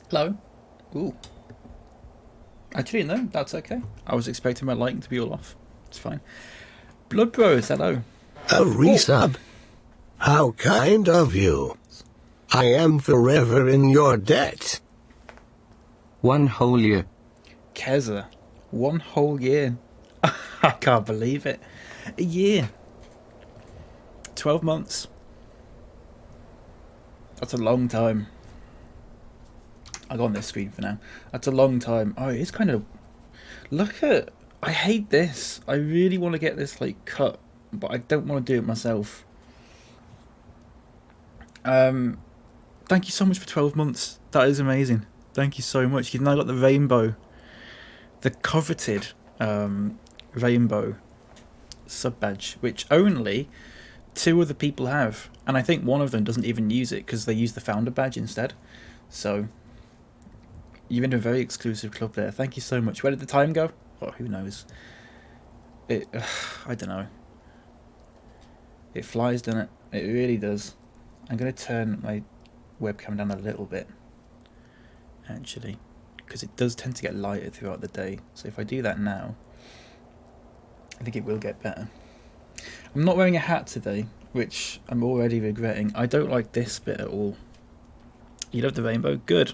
Hello. Ooh. Actually, no, that's okay. I was expecting my lighting to be all off. It's fine. Blood Bros, hello. A Oh, resub. How kind of you. I am forever in your debt. One whole year. Keza. 1 whole year. I can't believe it. A year. 12 months. That's a long time. I'll go on this screen for now. That's a long time. Oh, it's kind of... Look at... I hate this. I really want to get this, like, cut. But I don't want to do it myself. Thank you so much for 12 months. That is amazing. Thank you so much. You've now got the rainbow. The coveted rainbow sub badge, which only 2 other people have. And I think one of them doesn't even use it because they use the founder badge instead. So, you're in a very exclusive club there. Thank you so much. Where did the time go? Oh, who knows? I don't know. It flies, doesn't it? It really does. I'm going to turn my webcam down a little bit, actually, because it does tend to get lighter throughout the day. So if I do that now, I think it will get better. I'm not wearing a hat today, which I'm already regretting. I don't like this bit at all. You love the rainbow? Good.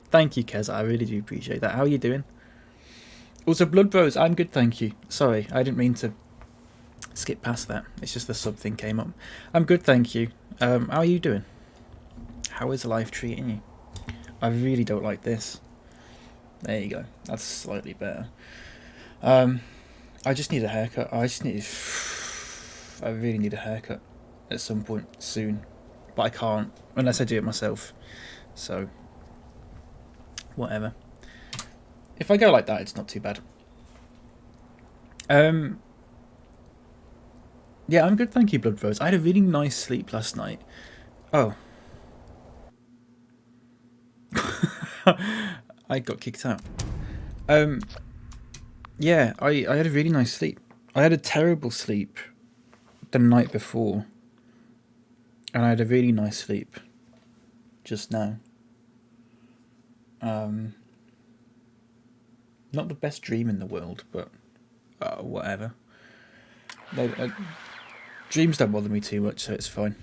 Thank you, Kez. I really do appreciate that. How are you doing? Also, Blood Bros, I'm good, thank you. Sorry, I didn't mean to skip past that. It's just the sub thing came up. I'm good, thank you. How are you doing? How is life treating you? I really don't like this. There you go. That's slightly better. I just need a haircut. I really need a haircut at some point soon. But I can't unless I do it myself. So, whatever. If I go like that, it's not too bad. Yeah, I'm good, thank you, Blood Rose. I had a really nice sleep last night. Oh. I got kicked out. Yeah, I had a really nice sleep. I had a terrible sleep the night before. And I had a really nice sleep just now. Not the best dream in the world, but whatever. Dreams don't bother me too much, so it's fine.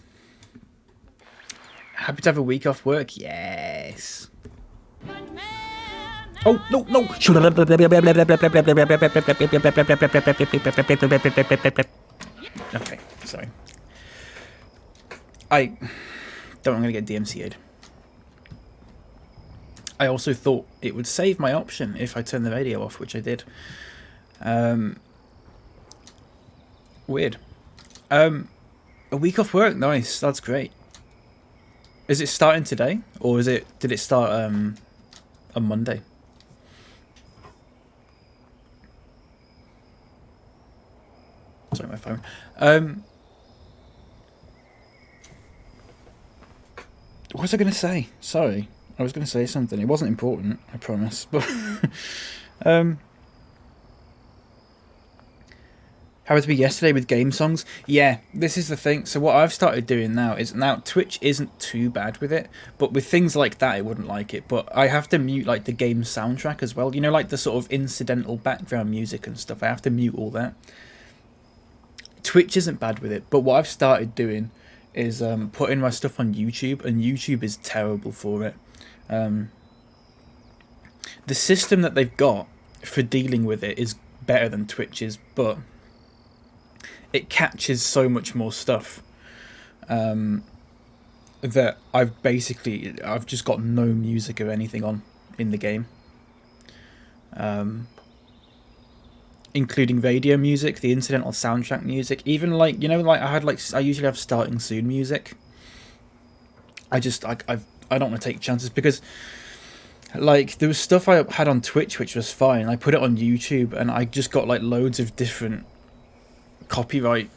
Happy to have a week off work? Yes. Oh, no, no! Okay, sorry. I don't want to get DMCA'd. I also thought it would save my option if I turned the radio off, which I did. Weird. A week off work, nice. That's great. Is it starting today, or did it start on Monday? Sorry, my phone. What was I going to say? Sorry, I was going to say something. It wasn't important, I promise. But how it be yesterday with game songs? Yeah, this is the thing. So what I've started doing now is Twitch isn't too bad with it, but with things like that, I wouldn't like it. But I have to mute like the game soundtrack as well. You know, like the sort of incidental background music and stuff. I have to mute all that. Twitch isn't bad with it, but what I've started doing is putting my stuff on YouTube, and YouTube is terrible for it. The system that they've got for dealing with it is better than Twitch's, but it catches so much more stuff that I've just got no music or anything on in the game. Including radio music, the incidental soundtrack music, even like, you know, like I usually have starting soon music. I don't want to take chances because like there was stuff I had on Twitch which was fine. I put it on YouTube and I just got like loads of different copyright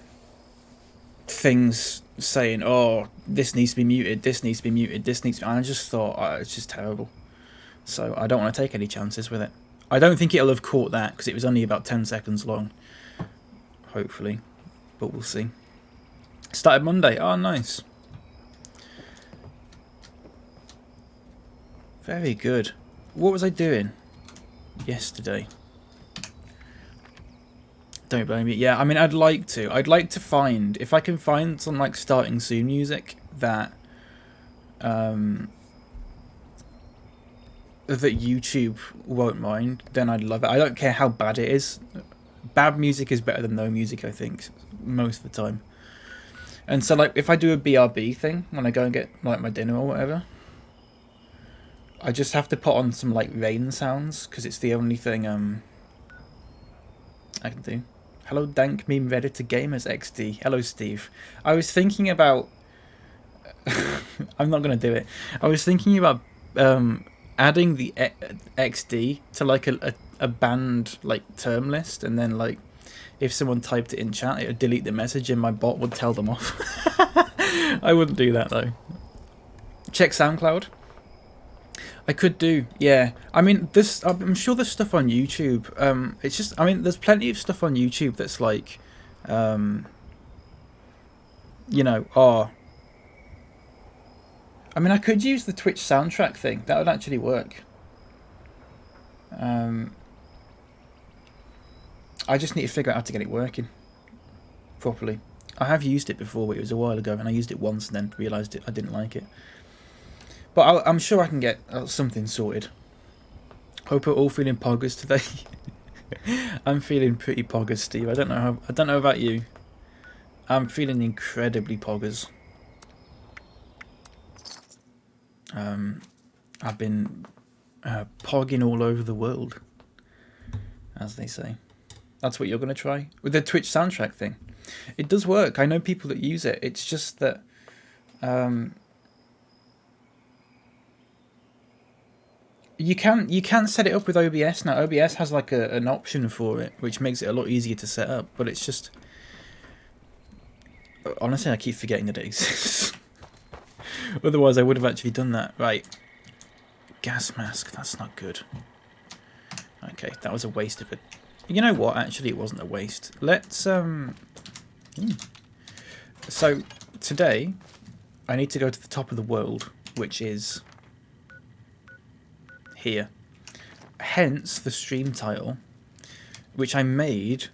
things saying, oh, this needs to be muted, this needs to be muted, this needs to be... And I just thought, oh, it's just terrible. So I don't want to take any chances with it. I don't think it'll have caught that because it was only about 10 seconds long. Hopefully. But we'll see. Started Monday. Oh, nice. Very good. What was I doing yesterday? Don't blame me. Yeah, I mean, I'd like to. I'd like to find, if I can find some like starting soon music that that YouTube won't mind, then I'd love it. I don't care how bad it is. Bad music is better than no music, I think, most of the time. And so, like, if I do a BRB thing when I go and get like my dinner or whatever, I just have to put on some like rain sounds because it's the only thing I can do. Hello, Dank Meme Reddit Gamers XD. Hello, Steve. I was thinking about. I'm not gonna do it. I was thinking about adding the XD to like a banned like term list, and then like if someone typed it in chat, it would delete the message, and my bot would tell them off. I wouldn't do that though. Check SoundCloud. I could do, yeah. I mean, this. I'm sure there's stuff on YouTube. It's just, I mean, there's plenty of stuff on YouTube that's like, you know, I mean, I could use the Twitch soundtrack thing. That would actually work. I just need to figure out how to get it working properly. I have used it before, but it was a while ago, and I used it once and then realised I didn't like it. But I'm sure I can get something sorted. Hope we're all feeling poggers today. I'm feeling pretty poggers, Steve. I don't know about you. I'm feeling incredibly poggers. I've been pogging all over the world, as they say. That's what you're going to try with the Twitch soundtrack thing. It does work. I know people that use it. It's just that you can set it up with OBS now. OBS has like an option for it, which makes it a lot easier to set up. But it's just, honestly, I keep forgetting that it exists. Otherwise, I would have actually done that. Right. Gas mask. That's not good. Okay, that was a waste of it. You know what? Actually, it wasn't a waste. Let's So today, I need to go to the top of the world, which is here. Hence the stream title, which I made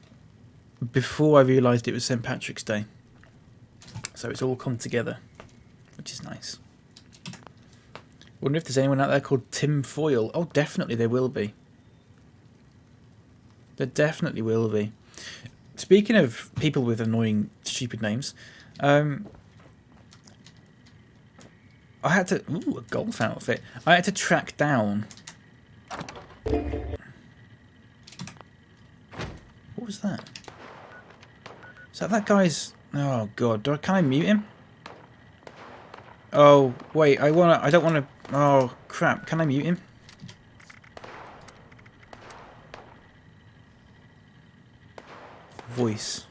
before I realised it was St. Patrick's Day. So it's all come together, which is nice. Wonder if there's anyone out there called Tim Foyle. Oh, definitely there will be. There definitely will be. Speaking of people with annoying, stupid names, I had to... Ooh, a golf outfit. I had to track down... What was that? Is that guy's... Oh, God. Can I mute him? Oh, wait. I don't want to... Oh, crap. Can I mute him? Voice.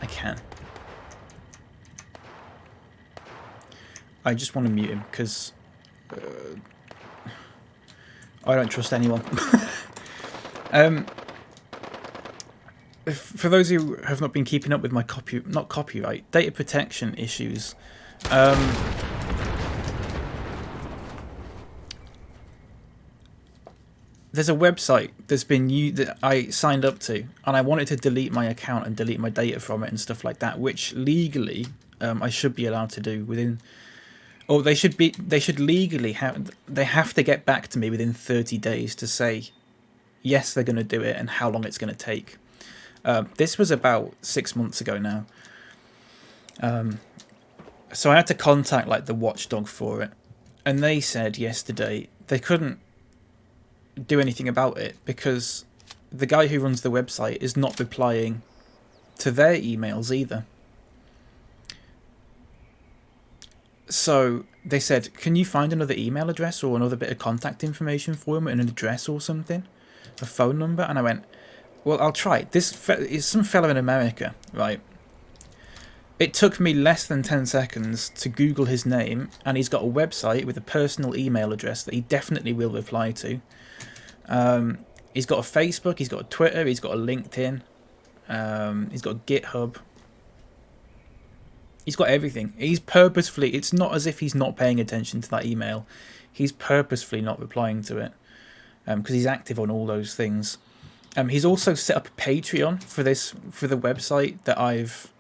I can. I just want to mute him because I don't trust anyone. For those who have not been keeping up with my data protection issues, there's a website that I signed up to, and I wanted to delete my account and delete my data from it and stuff like that, which legally I should be allowed to do within. Or they should legally have to get back to me within 30 days to say yes, they're going to do it and how long it's going to take. This was about 6 months ago now. So I had to contact like the watchdog for it, and they said yesterday they couldn't do anything about it because the guy who runs the website is not replying to their emails either. So they said, can you find another email address or another bit of contact information for him, an address or something, a phone number? And I went, well, I'll try it. This is some fella in America, right? It took me less than 10 seconds to Google his name, and he's got a website with a personal email address that he definitely will reply to. He's got a Facebook, he's got a Twitter, he's got a LinkedIn, he's got a GitHub. He's got everything. He's purposefully... It's not as if he's not paying attention to that email. He's purposefully not replying to it. Because he's active on all those things. He's also set up a Patreon for the website that I've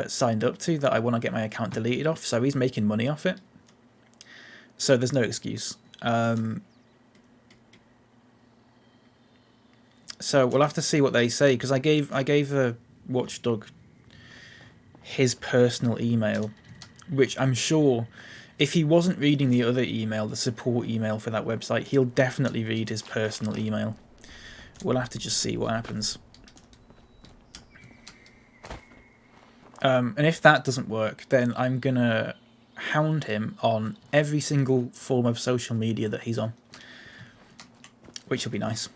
signed up to, that I want to get my account deleted off. So he's making money off it. So there's no excuse. So we'll have to see what they say, because I gave the watchdog his personal email, which I'm sure if he wasn't reading the other email, the support email for that website, he'll definitely read his personal email. We'll have to just see what happens. And if that doesn't work, then I'm gonna hound him on every single form of social media that he's on, which will be nice,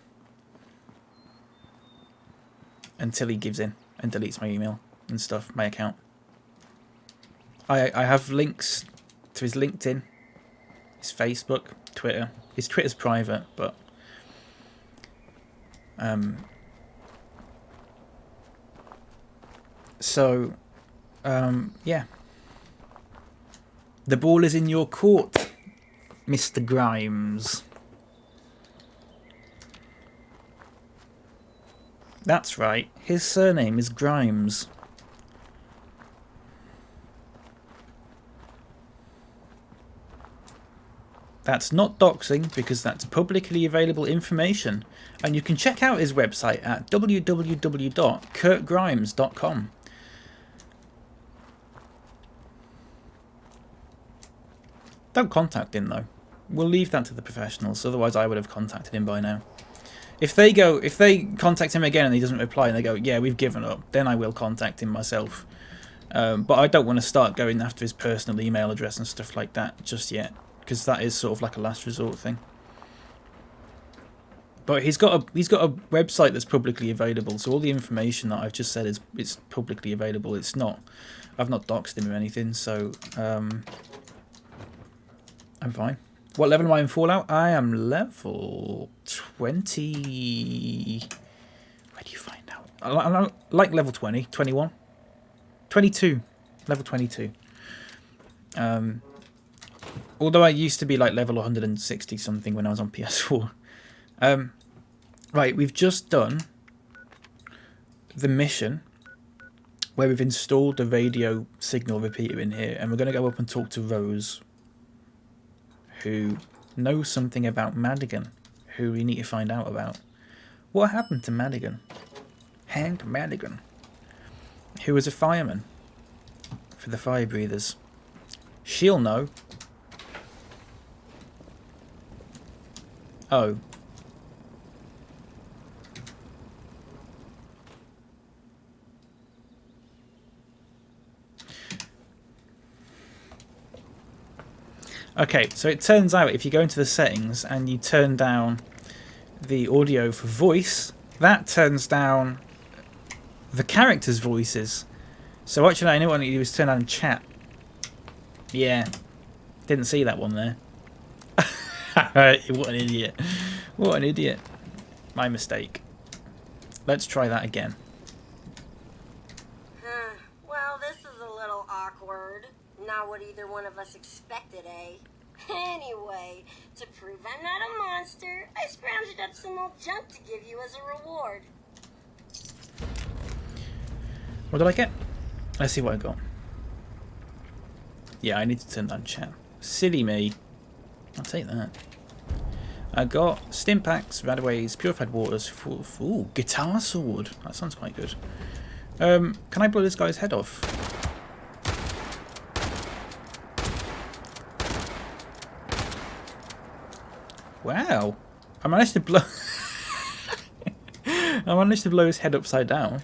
until he gives in and deletes my email and stuff, my account. I have links to his LinkedIn, his Facebook, Twitter. His Twitter's private, but yeah. The ball is in your court, Mr. Grimes. That's right, his surname is Grimes. That's not doxing, because that's publicly available information. And you can check out his website at www.kurtgrimes.com. Don't contact him though. We'll leave that to the professionals, otherwise I would have contacted him by now. If they contact him again and he doesn't reply and they go, yeah, we've given up, then I will contact him myself. But I don't want to start going after his personal email address and stuff like that just yet, because that is sort of like a last resort thing. But he's got a website that's publicly available, so all the information that I've just said is publicly available. It's not, I've not doxed him or anything, so I'm fine. What level am I in Fallout? I am level 20. Where do you find out? I'm like level 20, 21, 22, level 22. Although I used to be like level 160 something when I was on PS4. Right, we've just done the mission where we've installed the radio signal repeater in here, and we're going to go up and talk to Rose, who knows something about Madigan, who we need to find out about. What happened to Madigan? Hank Madigan, who was a fireman for the fire breathers. She'll know. Oh. Okay, so it turns out if you go into the settings and you turn down the audio for voice, that turns down the characters' voices. So actually I know what I need to do is turn on chat. Yeah, didn't see that one there. What an idiot. What an idiot. My mistake. Let's try that again. Well, this is a little awkward. Not what either one of us expected, eh? Anyway, to prove I'm not a monster, I scrounged up some old junk to give you as a reward. What did I get? Let's see what I got. Yeah, I need to turn down chat. Silly me. I'll take that. I got Stimpaks, Radaways, Purified Waters, ooh, Guitar Sword. That sounds quite good. Can I blow this guy's head off? Wow. I managed to blow I managed to blow his head upside down.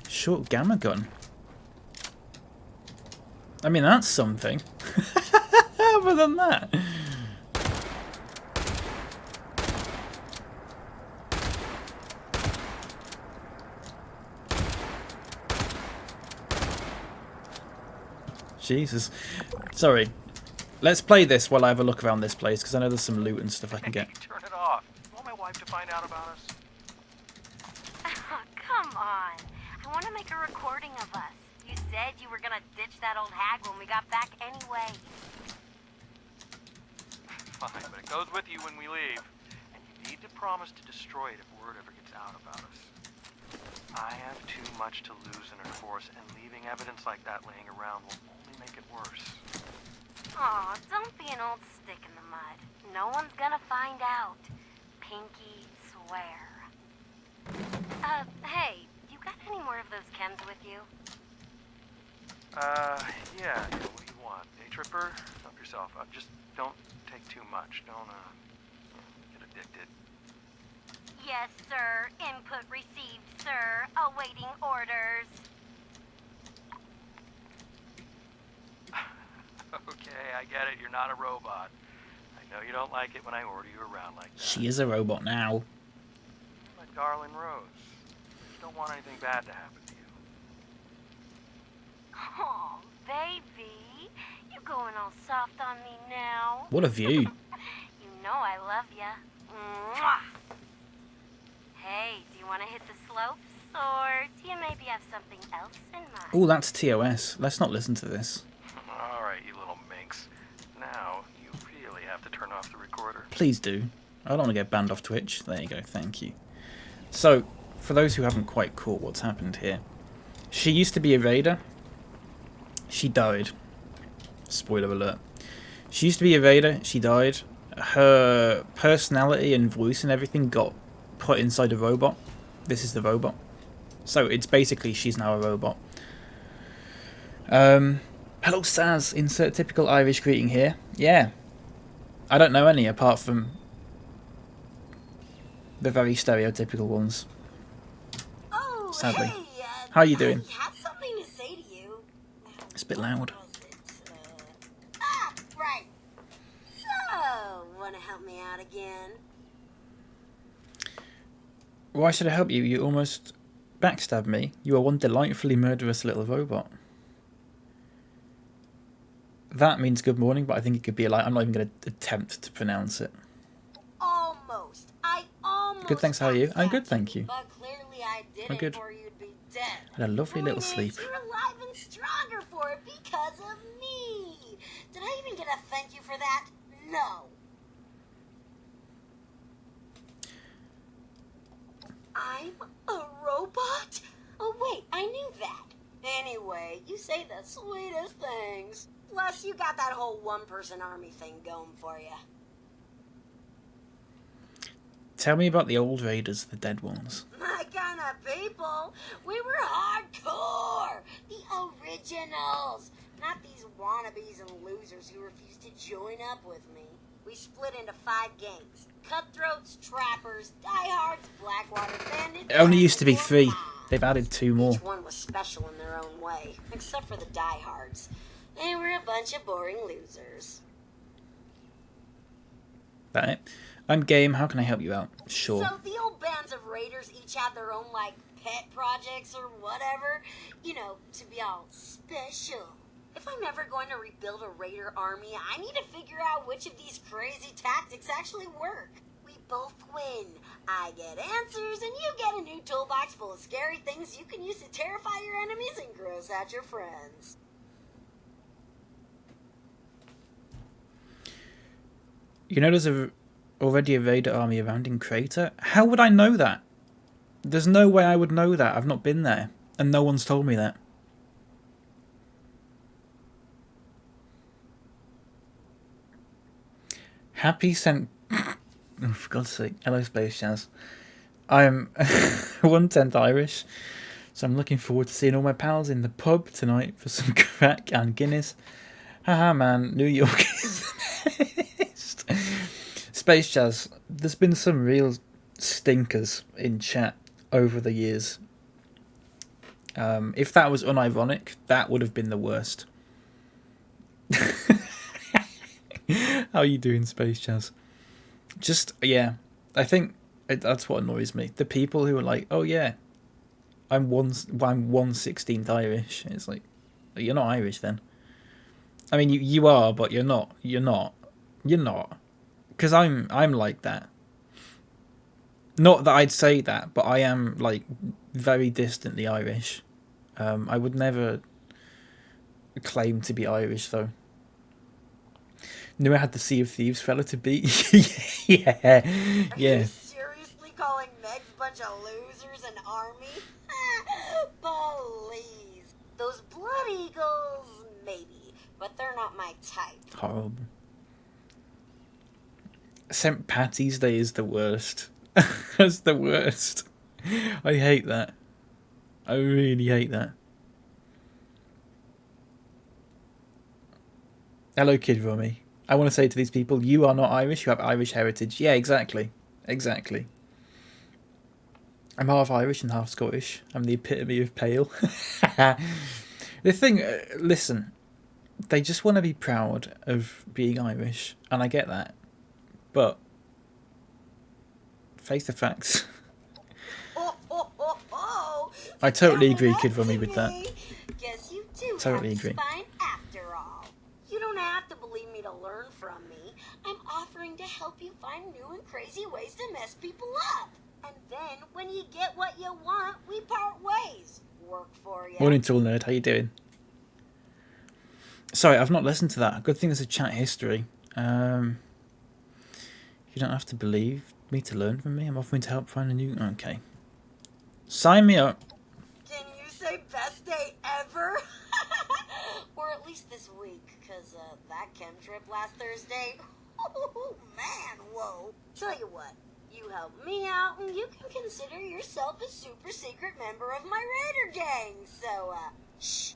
Short gamma gun. I mean, that's something. Other than that. Jesus. Sorry. Let's play this while I have a look around this place, because I know there's some loot and stuff I can get. Turn it off. You want my wife to find out about us? Oh, come on. to make a recording of us. You said you were going to ditch that old hag when we got back anyway. Fine, but it goes with you when we leave. And you need to promise to destroy it if word ever gets out about us. I have too much to lose in her force, and leaving evidence like that laying around will only make it worse. Aw, don't be an old stick in the mud. No one's gonna find out. Pinky swear. Hey, you got any more of those chems with you? Yeah, what do you want? Day tripper? Help yourself. Just don't take too much. Don't, get addicted. Yes, sir. Input received, sir. Awaiting orders. Okay, I get it. You're not a robot. I know you don't like it when I order you around like that. She is a robot now. My darling Rose. I don't want anything bad to happen to you. Oh, baby. You going all soft on me now. What a view. You know I love ya. Mwah! Hey, do you want to hit the slopes? Or do you maybe have something else in mind? Oh, that's TOS. Let's not listen to this. Alright, you little minx. Now, you really have to turn off the recorder. Please do. I don't want to get banned off Twitch. There you go, thank you. So, for those who haven't quite caught what's happened here, she used to be a raider. She died. Spoiler alert. She used to be a raider. She died. Her personality and voice and everything got put inside a robot. This is the robot. So, it's basically she's now a robot. Hello, Saz. Insert typical Irish greeting here. Yeah. I don't know any apart from the very stereotypical ones. Oh, Sadly. hey, How you doing? I had something to say to you. It's a bit loud. What was it? Right. So, wanna help me out again? Why should I help you? You almost backstabbed me. You are one delightfully murderous little robot. That means good morning, but I think it could be like I'm not even going to attempt to pronounce it. Almost. I almost. Good, thanks. How are you? I'm good, thank you. But clearly I did I'm it good. before you'd be dead. I had a lovely little Point is, sleep. You're alive and stronger for it because of me. Did I even get a thank you for that? No. I'm a robot? Oh wait, I knew that. Anyway, you say the sweetest things. Plus, you got that whole one-person army thing going for you. Tell me about the old raiders, the dead ones. My kind of people. We were hardcore. The originals. Not these wannabes and losers who refuse to join up with me. We split into 5 gangs. Cutthroats, trappers, diehards, Blackwater bandits. It only used to be and 3. mobs. They've added 2 more. Each one was special in their own way, except for the diehards. They were a bunch of boring losers. That it? I'm game. How can I help you out? Sure. So the old bands of raiders each had their own, like, pet projects or whatever, you know, to be all special. If I'm ever going to rebuild a raider army, I need to figure out which of these crazy tactics actually work. We both win. I get answers, and you get a new toolbox full of scary things you can use to terrify your enemies and gross out your friends. You know there's already a raider army around in Crater? How would I know that? There's no way I would know that. I've not been there. And no one's told me that. Happy sent... Oh, for God's sake. Hello, Space Jazz. I'm 1/10 Irish, so I'm looking forward to seeing all my pals in the pub tonight for some crack and Guinness. Haha, man. New York is the best. Space Jazz, there's been some real stinkers in chat over the years. If that was unironic, that would have been the worst. How are you doing, Space Jazz? Just, yeah, I think that's what annoys me. The people who are like, oh yeah, I'm 1/16th Irish. It's like, you're not Irish then. I mean, you are, but you're not. You're not. Because I'm like that. Not that I'd say that, but I am, like, very distantly Irish. I would never claim to be Irish, though. Knew I had the Sea of Thieves fella to beat. Yeah, Are yeah. you seriously calling Meg's bunch of losers an army? Please. Those Blood Eagles, maybe, but they're not my type. Horrible. St. Patty's Day is the worst. That's the worst. I hate that. I really hate that. Hello, Kid Rummy. I want to say to these people, you are not Irish, you have Irish heritage. Yeah, exactly. Exactly. I'm half Irish and half Scottish. I'm the epitome of pale. The thing, listen, they just want to be proud of being Irish, and I get that. But, face the facts. I totally agree, Kid Rummy, with that. Guess you do Totally have agree. a spine after all. You don't have to believe me to learn from me. I'm offering to help you find new and crazy ways to mess people up. And then, when you get what you want, we part ways. Work for you. Morning, Tool Nerd. How you doing? Sorry, I've not listened to that. Good thing there's a chat history. You don't have to believe me to learn from me. I'm offering to help find a new... Okay. Sign me up. Can you say best day ever? Or at least this week, because that chem trip last Thursday... Oh, man, whoa. Tell you what, you helped me out, and you can consider yourself a super secret member of my Raider gang, so, shh.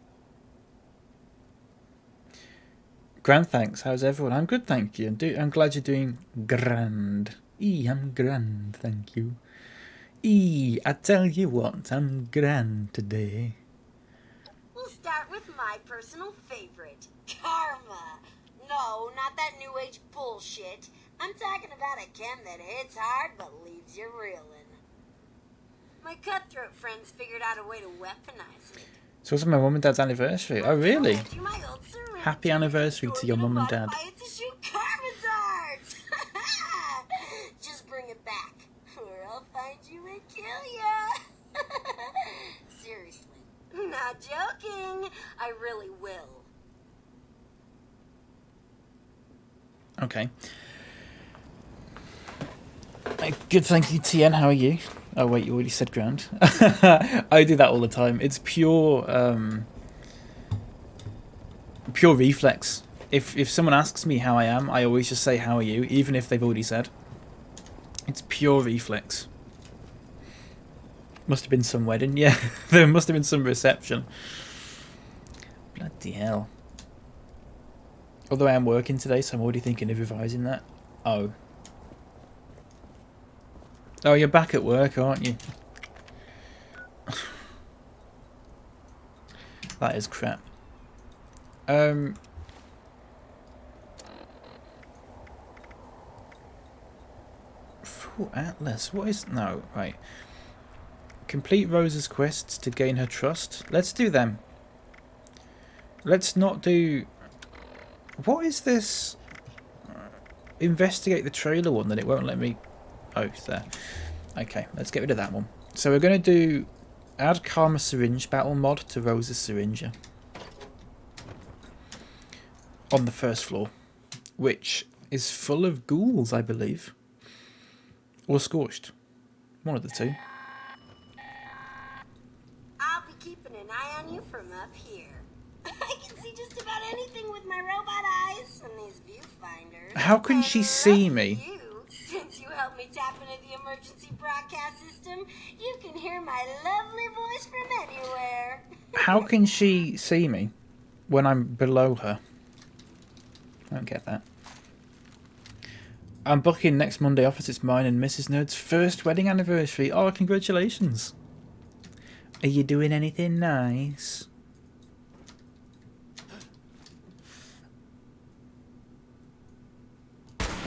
Grand thanks. How's everyone? I'm good, thank you. I'm glad you're doing grand. I'm grand, thank you. I tell you what, I'm grand today. We'll start with my personal favorite, karma. No, not that new age bullshit. I'm talking about a chem that hits hard but leaves you reeling. My cutthroat friends figured out a way to weaponize it. It's also my mum and dad's anniversary. Oh, really? I you my old syringe. Happy anniversary to your mum and dad. Modify it to shoot karma darts. Just bring it back, or I'll find you and kill ya. Seriously, not joking. I really will. Okay. Good, thank you, TN. How are you? Oh, wait, you already said grand. I do that all the time. It's pure pure reflex. If someone asks me how I am, I always just say, how are you? Even if they've already said. It's pure reflex. Must have been some wedding. Yeah, there must have been some reception. Bloody hell. Although I am working today, so I'm already thinking of revising that. Oh. Oh, you're back at work, aren't you? That is crap. Full Atlas. What is... No, right. Complete Rose's quests to gain her trust. Let's do them. Let's not do... What is this? Investigate the trailer one that it won't let me... Oh, it's there. Okay, let's get rid of that one. So we're going to do... Add Karma Syringe Battle mod to Rose's Syringe. On the first floor. Which is full of ghouls, I believe. Or scorched. One of the two. I'll be keeping an eye on you from up here. I can see just about anything with my robot eyes and these viewfinders. How can she see me? You, since you helped me tap into the emergency broadcast system, you can hear my lovely voice from anywhere. How can she see me when I'm below her? I don't get that. I'm booking next Monday off as it's mine and Mrs. Nerd's first wedding anniversary. Oh, congratulations. Are you doing anything nice?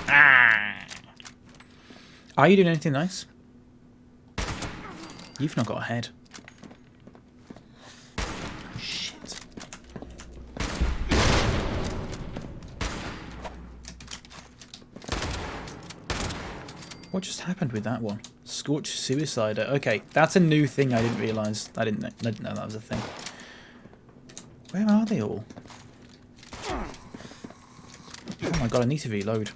Ah! Are you doing anything nice? You've not got a head. Shit. What just happened with that one? Scorched Suicider. Okay, that's a new thing I didn't realise. I didn't know that was a thing. Where are they all? Oh my god, I need to reload.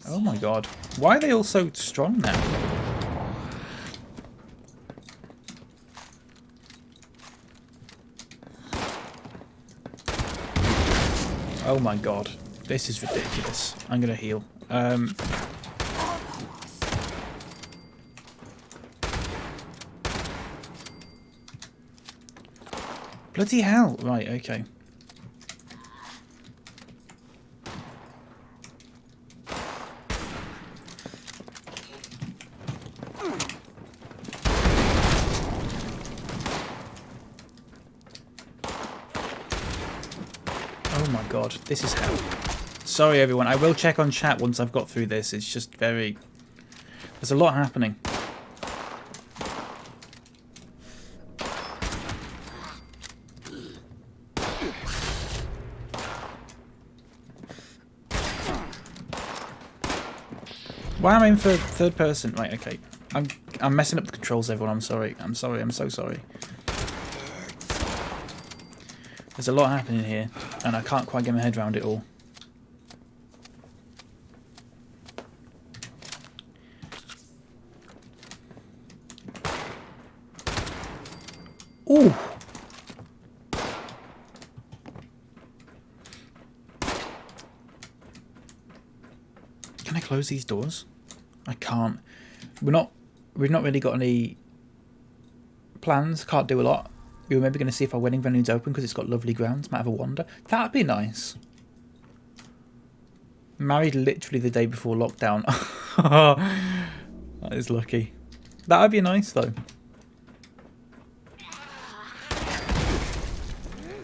Oh my god. Why are they all so strong now? Oh my god. This is ridiculous. I'm gonna heal. Bloody hell. Right, okay. Oh my god, this is hell. Sorry everyone, I will check on chat once I've got through this. It's just very... There's a lot happening. Why am I in for third person? Right, okay. I'm messing up the controls, everyone. I'm sorry. I'm sorry. I'm so sorry. There's a lot happening here, and I can't quite get my head around it all. Ooh! Can I close these doors? I can't. We've not really got any plans. Can't do a lot. We were maybe going to see if our wedding venue's open because it's got lovely grounds. Might have a wander. That'd be nice. Married literally the day before lockdown. That is lucky. That'd be nice though.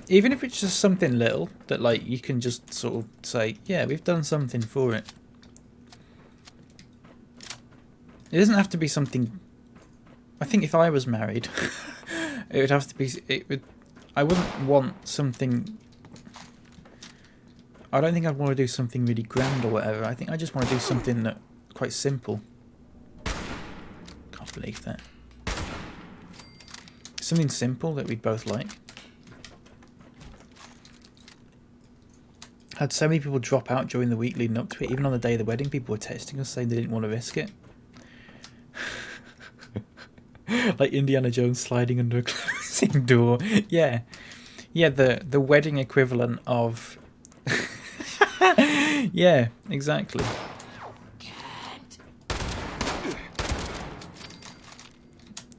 Even if it's just something little that like you can just sort of say, yeah, we've done something for it. It doesn't have to be something. I think if I was married, it would have to be. I wouldn't want something. I don't think I'd want to do something really grand or whatever. I think I just want to do something that quite simple. Can't believe that. Something simple that we'd both like. Had so many people drop out during the week leading up to it. Even on the day of the wedding, people were texting us saying they didn't want to risk it. Like Indiana Jones sliding under a closing door. Yeah. Yeah, the wedding equivalent of... Yeah, exactly.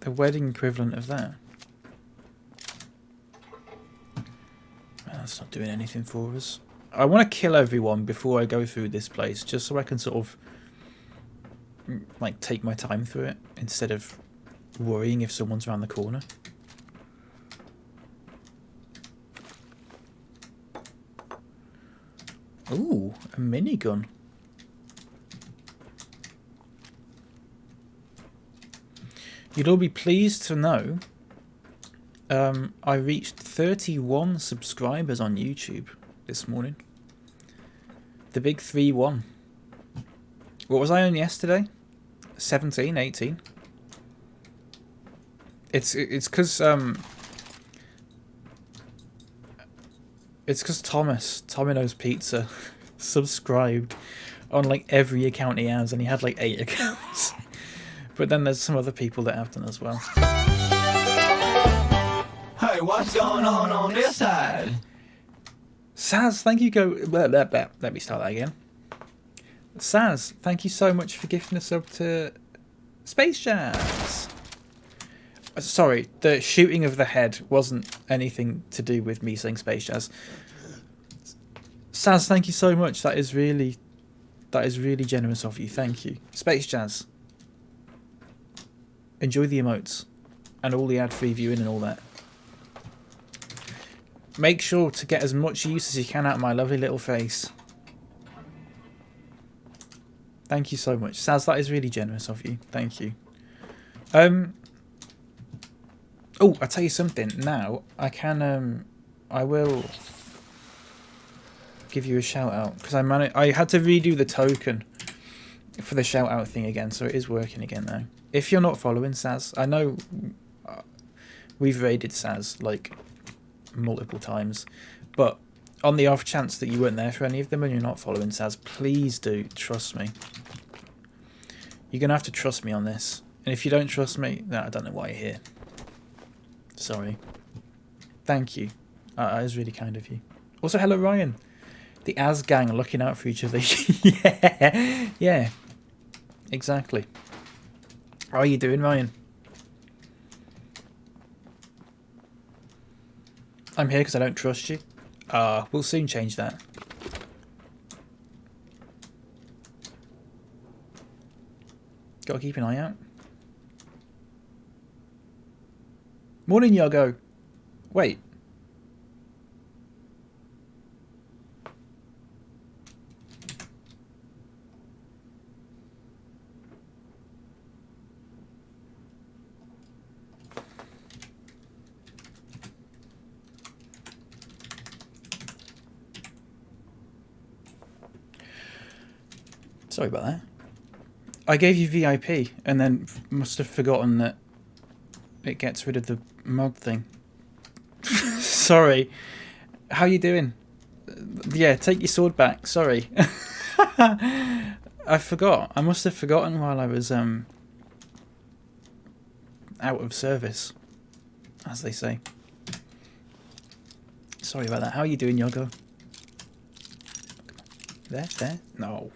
The wedding equivalent of that. Man, that's not doing anything for us. I want to kill everyone before I go through this place, just so I can sort of like take my time through it instead of worrying if someone's around the corner. Ooh, a minigun. You'd all be pleased to know I reached 31 subscribers on YouTube this morning. The big 3-1. What was I on yesterday? 17, 18. It's because Tomino's Pizza subscribed on like every account he has, and he had like 8 accounts. But then there's some other people that have done as well. Hey, what's going on this side? Saz, thank you. Let me start that again. Saz, thank you so much for gifting us up to Space Jazz. Sorry, the shooting of the head wasn't anything to do with me saying Space Jazz. Saz, thank you so much. That is really generous of you. Thank you. Space Jazz. Enjoy the emotes and all the ad-free viewing and all that. Make sure to get as much use as you can out of my lovely little face. Thank you so much. Saz, that is really generous of you. Thank you. Oh, I'll tell you something. Now, I will give you a shout out. Because I had to redo the token for the shout out thing again. So it is working again now. If you're not following Saz, I know We've raided Saz like multiple times, but on the off chance that you weren't there for any of them and you're not following Saz, please do trust me. You're gonna have to trust me on this, and if you don't trust me, then I don't know why you're here. Sorry. Thank you. That is really kind of you. Also, hello Ryan. The Az gang are looking out for each other. Yeah, exactly. How are you doing, Ryan? I'm here because I don't trust you. We'll soon change that. Gotta keep an eye out. Morning, Yago. Wait. Sorry about that. I gave you VIP and then must have forgotten that it gets rid of the mod thing. Sorry. How you doing? Yeah, take your sword back. Sorry. I forgot. I must have forgotten while I was out of service, as they say. Sorry about that. How are you doing, Yogo? There? No.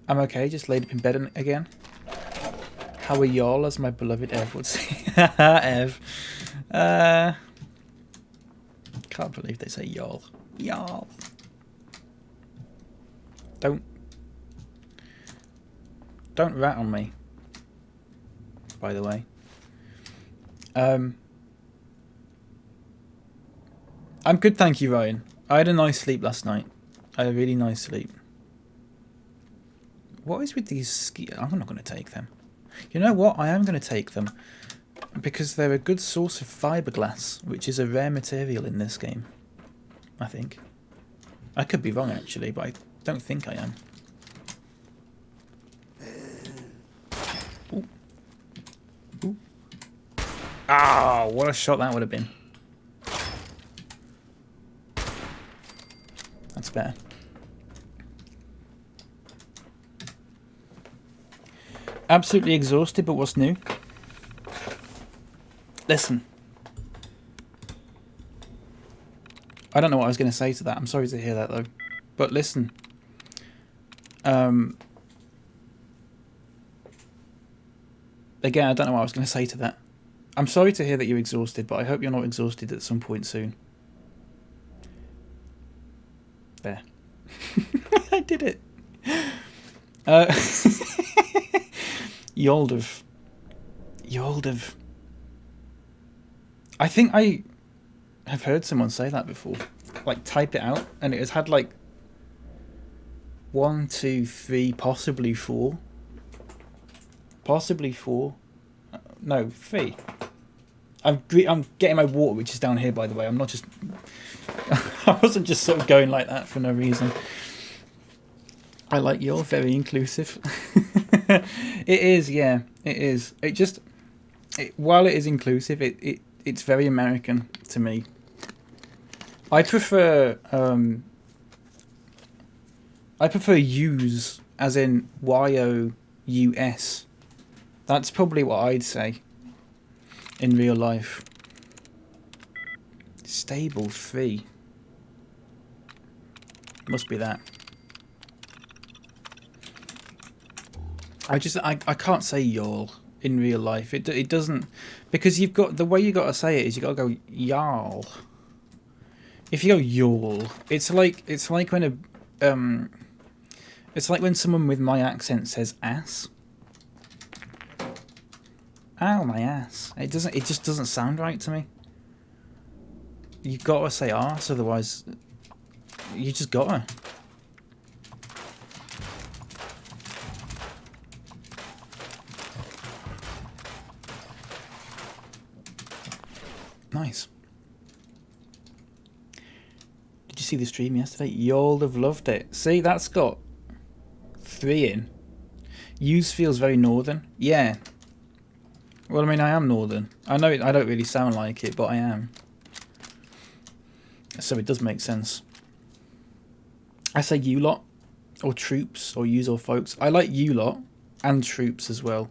I'm okay, just laid up in bed again. How are y'all, as my beloved Ev would say? Ev. Can't believe they say y'all. Y'all. Don't rat on me, by the way. I'm good, thank you, Ryan. I had a nice sleep last night. I had a really nice sleep. What is with these ski... I'm not going to take them. You know what? I am going to take them. Because they're a good source of fiberglass, which is a rare material in this game. I think. I could be wrong, actually, but I don't think I am. Ooh. Ooh. Ah, what a shot that would have been. That's better. Absolutely exhausted, but what's new? Listen. I don't know what I was going to say to that. I'm sorry to hear that, though. But listen. Again, I don't know what I was going to say to that. I'm sorry to hear that you're exhausted, but I hope you're not exhausted at some point soon. There. I did it. Yoldev. I think I have heard someone say that before. Like, type it out, and it has had like 1, 2, 3, possibly 4. Possibly 4. No, 3. I'm getting my water, which is down here, by the way. I'm not just... I wasn't just sort of going like that for no reason. I like you're very inclusive. It is, yeah, it is. It just... while it is inclusive, it's very American to me. I prefer use, as in YOUS. That's probably what I'd say in real life. Stable 3. Must be that. I can't say y'all in real life. It doesn't, because you've got, the way you got to say it is you got to go y'all. If you go y'all, it's like when it's like when someone with my accent says ass. Ow, my ass. It just doesn't sound right to me. You got to say arse, otherwise you just gotta. Nice. Did you see the stream yesterday? You'll have loved it. See, that's got 3 in. Use feels very northern. Yeah. Well, I mean, I am northern. I know I don't really sound like it, but I am. So it does make sense. I say you lot, or troops, or yous or folks. I like you lot, and troops as well.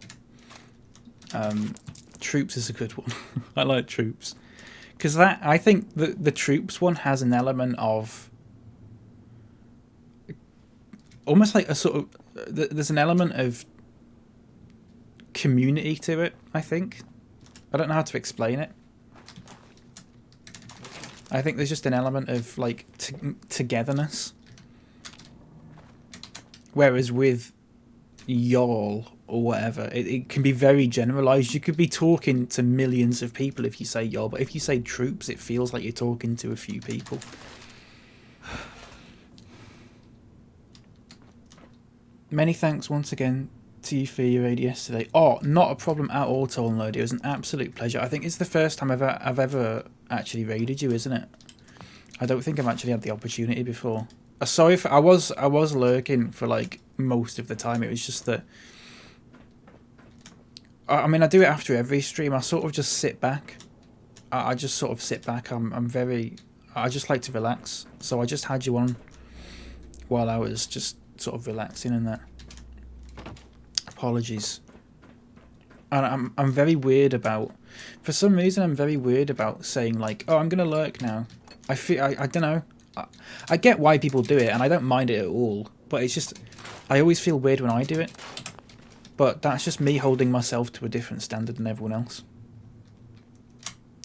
Troops is a good one. I like troops. Because I think the troops one has an element of... almost like a sort of... there's an element of community to it, I think. I don't know how to explain it. I think there's just an element of like togetherness. Whereas with y'all or whatever, it can be very generalized. You could be talking to millions of people if you say y'all, but if you say troops, it feels like you're talking to a few people. Many thanks once again to you for your raid yesterday. Oh, not a problem at all, Tolnload. It was an absolute pleasure. I think it's the first time I've ever actually raided you, isn't it? I don't think I've actually had the opportunity before. Sorry if I was lurking for like most of the time. It was just that I mean, I do it after every stream. I sort of just sit back. I just sort of sit back. I just like to relax. So I just had you on while I was just sort of relaxing and that. Apologies. And I'm very weird about... for some reason, I'm very weird about saying like, oh, I'm going to lurk now. I don't know. I get why people do it, and I don't mind it at all. But it's just... I always feel weird when I do it. But that's just me holding myself to a different standard than everyone else.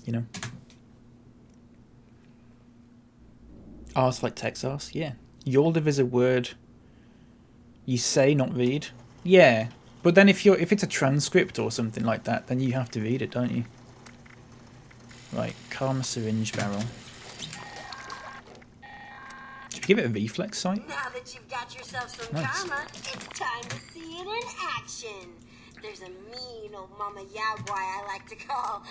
You know? Arse like Texas, yeah. Yoldiv is a word you say, not read. Yeah, but then if it's a transcript or something like that, then you have to read it, don't you? Right, Karma Syringe Barrel. Should we give it a reflex sight? Now that you've got yourself some Nice. karma, it's time to see it in action. There's a mean old Mama Yaguai I like to call.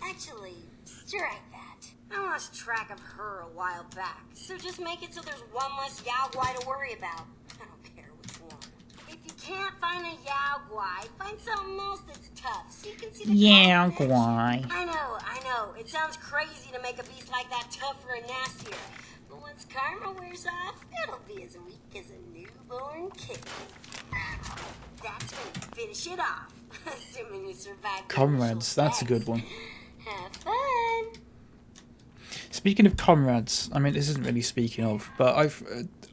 Actually, strike that. I lost track of her a while back, so just make it so there's one less Yaguai to worry about. I don't care which one. If you can't find a Yaguai, find something else that's tough so you can see the Yaguai. I know. It sounds crazy to make a beast like that tougher and nastier. But once karma wears off, it'll be as weak as a newborn kitten. That's when you finish it off. Assuming you survive. the Comrades, initial that's a good test. one. Have fun. Speaking of comrades, I mean, this isn't really speaking of, but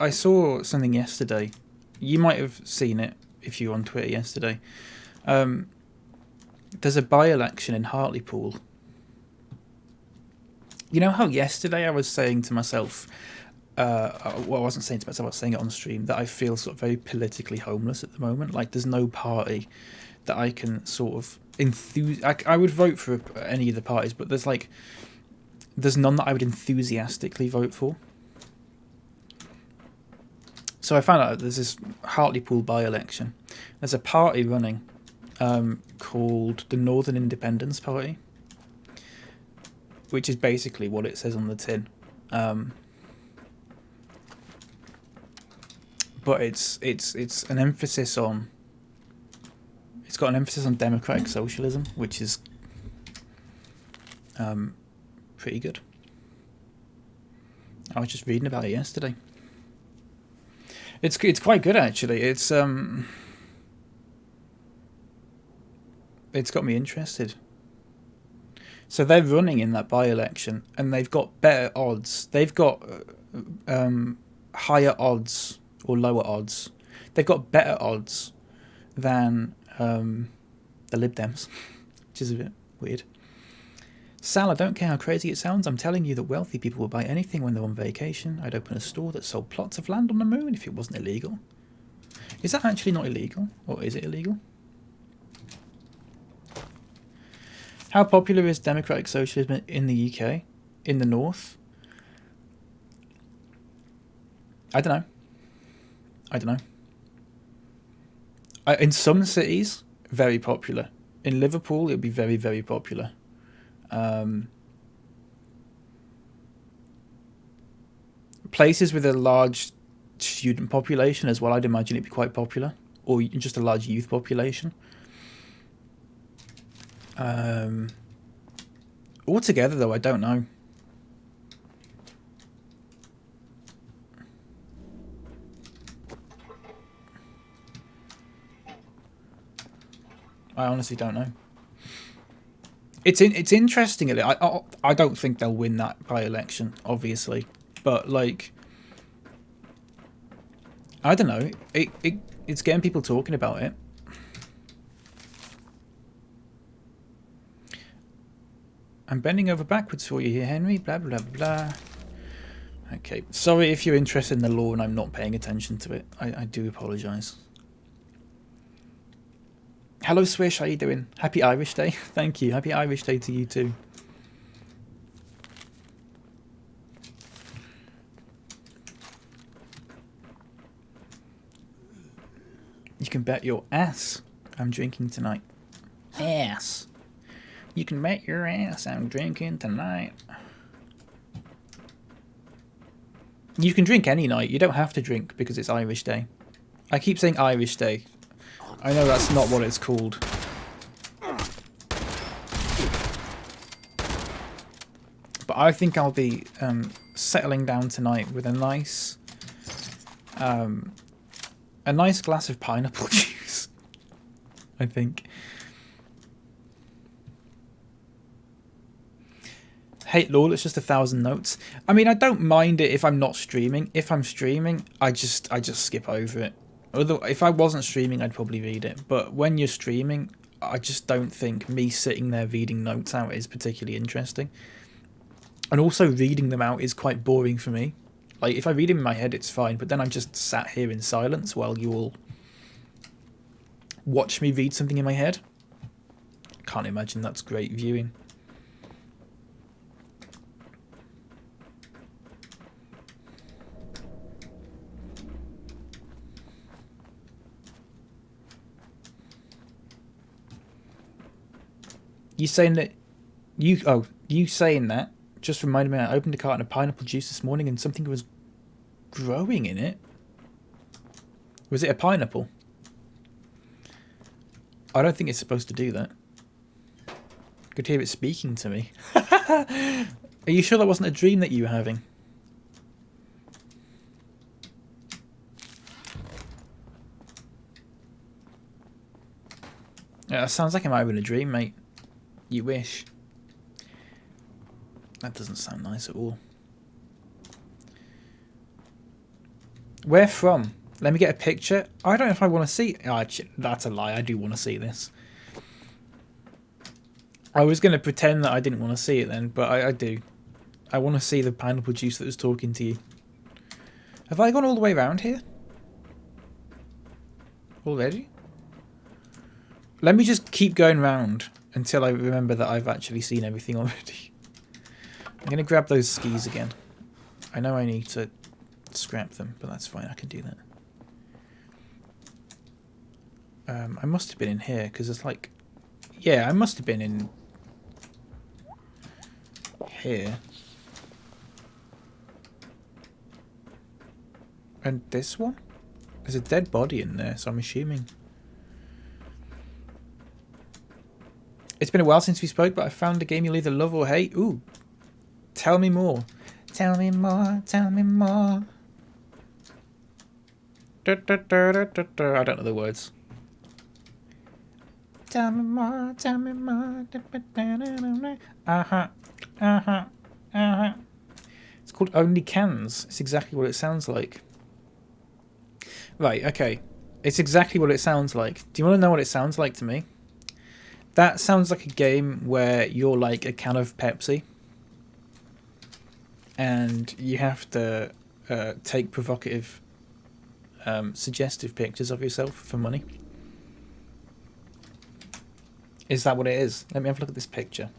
I saw something yesterday. You might have seen it if you were on Twitter yesterday. There's a by-election in Hartlepool. You know how yesterday I was saying to myself, well, I wasn't saying to myself, I was saying it on stream, that I feel sort of very politically homeless at the moment. Like, there's no party that I can sort of I would vote for any of the parties, but there's none that I would enthusiastically vote for. So I found out there's this Hartlepool by-election. There's a party running called the Northern Independence Party, which is basically what it says on the tin. But it's an emphasis on... It's got an emphasis on democratic socialism, which is pretty good. I was just reading about it yesterday. It's quite good actually. It's got me interested. So they're running in that by-election, and they've got better odds. They've got higher odds or lower odds. They've got better odds than the Lib Dems, which is a bit weird. Sal, I don't care how crazy it sounds. I'm telling you that wealthy people will buy anything when they're on vacation. I'd open a store that sold plots of land on the moon if it wasn't illegal. Is that actually not illegal? Or is it illegal? How popular is democratic socialism in the UK? In the north? I don't know. In some cities, very popular. In Liverpool, it would be very, very popular. Places with a large student population as well, I'd imagine it'd be quite popular, or just a large youth population. Altogether, though, I don't know. I honestly don't know. It's interesting. I don't think they'll win that by-election, obviously, but like, I don't know. It's getting people talking about it. I'm bending over backwards for you here, Henry. Blah blah blah. Okay, sorry if you're interested in the law and I'm not paying attention to it. I do apologise. Hello Swish, how you doing? Happy Irish Day. Thank you. Happy Irish Day to you too. You can bet your ass I'm drinking tonight. Ass. You can bet your ass I'm drinking tonight. You can drink any night. You don't have to drink because it's Irish Day. I keep saying Irish Day. I know that's not what it's called. But I think I'll be settling down tonight with a nice glass of pineapple juice. I think. Hate Lord, it's just 1,000 notes. I mean, I don't mind it if I'm not streaming. If I'm streaming, I just skip over it. Although, if I wasn't streaming, I'd probably read it. But when you're streaming, I just don't think me sitting there reading notes out is particularly interesting. And also, reading them out is quite boring for me. Like, if I read them in my head, it's fine. But then I'm just sat here in silence while you all watch me read something in my head. Can't imagine that's great viewing. You saying that you saying that just reminded me I opened a carton of pineapple juice this morning and something was growing in it. Was it a pineapple? I don't think it's supposed to do that. Could hear it speaking to me. Are you sure that wasn't a dream that you were having? Yeah, that sounds like I'm having a dream, mate. You wish. That doesn't sound nice at all. Where from? Let me get a picture. I don't know if I want to see... Oh, that's a lie. I do want to see this. I was going to pretend that I didn't want to see it then, but I do. I want to see the pineapple juice that was talking to you. Have I gone all the way around here? Already? Let me just keep going round until I remember that I've actually seen everything already. I'm going to grab those skis again. I know I need to scrap them, but that's fine. I can do that. I must have been in here, because it's like... Yeah, I must have been in... here. And this one? There's a dead body in there, so I'm assuming... It's been a while since we spoke, but I found a game you'll either love or hate. Ooh. Tell me more. Tell me more. Tell me more. I don't know the words. Tell me more. Tell me more. Uh-huh. Uh-huh. Uh-huh. It's called Only Cans. It's exactly what it sounds like. Right, okay. It's exactly what it sounds like. Do you want to know what it sounds like to me? That sounds like a game where you're like a can of Pepsi and you have to take provocative, suggestive pictures of yourself for money. Is that what it is? Let me have a look at this picture.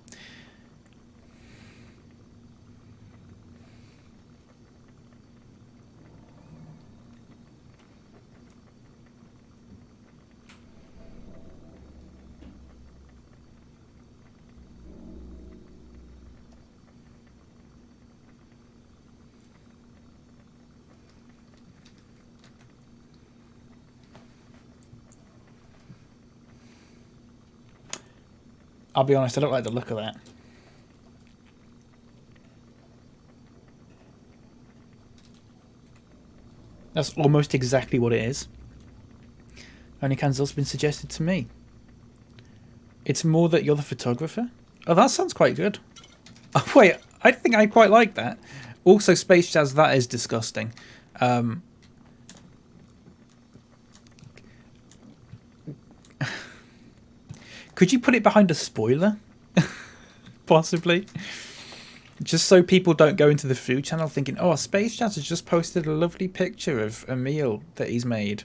I'll be honest, I don't like the look of that. That's almost exactly what it is. Only can's also been suggested to me. It's more that you're the photographer? Oh, that sounds quite good. Oh, wait, I think I quite like that. Also, Space Jazz, that is disgusting. Could you put it behind a spoiler? Possibly. Just so people don't go into the food channel thinking, oh, Space Jazz has just posted a lovely picture of a meal that he's made.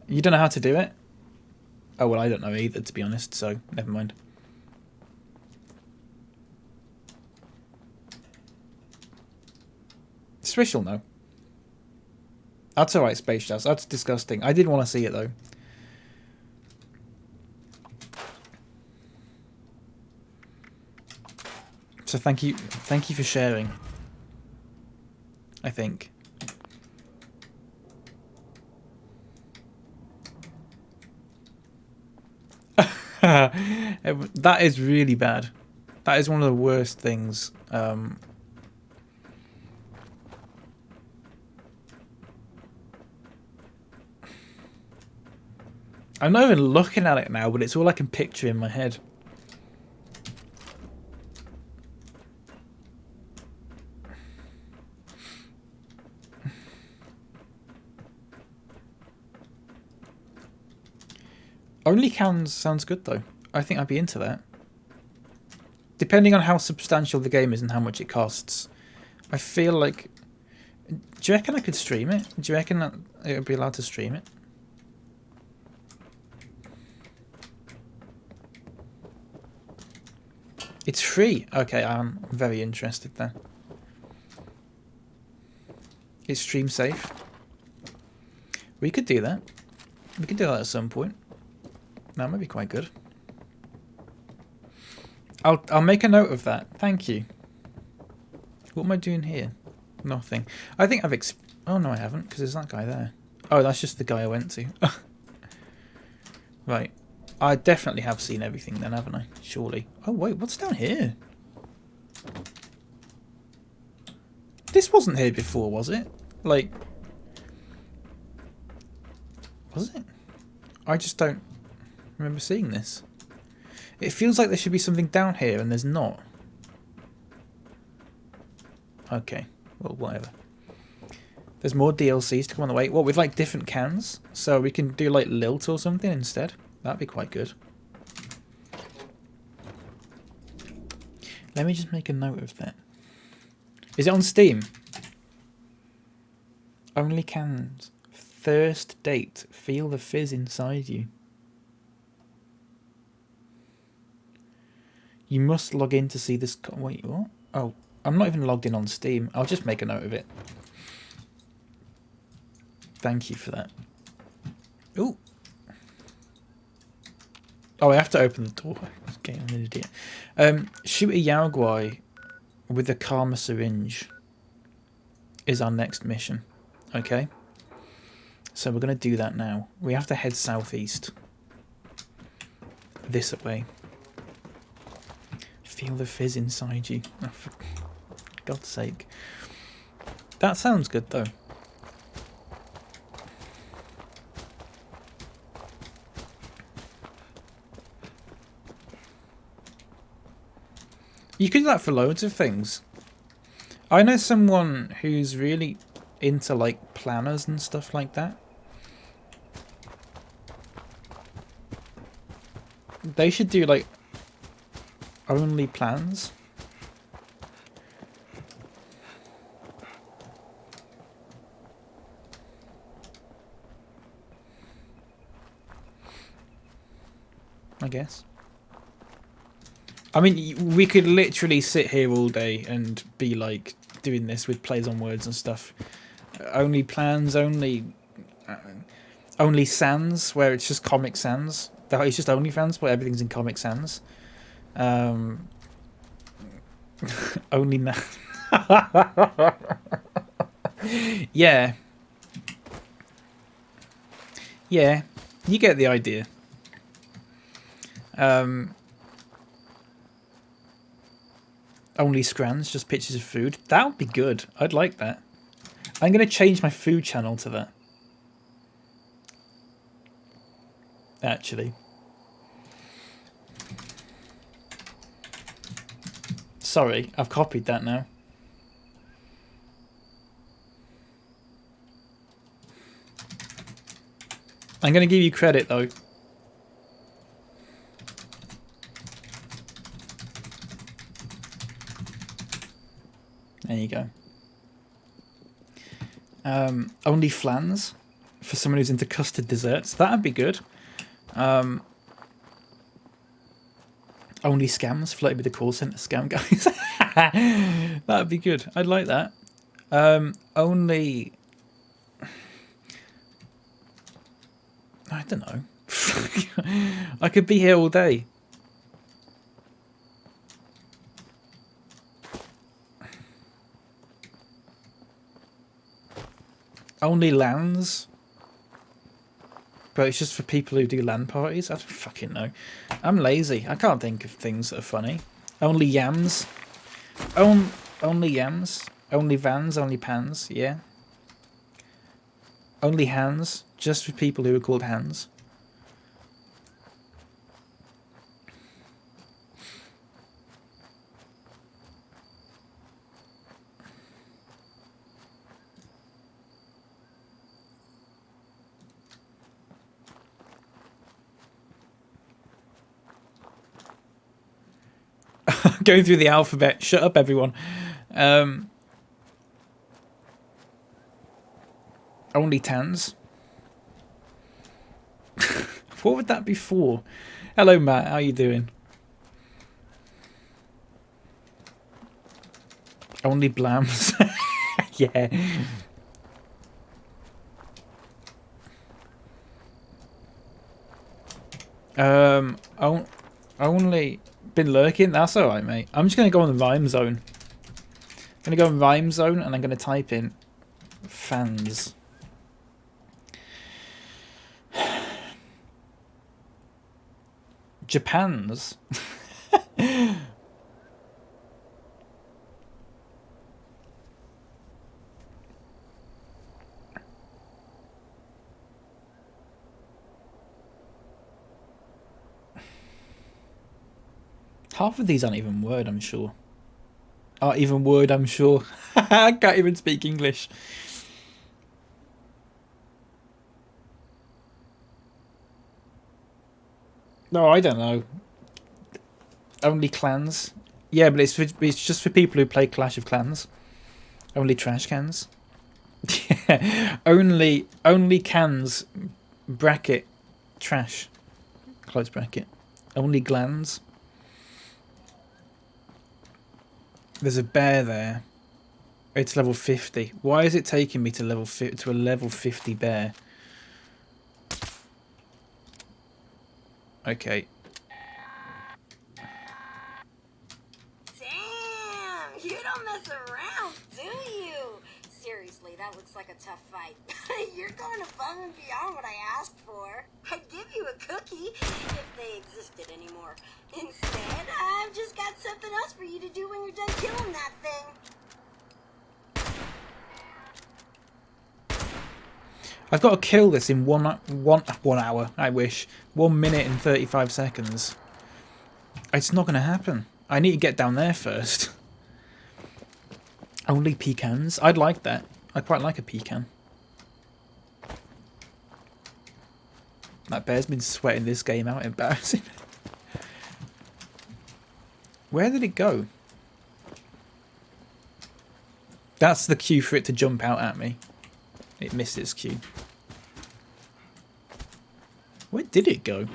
You don't know how to do it? Oh, well, I don't know either, to be honest, so never mind. Swish will know. That's alright, Space Jazz. That's disgusting. I did want to see it, though. So thank you for sharing. I think. That is really bad. That is one of the worst things. I'm not even looking at it now, but it's all I can picture in my head. Only cans sounds good though. I think I'd be into that. Depending on how substantial the game is and how much it costs. I feel like... Do you reckon I could stream it? Do you reckon that it would be allowed to stream it? It's free. Okay, I'm very interested then. Is stream safe? We could do that. We could do that at some point. That might be quite good. I'll make a note of that. Thank you. What am I doing here? Nothing. I think I've oh no, I haven't, because there's that guy there. Oh, that's just the guy I went to. Right. I definitely have seen everything then, haven't I? Surely. Oh wait, what's down here? This wasn't here before, was it? Like... Was it? I just don't remember seeing this. It feels like there should be something down here and there's not. Okay, well, whatever. There's more DLCs to come on the way. What, with like different cans? So we can do like Lilt or something instead? That'd be quite good. Let me just make a note of that. Is it on Steam? Only cans. Thirst date. Feel the fizz inside you. You must log in to see this. Wait, what? Oh, I'm not even logged in on Steam. I'll just make a note of it. Thank you for that. Ooh. Oh, I have to open the door. Okay, I'm an idiot. Shoot a Yaogwai with a Karma syringe is our next mission. Okay? So we're going to do that now. We have to head southeast. This way. Feel the fizz inside you. Oh, for God's sake. That sounds good though. You could do that for loads of things. I know someone who's really into like planners and stuff like that. They should do like only plans. I guess. I mean, we could literally sit here all day and be like doing this with plays on words and stuff. Only plans, only sans, where it's just Comic Sans. It's just OnlyFans, but everything's in Comic Sans. Only now. Yeah. Yeah, you get the idea. Only scrans, just pictures of food. That would be good. I'd like that. I'm going to change my food channel to that. Actually. Sorry, I've copied that now. I'm going to give you credit though. There you go. Only flans for someone who's into custard desserts. That'd be good. Only scams flirting with the call centre scam guys. That'd be good. I'd like that. Only... I don't know. I could be here all day. Only LANs. But it's just for people who do LAN parties. I don't fucking know. I'm lazy. I can't think of things that are funny. Only yams. Only yams. Only vans. Only pans. Yeah. Only hands. Just for people who are called hands. Going through the alphabet. Shut up, everyone. Only tans. What would that be for? Hello, Matt. How you doing? Only blams. Yeah. Only been lurking. That's all right, mate. I'm just gonna go on the rhyme zone. I'm gonna go in rhyme zone, and I'm gonna type in fans. Japan's. Half of these aren't even word, I'm sure. Aren't even word, I'm sure. I can't even speak English. No, I don't know. Only clans. Yeah, but it's just for people who play Clash of Clans. Only trash cans. Yeah. Only cans. Bracket. Trash. Close bracket. Only glands. There's a bear there. It's level 50. Why is it taking me to a level 50 bear? Okay. Damn, you don't mess around, do you? Seriously, that looks like a tough fight. You're going above and beyond what I asked for. I'd give you a cookie if they existed anymore. Instead, I've just got something else for you to do when you're done killing that thing. I've got to kill this in one hour. I wish 1 minute and 35 seconds. It's not going to happen. I need to get down there first. Only pecans. I'd like that. I quite like a pecan. That bear's been sweating this game out. Embarrassing. Where did it go? That's the cue for it to jump out at me. It missed its cue. Where did it go?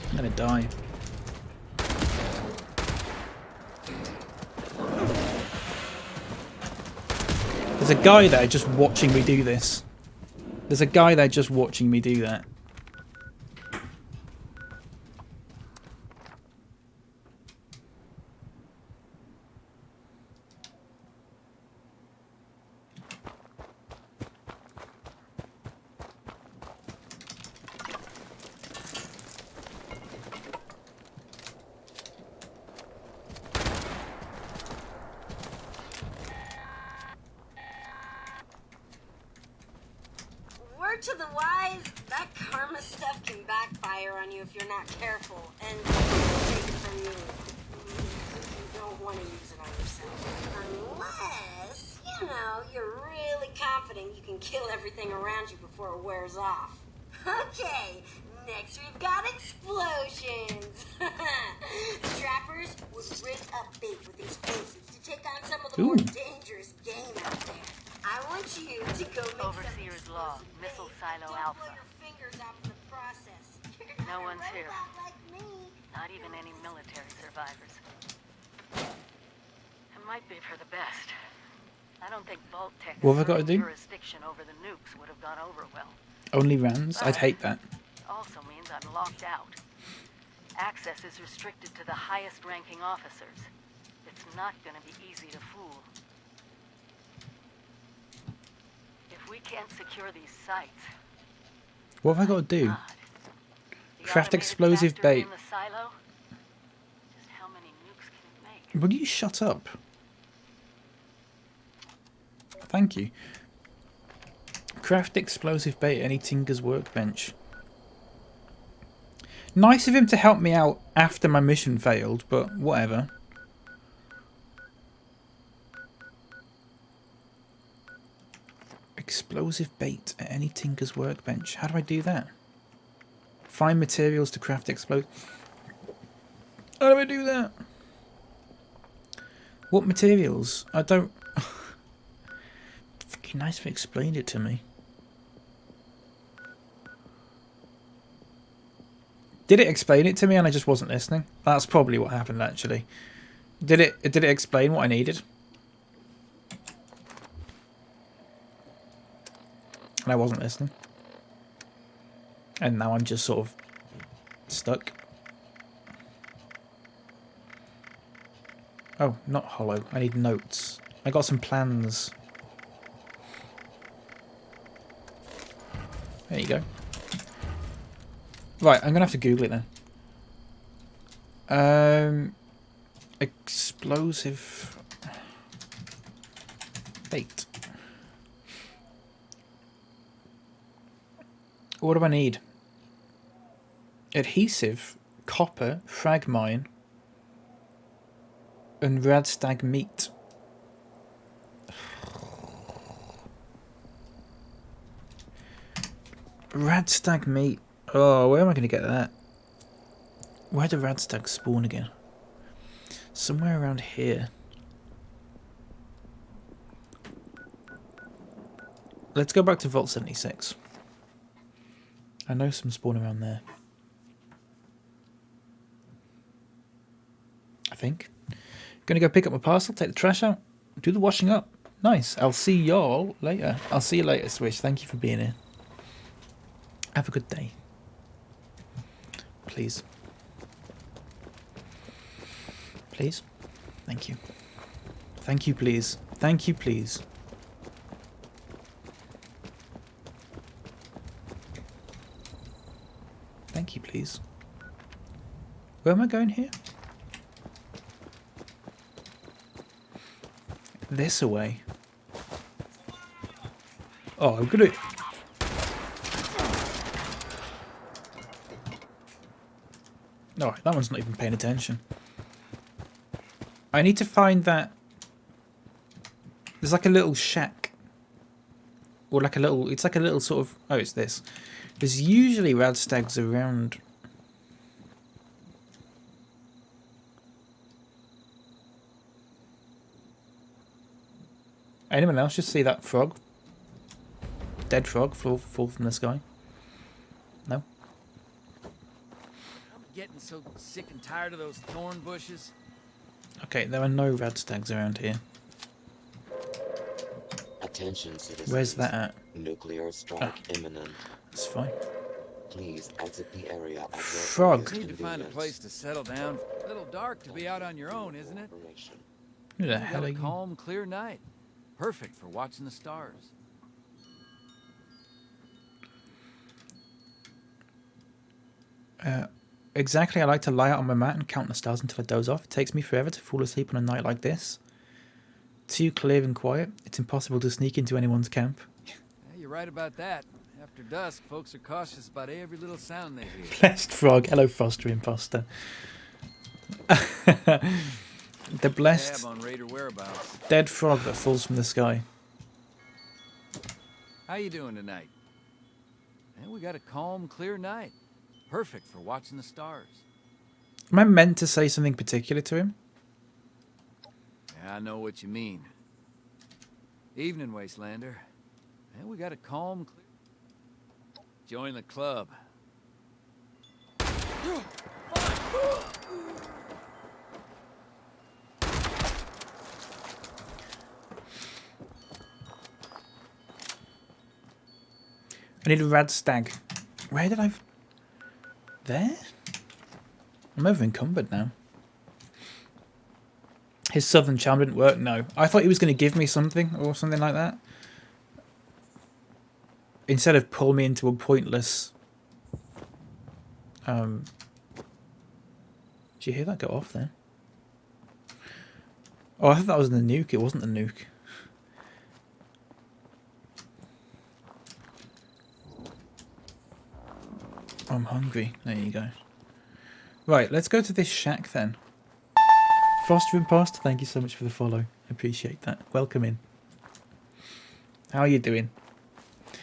I'm gonna die. There's a guy there just watching me do this. There's a guy there just watching me do that. Word to the wise, that karma stuff can backfire on you if you're not careful. And take it from me, you don't want to use it on yourself. Unless, you know, you're really confident you can kill everything around you before it wears off. Okay, next we've got explosions. The trappers would rig up bait with explosives to take on some of the more dangerous game out there. I want you to go make Overseer's some Law, explosive Missile bait. Silo Don't Alpha. blow your fingers out in the process. You're No gonna one's run here. out like me. Not even any military survivors. It might be for the best. I don't think Vault Tech What have I got to do? jurisdiction over the nukes would have gone over well. Only Rands? I'd hate that. Also means I'm locked out. Access is restricted to the highest ranking officers. It's not going to be easy to fool. If we can't secure these sites, What have I got to do? God, the Craft automated explosive factory bait. in the silo? Just how many nukes can it make? Will you shut up? Thank you. Craft explosive bait at any Tinker's workbench. Nice of him to help me out after my mission failed, but whatever. Explosive bait at any Tinker's workbench. How do I do that? Find materials to craft explode. How do I do that? What materials? I don't... Fucking nice if you explained it to me. Did it explain it to me and I just wasn't listening? That's probably what happened actually. Did it explain what I needed? And I wasn't listening. And now I'm just sort of stuck. Oh, not hollow. I need notes. I got some plans. There you go. Right, I'm gonna have to Google it then. Explosive bait. What do I need? Adhesive, copper, frag mine, and radstag meat. Radstag meat. Oh, where am I going to get that? Where do radstags spawn again? Somewhere around here. Let's go back to Vault 76. I know some spawn around there. I think. Gonna go pick up my parcel, take the trash out, do the washing up. Nice. I'll see y'all later. I'll see you later, Swish. Thank you for being here. Have a good day. Please. Please? Thank you. Thank you, please. Thank you, please. Thank you, please. Where am I going here? This away. Oh, I'm gonna... No, that one's not even paying attention. I need to find that... There's like a little shack. Or like a little... It's like a little sort of... Oh, it's this. There's usually radstags around... Anyone else just see that frog? Dead frog fall from the sky? No? I'm getting so sick and tired of those thorn bushes. Okay, there are no radstags around here. Attention citizens. Where's that at? Nuclear strike imminent. That's fine. Please exit the area at your Frog. earliest Need to find a convenience. place to settle down. A little dark to be out on your own, isn't it? Operation. Who the We hell got are a you? calm, clear night. Perfect for watching the stars. Exactly, I like to lie out on my mat and count the stars until I doze off. It takes me forever to fall asleep on a night like this. Too clear and quiet. It's impossible to sneak into anyone's camp. Yeah, you're right about that. After dusk, folks are cautious about every little sound they hear. Blessed frog. Hello, Foster Imposter. The blessed Tab on raider whereabouts. dead frog that falls from the sky. How you doing tonight? Yeah, we got a calm, clear night. Perfect for watching the stars. Am I meant to say something particular to him? Yeah, I know what you mean. Evening, Wastelander. Yeah, we got a calm, clear... Join the club. I need a rad stag. Where did I... There? I'm over encumbered now. His southern charm didn't work, no. I thought he was going to give me something or something like that. Instead of pull me into a pointless... Did you hear that go off then? Oh, I thought that was the nuke. It wasn't the nuke. I'm hungry. There you go. Right, let's go to this shack then. Foster Imposter, thank you so much for the follow. I appreciate that. Welcome in. How are you doing?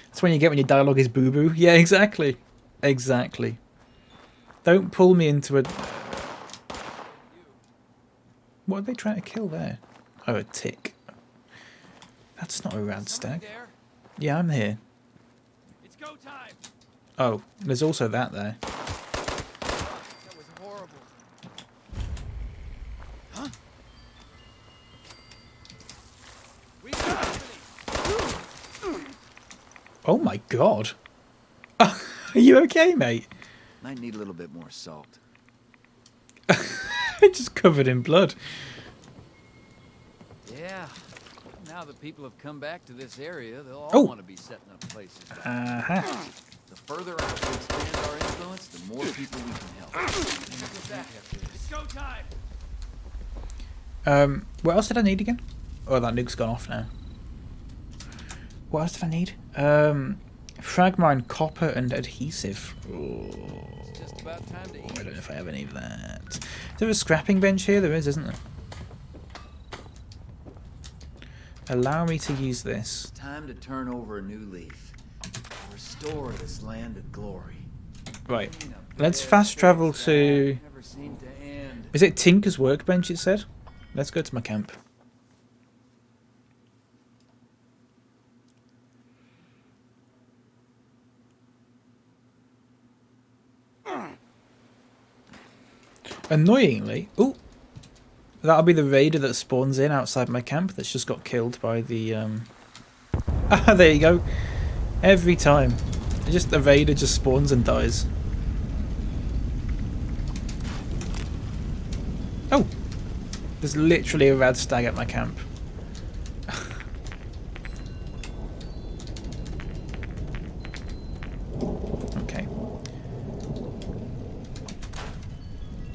That's when you get when your dialogue is boo-boo. Yeah, exactly. Exactly. Don't pull me into a... What are they trying to kill there? Oh, a tick. That's not a rad stag. Yeah, I'm here. It's go time. Oh, there's also that there. That was horrible. Huh? We got company. Oh my god. Are you okay, mate? Might need a little bit more salt. Just covered in blood. Yeah. Now that people have come back to this area, they'll all Oh. want to be setting up places. The further out we expand our influence, the more people we can help. It's go time. What else did I need again? Oh, that nuke's gone off now. What else did I need? Fragmine, copper, and adhesive. Oh, It's just about time to I eat. don't know if I have any of that. Is there a scrapping bench here? There is, isn't there? Allow me to use this. It's time to turn over a new leaf. Restore this land of glory. Right. Let's fast travel to... Never seemed to end. Is it Tinker's workbench, it said? Let's go to my camp. Annoyingly... Ooh! That'll be the raider that spawns in outside my camp that's just got killed by the... Ah, there you go. Every time. Just the raider just spawns and dies. Oh! There's literally a rad stag at my camp. Okay.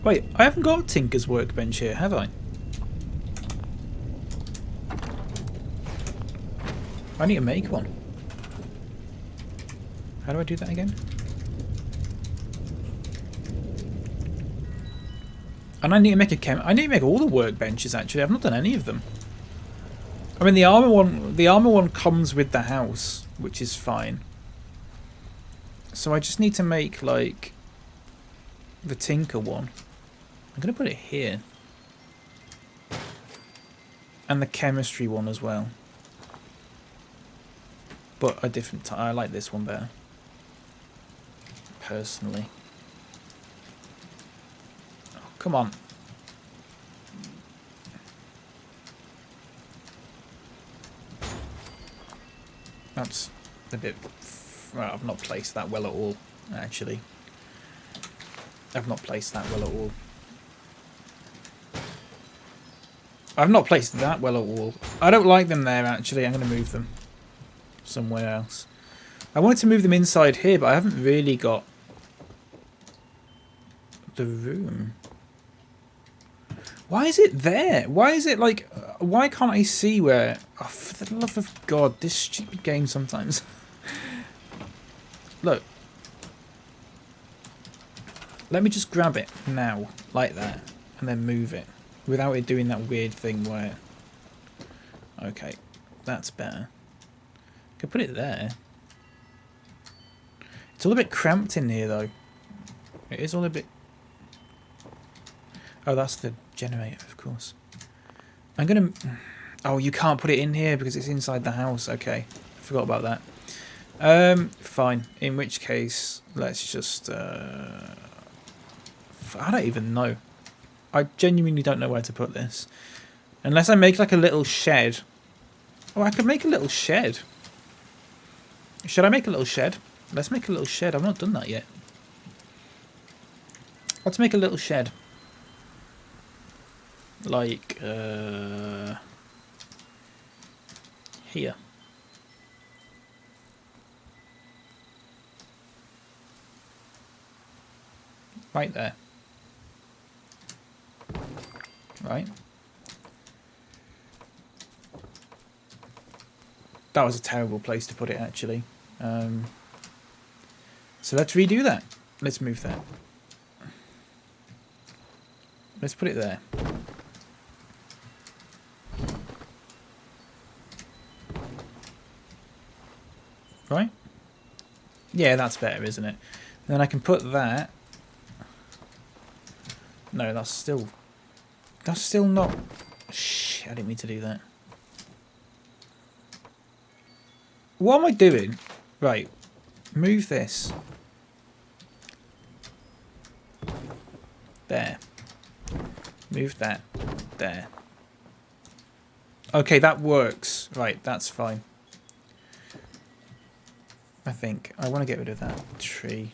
Wait, I haven't got Tinker's workbench here, have I? I need to make one. How do I do that again? And I need to make I need to make all the workbenches actually. I've not done any of them. I mean the armor one comes with the house, which is fine. So I just need to make like the Tinker one. I'm gonna put it here. And the chemistry one as well. But a different type. I like this one better. Personally. Oh, come on. That's a bit... Well, I've not placed that well at all, actually. I've not placed that well at all. I've not placed that well at all. I don't like them there, actually. I'm going to move them somewhere else. I wanted to move them inside here, but I haven't really got the room. Why is it there? Why is it like... Why can't I see where... Oh, for the love of God, this stupid game sometimes. Look. Let me just grab it now, like that, and then move it. Without it doing that weird thing where... Okay, that's better. I could put it there. It's all a bit cramped in here, though. It is all a bit... Oh, that's the generator, of course. I'm gonna... Oh, you can't put it in here because it's inside the house. Okay, I forgot about that. Fine. In which case, let's just... I don't even know. I genuinely don't know where to put this. Unless I make like a little shed. Oh, I could make a little shed. Should I make a little shed? Let's make a little shed. I've not done that yet. Let's make a little shed. Like, here. Right there. Right. That was a terrible place to put it, actually. So let's redo that. Let's move that. Let's put it there. Right? Yeah, that's better, isn't it? And then I can put that... No, that's still not... Shh, I didn't mean to do that. What am I doing? Right. Move this. There. Move that. There. Okay, that works. Right, that's fine. I think. I want to get rid of that tree.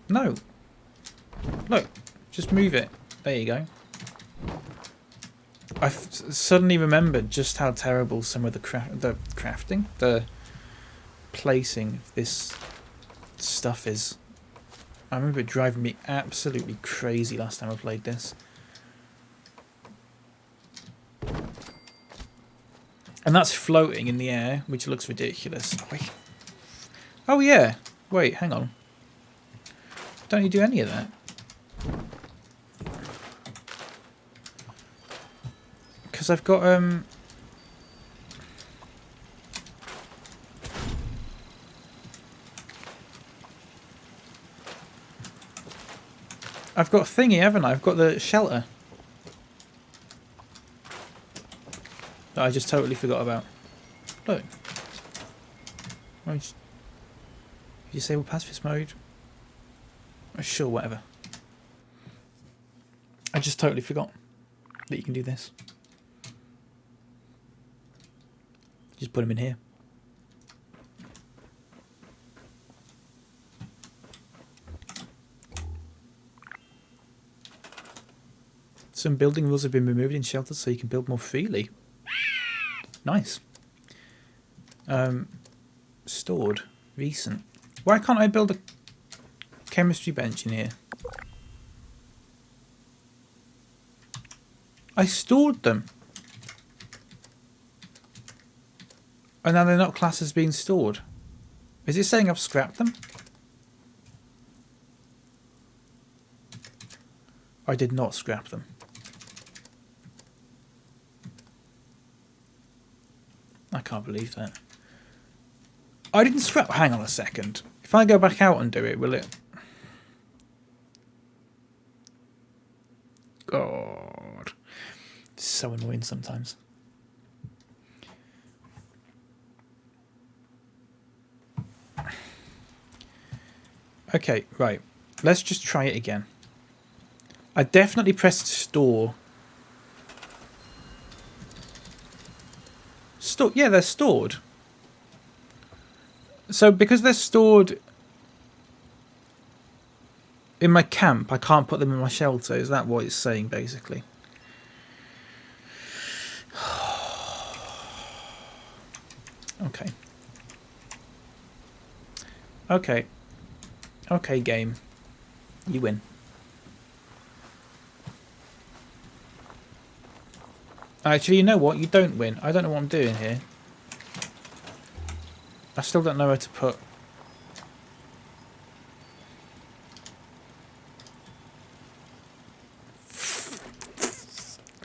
No. Look, just move it. There you go. I suddenly remembered just how terrible some of the crafting, the placing of this stuff is. I remember it driving me absolutely crazy last time I played this. And that's floating in the air, which looks ridiculous. Wait. Oh yeah. Wait, hang on. Don't you do any of that? Because I've got I've got thingy, haven't I? I've got the shelter that I just totally forgot about. Look. Disable pacifist mode. Oh, sure, whatever. I just totally forgot that you can do this. Just put them in here. Some building rules have been removed in shelters so you can build more freely. Nice. Stored. Recent. Why can't I build a chemistry bench in here? I stored them. And now they're not classed as being stored. Is it saying I've scrapped them? I did not scrap them. I can't believe that. I didn't scrap... Hang on a second. If I go back out and do it, will it... God. It's so annoying sometimes. Okay, right. Let's just try it again. I definitely pressed store stored. Yeah, they're stored. So because they're stored in my camp, I can't put them in my shelter. Is that what it's saying, basically? Okay. Okay. Okay, game. You win. Actually, you know what? You don't win. I don't know what I'm doing here. I still don't know where to put...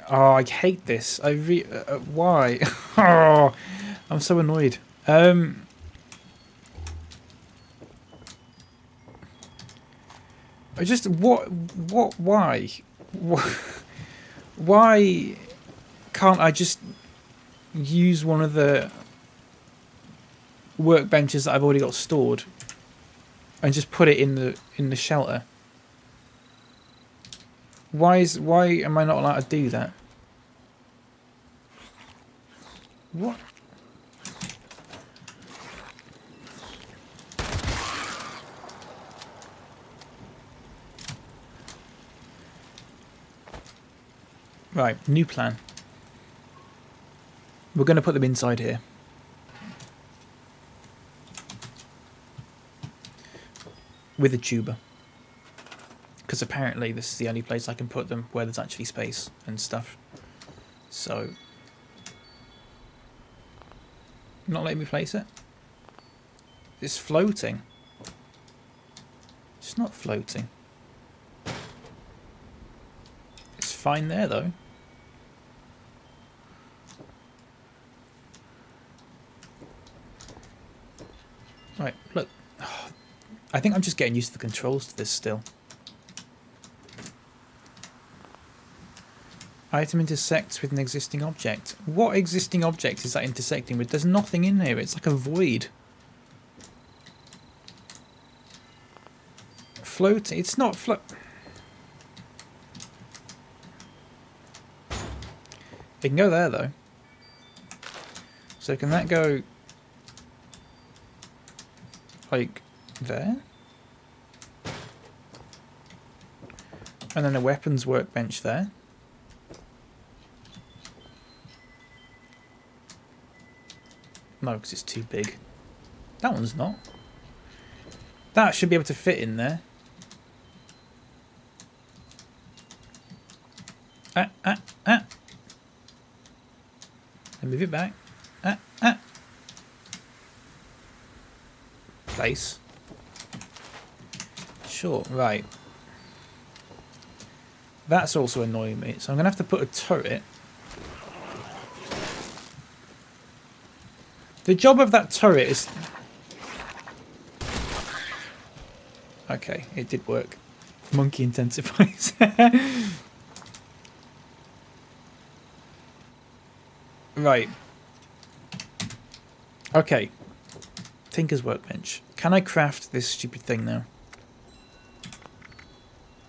Oh, I hate this. Why? Oh, I'm so annoyed. I just... why? Why can't I just use one of the workbenches that I've already got stored and just put it in the shelter? Why am I not allowed to do that? What? Right, new plan. We're going to put them inside here. With a tuber. Because apparently this is the only place I can put them where there's actually space and stuff. So... Not letting me place it? It's floating. It's not floating. It's fine there though. Right, look. I think I'm just getting used to the controls to this still. Item intersects with an existing object. What existing object is that intersecting with? There's nothing in here. It's like a void. Floating. It's not float. It can go there though. So can that go like there? And then a weapons workbench there. No, because it's too big. That one's not. That should be able to fit in there. And move it back. Place. Sure, right. That's also annoying me. So I'm going to have to put a turret. The job of that turret is... Okay, it did work. Monkey intensifies. Right. Okay. Tinker's workbench. Can I craft this stupid thing now?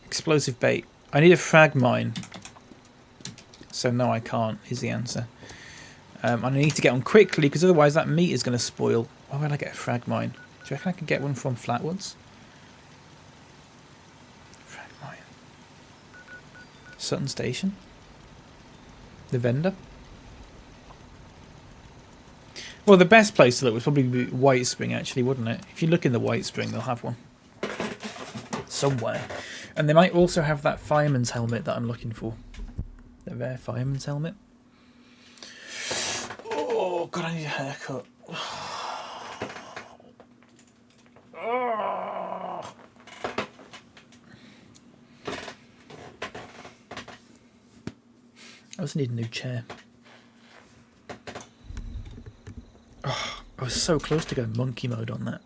Explosive bait. I need a frag mine. So no, I can't, is the answer. And I need to get on quickly because otherwise that meat is going to spoil. Why would I get a frag mine? Do you reckon I can get one from Flatwoods? Frag mine. Sutton Station? The vendor? Well, the best place to look would probably be White Spring, actually, wouldn't it? If you look in the White Spring, they'll have one. Somewhere. And they might also have that fireman's helmet that I'm looking for. The rare fireman's helmet. Oh, God, I need a haircut. I also need a new chair. Oh, I was so close to going monkey mode on that.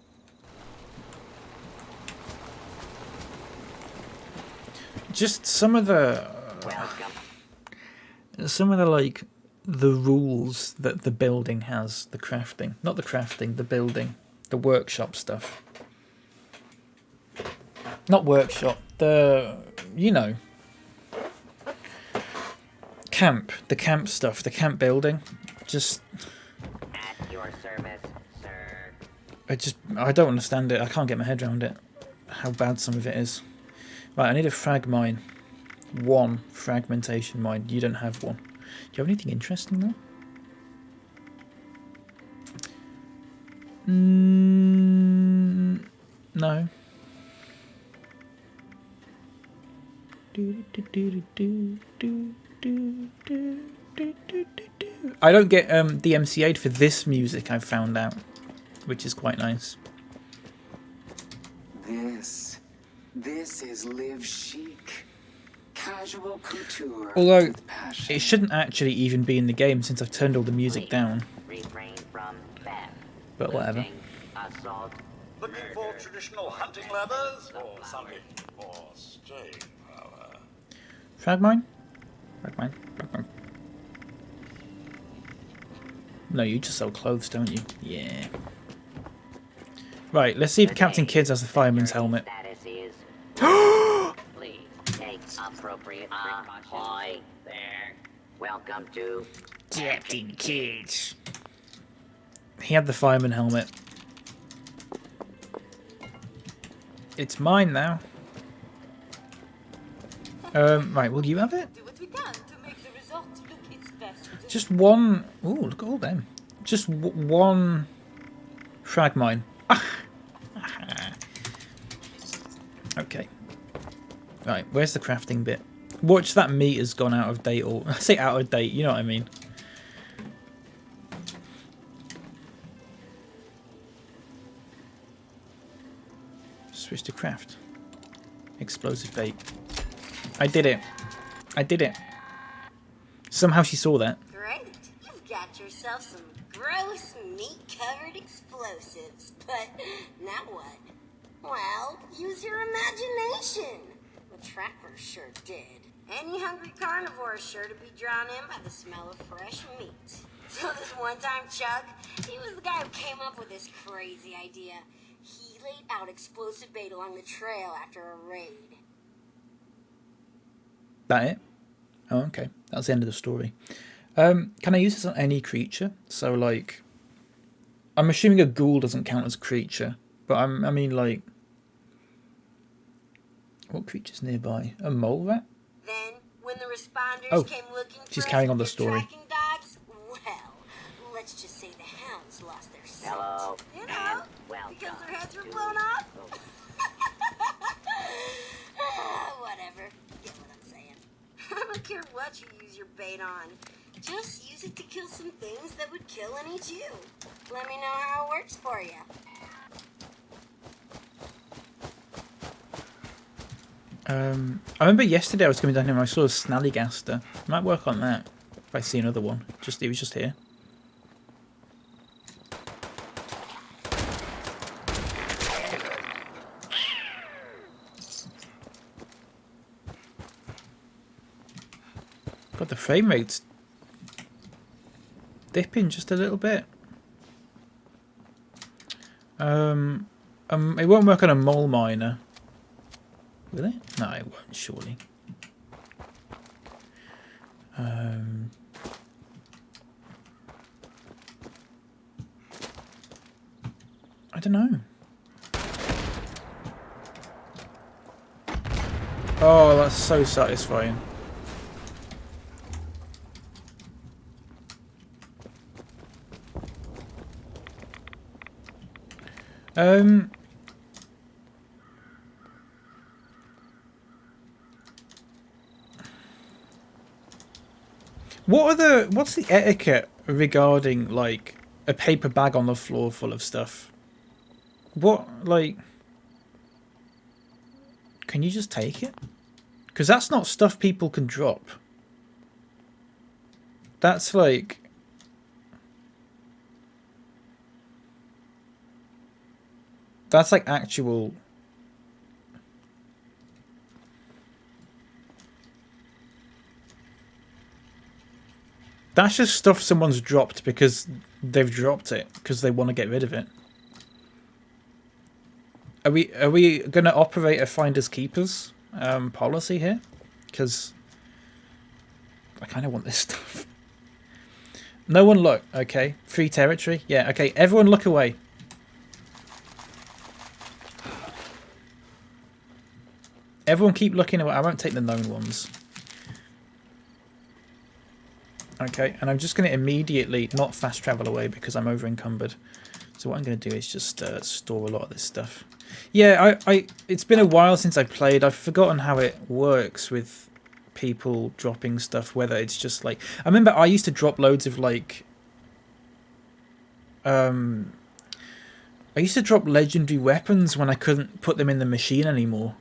Just some of the like the rules that the building has, the crafting, not the crafting, the building, the workshop stuff. Not workshop, the, you know, camp, the camp stuff, the camp building. Just, your service, sir. I don't understand it. I can't get my head around it. How bad some of it is. Right, I need a frag mine. 1 fragmentation mine. You don't have one. Do you have anything interesting though? No. I don't get DMCA'd for this music, I've found out, which is quite nice. This is live chic. Casual couture. Although, with passion. it shouldn't actually even be in the game since I've turned all the music down. Refrain from theft. But whatever. Looting, assault. Looking for traditional hunting leathers or something more staying power? Frag mine? Frag mine. Frag mine. No, you just sell clothes, don't you? Yeah. Right, let's see if Captain Kids has the fireman's helmet. Please take appropriate precautions. There. Welcome to Captain Kids. He had the fireman helmet. It's mine now. Right, will you have it? Just one. Ooh, look at all them. Just one frag mine. Okay. Right, where's the crafting bit? Watch that meter's gone out of date, or I say out of date, you know what I mean. Switch to craft. Explosive bait. I did it. I did it. Somehow she saw that. Great. You've got yourself some gross meat-covered explosives. But now what? Well, use your imagination. The trapper sure did. Any hungry carnivore is sure to be drawn in by the smell of fresh meat. So this one time, Chuck, he was the guy who came up with this crazy idea. He laid out explosive bait along the trail after a raid. That it? Oh, okay. That's the end of the story. Can I use this on any creature? So, like, I'm assuming a ghoul doesn't count as creature, but I mean, like, what creature's nearby? A mole rat? Then, when the responders came looking for she's carrying on the story. tracking dogs, well, let's just say the hounds lost their scent. Hello. You know, because their heads were blown off. Whatever. Get what I'm saying. I don't care what you use your bait on. Just use it to kill some things that would kill and eat you. Let me know how it works for you. I remember yesterday I was coming down here and I saw a snallygaster. Might work on that if I see another one. It was just here. God, the frame rate's dipping just a little bit. It won't work on a mole miner. Will it? No, it won't, surely. I don't know. Oh, that's so satisfying. What's the etiquette regarding, like, a paper bag on the floor full of stuff? What, like, can you just take it? Because that's not stuff people can drop. That's like, that's like actual. That's just stuff someone's dropped because they've dropped it because they want to get rid of it. Are we going to operate a finders keepers policy here? Because I kind of want this stuff. No one look, okay? Free territory? Yeah, okay. Everyone look away. Everyone keep looking away. I won't take the known ones. Okay, and I'm just going to immediately not fast travel away because I'm over encumbered. So what I'm going to do is just store a lot of this stuff. Yeah, it's been a while since I played. I've forgotten how it works with people dropping stuff, whether it's just like... I remember I used to drop loads of like... I used to drop legendary weapons when I couldn't put them in the machine anymore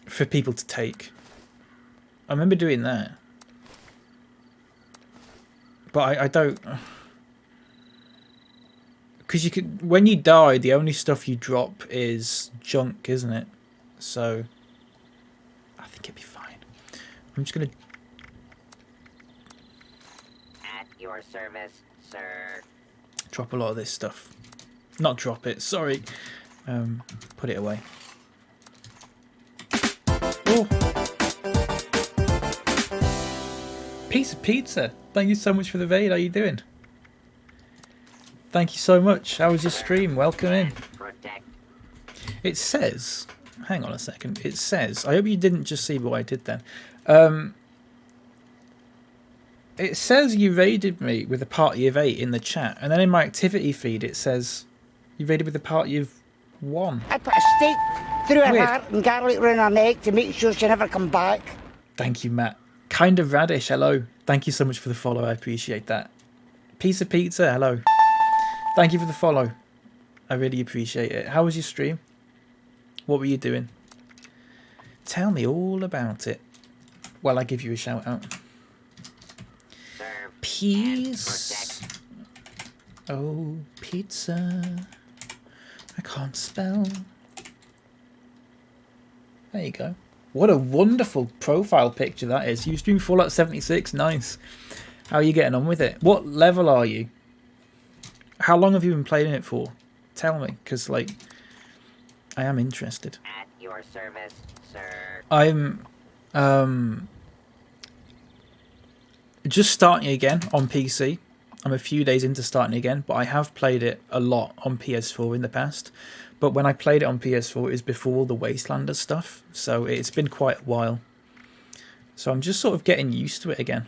for people to take. I remember doing that. But I don't... Because you could, when you die, the only stuff you drop is junk, isn't it? So I think it'd be fine. I'm just gonna... At your service, sir. Drop a lot of this stuff. Not drop it, sorry. Put it away. Oh. Piece of pizza. Thank you so much for the raid. How you doing? Thank you so much. How was your stream? Welcome in. It says... Hang on a second. It says... I hope you didn't just see what I did then. It says you raided me with a party of 8 in the chat. And then in my activity feed it says you raided with a party of 1. I put a stake through her heart and garlic round her neck to make sure she never come back. Thank you, Matt. Kind of radish, hello. Thank you so much for the follow. I appreciate that. Piece of pizza, hello. Thank you for the follow. I really appreciate it. How was your stream? What were you doing? Tell me all about it. Well, I give you a shout out. Peace. Oh, pizza. I can't spell. There you go. What a wonderful profile picture that is. You stream Fallout 76. Nice. How are you getting on with it? What level are you? How long have you been playing it for? Tell me, because like, I am interested. At your service, sir. I'm just starting again on PC. I'm a few days into starting again, but I have played it a lot on PS4 in the past. But when I played it on PS4, it was before all the Wastelanders stuff, so it's been quite a while. So I'm just sort of getting used to it again.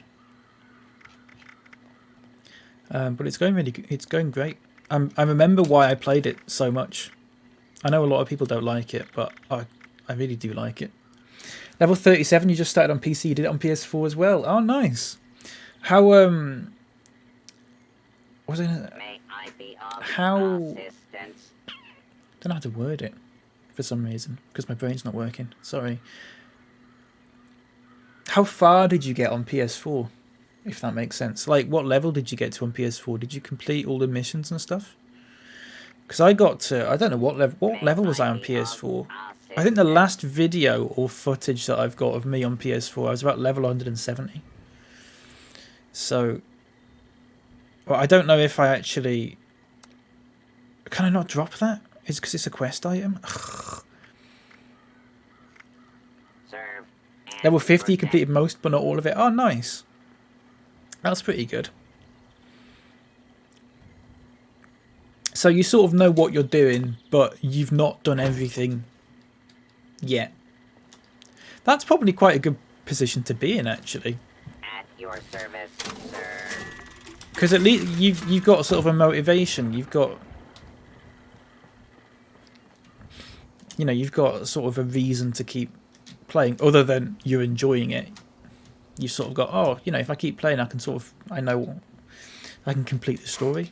But it's going really good. It's going great. I remember why I played it so much. I know a lot of people don't like it, but I really do like it. Level 37, you just started on PC, you did it on PS4 as well. Oh, nice. How, what was I gonna... How... I don't know how to word it for some reason, because my brain's not working. Sorry. How far did you get on PS4, if that makes sense? Like, what level did you get to on PS4? Did you complete all the missions and stuff? Because I got to... I don't know what level... What level was I on PS4? I think the last video or footage that I've got of me on PS4, I was about level 170. So... Well, I don't know if I actually... Can I not drop that? It's because it's a quest item. Level 50, you completed most but not all of it. Oh, nice. That's pretty good. So you sort of know what you're doing, but you've not done everything yet. That's probably quite a good position to be in, actually. At your service, sir. Because at least you've got sort of a motivation. You've got... You know, you've got sort of a reason to keep playing, other than you're enjoying it. You've sort of got, oh, you know, if I keep playing, I can sort of, I know, I can complete the story.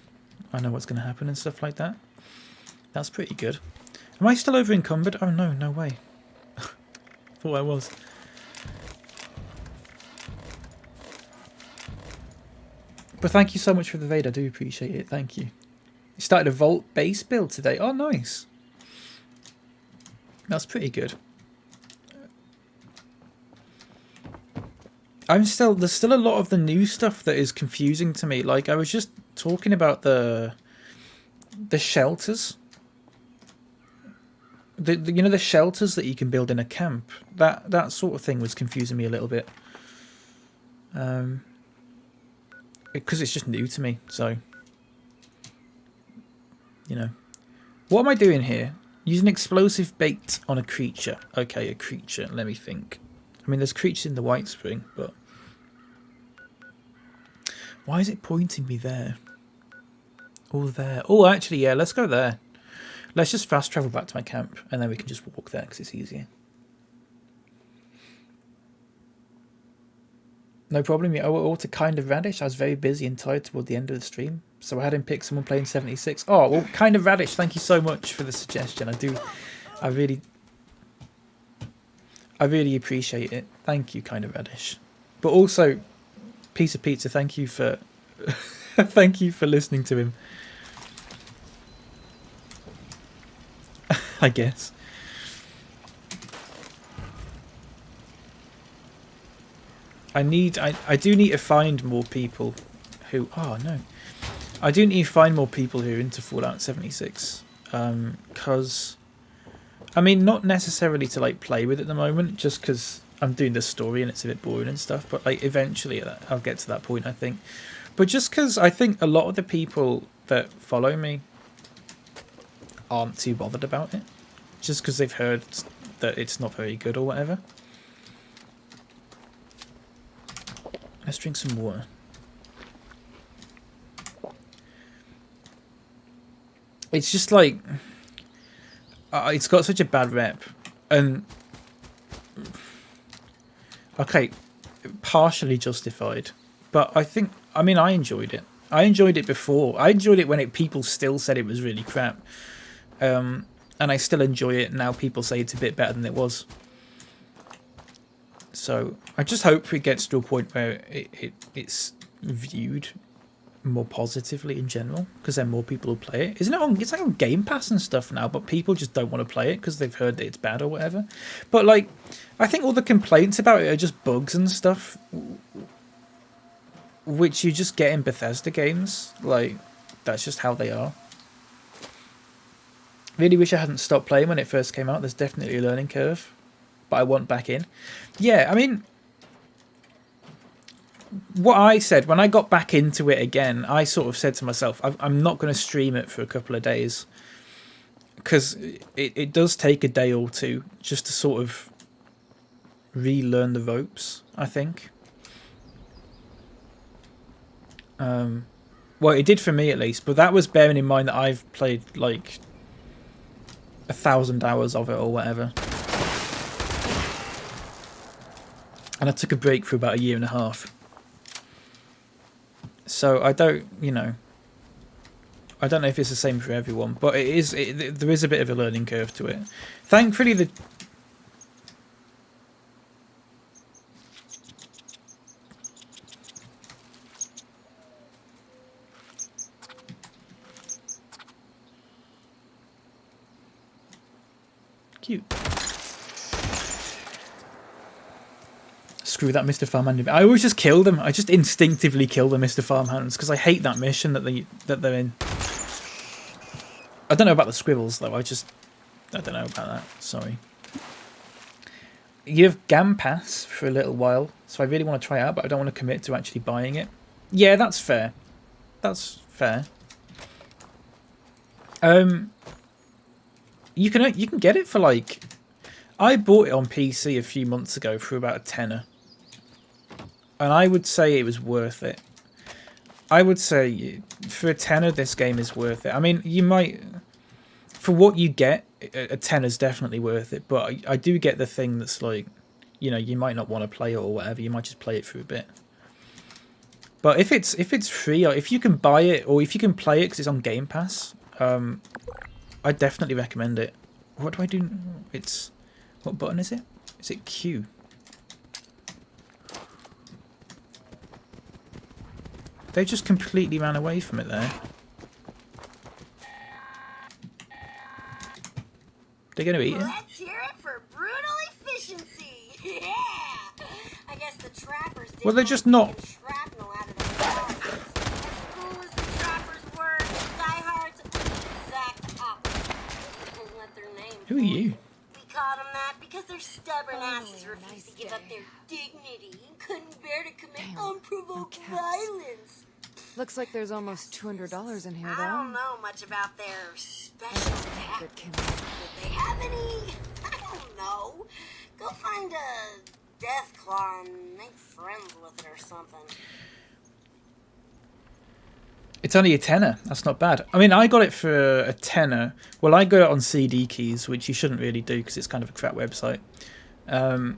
I know what's going to happen and stuff like that. That's pretty good. Am I still over encumbered? Oh no, no way. Thought I was. But thank you so much for the raid. I do appreciate it. Thank you. You started a Vault base build today. Oh, nice. That's pretty good. There's still a lot of the new stuff that is confusing to me. Like, I was just talking about the shelters. You know, the shelters that you can build in a camp. That sort of thing was confusing me a little bit. because it's just new to me. So, you know, what am I doing here? Use an explosive bait on a creature. Okay, a creature. Let me think. I mean, there's creatures in the White Spring, but why is it pointing me there? Oh, there. Oh, actually, yeah. Let's go there. Let's just fast travel back to my camp, and then we can just walk there because it's easier. No problem. You owe it all to Kind of Radish. I was very busy and tired toward the end of the stream, so I had him pick someone playing 76. Oh, well, Kind of Radish, thank you so much for the suggestion. I really appreciate it. Thank you, Kind of Radish. But also, Piece of Pizza, thank you for thank you for listening to him. I guess. I do need to find more people who... Oh, no. I do need to find more people who are into Fallout 76. Because... I mean, not necessarily to, like, play with at the moment, just because I'm doing the story and it's a bit boring and stuff. But, like, eventually I'll get to that point, I think. But just because I think a lot of the people that follow me aren't too bothered about it. Just because they've heard that it's not very good or whatever. Let's drink some water. It's just like... it's got such a bad rep. And... Okay, partially justified. But I think... I mean, I enjoyed it. I enjoyed it before. I enjoyed it when people still said it was really crap. And I still enjoy it now. People say it's a bit better than it was. So I just hope it gets to a point where it's viewed more positively in general, because then more people will play it. Isn't it on? It's like on Game Pass and stuff now, but people just don't want to play it because they've heard that it's bad or whatever. But like, I think all the complaints about it are just bugs and stuff, which you just get in Bethesda games. Like, that's just how they are. Really wish I hadn't stopped playing when it first came out. There's definitely a learning curve, but I want back in. Yeah, I mean, what I said when I got back into it again, I sort of said to myself, I'm not going to stream it for a couple of days, because it does take a day or two just to sort of relearn the ropes, I think. Well, it did for me at least, but that was bearing in mind that I've played like 1,000 hours of it or whatever. And I took a break for about 1.5 years. So I don't, you know, I don't know if it's the same for everyone, but there is a bit of a learning curve to it. Thankfully, the... Cute. Screw that Mr. Farmhand. I always just kill them. I just instinctively kill the Mr. Farmhands because I hate that mission that they're in. I don't know about the squirrels though. I don't know about that. Sorry. You have Game Pass for a little while, so I really want to try it out, but I don't want to commit to actually buying it. Yeah, that's fair. That's fair. You can get it for like... I bought it on PC a few months ago for about a tenner. And I would say it was worth it. I would say for a tenner, this game is worth it. I mean, you might... For what you get, a tenner's definitely worth it. But I do get the thing that's like, you know, you might not want to play it or whatever. You might just play it for a bit. But if it's free, or if you can buy it, or if you can play it because it's on Game Pass, I definitely recommend it. What do I do? It's... What button is it? Is it Q? They just completely ran away from it there. They're going to eat it. Let's hear it for brutal efficiency. Yeah. I guess the trappers did. Well, they're just not. Shrapnel out of the as cool as the trappers were, diehards exact opposite. Didn't let their name. Who are you? We called them that because their stubborn asses refused to give up their dignity and couldn't bear to commit unprovoked violence. Looks like there's almost $200 in here, though. I don't know much about their special tactics. If they have any, I don't know. Go find a death claw and make friends with it or something. It's only a tenner. That's not bad. I mean, I got it for a tenner. Well, I got it on CD Keys, which you shouldn't really do because it's kind of a crap website. But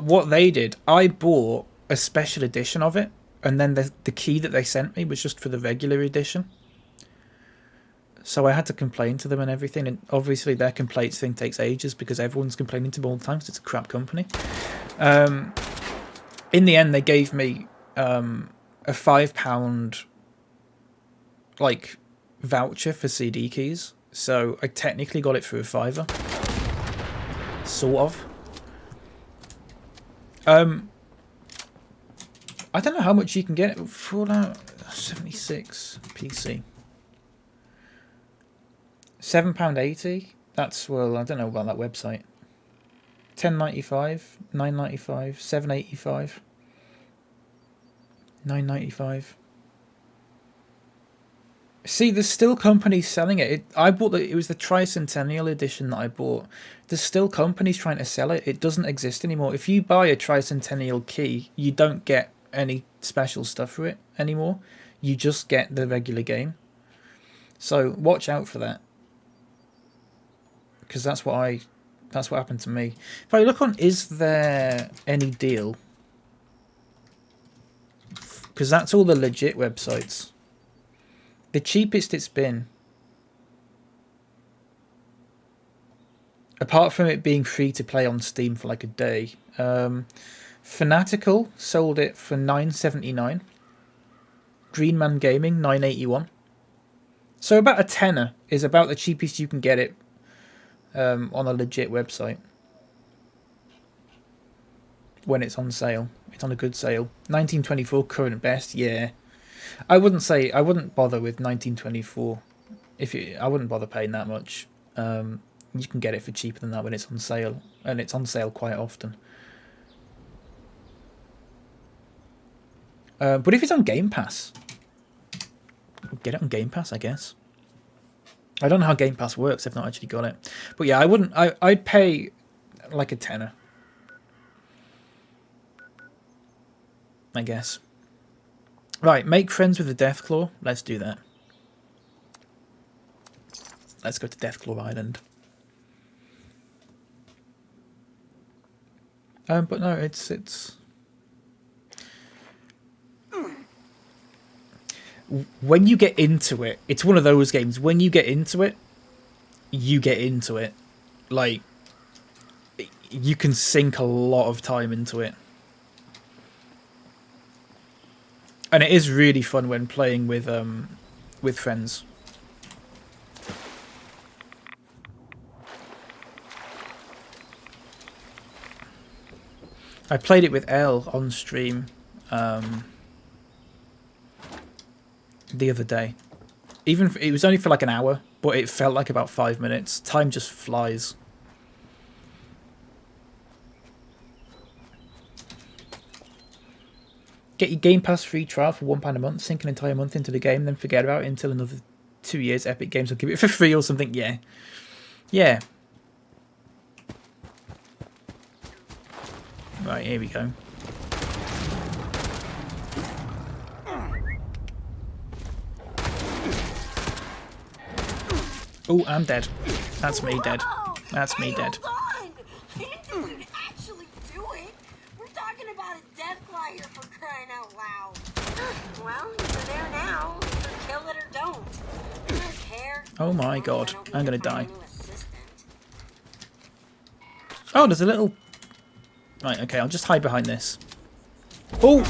what they did, I bought a special edition of it, and then the key that they sent me was just for the regular edition. So I had to complain to them and everything, and obviously their complaints thing takes ages because everyone's complaining to them all the time because it's a crap company. In the end, they gave me a £5 like voucher for CD Keys, so I technically got it for a £5, sort of. I don't know how much you can get it for that. 76 PC. £7.80. That's, well, I don't know about that website. £10.95, £9.95, £7.85, £9.95. See, there's still companies selling it. I bought it was the Tricentennial edition that I bought. There's still companies trying to sell it. It doesn't exist anymore. If you buy a Tricentennial key, you don't get any special stuff for it anymore. You just get the regular game. So watch out for that, because that's what happened to me. If I look on, is there any deal? Because that's all the legit websites. The cheapest it's been, apart from it being free to play on Steam for like a day, Fanatical sold it for $9.79. Green Man Gaming $9.81. So about a tenner is about the cheapest you can get it on a legit website when it's on sale. It's on a good sale. 1924 current best, yeah. I wouldn't bother with 1924. I wouldn't bother paying that much. You can get it for cheaper than that when it's on sale, and it's on sale quite often. But if it's on Game Pass, get it on Game Pass, I guess. I don't know how Game Pass works. I've not actually got it, but yeah, I wouldn't. I'd pay like a tenner, I guess. Right, make friends with the Deathclaw. Let's do that. Let's go to Deathclaw Island. But no, it's when you get into it, it's one of those games. When you get into it, you get into it. Like, you can sink a lot of time into it. And it is really fun when playing with friends. I played it with Elle on stream the other day. It was only for like an hour, but it felt like about 5 minutes. Time just flies. Get your Game Pass free trial for £1 a month, sink an entire month into the game, then forget about it until another 2 years. Epic Games will give it for free or something. Yeah. Yeah. Right, here we go. Oh, I'm dead. That's me dead. That's me dead. I didn't think you'd actually do it. We're talking about a death claw here, for crying out loud. Well, you're there now. Either kill it or don't. I don't care. Oh my god, I'm gonna die. Oh, there's a little... Right, okay, I'll just hide behind this. Oh!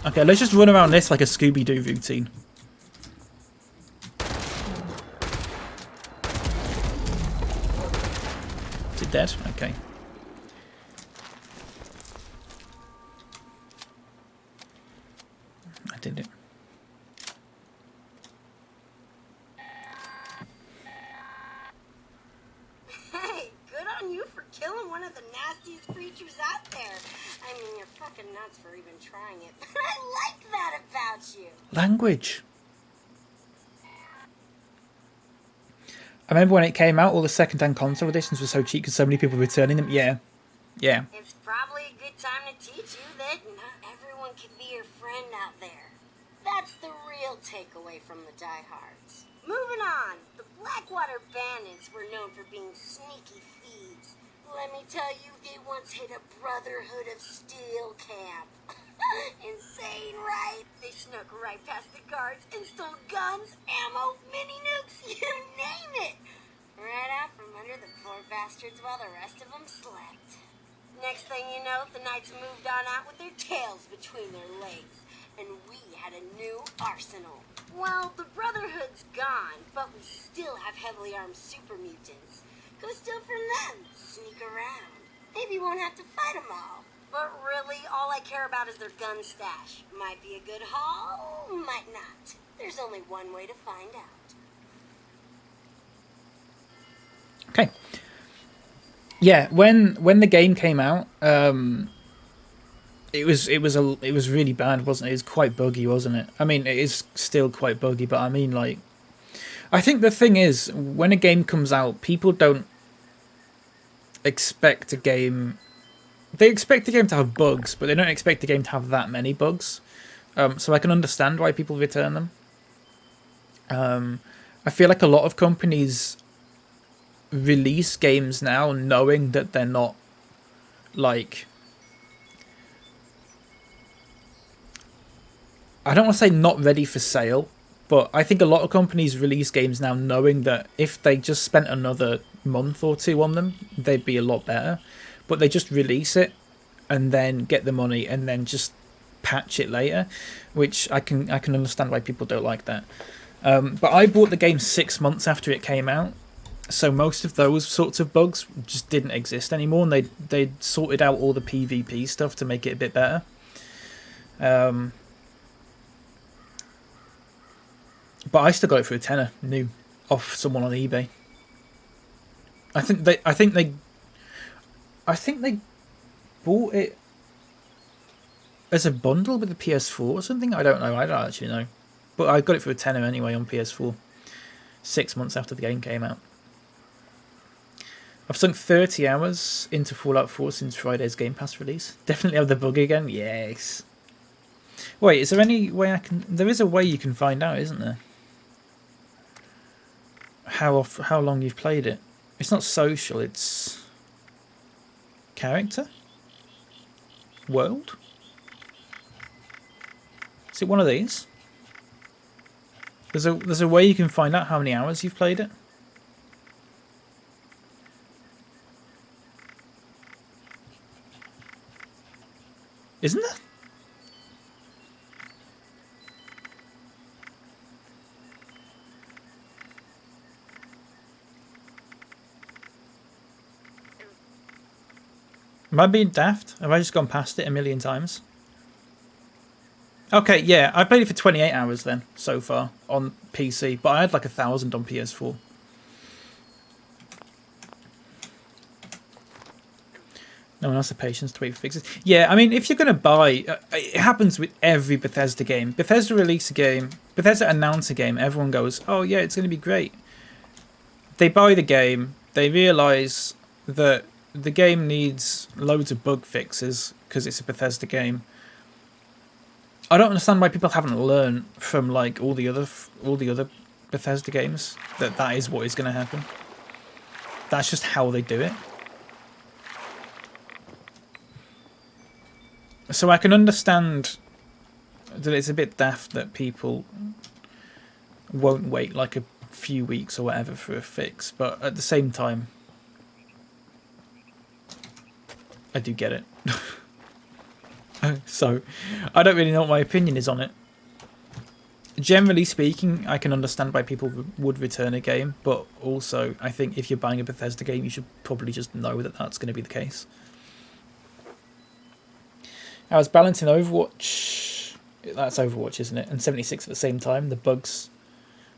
Okay, let's just run around this like a Scooby-Doo routine. Is it dead? Okay. I did it. Hey, good on you for killing one of the nastiest creatures out there. I mean, you're fucking nuts for even trying it, but I like that about you. Language. I remember when it came out, all the second-hand console editions were so cheap because so many people were returning them. Yeah. Yeah. It's probably a good time to teach you that not everyone can be your friend out there. That's the real takeaway from the diehards. Moving on, the Blackwater Bandits were known for being sneaky thieves. Let me tell you, they once hit a Brotherhood of Steel camp. Insane, right? They snuck right past the guards and stole guns, ammo, mini nukes, you name it. Right out from under the poor bastards while the rest of them slept. Next thing you know, the knights moved on out with their tails between their legs, and we had a new arsenal. Well, the Brotherhood's gone, but we still have heavily armed super mutants. Go steal from them, sneak around. Maybe you won't have to fight them all. But really, all I care about is their gun stash. Might be a good haul, might not. There's only one way to find out. Okay. Yeah, when the game came out, it was really bad, wasn't it? It was quite buggy, wasn't it? I mean, it is still quite buggy, but I mean, like, I think the thing is, when a game comes out, people don't expect a game. They expect the game to have bugs, but they don't expect the game to have that many bugs. So I can understand why people return them. I feel like a lot of companies release games now knowing that they're not, like, I don't want to say not ready for sale, but I think a lot of companies release games now knowing that if they just spent another month or two on them, they'd be a lot better. But they just release it and then get the money and then just patch it later, which I can understand why people don't like that. But I bought the game 6 months after it came out, so most of those sorts of bugs just didn't exist anymore, and they sorted out all the PvP stuff to make it a bit better. But I still got it for a tenner new off someone on eBay. I think they bought it as a bundle with the PS4 or something. I don't know. I don't actually know. But I got it for a tenner anyway on PS4 6 months after the game came out. I've sunk 30 hours into Fallout 4 since Friday's Game Pass release. Definitely have the bug again. Yes. Wait, is there any way I can... There is a way you can find out, isn't there? How long you've played it. It's not social, it's... Character? World? Is it one of these? There's a way you can find out how many hours you've played it. Isn't there? Am I being daft? Have I just gone past it a million times? Okay, yeah, I played it for 28 hours then, so far, on PC, but I had like 1,000 on PS4. No one has the patience to wait for fixes. Yeah, I mean, if you're going to buy... it happens with every Bethesda game. Bethesda release a game, Bethesda announce a game, everyone goes, oh yeah, it's going to be great. They buy the game, they realise that the game needs loads of bug fixes because it's a Bethesda game. I don't understand why people haven't learned from like all the other Bethesda games that is what is going to happen. That's just how they do it. So I can understand that it's a bit daft that people won't wait like a few weeks or whatever for a fix, but at the same time, I do get it. So, I don't really know what my opinion is on it. Generally speaking, I can understand why people would return a game, but also, I think if you're buying a Bethesda game, you should probably just know that that's going to be the case. I was balancing Overwatch. That's Overwatch, isn't it? And 76 at the same time. The bugs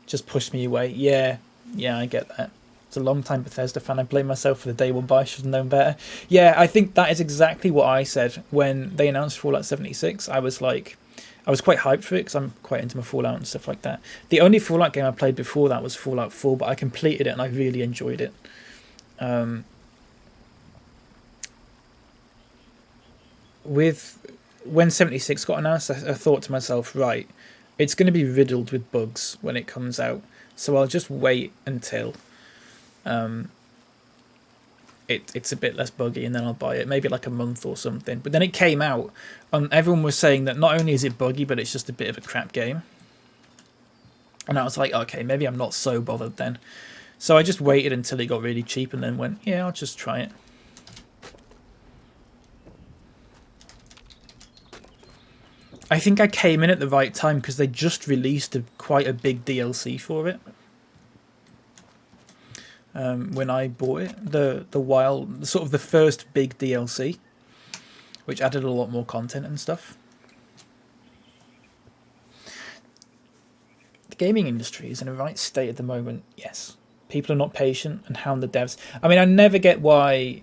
just pushed me away. Yeah, I get that. As a long-time Bethesda fan, I blame myself for the day one buy. Should have known better. Yeah, I think that is exactly what I said when they announced Fallout 76. I was like, I was quite hyped for it because I'm quite into my Fallout and stuff like that. The only Fallout game I played before that was Fallout 4, but I completed it and I really enjoyed it. When 76 got announced, I thought to myself, right, it's going to be riddled with bugs when it comes out, so I'll just wait until it's a bit less buggy and then I'll buy it, maybe like a month or something. But then it came out and everyone was saying that not only is it buggy, but it's just a bit of a crap game. And I was like, okay, maybe I'm not so bothered then. So I just waited until it got really cheap and then went, yeah, I'll just try it. I think I came in at the right time because they just released quite a big DLC for it. When I bought it, sort of the first big DLC, which added a lot more content and stuff. The gaming industry is in a right state at the moment, yes. People are not patient and hound the devs. I mean, I never get why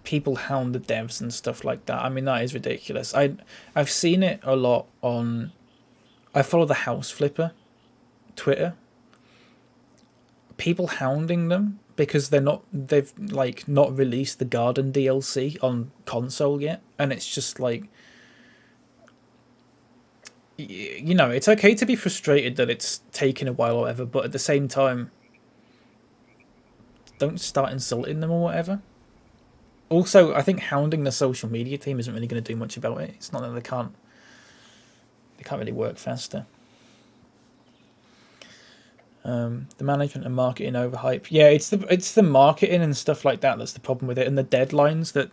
people hound the devs and stuff like that. I mean, that is ridiculous. I've seen it a lot on... I follow the House Flipper Twitter. People hounding them because they've like not released the Garden DLC on console yet, and it's just like, you know, it's okay to be frustrated that it's taken a while or whatever, but at the same time, don't start insulting them or whatever. Also, I think hounding the social media team isn't really going to do much about it. It's not that they can't really work faster. The management and marketing overhype. Yeah, it's the marketing and stuff like that that's the problem with it, and the deadlines that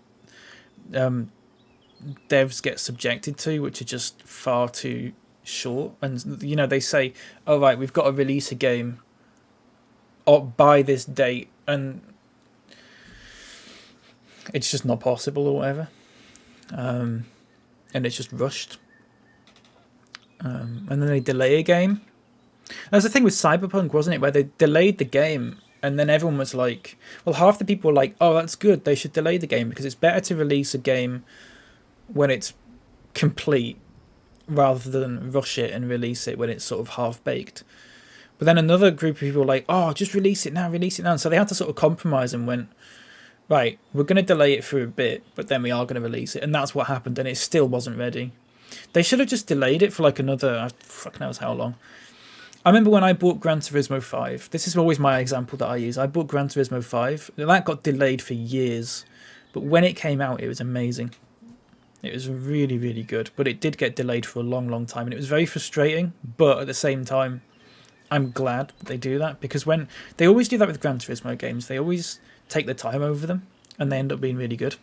devs get subjected to, which are just far too short. And you know, they say, "Oh right, we've got to release a game by this date," and it's just not possible or whatever. And it's just rushed. And then they delay a game. That's the thing with Cyberpunk, wasn't it? Where they delayed the game and then everyone was like... Well, half the people were like, oh, that's good. They should delay the game because it's better to release a game when it's complete rather than rush it and release it when it's sort of half-baked. But then another group of people were like, oh, just release it now, release it now. And so they had to sort of compromise and went, right, we're going to delay it for a bit, but then we are going to release it. And that's what happened, and it still wasn't ready. They should have just delayed it for like another, fuck knows how long. I remember when I bought Gran Turismo 5. This is always my example that I use. I bought Gran Turismo 5. That got delayed for years. But when it came out, it was amazing. It was really, really good. But it did get delayed for a long, long time. And it was very frustrating. But at the same time, I'm glad they do that. Because when they always do that with Gran Turismo games, they always take the time over them. And they end up being really good.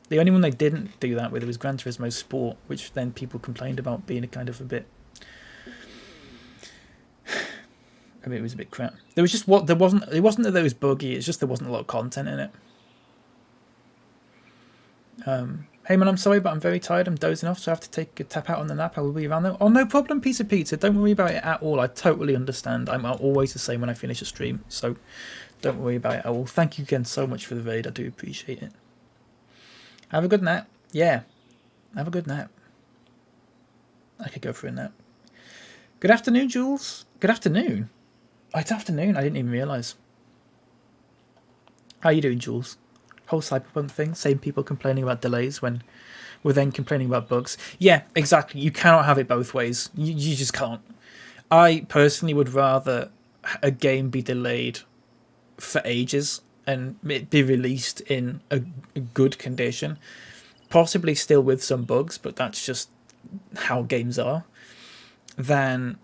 The only one they didn't do that with was Gran Turismo Sport. Which then people complained about being a kind of a bit... I mean, it was a bit crap. There was just it wasn't that it was buggy. It's just there wasn't a lot of content in it. Hey man, I'm sorry, but I'm very tired. I'm dozing off, so I have to take a tap out on the nap. I will be around though. Oh, no problem, piece of pizza. Don't worry about it at all. I totally understand. I'm always the same when I finish a stream, so don't worry about it at all. Thank you again so much for the raid. I do appreciate it. Have a good nap. Yeah, have a good nap. I could go for a nap. Good afternoon, Jules. Good afternoon. Oh, it's afternoon. I didn't even realise. How are you doing, Jules? Whole Cyberpunk thing. Same people complaining about delays when we're then complaining about bugs. Yeah, exactly. You cannot have it both ways. You just can't. I personally would rather a game be delayed for ages and it be released in a good condition. Possibly still with some bugs, but that's just how games are. Than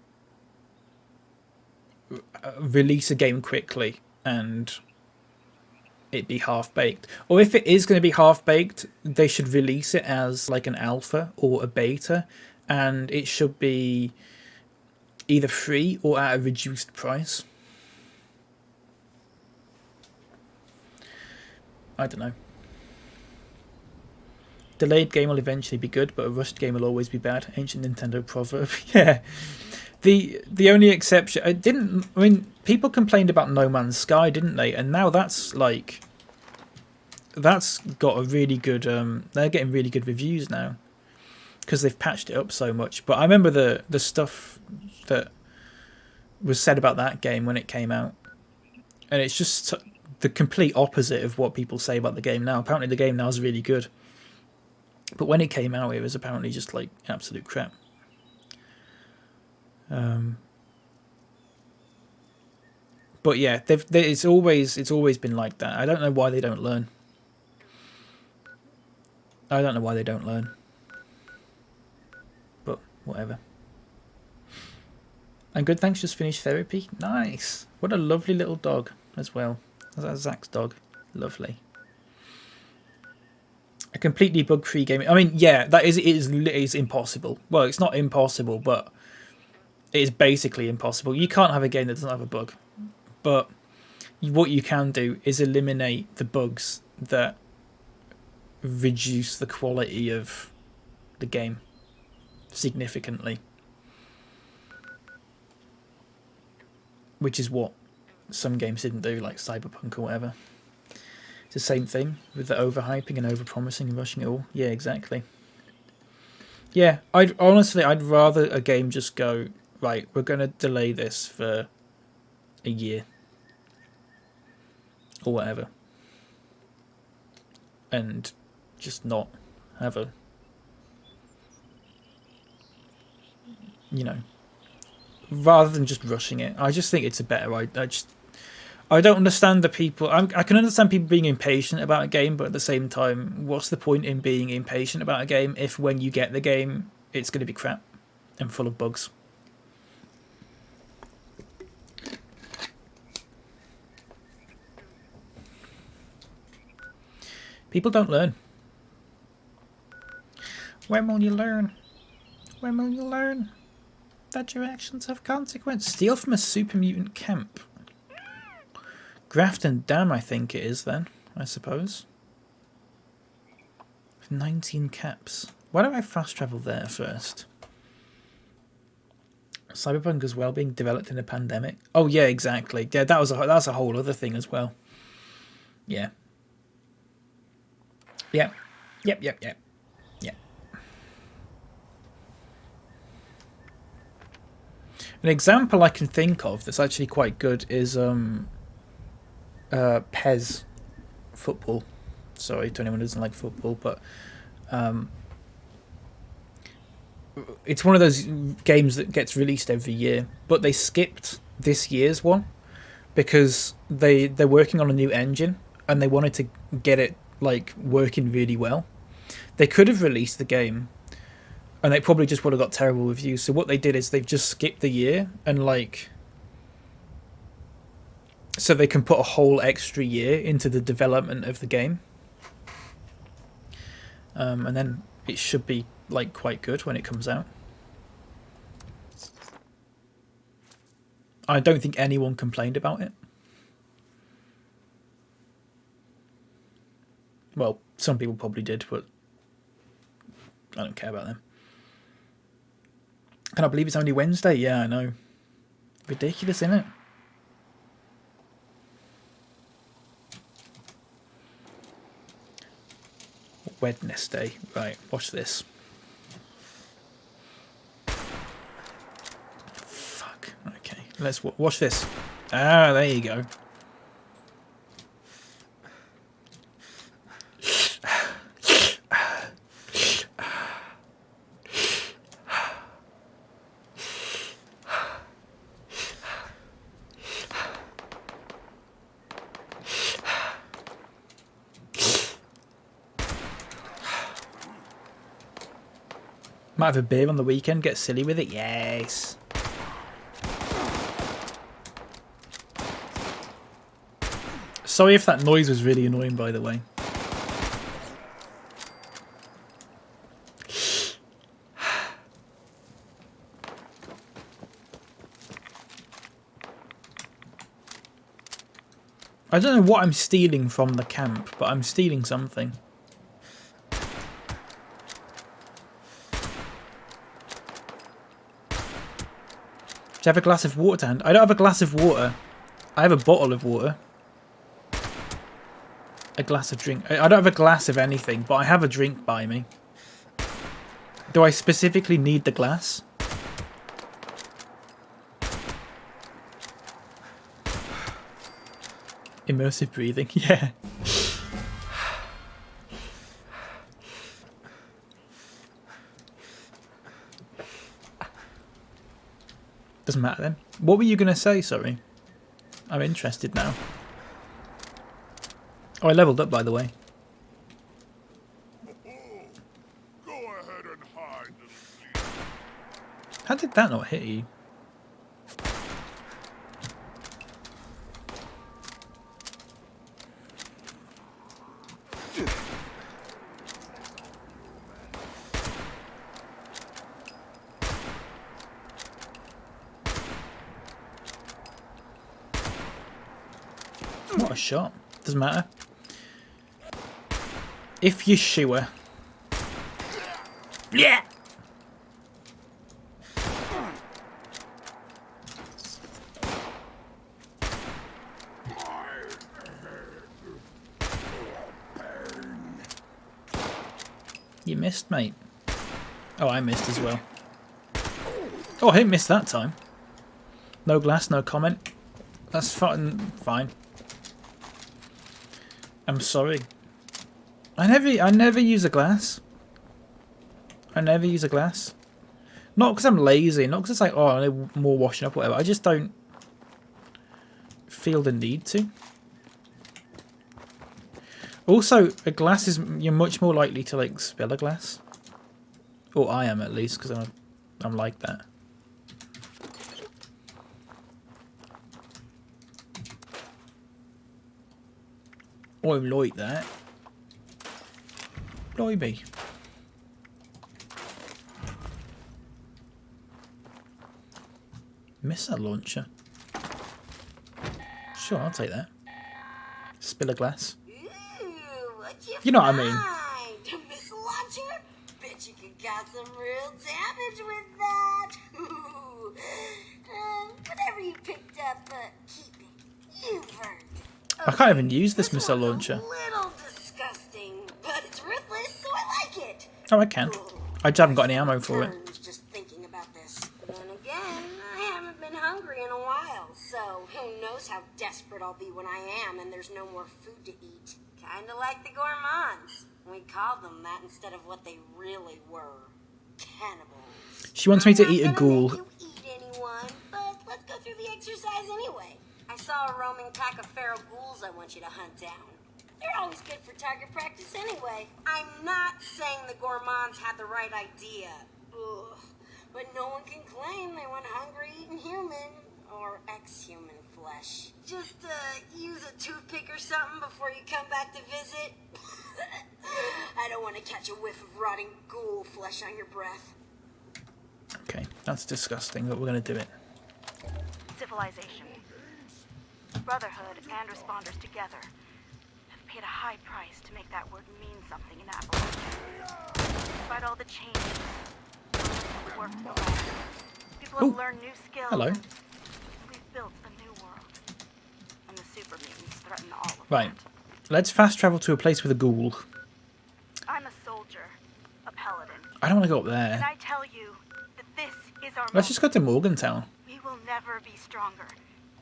release a game quickly and it be half-baked. Or if it is going to be half-baked, they should release it as like an alpha or a beta, and it should be either free or at a reduced price. I don't know. Delayed game will eventually be good, but a rushed game will always be bad. Ancient Nintendo proverb. Yeah. The only exception, I didn't. I mean, people complained about No Man's Sky, didn't they? And now that's like, that's got a really good. They're getting really good reviews now because they've patched it up so much. But I remember the stuff that was said about that game when it came out, and it's just the complete opposite of what people say about the game now. Apparently, the game now is really good, but when it came out, it was apparently just like absolute crap. But yeah, it's always been like that. I don't know why they don't learn. I don't know why they don't learn. But whatever. And good, thanks. Just finished therapy. Nice. What a lovely little dog as well. That's Zach's dog. Lovely. A completely bug-free game. I mean, yeah, it is impossible. Well, it's not impossible, but it is basically impossible. You can't have a game that doesn't have a bug. But what you can do is eliminate the bugs that reduce the quality of the game significantly. Which is what some games didn't do, like Cyberpunk or whatever. It's the same thing with the overhyping and overpromising and rushing it all. Yeah, exactly. Yeah, I'd rather a game just go, right, we're going to delay this for a year or whatever, and just not have a, you know, rather than just rushing it. I just think it's a better idea. I don't understand the people. I can understand people being impatient about a game, but at the same time, what's the point in being impatient about a game if when you get the game, it's going to be crap and full of bugs? People don't learn. When will you learn? When will you learn that your actions have consequence? Steal from a super mutant camp. Grafton Dam, I think it is then, I suppose. 19 caps. Why don't I fast travel there first? Cyberpunk as well being developed in a pandemic. Oh yeah, exactly. Yeah, that's a whole other thing as well. Yeah. Yep. Yep. An example I can think of that's actually quite good is PES football. Sorry to anyone who doesn't like football, but it's one of those games that gets released every year, but they skipped this year's one because they're working on a new engine and they wanted to get it like working really well. They could have released the game and they probably just would have got terrible reviews. So what they did is they've just skipped the year and like, so they can put a whole extra year into the development of the game. And then it should be like quite good when it comes out. I don't think anyone complained about it. Well, some people probably did, but I don't care about them. Can I believe it's only Wednesday? Yeah, I know. Ridiculous, isn't it? Wednesday. Right, watch this. Fuck. Okay, let's watch this. Ah, there you go. Might have a beer on the weekend, get silly with it. Yes. Sorry if that noise was really annoying, by the way. I don't know what I'm stealing from the camp, but I'm stealing something. you have a glass of water to hand? I don't have a glass of water. I have a bottle of water. A glass of drink. I don't have a glass of anything, but I have a drink by me. Do I specifically need the glass? Immersive breathing, yeah. Doesn't matter then. What were you going to say, sorry? I'm interested now. Oh, I leveled up, by the way. Go ahead and hide, How did that not hit you? What a shot. Doesn't matter. If you're sure. Yeah. You missed, mate. Oh, I missed as well. Oh, I didn't miss that time. No glass, no comment. That's fine. I'm sorry. I never use a glass. I never use a glass. Not because I'm lazy, not because it's like, oh, I need more washing up or whatever. I just don't feel the need to. Also, a glass is, you're much more likely to like spill a glass. Or I am at least, because I'm like that. Or I'm like that. Blimey. Missile launcher. Sure, I'll take that. Spill a glass. You know what I mean. Missile launcher? Bet you could got some real damage with that. Whatever you picked up, keep it. You've earned it. I can't even use this missile launcher. A little disgusting, but it's ruthless, so I like it. Oh, I can. I just haven't got any ammo for it. Just thinking about this. Then again, I haven't been hungry in a while, so who knows how desperate I'll be when I am and there's no more food to eat. Kinda like the gourmands. We called them that instead of what they really were. Cannibals. She wants me to eat a ghoul. You eat anyone, but let's go through the exercise anyway. I saw a roaming pack of feral ghouls I want you to hunt down. They're always good for target practice anyway. I'm not saying the gourmands had the right idea. Ugh. But no one can claim they went hungry eating human or ex-human flesh. Just use a toothpick or something before you come back to visit. I don't want to catch a whiff of rotting ghoul flesh on your breath. Okay, that's disgusting, but we're going to do it. Civilization. Brotherhood and responders together have paid a high price to make that word mean something in Appalachia. Despite all the changes, we've worked the land. People have learned new skills. Hello. And we've built a new world. And the super mutants threaten all of Right. Let's fast travel to a place with a ghoul. I'm a soldier, a paladin. I don't want to go up And there. I tell you that this is our Let's just go to Morgantown. We will never be stronger.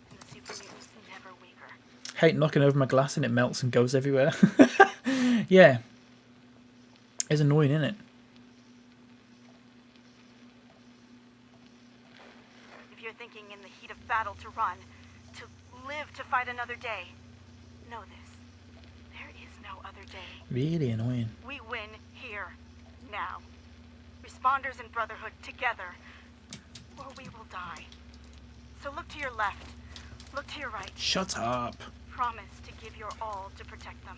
And the super mutants never weaker. Hate knocking over my glass and it melts and goes everywhere. Yeah. It's annoying, isn't it? If you're thinking in the heat of battle to run, to live to fight another day, know this. There is no other day. Really annoying. We win here, now. Responders and Brotherhood together, or we will die. So look to your left, look to your right. Shut up. Promise to give your all to protect them,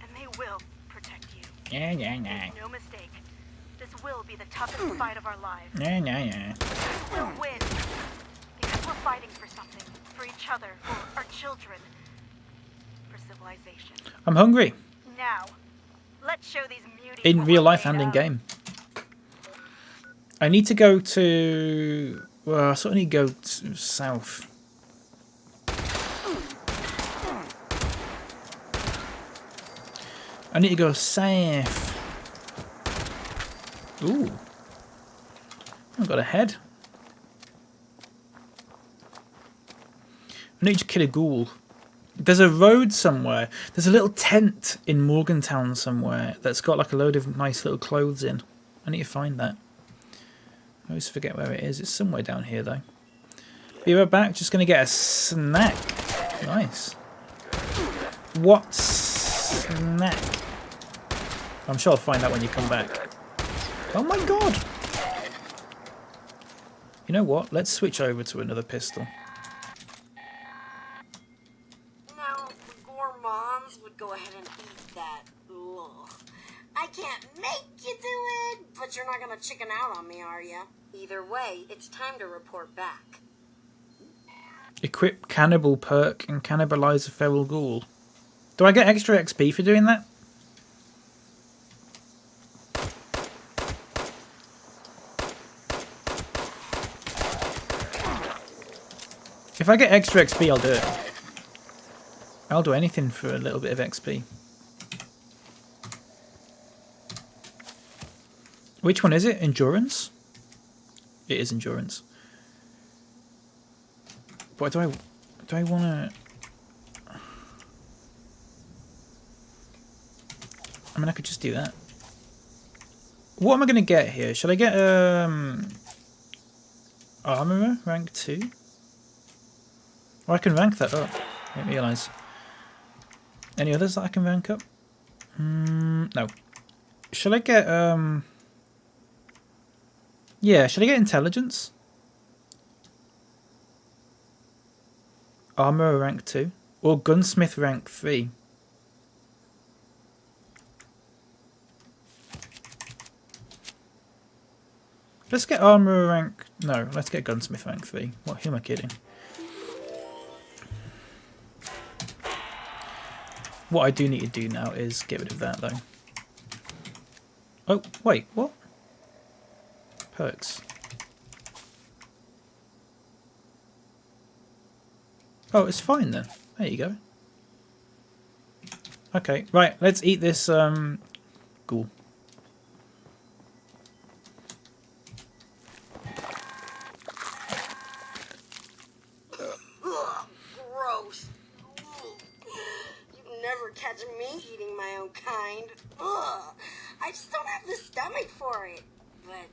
and they will protect you. Yeah. Make no mistake, this will be the toughest fight of our lives. Yeah. We'll win, because we're fighting for something, for each other, for our children, for civilization. I'm hungry. Now, let's show these muties In what real we're life made and in of. game. I need to go to Well, I sort of need to go south. I need to go south. Ooh. I've got a head. I need to kill a ghoul. There's a road somewhere. There's a little tent in Morgantown somewhere that's got like a load of nice little clothes in. I need to find that. I always forget where it is. It's somewhere down here though. Be right back. Just going to get a snack. Nice. What snack? I'm sure I'll find out when you come back. Oh my god! You know what? Let's switch over to another pistol. Now, gourmands would go ahead and eat that. Ugh. I can't make you do it, but you're not gonna chicken out on me, are you? Either way, it's time to report back. Equip cannibal perk and cannibalize a feral ghoul. Do I get extra XP for doing that? If I get extra XP, I'll do it. I'll do anything for a little bit of XP. Which one is it? Endurance? It is endurance. But do I want to... I mean, I could just do that. What am I going to get here? Should I get Armourer, rank 2? Oh, I can rank that up. I didn't realise. Any others that I can rank up? No. Should I get yeah, should I get intelligence? Armourer rank 2 or gunsmith rank 3? Let's get armourer rank... No, let's get gunsmith rank 3. What? Who am I kidding? What I do need to do now is get rid of that though. Oh, wait, what? Perks. Oh, it's fine then. There you go. Okay, right, let's eat this ghoul. Ugh, gross. You'd never catch me eating my own kind. Ugh, I just don't have the stomach for it. But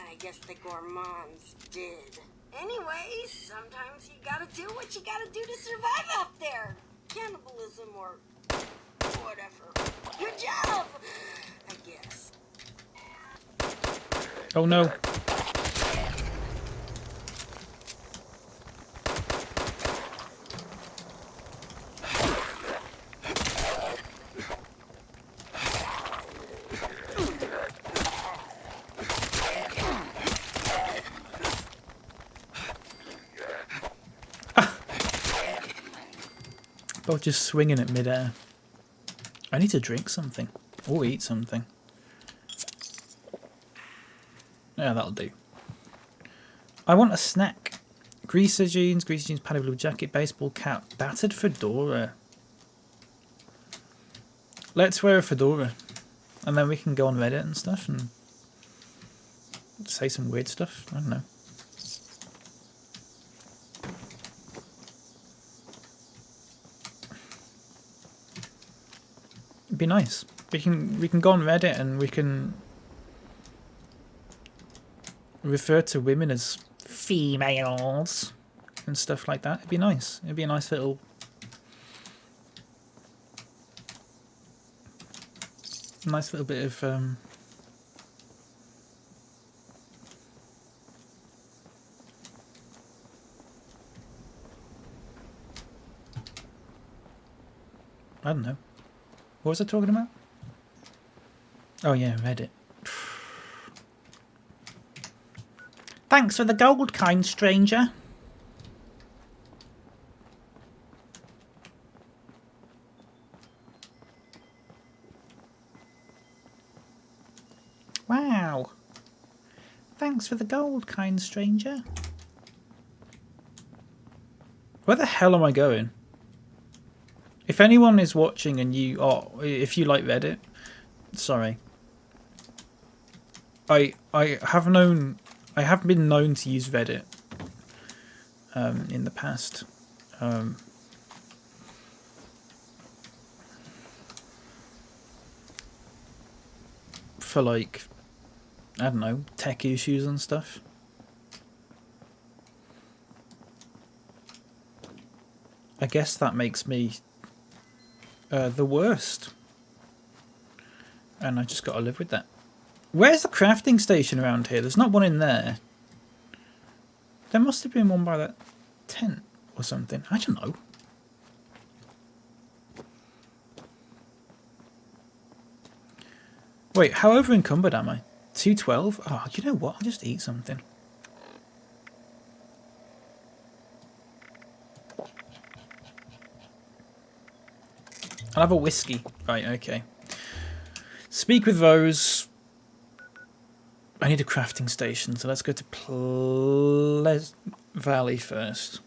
I guess the gourmands did. Anyways, sometimes you gotta do what you gotta do to survive out there. Cannibalism or whatever. Your job, I guess. Oh no. Both just swinging at midair. I need to drink something or eat something. Yeah, that'll do. I want a snack. Greaser jeans, padded blue jacket, baseball cap, battered fedora. Let's wear a fedora, and then we can go on Reddit and stuff and say some weird stuff. I don't know. It'd be nice. We can go on Reddit and we can refer to women as females and stuff like that. It'd be nice. It'd be a nice little bit of I don't know. What was I talking about? Oh yeah, Reddit. Thanks for the gold, kind stranger. Wow. Thanks for the gold, kind stranger. Where the hell am I going? If anyone is watching and you are, if you like Reddit, sorry. I have been known to use Reddit in the past. For like, I don't know, tech issues and stuff. I guess that makes me the worst. And I just got to live with that. Where's the crafting station around here? There's not one in there. There must have been one by that tent or something. I don't know. Wait, how over encumbered am I? 212? Oh, you know what? I'll just eat something. I'll have a whiskey. Right, okay. Speak with those. I need a crafting station, so let's go to Pleasant Valley first.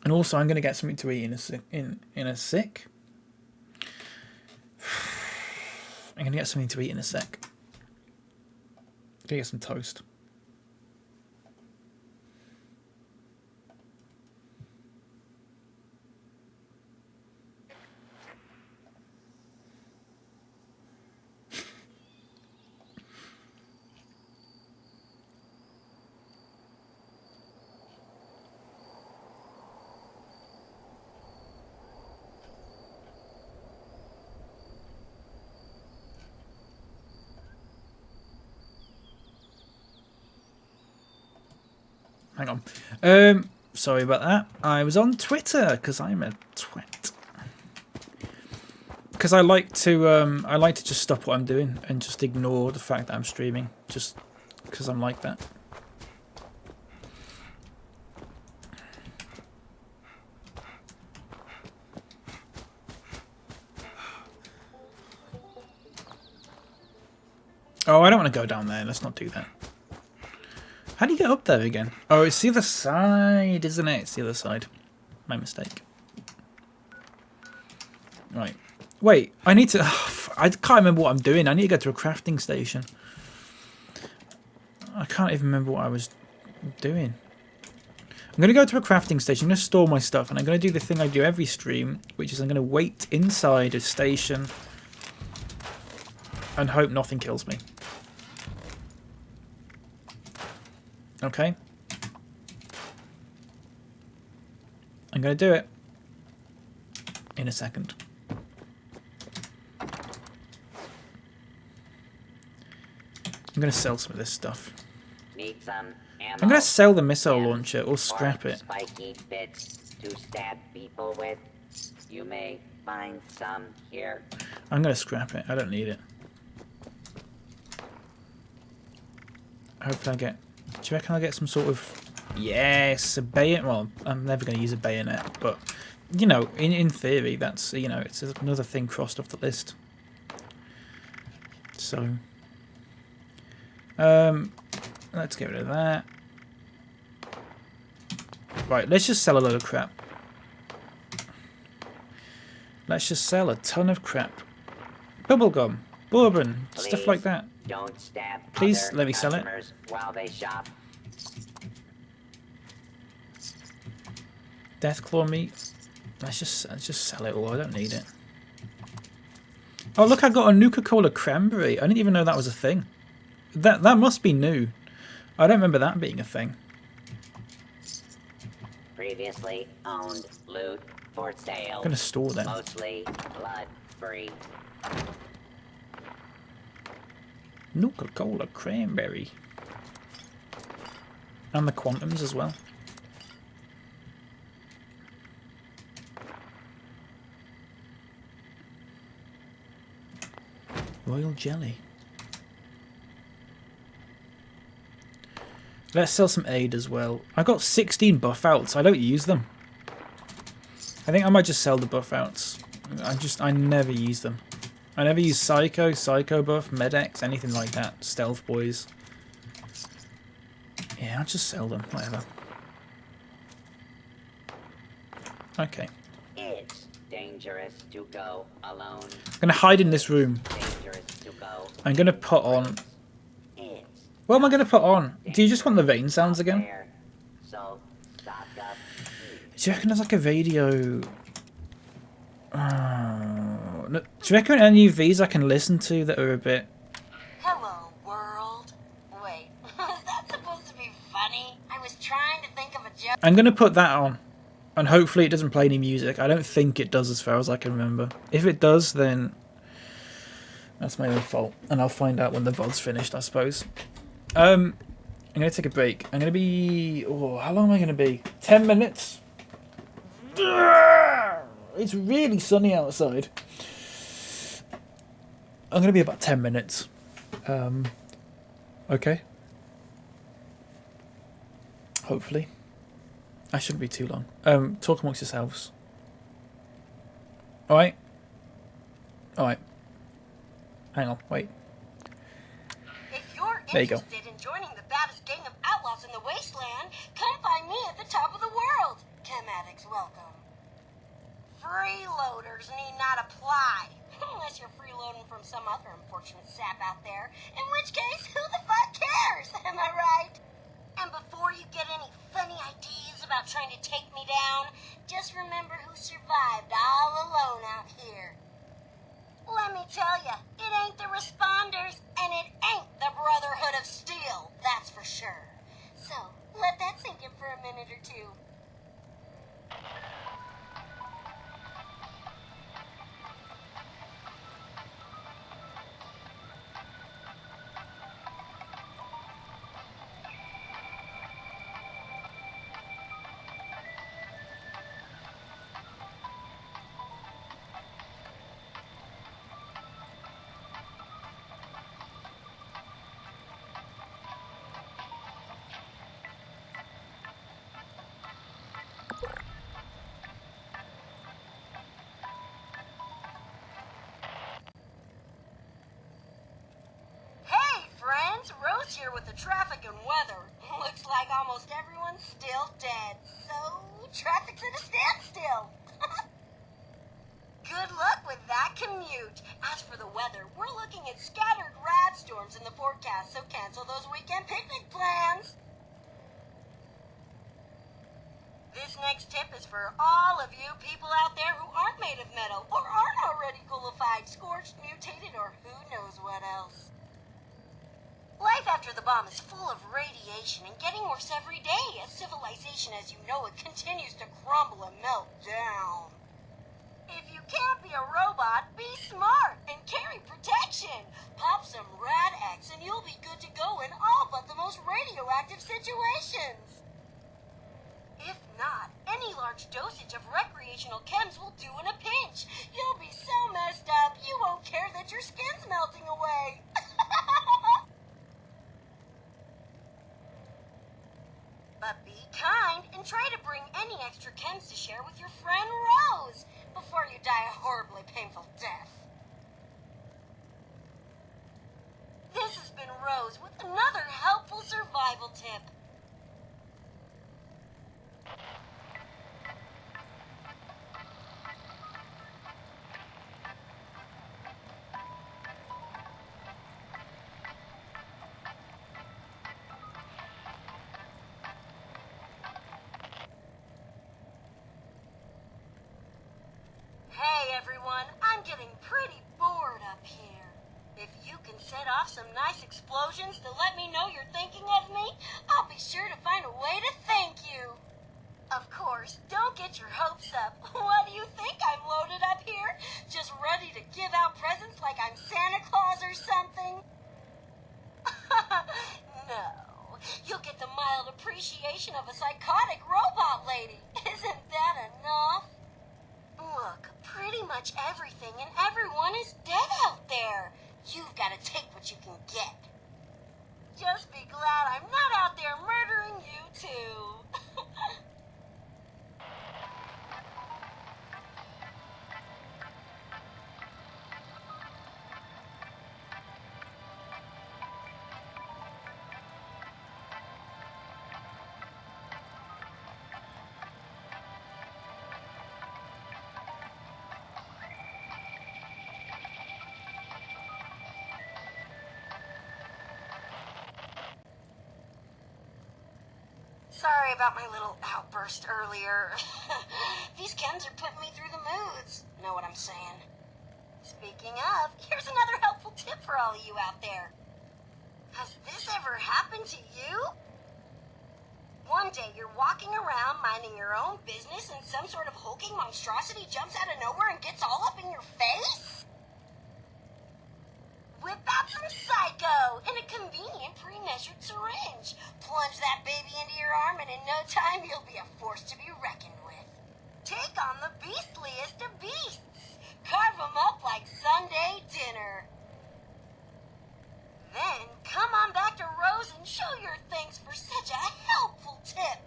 And also, I'm going to get something to eat in a sec. I'm going to get something to eat in a sec. I'm going to get some toast. Hang on. Sorry about that. I was on Twitter because I'm a twat. Because I like to just stop what I'm doing and just ignore the fact that I'm streaming, just because I'm like that. Oh, I don't want to go down there. Let's not do that. How do you get up there again? Oh, it's the other side, isn't it? It's the other side. My mistake. Right. Wait, I need to... I can't remember what I'm doing. I need to go to a crafting station. I can't even remember what I was doing. I'm going to go to a crafting station. I'm going to store my stuff. And I'm going to do the thing I do every stream. Which is I'm going to wait inside a station. And hope nothing kills me. Okay. I'm going to do it in a second. I'm going to sell some of this stuff. Need some ammo. I'm going to sell the missile launcher or scrap it. Spiky bits to stab people with. You may find some here. I'm going to scrap it. I don't need it. Hopefully I get... Do you reckon I'll get some sort of... Yes, a bayonet. Well, I'm never going to use a bayonet, but, you know, in theory, that's, you know, it's another thing crossed off the list. So, let's get rid of that. Right, let's just sell a load of crap. Let's just sell a ton of crap. Bubblegum, bourbon, stuff like that. Don't stab Please other let me sell it. customers while they shop. Deathclaw meat. Let's just sell it all. I don't need it. Oh look, I got a Nuka-Cola cranberry. I didn't even know that was a thing. That must be new. I don't remember that being a thing. Previously owned loot for sale. I'm gonna store them. Mostly blood free. Nuka-Cola cranberry. And the quantums as well. Royal jelly. Let's sell some aid as well. I got 16 buff outs. I don't use them. I think I might just sell the buff outs. I never use them. I never use Psycho buff, Medex, anything like that. Stealth boys. Yeah, I'll just sell them, whatever. Okay. It's dangerous to go alone. I'm going to hide in this room. Dangerous to go. I'm going to put on... It's What am I going to put on? Do you just want the rain sounds again? there. So stock up. Do you reckon there's like a radio... No, do you reckon any of these I can listen to that are a bit... Hello, world. Wait, was that supposed to be funny? I was trying to think of a joke. I'm going to put that on. And hopefully it doesn't play any music. I don't think it does as far as I can remember. If it does, then that's my own fault. And I'll find out when the VOD's finished, I suppose. I'm going to take a break. I'm going to be... Oh, how long am I going to be? 10 minutes? It's really sunny outside. I'm going to be about 10 minutes. Okay. Hopefully. I shouldn't be too long. Talk amongst yourselves. Alright? Alright. Hang on, wait. If you're There you go. interested in joining the baddest gang of outlaws in the wasteland, come find me at the top of the world. Chem addicts welcome. Freeloaders need not apply. Unless you're freeloading from some other unfortunate sap out there. In which case, who the fuck cares? Am I right? And before you get any funny ideas about trying to take me down, just remember who survived all alone out here. Let me tell ya, it ain't the responders, and it ain't the Brotherhood of Steel, that's for sure. So, let that sink in for a minute or two. Rose here with the traffic and weather. Looks like almost everyone's still dead, so traffic's at a standstill. Good luck with that commute. As for the weather, we're looking at scattered rad storms in the forecast, so cancel those weekend picnic plans. This next tip is for all of you people out there who aren't made of metal or aren't already coolified, scorched, mutated, or who knows what else. Life after the bomb is full of radiation and getting worse every day as civilization as you know it continues to crumble and melt down. If you can't be a robot, be smart and carry protection. Pop some rad X and you'll be good to go in all but the most radioactive situations. If not, any large dosage of recreational chems will do in a pinch. You'll be so messed up, you won't care that your skin's melting away. But be kind and try to bring any extra chems to share with your friend Rose before you die a horribly painful death. This has been Rose with another helpful survival tip. Hey everyone, I'm getting pretty bored up here. If you can set off some nice explosions to let me know you're thinking of me, I'll be sure to find a way to thank you. Of course, don't get your hopes up. What do you think I'm loaded up here? Just ready to give out presents like I'm Santa Claus or something? No, you'll get the mild appreciation of a psychotic robot lady. Isn't that enough? Look, pretty much everything and everyone is dead out there. You've got to take what you can get. Just be glad I'm not out there murdering you too. Sorry about my little outburst earlier. These chems are putting me through the moods. Know what I'm saying? Speaking of, here's another helpful tip for all of you out there. Has this ever happened to you? One day you're walking around minding your own business and some sort of hulking monstrosity jumps out of nowhere and gets all up in your face? Whip out some Psycho in a convenient pre-measured syringe. Plunge that baby into your arm and in no time you'll be a force to be reckoned with. Take on the beastliest of beasts. Carve them up like Sunday dinner. Then come on back to Rose and show your thanks for such a helpful tip.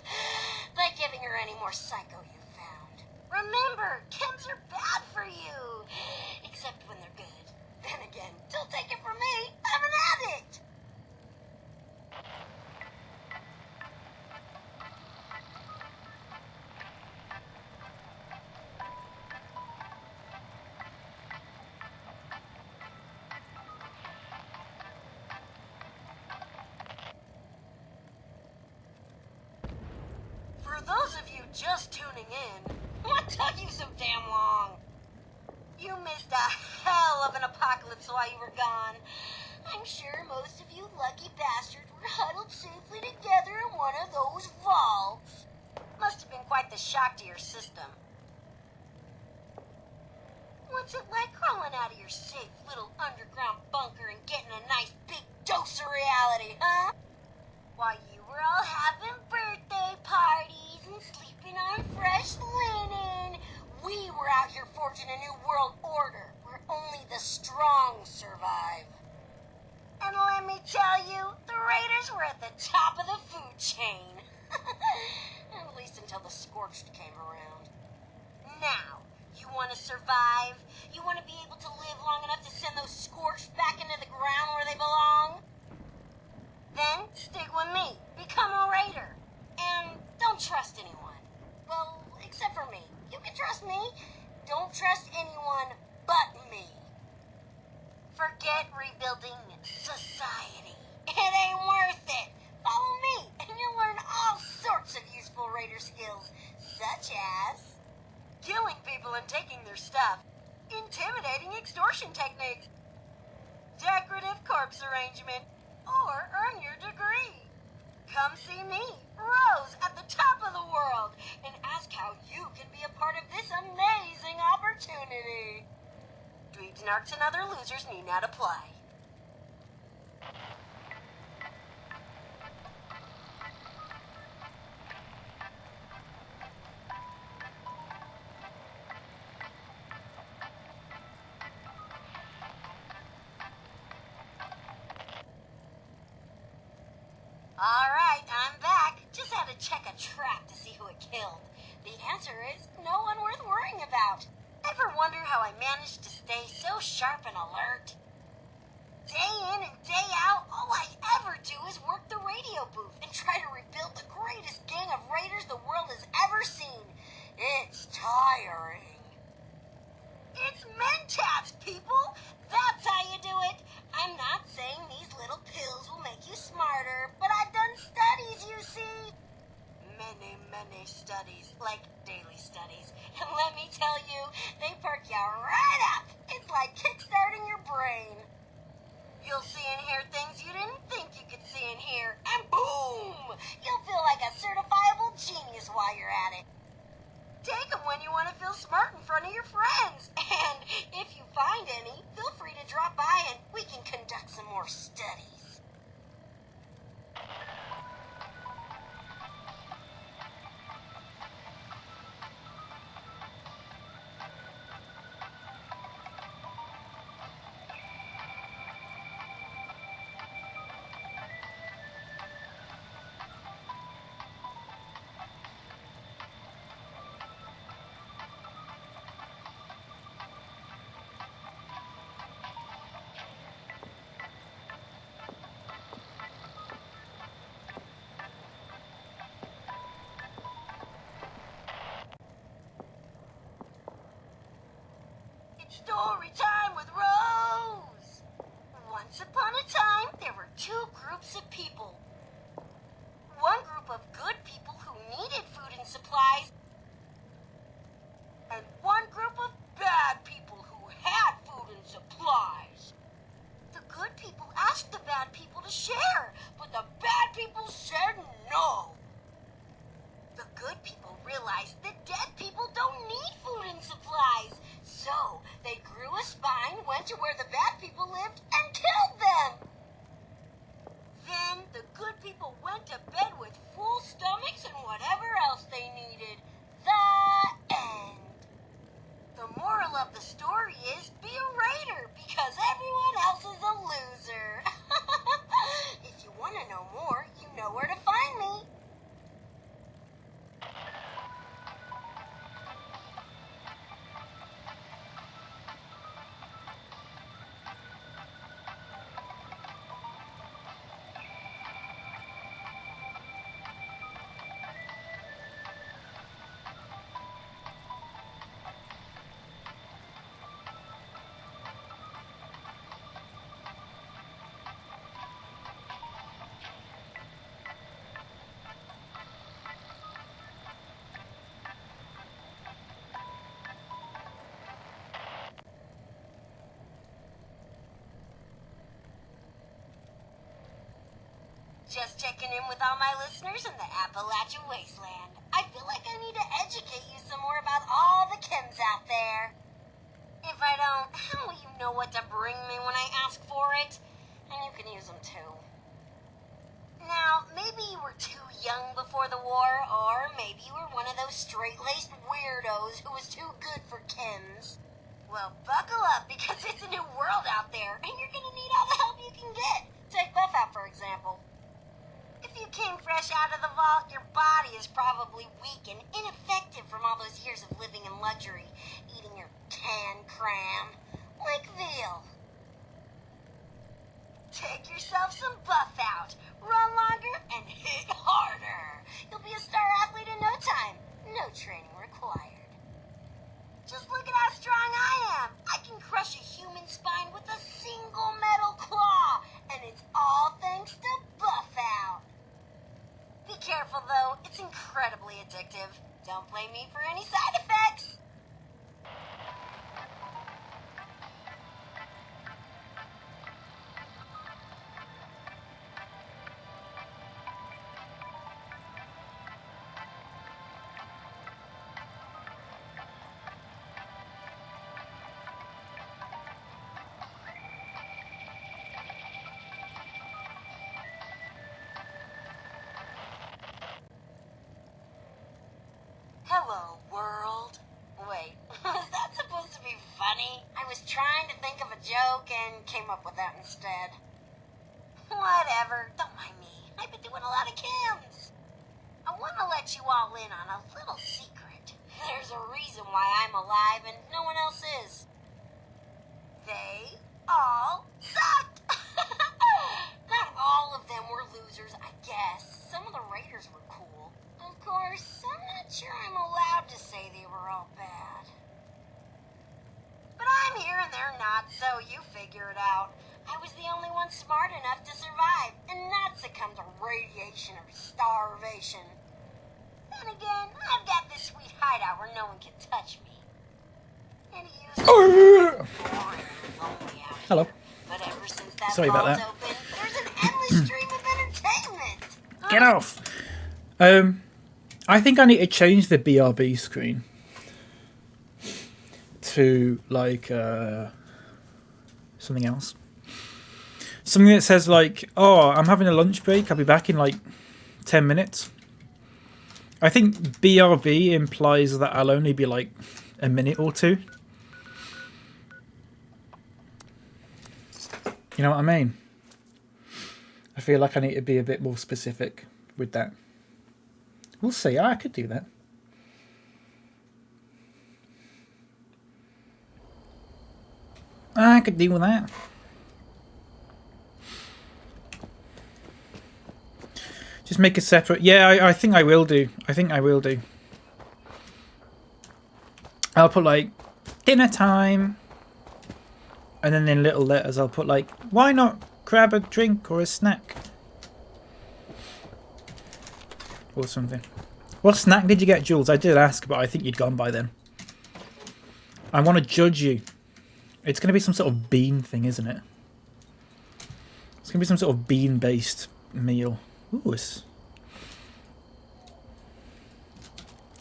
By giving her any more Psycho you found. Remember, chems are bad for you. Except when they're good. Then again, don't take it from me, I'm an addict! For those of you just tuning in, what took you so damn long? You missed a hell of an apocalypse while you were gone. I'm sure most of you lucky bastards were huddled safely together in one of those vaults. Must have been quite the shock to your system. What's it like crawling out of your safe little underground bunker and getting a nice big dose of reality, huh? While you were all having birthday parties and sleeping on fresh linen, we were out here forging a new world order where only the strong survive. And let me tell you, the Raiders were at the top of the food chain. At least until the Scorched came around. Now, you want to survive? You want to be able to live long enough to send those Scorched back into the ground where they belong? Then stick with me. Become a Raider. And don't trust anyone. Well, except for me. You can trust me. Don't trust anyone but me. Forget rebuilding society. It ain't worth it. Follow me, and you'll learn all sorts of useful Raider skills, such as killing people and taking their stuff, intimidating extortion techniques, decorative corpse arrangement, or earn your degree. Come see me, Rose, at the top of the world, and ask how you can be a part of this amazing opportunity. Dweebs, narcs, and other losers need not apply. Alright, I'm back. Just had to check a trap to see who it killed. The answer is no one worth worrying about. Ever wonder how I managed to stay so sharp and alert? Day in and day out, all I ever do is work the radio booth and try to rebuild the greatest gang of raiders the world has ever seen. It's tiring. It's Mentats, people! That's how you do it! I'm not saying these little pills will make you smarter, but I've done studies, you see. Many studies, like daily studies. And let me tell you, they perk you right up. It's like kickstarting your brain. You'll see and hear things you didn't think you could see and hear, and boom! You'll feel like a certifiable genius while you're at it. Take them when you want to feel smart in front of your friends. And if you find any, feel free to drop by and we can conduct some more studies. Story time with Rose! Once upon a time, there were two groups of people. One group of good people needed food and supplies, and one group of bad people who had food and supplies. The good people asked the bad people to share, but the bad people said no. The good people realized that dead people don't need food and supplies, so they grew a spine, went to where the bad people lived, and killed them. Then the good people went to bed with full stomachs and whatever else they needed. The end. The moral of the story is be a raider because everyone else is a loser. If you want to know more, you know where to find me. Just checking in with all my listeners in the Appalachian Wasteland. I feel like I need to educate you some more about all the chems out there. If I don't, how will you know what to bring me when I ask for it? And you can use them too. Now, maybe you were too young before the war, or maybe you were one of those straight-laced weirdos who was too good for chems. Well, buckle up because it's a new world out there, and you're gonna need all the help you can get. Take Buff out, for example. If you came fresh out of the vault, your body is probably weak and ineffective from all those years of living in luxury, eating your canned cram, like veal. Take yourself some Buff out, run longer, and hit harder. You'll be a star athlete in no time, no training required. Just look at how strong I am. I can crush a human spine with a single metal claw, and it's all thanks to Buff out. Be careful though, it's incredibly addictive. Don't blame me for any side effects. Hello, world. Wait, was that supposed to be funny? I was trying to think of a joke and came up with that instead. Whatever, don't mind me. I've been doing a lot of chems. I want to let you all in on a little secret. There's a reason why I'm alive and no one else is. They all sucked. Not all of them were losers, I guess. Some of the raiders were cool. Of course, I'm not sure I'm allowed to say they were all bad. But I'm here and they're not, so you figure it out. I was the only one smart enough to survive and not succumb to radiation or starvation. Then again, I've got this sweet hideout where no one can touch me. And it used to be boring and lonely out here. Hello. But ever since that Sorry about vault's that. open, there's an endless stream of entertainment. Get off! I think I need to change the BRB screen to like something else. Something that says like, oh, I'm having a lunch break, I'll be back in like 10 minutes. I think BRB implies that I'll only be like a minute or two. You know what I mean? I feel like I need to be a bit more specific with that. We'll see. I could do that. I could deal with that. Just make a separate... Yeah, I think I will do. I think I will do. I'll put like dinner time. And then in little letters I'll put like, why not grab a drink or a snack? Or something. What snack did you get, Jules? I did ask, but I think you'd gone by then. I want to judge you. It's going to be some sort of bean thing, isn't it? It's going to be some sort of bean-based meal. Ooh, it's...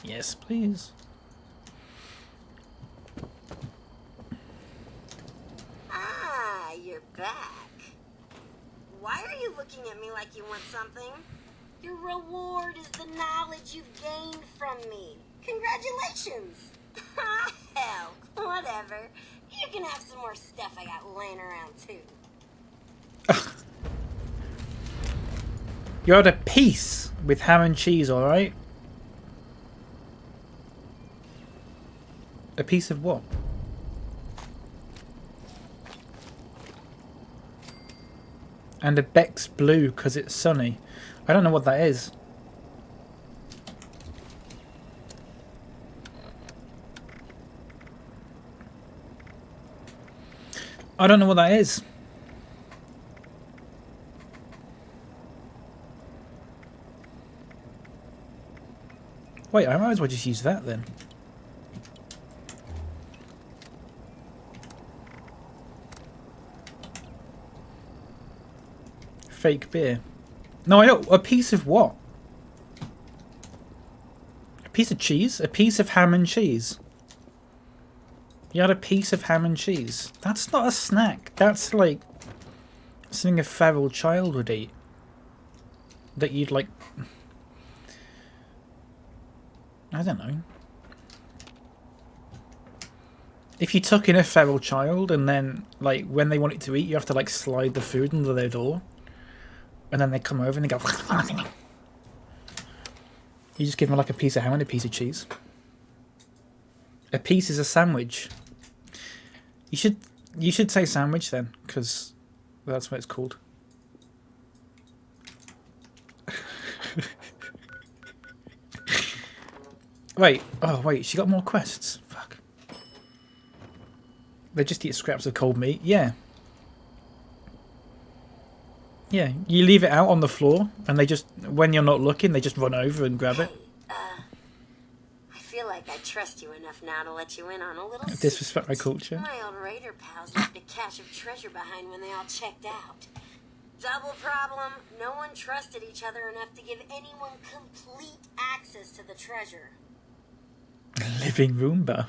Yes, please. Ah, you're back. Why are you looking at me like you want something? Your reward is the knowledge you've gained from me. Congratulations! Hell, whatever. You can have some more stuff I got laying around too. You had a piece with ham and cheese, alright? A piece of what? And a Beck's blue because it's sunny. I don't know what that is. I don't know what that is. Wait, I might as well just use that then. Fake beer. No, I don't. A piece of what? A piece of cheese? A piece of ham and cheese? You had a piece of ham and cheese. That's not a snack. That's like something a feral child would eat. That you'd like... I don't know. If you took in a feral child and then, like, when they want it to eat, you have to, like, slide the food under their door. And then they come over and they go... You just give them, like, a piece of ham and a piece of cheese. A piece is a sandwich. You should say sandwich then, because that's what it's called. Wait, oh wait, she got more quests. Fuck. They just eat scraps of cold meat. Yeah. Yeah, you leave it out on the floor, and they just, when you're not looking, they just run over and grab it. I feel like I trust you enough now to let you in on a little Disrespect my culture. My old raider pals left a cache of treasure behind when they all checked out. Double problem, no one trusted each other enough to give anyone complete access to the treasure. Living Roomba.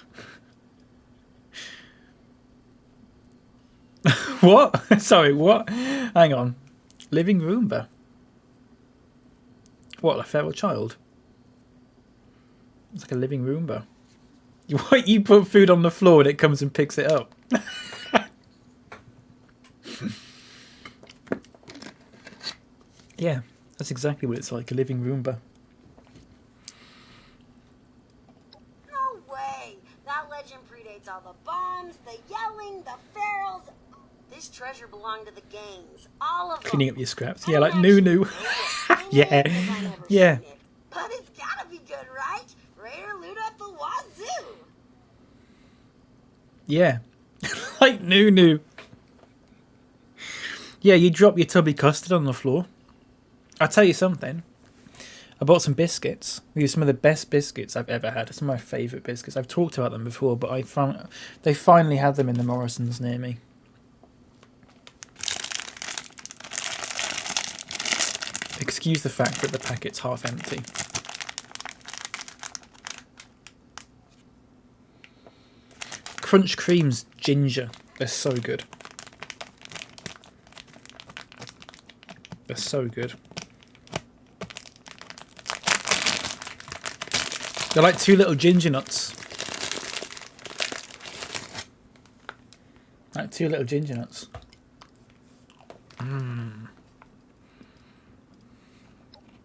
What? Sorry, what? Hang on. Living Roomba. What, a feral child? It's like a living Roomba. What, you put food on the floor and it comes and picks it up? Yeah, that's exactly what it's like, a living Roomba. No way! That legend predates all the bombs, the yelling, the ferals. This treasure belonged to the gangs. All of them. Cleaning up your scraps. Yeah, like Nunu. Yeah. Yeah. But it's gotta be good, right? Raider loot up the wazoo. Yeah. Like Nunu. Yeah, you drop your tubby custard on the floor. I'll tell you something. I bought some biscuits. These are some of the best biscuits I've ever had. Some of my favourite biscuits. I've talked about them before, but they finally had them in the Morrisons near me. Excuse the fact that the packet's half empty. Crunch Creams ginger. They're so good. They're so good. They're like two little ginger nuts. Like two little ginger nuts. Mmm.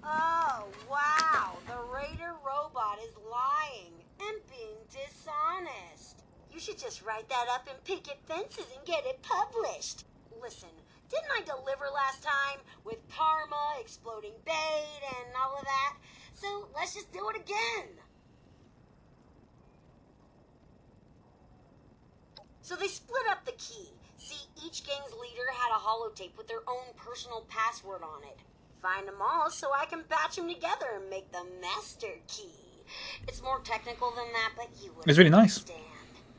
Oh, wow. The Raider robot is lying and being dishonest. You should just write that up in picket fences and get it published. Listen, didn't I deliver last time with karma, exploding bait, and all of that? So let's just do it again. So they split up the key. See, each gang's leader had a holotape with their own personal password on it. find them all so I can patch them together and make the master key. It's more technical than that, but you will It's really nice. understand.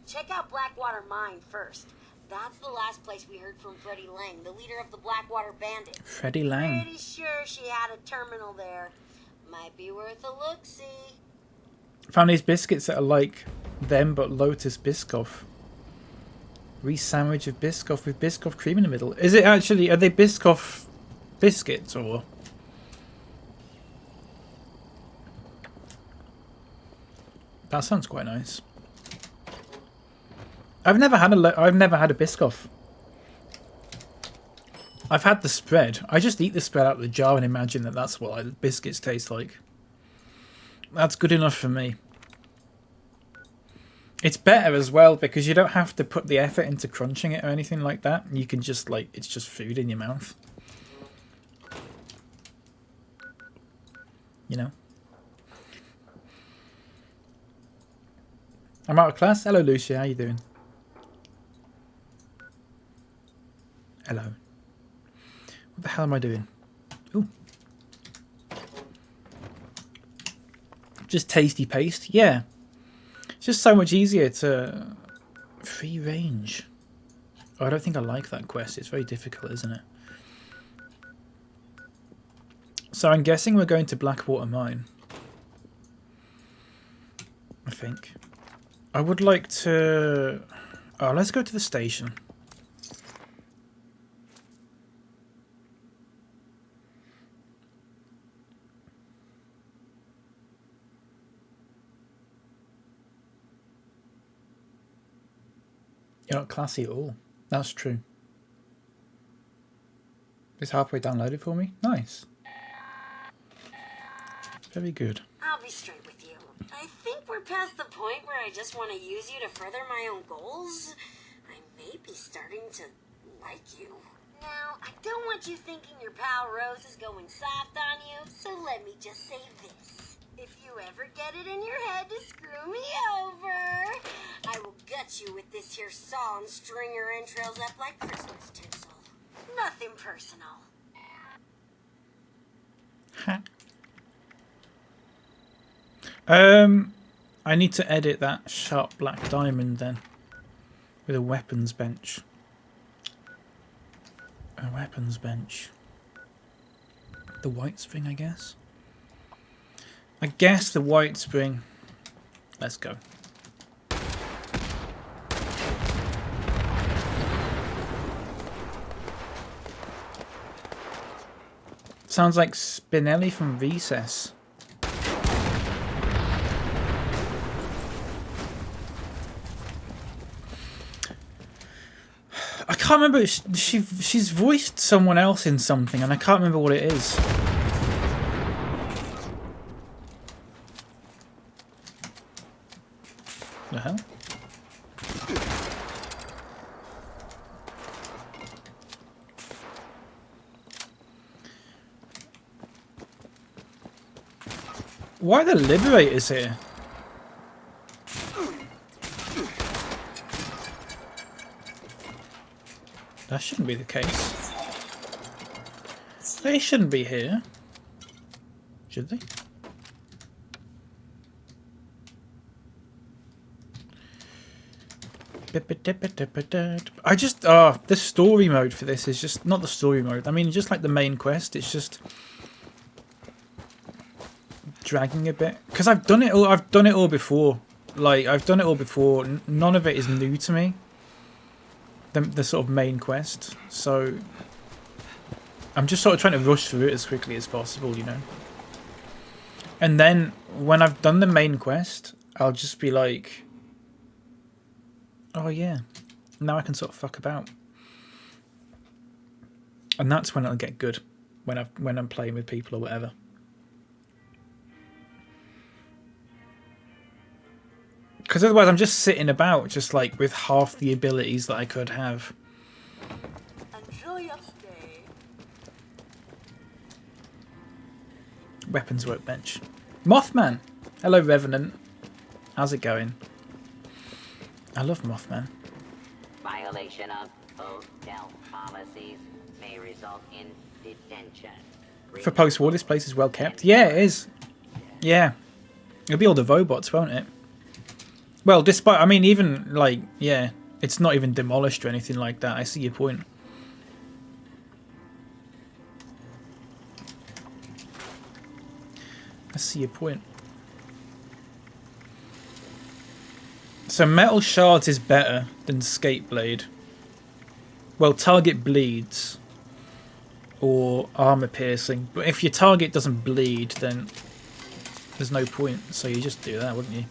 Check out Blackwater Mine first. That's the last place we heard from Freddie Lang, the leader of the Blackwater Bandits. Freddie Lang. Pretty sure she had a terminal there. Might be worth a look-see. Found these biscuits that are like them, but Lotus Biscoff. Re-sandwich of Biscoff with Biscoff cream in the middle. Is it actually, are they Biscoff biscuits or? That sounds quite nice. I've never had a Biscoff. I've had the spread. I just eat the spread out of the jar and imagine that that's what biscuits taste like. That's good enough for me. It's better as well because you don't have to put the effort into crunching it or anything like that. You can just it's just food in your mouth. You know? I'm out of class. Hello, Lucia. How you doing? Hello. What the hell am I doing? Ooh. Just tasty paste. Yeah. It's just so much easier to... Free range. Oh, I don't think I like that quest. It's very difficult, isn't it? So I'm guessing we're going to Blackwater Mine. I think. I would like to... Oh, let's go to the station. You're not classy at all. That's true. It's halfway downloaded for me. Nice. Very good. I'll be straight with you. I think we're past the point where I just want to use you to further my own goals. I may be starting to like you. Now, I don't want you thinking your pal Rose is going soft on you, so let me just say this. If you ever get it in your head to screw me over, I will gut you with this here saw and string your entrails up like Christmas tinsel. Nothing personal. I need to edit that sharp black diamond then. With a weapons bench. A weapons bench. The white spring, I guess. I guess the white spring. Let's go. Sounds like Spinelli from Recess. I can't remember. She's voiced someone else in something, and I can't remember what it is. The hell? Why are the Liberators here? That shouldn't be the case. They shouldn't be here. Should they? I just... the story mode for this is just... Not the story mode. I mean, just like the main quest. It's just... dragging a bit. Because I've done it all. I've done it all before. Like, I've done it all before. None of it is new to me. The sort of main quest, so I'm just sort of trying to rush through it as quickly as possible, you know. And then when I've done the main quest, I'll just be like, oh yeah, now I can sort of fuck about, and that's when it'll get good, when I'm playing with people or whatever. Because otherwise I'm just sitting about, just like with half the abilities that I could have. Enjoy your stay. Weapons workbench. Mothman! Hello, Revenant. How's it going? I love Mothman. Violation of hotel policies may result in detention. For post-war, this place is well kept. Yeah, it is. Yeah. It'll be all the robots, won't it? Well, despite... I mean, even, like, yeah. It's not even demolished or anything like that. I see your point. I see your point. So metal shards is better than skate blade. Well, target bleeds. Or armor piercing. But if your target doesn't bleed, then there's no point. So you just do that, wouldn't you?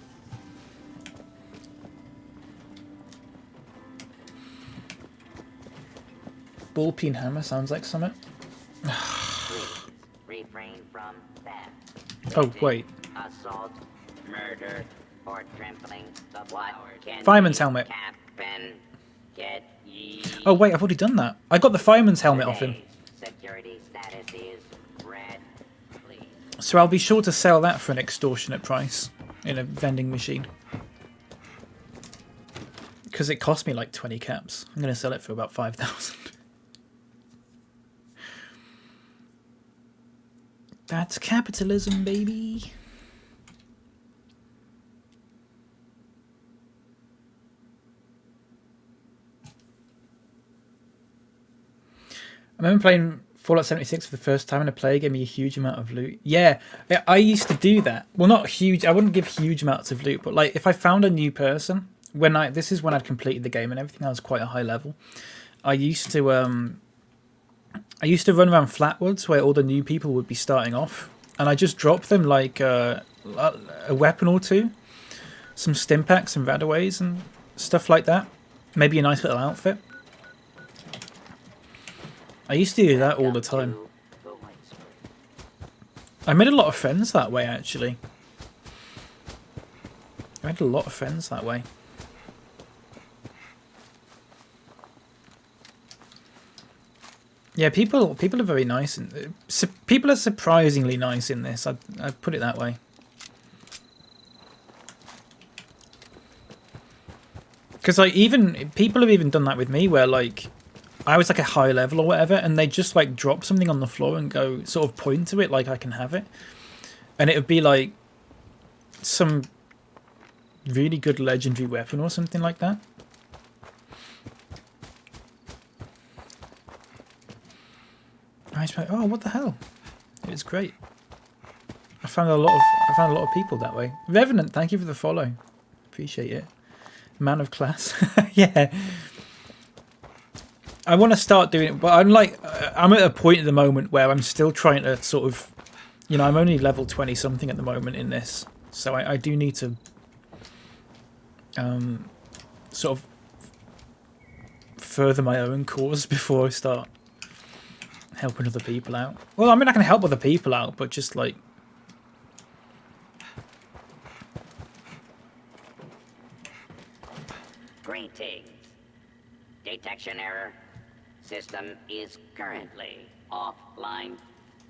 Ball-peen hammer sounds like something. Refrain from theft. Oh, wait. Assault, murder, or trampling the what can Fireman's helmet. happen. Get ye. Oh, wait, I've already done that. I got the fireman's helmet off him. Security status is red, please. So I'll be sure to sell that for an extortionate price in a vending machine. Because it cost me like 20 caps. I'm going to sell it for about 5,000. That's capitalism, baby. I remember playing Fallout 76 for the first time and a player gave me a huge amount of loot. Yeah, I used to do that. Well, not huge. I wouldn't give huge amounts of loot, but like if I found a new person, this is when I'd completed the game and everything, I was quite a high level. I used to run around Flatwoods where all the new people would be starting off, and I just drop them like a weapon or two, some stim packs and radaways and stuff like that. Maybe a nice little outfit. I used to do that all the time. I made a lot of friends that way, actually. I made a lot of friends that way. Yeah, people are very nice, and people are surprisingly nice in this. I'd put it that way. Because like people have even done that with me, where like I was like a high level or whatever, and they just like drop something on the floor and go sort of point to it like I can have it, and it would be like some really good legendary weapon or something like that. I was like, oh, what the hell? It was great. I found a lot of people that way. Revenant, thank you for the follow. Appreciate it. Man of class. Yeah. I want to start doing it, but I'm at a point at the moment where I'm still trying to sort of, you know, I'm only level 20 something at the moment in this, so I do need to sort of further my own cause before I start helping other people out. Well, I mean, I can help other people out, but just like... Greetings. Detection error. System is currently offline.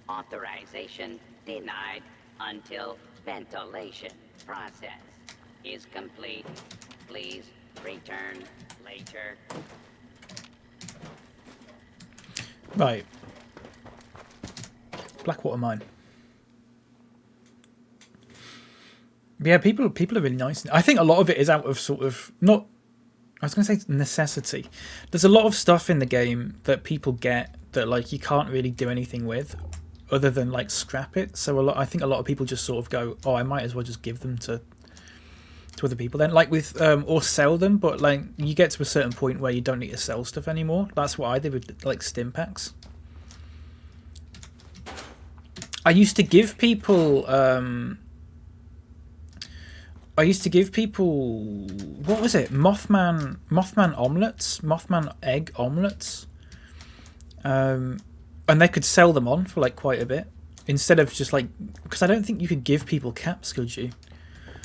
Authorization denied until ventilation process is complete. Please return later. Right. Blackwater Mine. Yeah, people are really nice. I think a lot of it is out of sort of not. I was going to say necessity. There's a lot of stuff in the game that people get that like you can't really do anything with, other than like scrap it. So I think a lot of people just sort of go, oh, I might as well just give them to other people. Then like with or sell them, but like you get to a certain point where you don't need to sell stuff anymore. That's what I did with like stim packs. I used to give people what was it? Mothman omelets, Mothman egg omelets. And they could sell them on for like quite a bit instead of just like, because I don't think you could give people caps, could you?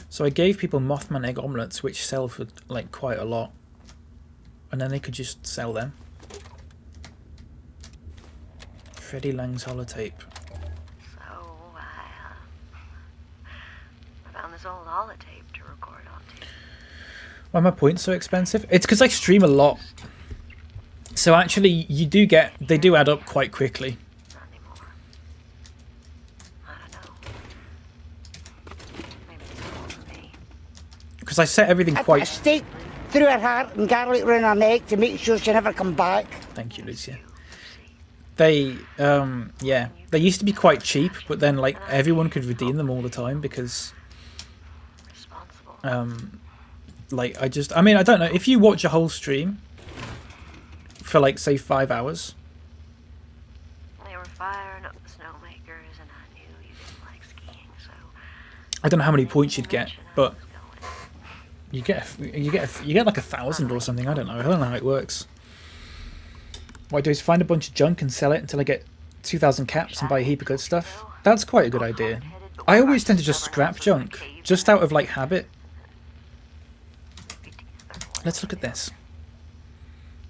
So I gave people Mothman egg omelets, which sell for like quite a lot, and then they could just sell them. Freddie Lang's holotape. I found this old holotape to record onto. Why are my points so expensive? It's because I stream a lot. So actually, they do add up quite quickly. because I set everything I put a quite... stake through her heart and garlic round her neck to make sure she never come back. Thank you, Lucia. They, yeah, they used to be quite cheap, but then like everyone could redeem them all the time because, like I mean, I don't know, if you watch a whole stream for like say 5 hours. They were firing up the snowmakers, and I knew you didn't like skiing, so I don't know how many points you'd get, but you get like 1,000 or something. I don't know how it works. What I do is find a bunch of junk and sell it until I get 2,000 caps and buy a heap of good stuff. That's quite a good idea. I always tend to just scrap junk, just out of like habit. Let's look at this.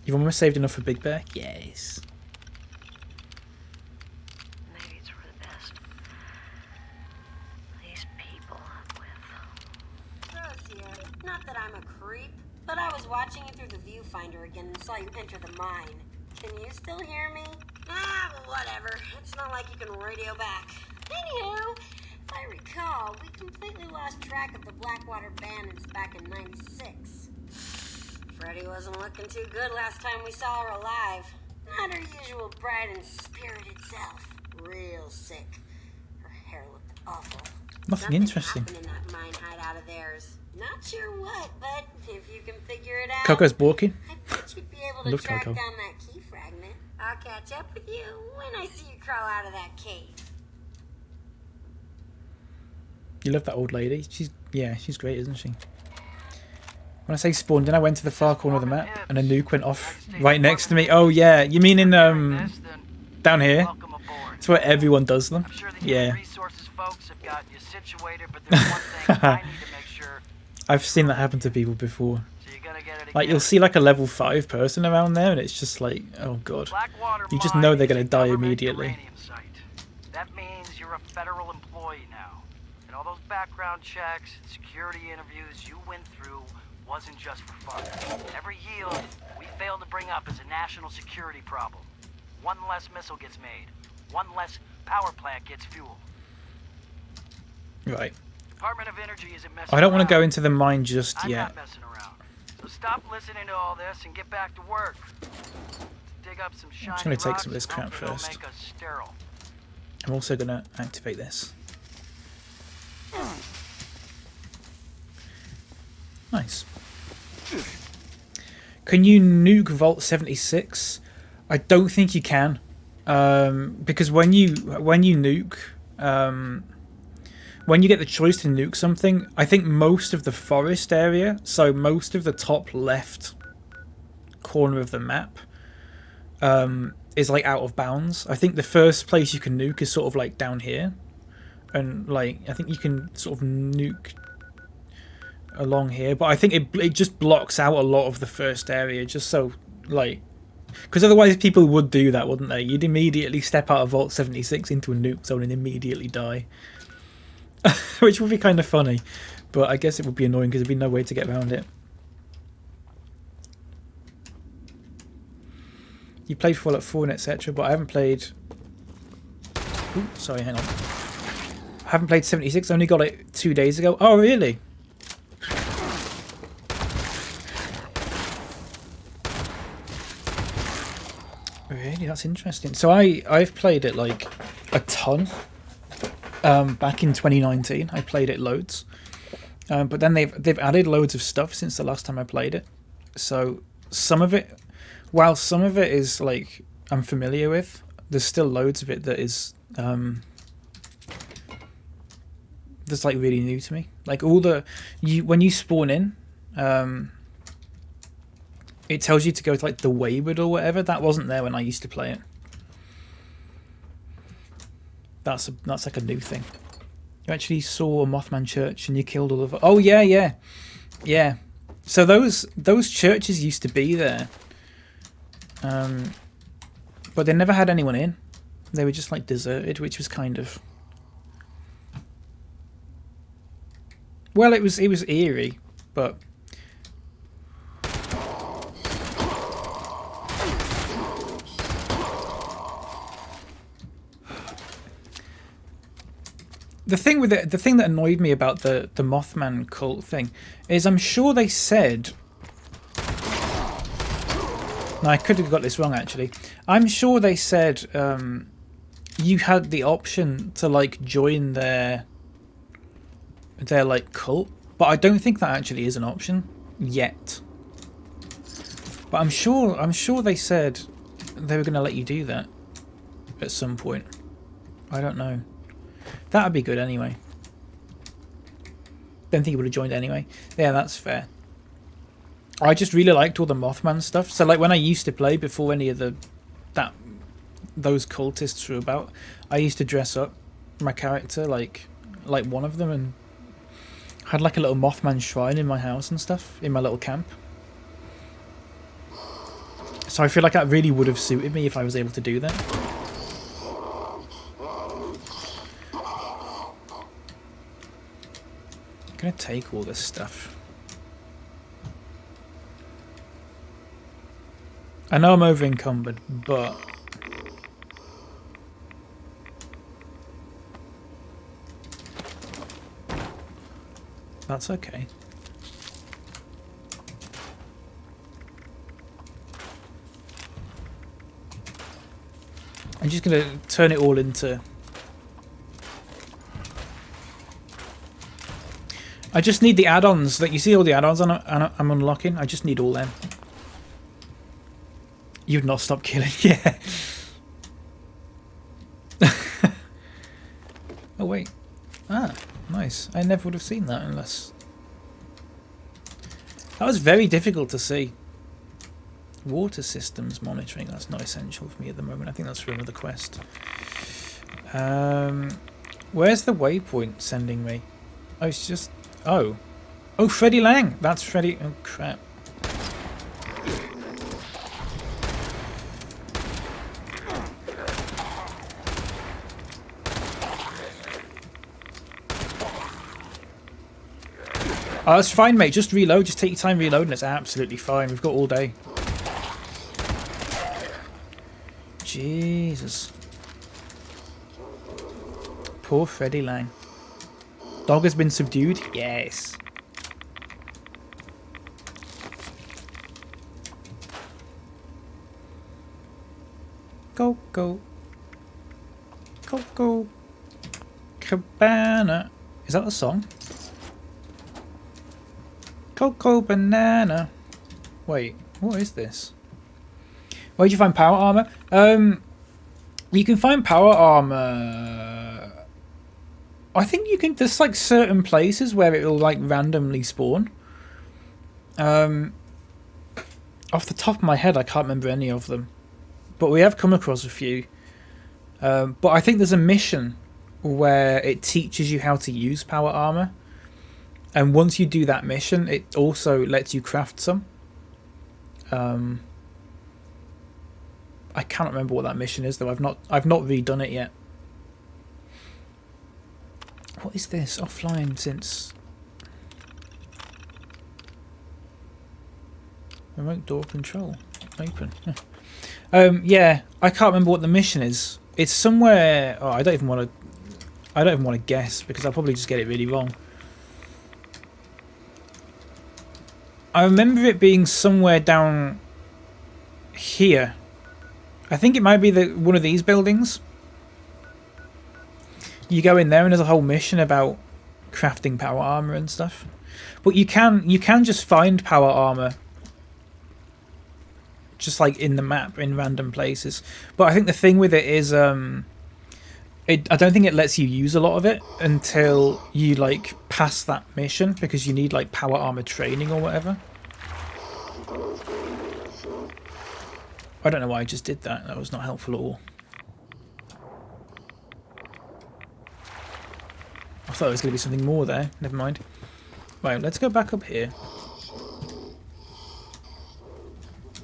You've almost saved enough for Big Bear? Yes. maybe it's for the best. These people I'm with. Rose here. Not that I'm a creep, but I was watching you through the viewfinder again and saw you enter the mine. Can you still hear me? Ah, whatever. It's not like you can radio back. Anywho, if I recall, we completely lost track of the Blackwater bandits back in '96. Freddy wasn't looking too good last time we saw her alive. Not her usual bright and spirited self. Real sick. Her hair looked awful. Nothing interesting. Something happened in that mine hideout of theirs. Not sure what, but if you can figure it out, Coco's balking. I bet you'd be able to Look, track Coco. down that key fragment. I'll catch up with you when I see you crawl out of that cave. You love that old lady. She's great, isn't she? When I say spawned in, I went to the far corner of the map and a nuke went off right next to me. Oh yeah, you mean in down here? It's where everyone does them. Yeah. I've seen that happen to people before. Like you'll see like a level 5 person around there and it's just like, oh god. You just know they're gonna die immediately. That means you're a federal employee now. And all those background checks and security interviews you went through wasn't just for fun. Every yield we fail to bring up is a national security problem. One less missile gets made. One less power plant gets fuel. Right. Department of Energy isn't messing I don't want to go around. into the mine just I'm yet. not messing around. So stop listening to all this and get back to work. Dig up some shiny I'm just going to take rocks some of this and crap hopefully they'll first. make us sterile. I'm also going to activate this. Nice. Can you nuke Vault 76? I don't think you can, because when you nuke, when you get the choice to nuke something, I think most of the forest area, so most of the top left corner of the map, is like out of bounds. I think the first place you can nuke is sort of like down here, and like I think you can sort of nuke along here, but I think it just blocks out a lot of the first area, just so like, because otherwise people would do that, wouldn't they? You'd immediately step out of Vault 76 into a nuke zone and immediately die. Which would be kind of funny, but I guess it would be annoying because there'd be no way to get around it. You played Fallout 4 and etc, but I haven't played... Ooh, sorry, hang on. I haven't played 76, I only got it 2 days ago. Oh, really? Really? That's interesting. So I've played it like a ton. Back in 2019, I played it loads, but then they've added loads of stuff since the last time I played it. So some of it, while some of it is like I'm familiar with, there's still loads of it that is that's like really new to me. Like all the when you spawn in, it tells you to go to like the Wayward or whatever. That wasn't there when I used to play it. That's like a new thing. You actually saw a Mothman church and you killed all of it. Oh yeah. So those churches used to be there, but they never had anyone in. They were just like deserted, which was kind of, well, it was eerie, but. the thing with it, the thing that annoyed me about the Mothman cult thing is I'm sure they said. No, I could have got this wrong actually. I'm sure they said you had the option to like join their like cult, but I don't think that actually is an option yet. But I'm sure they said they were going to let you do that at some point. I don't know. That'd be good anyway. Don't think he would have joined anyway. Yeah, that's fair. I just really liked all the Mothman stuff. So like when I used to play before any of those cultists were about, I used to dress up my character like one of them and had like a little Mothman shrine in my house and stuff, in my little camp. So I feel like that really would have suited me if I was able to do that. I'm gonna take all this stuff. I know I'm over encumbered, but that's okay. I'm just gonna turn it all into. I just need the add-ons. That you see all the add-ons I'm unlocking. I just need all them. You'd not stop killing, yeah. Oh wait. Ah, nice. I never would have seen that unless. That was very difficult to see. Water systems monitoring. That's not essential for me at the moment. I think that's for another quest. Where's the waypoint sending me? Oh, it's just. Oh, Freddie Lang. That's Freddie. Oh crap. Oh, that's fine, mate. Just reload. Just take your time reloading. It's absolutely fine. We've got all day. Jesus. Poor Freddie Lang. Dog has been subdued? Yes. Go, go. Go, go. Cabana. Is that the song? Cocoa banana. Wait, what is this? Where'd you find power armor? You can find power armor. I think you can. There's like certain places where it will like randomly spawn. Off the top of my head, I can't remember any of them, but we have come across a few. But I think there's a mission where it teaches you how to use power armor. And once you do that mission, it also lets you craft some. I cannot remember what that mission is though. I've not redone it yet. What is this? Offline since remote door control. Open. Yeah, I can't remember what the mission is. It's somewhere. Oh, I don't even want to guess because I'll probably just get it really wrong. I remember it being somewhere down here. I think it might be one of these buildings. You go in there and there's a whole mission about crafting power armor and stuff. But you can just find power armor just like in the map in random places. But I think the thing with it is I don't think it lets you use a lot of it until you like pass that mission because you need like power armor training or whatever. I don't know why I just did that. That was not helpful at all. I thought there was going to be something more there. Never mind. Right, let's go back up here.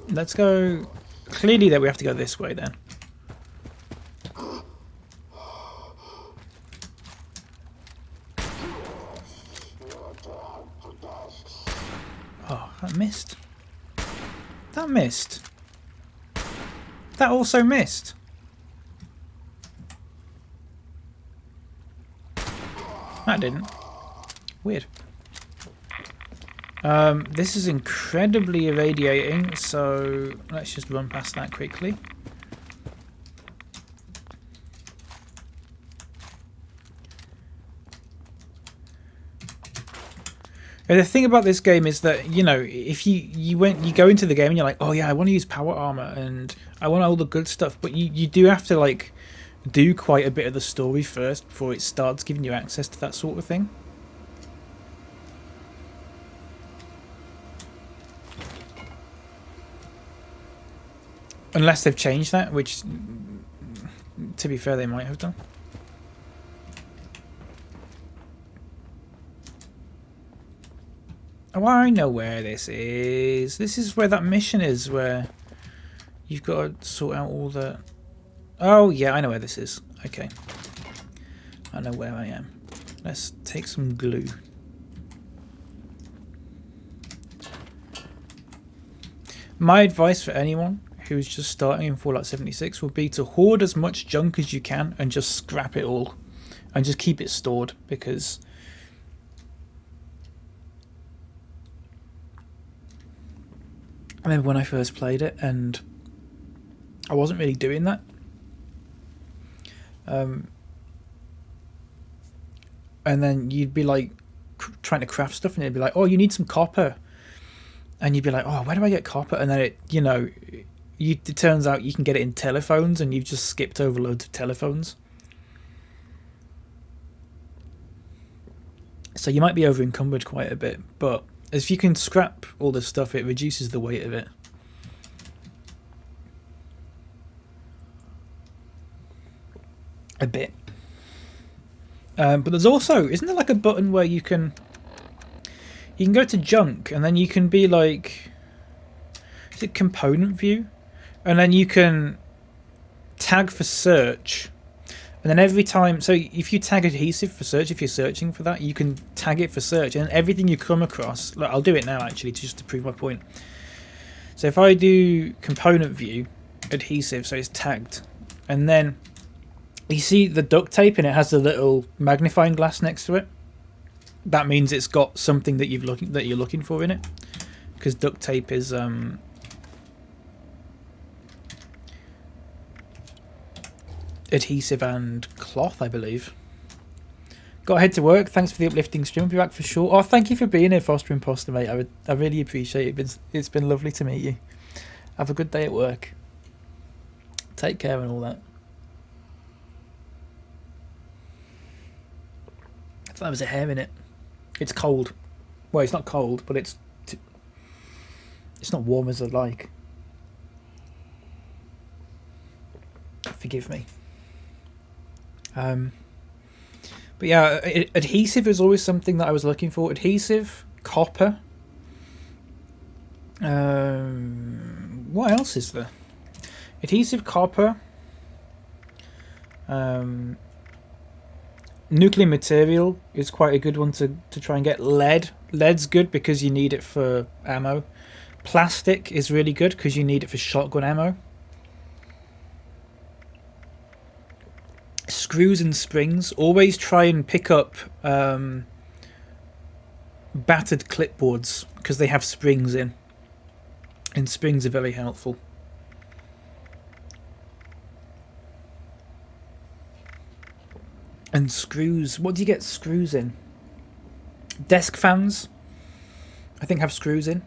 Let's go... Clearly that we have to go this way then. Oh, that missed. That missed. That also missed. That didn't. Weird. This is incredibly irradiating, so let's just run past that quickly. And the thing about this game is that, you know, if you go into the game and you're like, oh yeah, I want to use power armor and I want all the good stuff, but you do have to like do quite a bit of the story first before it starts giving you access to that sort of thing. Unless they've changed that, which, to be fair, they might have done. Oh, I know where this is. This is where that mission is, where you've got to sort out all the... Oh, yeah, I know where this is. Okay. I know where I am. Let's take some glue. My advice for anyone who's just starting in Fallout 76 would be to hoard as much junk as you can and just scrap it all. And just keep it stored, because... I remember when I first played it and I wasn't really doing that. And then you'd be like trying to craft stuff and it'd be like, oh, you need some copper. And you'd be like, oh, where do I get copper? And then it, you know, it turns out you can get it in telephones and you've just skipped over loads of telephones. So you might be over encumbered quite a bit, but if you can scrap all this stuff, it reduces the weight of it. A bit. But there's also, isn't there like a button where you can go to junk and then you can be like, is it component view? And then you can tag for search. And then every time, so if you tag adhesive for search, if you're searching for that, you can tag it for search. And everything you come across, look, I'll do it now actually, just to prove my point. So if I do component view, adhesive, so it's tagged. And then you see the duct tape and it has a little magnifying glass next to it. That means it's got something that you're looking for in it. Because duct tape is adhesive and cloth, I believe. Got to head to work. Thanks for the uplifting stream. I'll be back for sure. Oh, thank you for being here, Foster Imposter, mate. I really appreciate it. It's been lovely to meet you. Have a good day at work. Take care and all that. I thought there was a hair in it. It's cold. Well, it's not cold, but it's not warm as I'd like. Forgive me. But yeah, adhesive is always something that I was looking for. Adhesive, copper. What else is there? Adhesive, copper. Nuclear material is quite a good one to try and get. Lead. Lead's good because you need it for ammo. Plastic is really good because you need it for shotgun ammo. Screws and springs. Always try and pick up battered clipboards because they have springs in. And springs are very helpful. And screws. What do you get screws in? Desk fans, I think, have screws in.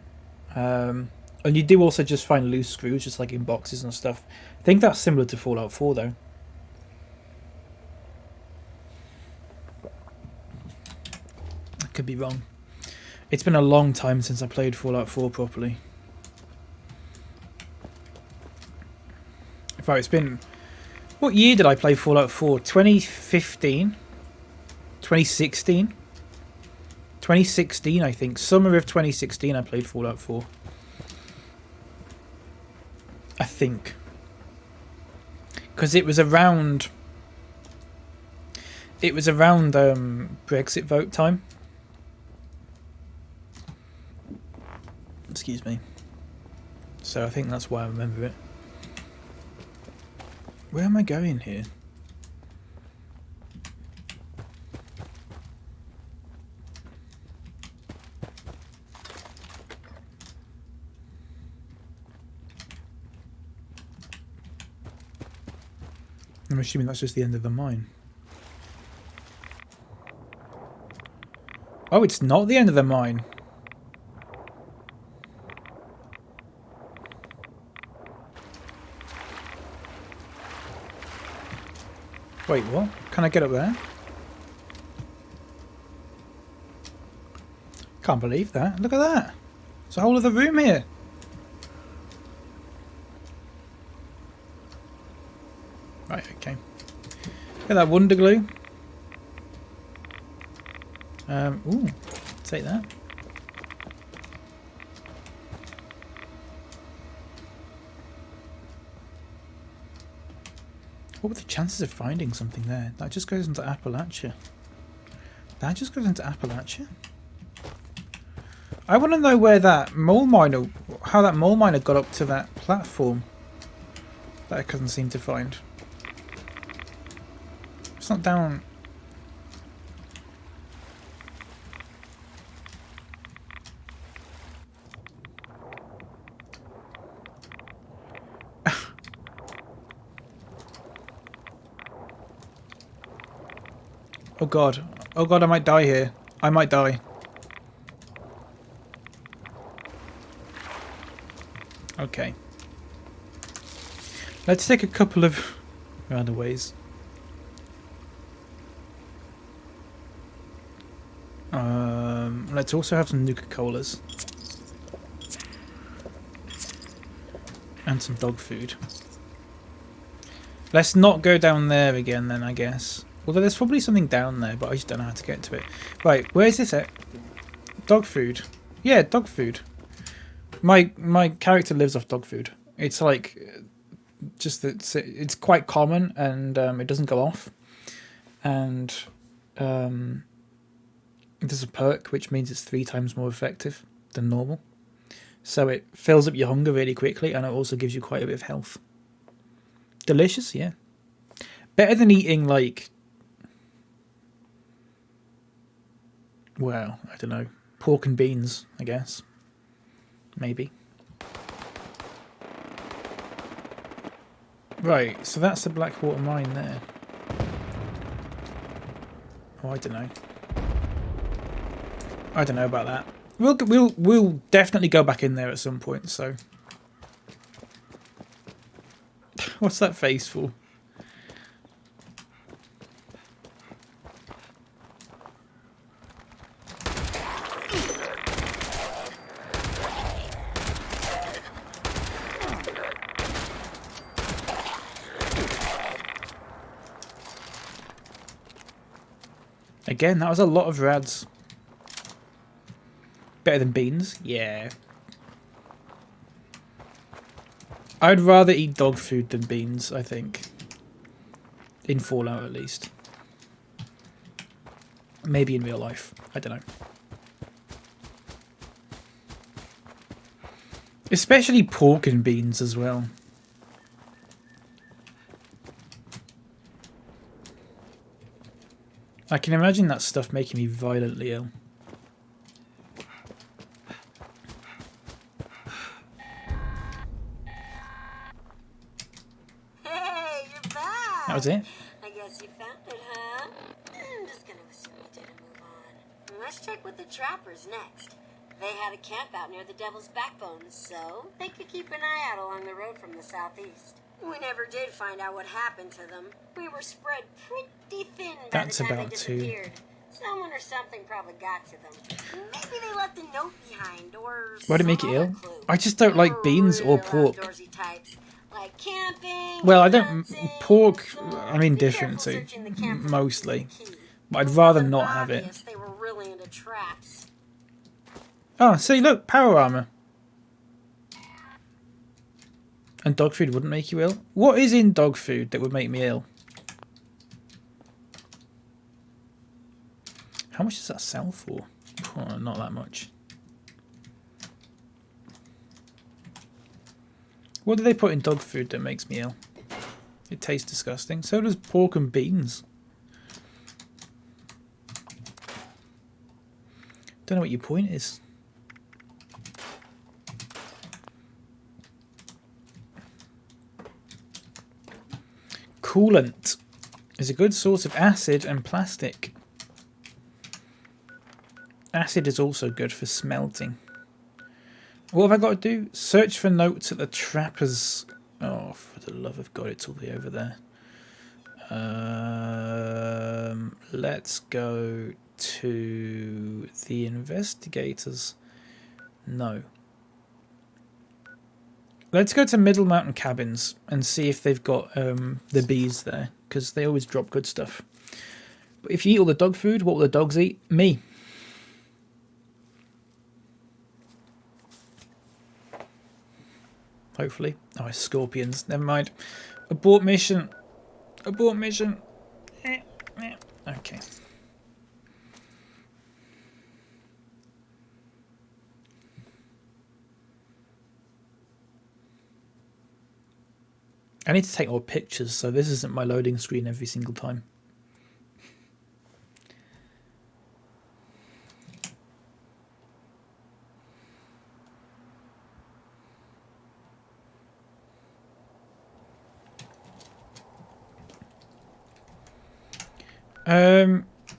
And you do also just find loose screws, just like in boxes and stuff. I think that's similar to Fallout 4, though. I could be wrong. It's been a long time since I played Fallout 4 properly. In fact, it's been... What year did I play Fallout 4? 2015? 2016? 2016, I think. Summer of 2016 I played Fallout 4. I think. Because it was around... Brexit vote time. Excuse me. So I think that's why I remember it. Where am I going here? I'm assuming that's just the end of the mine. Oh, it's not the end of the mine. Wait, what? Can I get up there? Can't believe that. Look at that. There's a whole other room here. Right, okay. Get that wonder glue. Ooh, take that. What were the chances of finding something there? That just goes into Appalachia. That just goes into Appalachia? I want to know where that mole miner, how that mole miner got up to that platform that I couldn't seem to find. It's not down. Oh god. Oh god, I might die here. I might die. Okay. Let's take a couple of roundaways. Let's also have some Nuka-Colas. And some dog food. Let's not go down there again then, I guess. Although there's probably something down there, but I just don't know how to get to it. Right, where's this at? Dog food. Yeah, dog food. My character lives off dog food. It's like, just that it's quite common and it doesn't go off. And there's a perk which means it's 3 times more effective than normal. So it fills up your hunger really quickly and it also gives you quite a bit of health. Delicious, yeah. Better than eating like, well, I don't know, pork and beans, I guess. Maybe. Right, so that's the Blackwater mine there. Oh, I don't know. I don't know about that. We'll definitely go back in there at some point, so. What's that face for? Again, that was a lot of rads. Better than beans? Yeah. I'd rather eat dog food than beans, I think. In Fallout, at least. Maybe in real life. I don't know. Especially pork and beans as well. I can imagine that stuff making me violently ill. Hey, you're back! That was it? I guess you found it, huh? I'm just gonna assume you did and move on. Let's check with the trappers next. They had a camp out near the Devil's Backbone, so they could keep an eye out along the road from the southeast. We never did find out what happened to them. We were spread pretty thin by the time they disappeared. Someone or something probably got to them. Maybe they left a note behind, or Why'd it make it ill? clue. I just don't like beans or pork. Outdoorsy types, like camping, Well, I don't... hunting, Pork, so I'm indifferent to, searching the camp for mostly. the key. But I'd rather not have it. Obvious they were really into traps. Oh, see, look, power armor. And dog food wouldn't make you ill? What is in dog food that would make me ill? How much does that sell for? Oh, not that much. What do they put in dog food that makes me ill? It tastes disgusting. So does pork and beans. Don't know what your point is. coolant is a good source of acid and plastic. Acid is also good for smelting. What have I got to do? Search for notes at the trapper's... Oh, for the love of God, it's all the way over there. Let's go to the investigators. No. Let's go to Middle Mountain Cabins and see if they've got the bees there, because they always drop good stuff. But if you eat all the dog food, what will the dogs eat? Me. Hopefully. Oh, it's scorpions. Never mind. Abort mission. Abort mission. Okay. I need to take more pictures, so this isn't my loading screen every single time.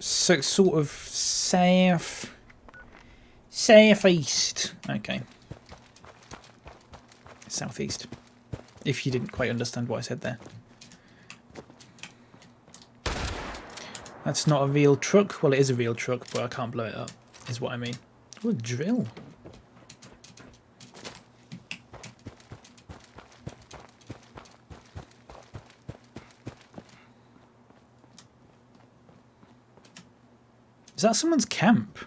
So sort of southeast. Okay. Southeast. If you didn't quite understand what I said there. That's not a real truck. Well, it is a real truck, but I can't blow it up, is what I mean. Oh, a drill. Is that someone's camp?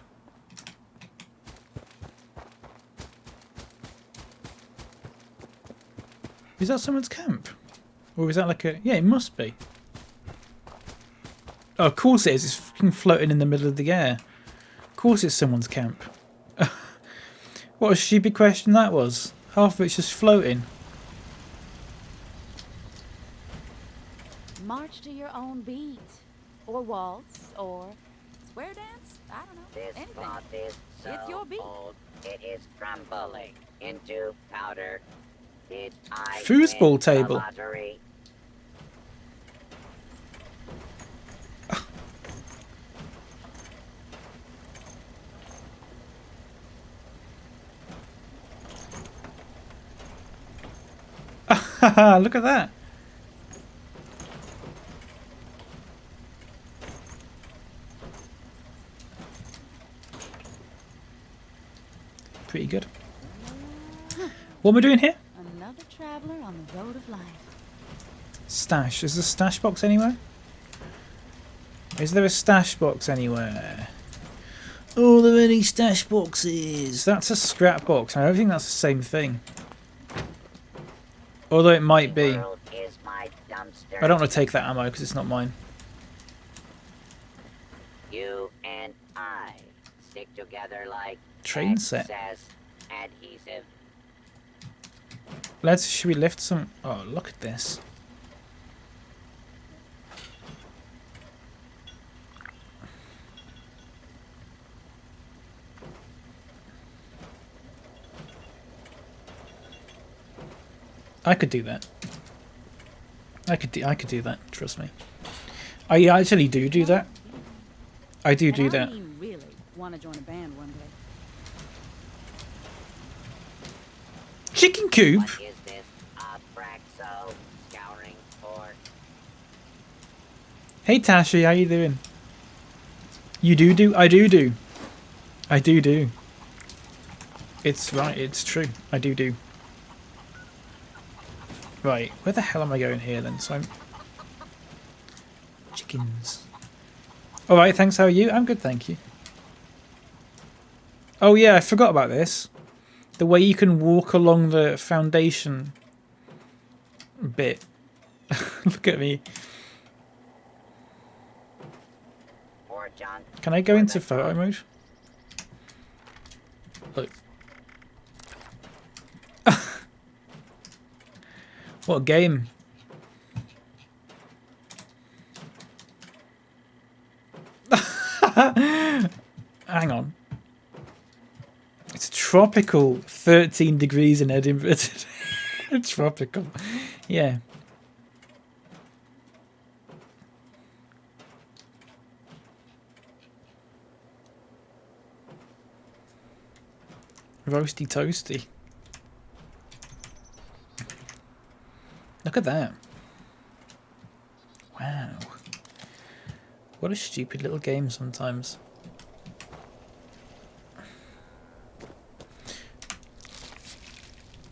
Is that someone's camp? Or is that like a... Yeah, it must be. Oh, of course it is. It's fucking floating in the middle of the air. Of course it's someone's camp. What a stupid question that was. Half of it's just floating. March to your own beat. Or waltz. Or square dance. I don't know. This anything. cloth is so It's your beat. old, it is crumbling into powder. Did I Foosball win the table. lottery? Look at that. Pretty good. What am I doing here? Another traveler on the road of life. Stash. Is there a stash box anywhere? Is there a stash box anywhere? Oh, there are any stash boxes. That's a scrap box. I don't think that's the same thing. Although it might be. I don't want to take that ammo because it's not mine. You and I stick together like Train set. excess adhesive. Should we lift some? Oh, look at this. I could do that. I could do that. Trust me. I actually do that. I do that. I mean, really want to join a band one day. Chicken coop. What is this? Abraxo scouring for? Hey Tashi, how you doing? You do? I do. I do. It's right. It's true. I do. Right, where the hell am I going here then? So I'm... Chickens. Alright, thanks, how are you? I'm good, thank you. Oh yeah, I forgot about this. The way you can walk along the foundation bit. Look at me. Can I go into photo mode? Look. What game? Hang on. It's tropical. 13 degrees in Edinburgh today. Tropical. Yeah. Roasty toasty. Look at that. Wow. What a stupid little game sometimes.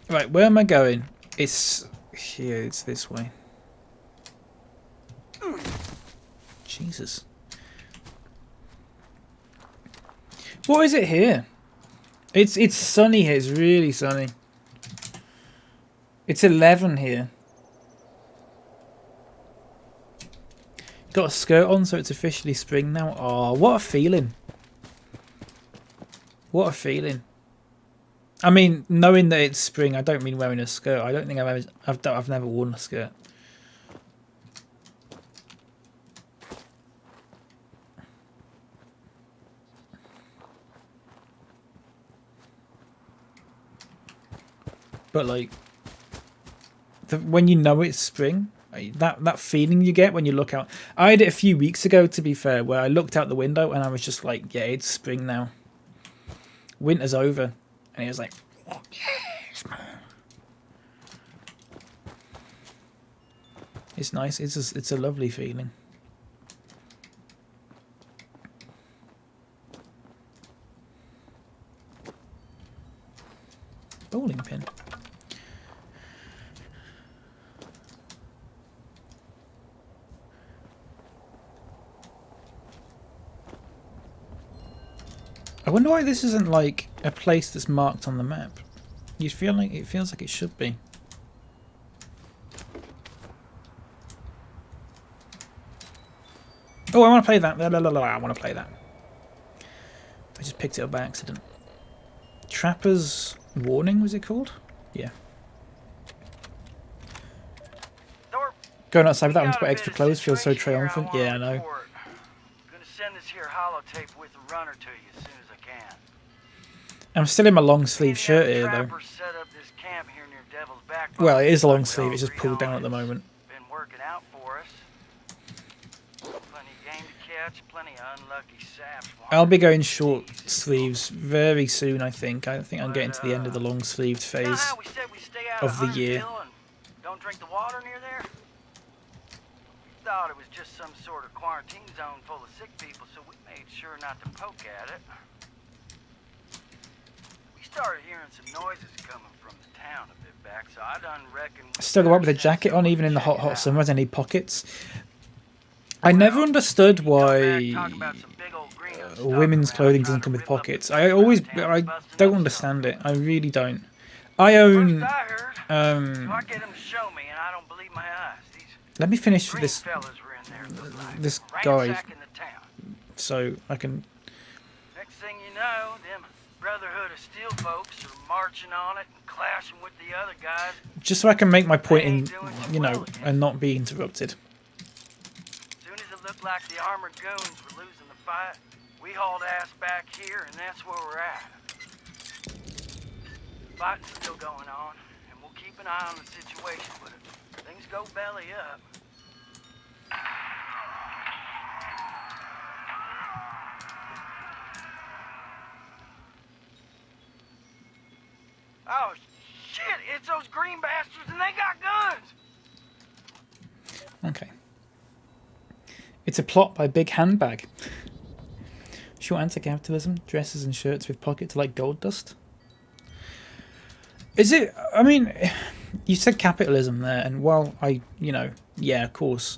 Right, where am I going? It's here, it's this way. Jesus. What is it here? It's sunny here, it's really sunny. It's 11 here. Got a skirt on, so it's officially spring now. Oh, what a feeling. What a feeling. I mean, knowing that it's spring, I don't mean wearing a skirt. I don't think I've never worn a skirt. But like, when you know it's spring, that feeling you get when you look out. I had it a few weeks ago, to be fair, where I looked out the window and I was just like, yeah, it's spring now. Winter's over. And it was like, yes, man. It's nice. It's a lovely feeling. Bowling pin. I wonder why this isn't like a place that's marked on the map. You feel like it feels like it should be. Oh, I want to play that. I want to play that. I just picked it up by accident. Trapper's Warning, was it called? Yeah. Going outside without having to put extra clothes feels so triumphant. Yeah, I know. Gonna send this here holotape with a runner to you as soon as I can. I'm still in my long sleeve shirt here though. Set up this camp here near Devil's Back. Well, it is a long sleeve. It's just pulled down at the moment. Been working out for us. Plenty of game to catch, plenty of unlucky saps. I'll be going short sleeves very soon, I think. I think I'm getting to the end of the long sleeved phase of the year. Don't drink the water near there? Thought it was just some sort of quarantine zone full of sick people, so we made sure not to poke at it. We started hearing some noises coming from the town a bit back, so I done reckon. Still go out with a jacket on, even in the hot summers. Any pockets? I never understood why women's clothing doesn't come with pockets. I don't understand it. I really don't. I own. Let me finish this guy, so I can. Next thing you know, them Brotherhood of Steel folks are marching on it and clashing with the other guys. Just so I can make my point in, you know, and not be interrupted. As soon as it looked like the armored goons were losing the fight, we hauled ass back here, and that's where we're at. The fighting's still going on, and we'll keep an eye on the situation, but if things go belly up. Oh, shit! It's those green bastards, and they got guns! Okay. It's a plot by Big Handbag. Short anti-capitalism, dresses and shirts with pockets like gold dust. Is it... I mean, you said capitalism there, and well, yeah, of course.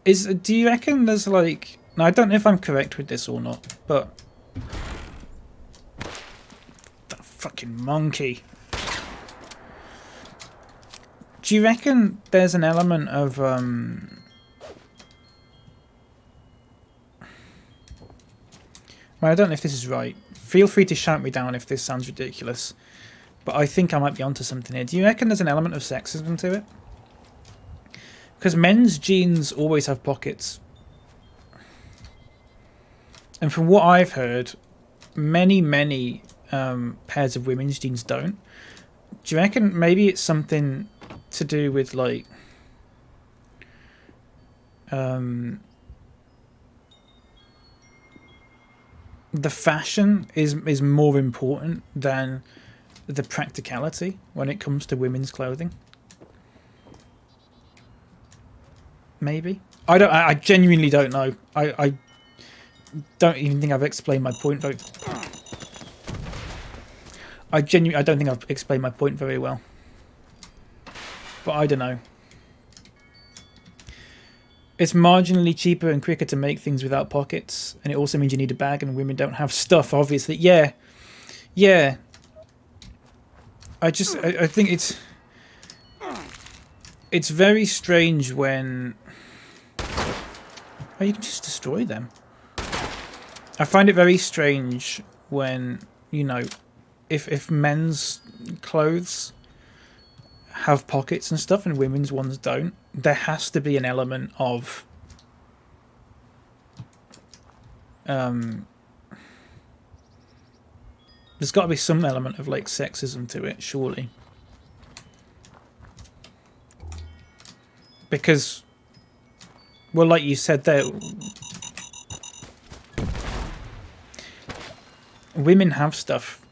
Do you reckon there's like... Now, I don't know if I'm correct with this or not, but... That fucking monkey. Do you reckon there's an element of... Well, I don't know if this is right. Feel free to shout me down if this sounds ridiculous. But I think I might be onto something here. Do you reckon there's an element of sexism to it? Because men's jeans always have pockets. And from what I've heard, many pairs of women's jeans don't. Do you reckon maybe it's something to do with, like... the fashion is more important than the practicality when it comes to women's clothing. Maybe. I genuinely don't know. I don't even think I've explained my point very... I don't think I've explained my point very well. But I don't know. It's marginally cheaper and quicker to make things without pockets, and it also means you need a bag, and women don't have stuff, obviously. Yeah. Yeah. I think it's very strange when... Oh, you can just destroy them. I find it very strange when, you know, if men's clothes have pockets and stuff and women's ones don't, there has to be an element of there's got to be some element of like sexism to it, surely. Because, well, like you said there, women have stuff,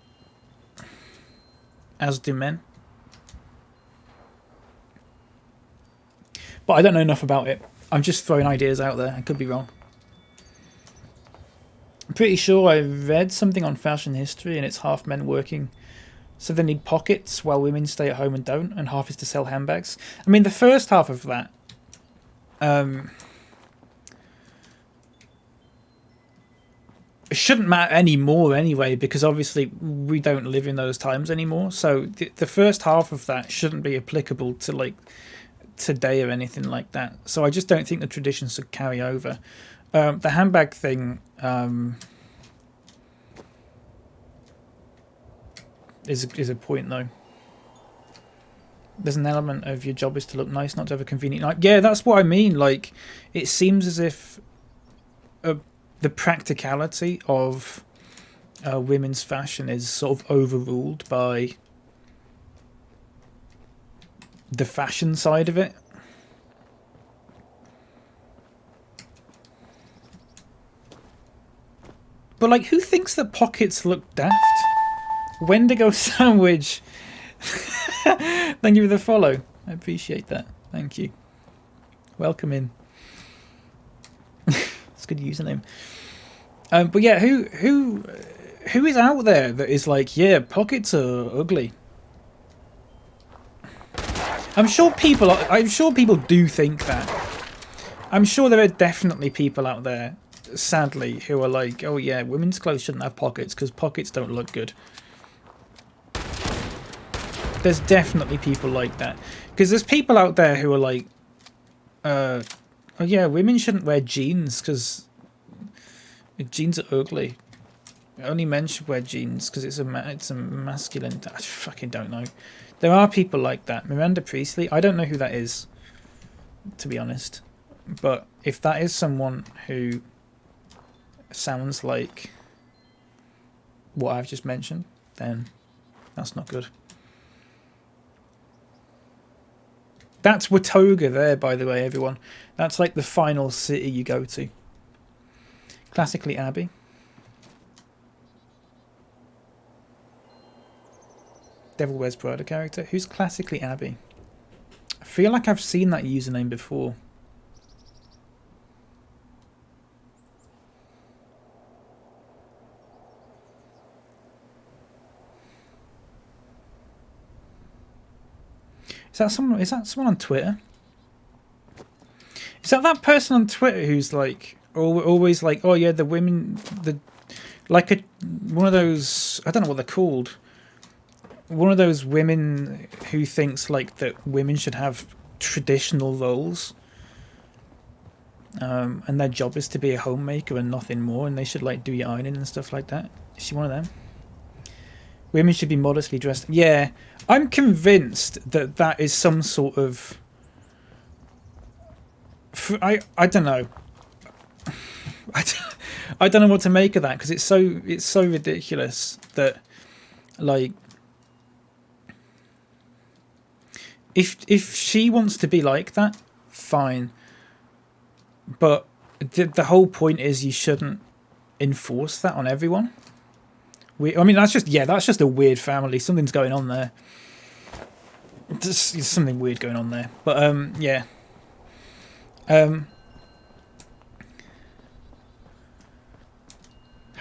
as do men. But I don't know enough about it. I'm just throwing ideas out there. I could be wrong. I'm pretty sure I read something on fashion history and it's half men working. So they need pockets while women stay at home and don't, and half is to sell handbags. I mean, the first half of that... it shouldn't matter anymore anyway, because obviously we don't live in those times anymore. So the first half of that shouldn't be applicable to like today or anything like that. So I just don't think the traditions should carry over. The handbag thing is a point though. There's an element of your job is to look nice, not to have a convenient night. Yeah, that's what I mean. Like, it seems as if the practicality of women's fashion is sort of overruled by the fashion side of it. But like, who thinks that pockets look daft? Wendigo Sandwich. Thank you for the follow. I appreciate that. Thank you. Welcome in. It's a good username. But yeah, who is out there that is like, yeah, pockets are ugly? I'm sure people do think that. I'm sure there are definitely people out there, sadly, who are like, oh yeah, women's clothes shouldn't have pockets because pockets don't look good. There's definitely people like that. Because there's people out there who are like, oh yeah, women shouldn't wear jeans because jeans are ugly. Only men should wear jeans because it's a masculine... I fucking don't know. There are people like that. Miranda Priestley, I don't know who that is, to be honest. But if that is someone who sounds like what I've just mentioned, then that's not good. That's Watoga there, by the way, everyone. That's like the final city you go to. Classically Abbey. Devil Wears Prada character. Who's classically Abbey? I feel like I've seen that username before. Is that someone on Twitter? Is that person on Twitter who's like always like, oh yeah, the women, like one of those, I don't know what they're called. One of those women who thinks like that women should have traditional roles, and their job is to be a homemaker and nothing more, and they should like do your ironing and stuff like that. Is she one of them? Women should be modestly dressed. Yeah, I'm convinced that that is some sort of... I don't know. I don't know what to make of that, because it's so ridiculous that, like, if she wants to be like that, fine. But the whole point is you shouldn't enforce that on everyone. I mean, that's just a weird family. Something's going on there. There's something weird going on there. But yeah. How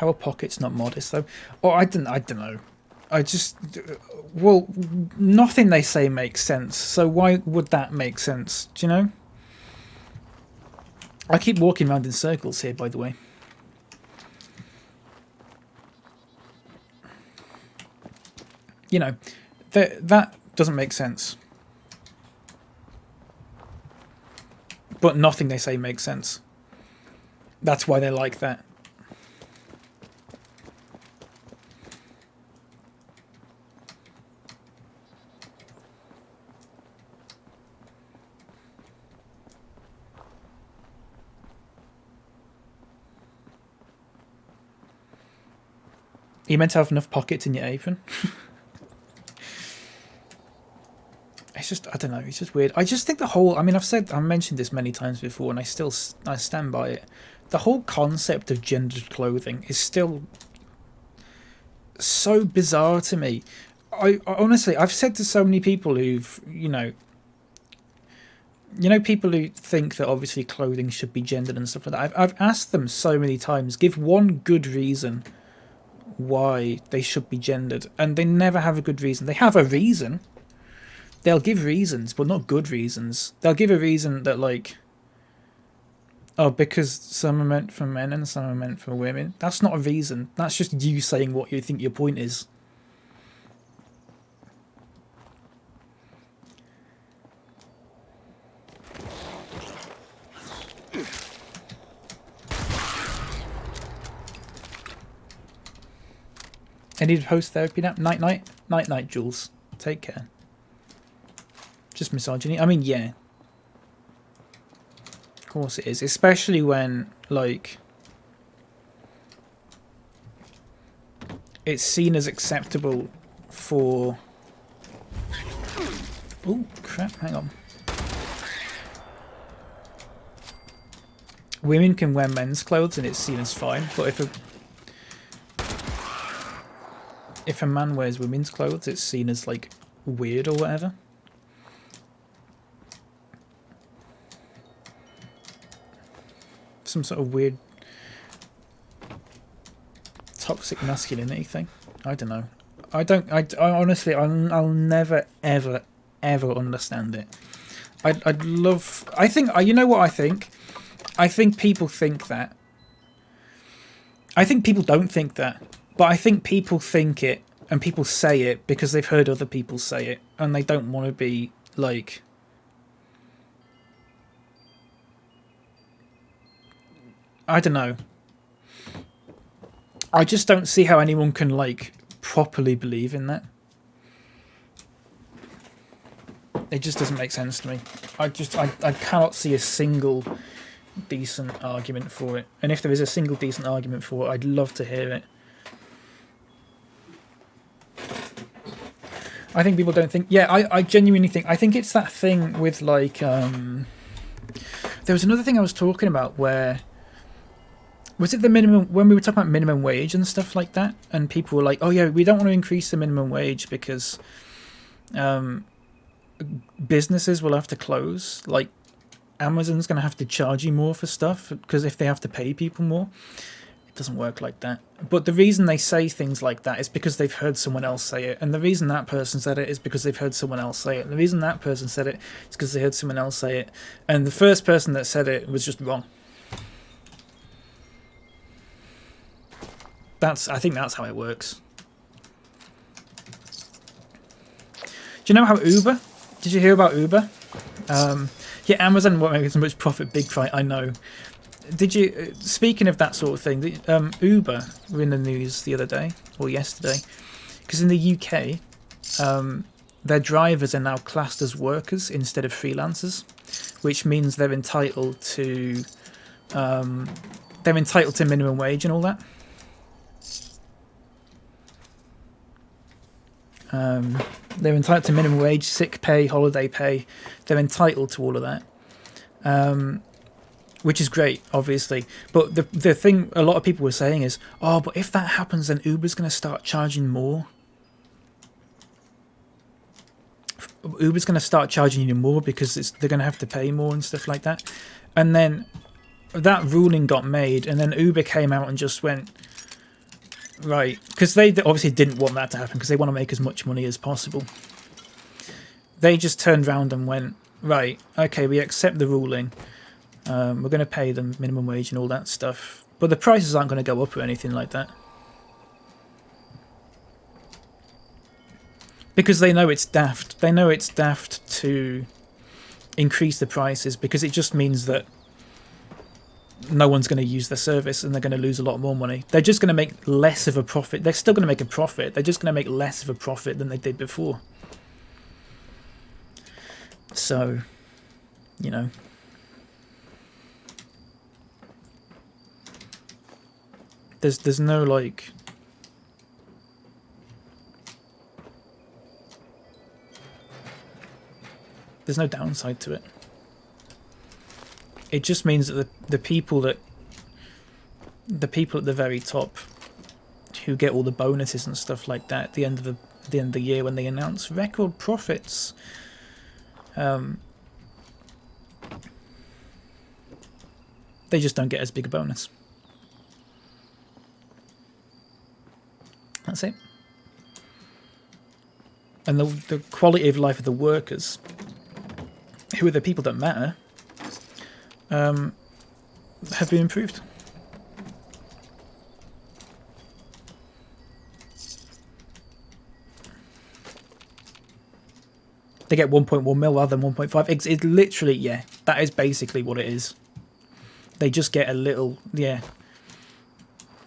are pockets not modest though? Oh, I don't know. Well, nothing they say makes sense. So why would that make sense? Do you know? I keep walking around in circles here, by the way. You know, that doesn't make sense. But nothing they say makes sense. That's why they're like that. You meant to have enough pockets in your apron. It's just, I don't know, it's just weird. I just think the whole, I mean, I've mentioned this many times before and I stand by it. The whole concept of gendered clothing is still so bizarre to me. I honestly, I've said to so many people who've, you know, people who think that obviously clothing should be gendered and stuff like that. I've asked them so many times, give one good reason why they should be gendered, and they never have a good reason. They have a reason. They'll give reasons, but not good reasons. They'll give a reason that, like, oh, because some are meant for men and some are meant for women. That's not a reason. That's just you saying what you think your point is. I need a post-therapy nap. Night-night. Night-night, Jules. Take care. Just misogyny. I mean, yeah. Of course it is. Especially when, like, it's seen as acceptable for... Oh, crap. Hang on. Women can wear men's clothes and it's seen as fine, but if a man wears women's clothes, it's seen as, like, weird or whatever. Some sort of weird toxic masculinity thing. I don't know. I honestly, I'll never, ever, ever understand it. I'd love... I think... You know what I think? I think people think that. I think people don't think that. But I think people think it and people say it because they've heard other people say it and they don't want to be like... I don't know. I just don't see how anyone can, like, properly believe in that. It just doesn't make sense to me. I cannot see a single decent argument for it. And if there is a single decent argument for it, I'd love to hear it. I think people don't think... Yeah, I genuinely think... I think it's that thing with, like... There was another thing I was talking about where... Was it the minimum... When we were talking about minimum wage and stuff like that, and people were like, oh yeah, we don't want to increase the minimum wage because businesses will have to close. Like, Amazon's going to have to charge you more for stuff because if they have to pay people more. Doesn't work like that. But the reason they say things like that is because they've heard someone else say it, and the reason that person said it is because they've heard someone else say it, and the reason that person said it is because they heard someone else say it, and the first person that said it was just wrong. I think that's how it works. Do you know how Uber? Did you hear about Uber? Yeah, Amazon won't make as much profit. Big fight, I know. Did you, speaking of that sort of thing, Uber were in the news the other day, or yesterday, because in the UK, their drivers are now classed as workers instead of freelancers, which means they're entitled to minimum wage and all that. They're entitled to minimum wage, sick pay, holiday pay. They're entitled to all of that. They're entitled to minimum wage, sick pay, holiday pay. They're entitled to minimum wage, sick pay, holiday pay. They're entitled to minimum wage, sick pay, holiday pay. They're entitled to all of that. They're entitled to minimum wage, sick pay, holiday pay. They're entitled to all of that. which is great, obviously. But the thing a lot of people were saying is, oh, but if that happens, then Uber's going to start charging more. Uber's going to start charging you more because they're going to have to pay more and stuff like that. And then that ruling got made, and then Uber came out and just went, right, because they obviously didn't want that to happen because they want to make as much money as possible. They just turned around and went, right, okay, we accept the ruling. We're going to pay them minimum wage and all that stuff. But the prices aren't going to go up or anything like that. Because they know it's daft. They know it's daft to increase the prices because it just means that no one's going to use the service and they're going to lose a lot more money. They're just going to make less of a profit. They're still going to make a profit. They're just going to make less of a profit than they did before. So, you know. There's no like... There's no downside to it. It just means that the people at the very top who get all the bonuses and stuff like that at the end of the year when they announce record profits, they just don't get as big a bonus. That's it. And the quality of life of the workers, who are the people that matter, have been improved. They get 1.1 mil rather than 1.5. It's literally, yeah, that is basically what it is. They just get a little, yeah.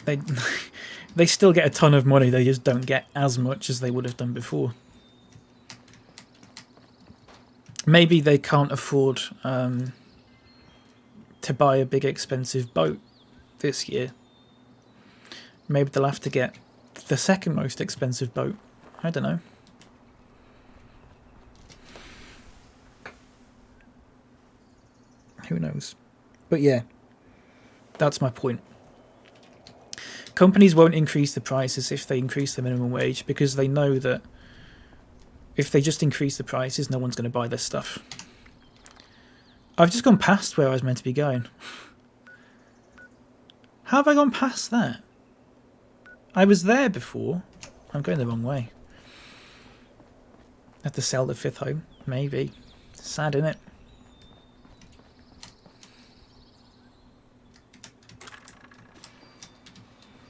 They still get a ton of money, they just don't get as much as they would have done before. Maybe they can't afford to buy a big expensive boat this year. Maybe they'll have to get the second most expensive boat. I don't know. Who knows? But yeah, that's my point. Companies won't increase the prices if they increase the minimum wage because they know that if they just increase the prices, no one's going to buy this stuff. I've just gone past where I was meant to be going. How have I gone past that? I was there before. I'm going the wrong way. I have to sell the fifth home. Maybe. Sad, innit?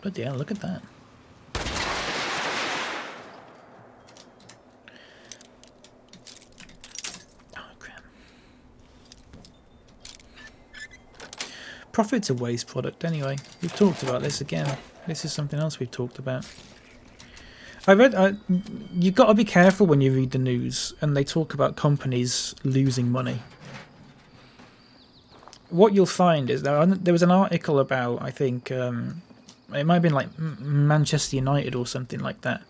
But yeah, look at that. Profit's a waste product anyway. We've talked about this again. This is something else we've talked about. You've got to be careful when you read the news and they talk about companies losing money. What you'll find is there was an article about, I think, it might have been like Manchester United or something like that.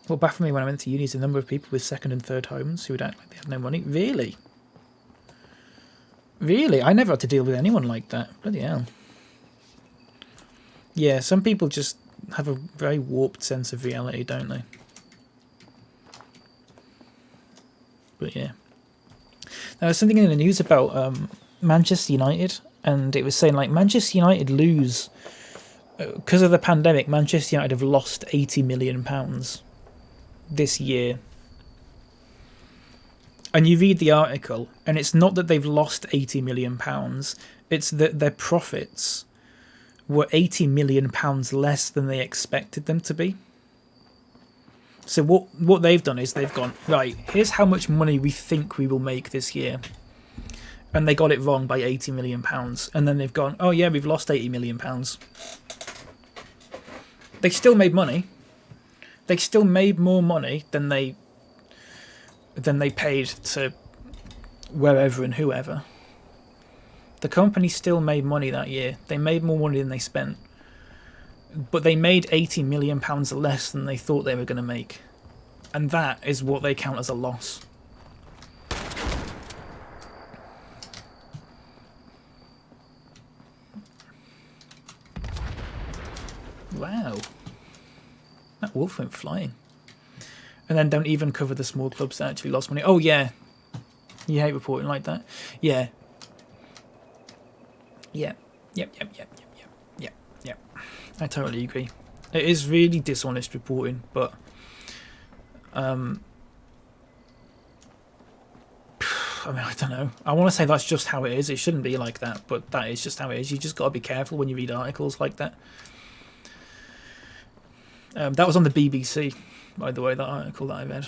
What baffled me when I went to uni is the number of people with second and third homes who would act like they had no money. Really? Really? I never had to deal with anyone like that. Bloody hell. Yeah, some people just have a very warped sense of reality, don't they? But yeah. There was something in the news about Manchester United, and it was saying like Manchester United lose because of the pandemic. Manchester United have lost £80 million this year. And you read the article, and it's not that they've lost £80 million, it's that their profits were £80 million less than they expected them to be. So what they've done is they've gone, right, here's how much money we think we will make this year. And they got it wrong by £80 million. And then they've gone, oh yeah, we've lost £80 million. They still made money. They still made more money than they paid to wherever and whoever. The company still made money that year. They made more money than they spent. But they made £80 million less than they thought they were going to make. And that is what they count as a loss. Wow. That wolf went flying. And then don't even cover the small clubs that actually lost money. Oh, yeah. You hate reporting like that? Yeah. Yeah. Yep. I totally agree. It is really dishonest reporting, but... I mean, I don't know. I want to say that's just how it is. It shouldn't be like that, but that is just how it is. You just got to be careful when you read articles like that. That was on the BBC, by the way, that article that I read.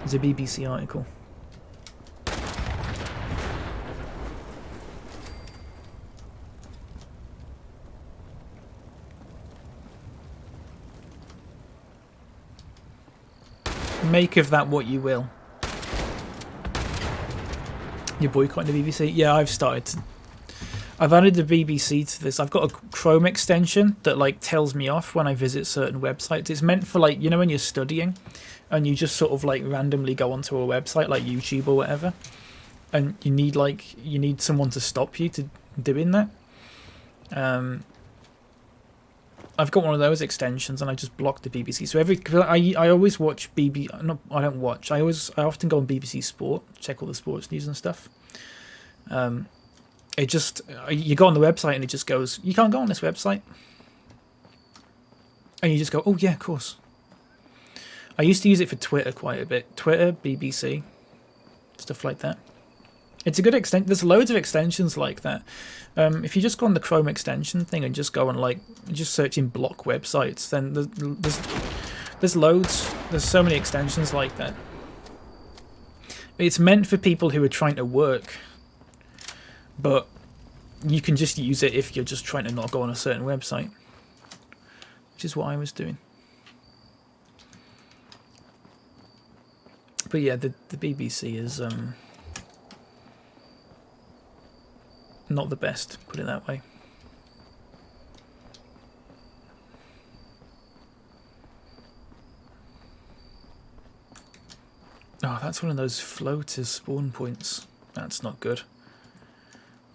It's a BBC article. Make of that what you will. You're boycotting the BBC? Yeah, I've added the BBC to this. I've got a Chrome extension that like tells me off when I visit certain websites. It's meant for like, you know, when you're studying and you just sort of like randomly go onto a website like YouTube or whatever, and you need someone to stop you to doing that. I've got one of those extensions and I just blocked the BBC. So I always watch I don't watch. I often go on BBC Sport, check all the sports news and stuff. It just, you go on the website and it just goes, you can't go on this website. And you just go, oh yeah, of course. I used to use it for Twitter quite a bit. Twitter, BBC, stuff like that. It's a good extension. There's loads of extensions like that. If you just go on the Chrome extension thing and just go on like, just search in block websites, then there's loads. There's so many extensions like that. It's meant for people who are trying to work, but you can just use it if you're just trying to not go on a certain website, which is what I was doing. But yeah, the BBC is not the best, put it that way. Oh, that's one of those floaters spawn points. That's not good.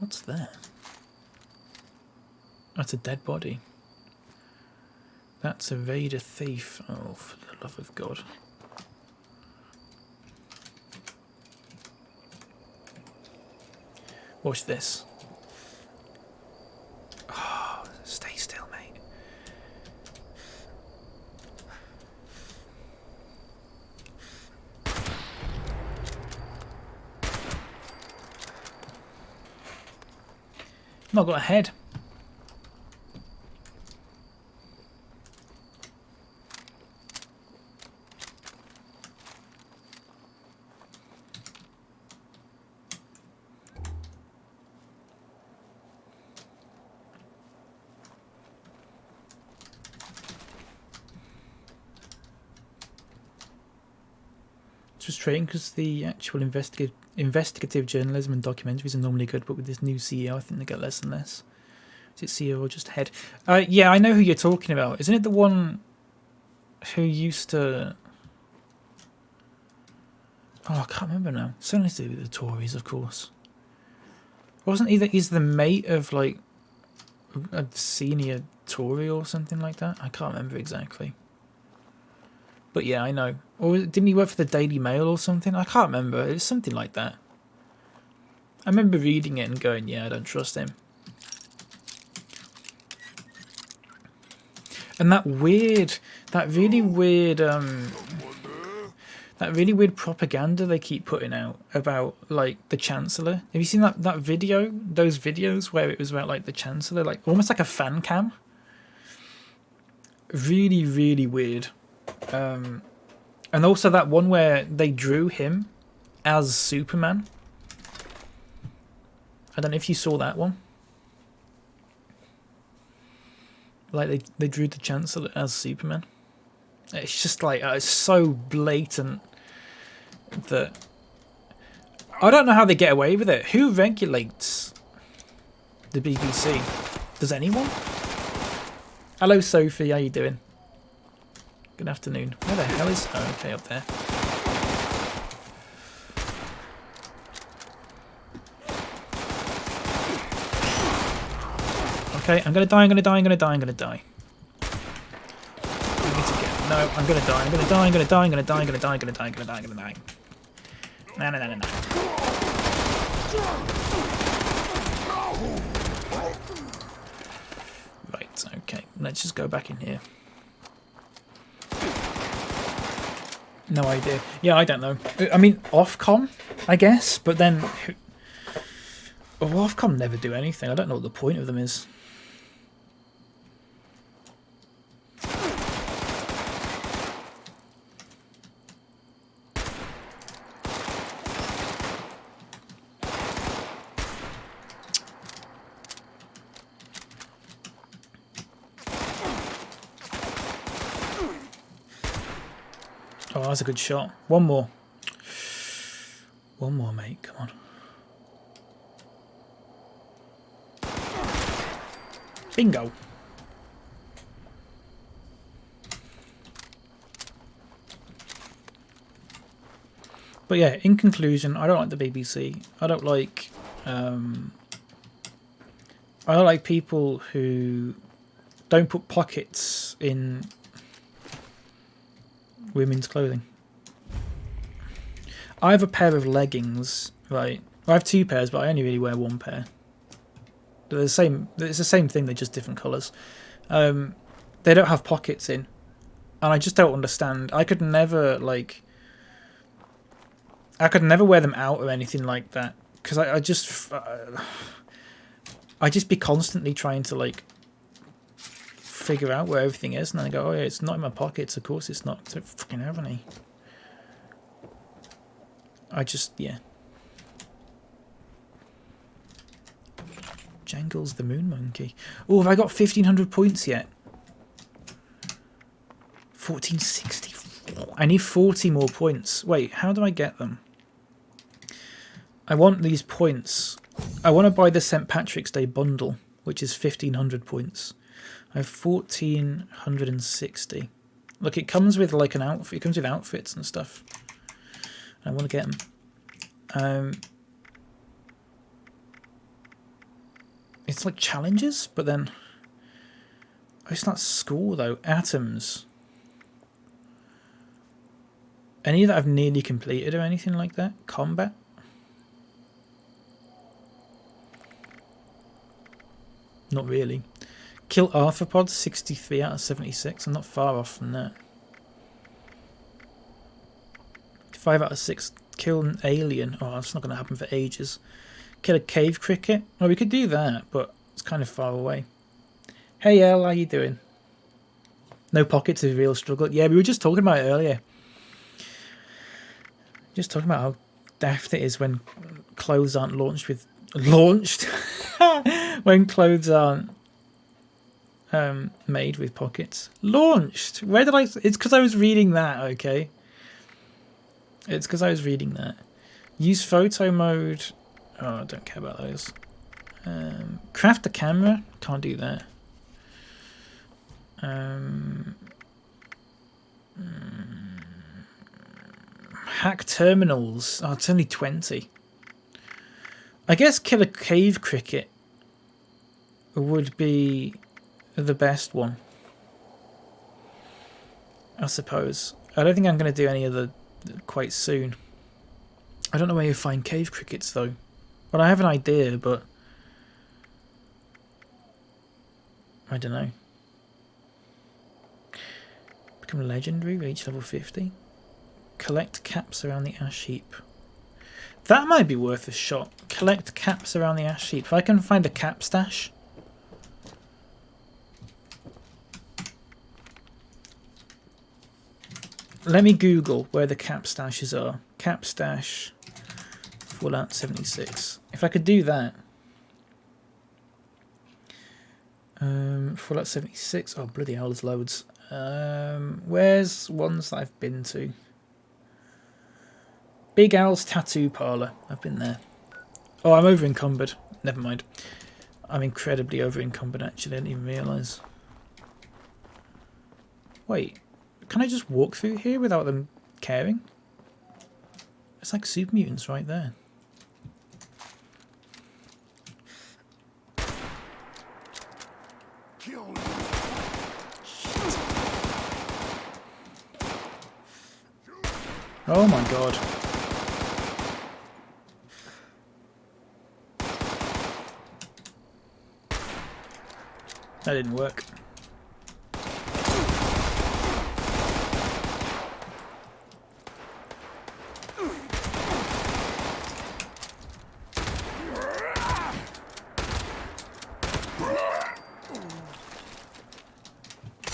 What's that? That's a dead body. That's a raider thief. Oh, for the love of God. Watch this. Oh, stay still, mate. Not got a head. It's frustrating because the actual investigative journalism and documentaries are normally good, but with this new CEO, I think they get less and less. Is it CEO or just head? Yeah, I know who you're talking about. Isn't it the one who used to... Oh, I can't remember now. Something to do with the Tories, of course. Wasn't he's the mate of, like, a senior Tory or something like that? I can't remember exactly. But yeah, I know. Or didn't he work for the Daily Mail or something? I can't remember. It was something like that. I remember reading it and going, yeah, I don't trust him. And that really weird propaganda they keep putting out about, like, the Chancellor. Have you seen that video? Those videos where it was about, like, the Chancellor? Like, almost like a fan cam. Really, really weird. And also that one where they drew him as Superman. I don't know if you saw that one. Like they drew the Chancellor as Superman. It's just like, it's so blatant that I don't know how they get away with it. Who regulates the BBC? Does anyone? Hello Sophie, how you doing? Good afternoon. Where the hell is... Oh, okay, up there. Okay, I'm gonna die, I'm gonna die, I'm gonna die, I'm gonna die. I need to get... No, I'm gonna die, I'm gonna die, I'm gonna die, I'm gonna die, I'm gonna die, I'm gonna die, I'm gonna die, I'm gonna die. No, no, no, no, no. Right, okay, let's just go back in here. No idea. Yeah, I don't know. I mean, Ofcom, I guess, but then... Well, Ofcom never do anything. I don't know what the point of them is. Oh, that's a good shot. One more. One more, mate. Come on. Bingo. But yeah, in conclusion, I don't like the BBC. I don't like people who don't put pockets in women's clothing. I have a pair of leggings, right? I have two pairs, but I only really wear one pair. They're the same. It's the same thing. They're just different colours. They don't have pockets in, and I just don't understand. I could never wear them out or anything like that because I just be constantly trying to figure out where everything is, and then I go, oh yeah, it's not in my pockets. Of course, it's not. I don't fucking have any. Yeah. Jangles the Moon Monkey. Oh, have I got 1,500 points yet? 1464. I need 40 more points. Wait, how do I get them? I want these points. I want to buy the St. Patrick's Day bundle, which is 1,500 points. I have 1,460. Look, it comes with like an outfit. It comes with outfits and stuff. I want to get them. It's like challenges, but then... Oh, it's not school, though. Atoms. Any that I've nearly completed or anything like that? Combat? Not really. Kill arthropods, 63 out of 76. I'm not far off from that. 5 out of 6. Kill an alien. Oh, that's not going to happen for ages. Kill a cave cricket. Oh, we could do that, but it's kind of far away. Hey, El, how you doing? No pockets is a real struggle. Yeah, we were just talking about it earlier. Just talking about how daft it is when clothes aren't launched with... Launched? When clothes aren't made with pockets. Launched! Where did I... It's because I was reading that, okay? It's because I was reading that. Use photo mode... Oh, I don't care about those. Craft a camera. Can't do that. Hack terminals. Oh, it's only 20. I guess kill a cave cricket would be the best one. I suppose. I don't think I'm going to do any of the quite soon. I don't know where you find cave crickets though. Well, I have an idea, but I don't know. Become legendary, reach level 50. Collect caps around the ash heap. That might be worth a shot. Collect caps around the ash heap. If I can find a cap stash. Let me Google where the cap stashes are. Cap stash. Fallout 76. If I could do that. Fallout 76. Oh, bloody hell, there's loads. Where's ones that I've been to? Big Al's Tattoo Parlour. I've been there. Oh, I'm over encumbered. Never mind. I'm incredibly over encumbered, actually. I didn't even realise. Wait. Can I just walk through here without them caring? It's like super mutants right there. Oh my god. That didn't work.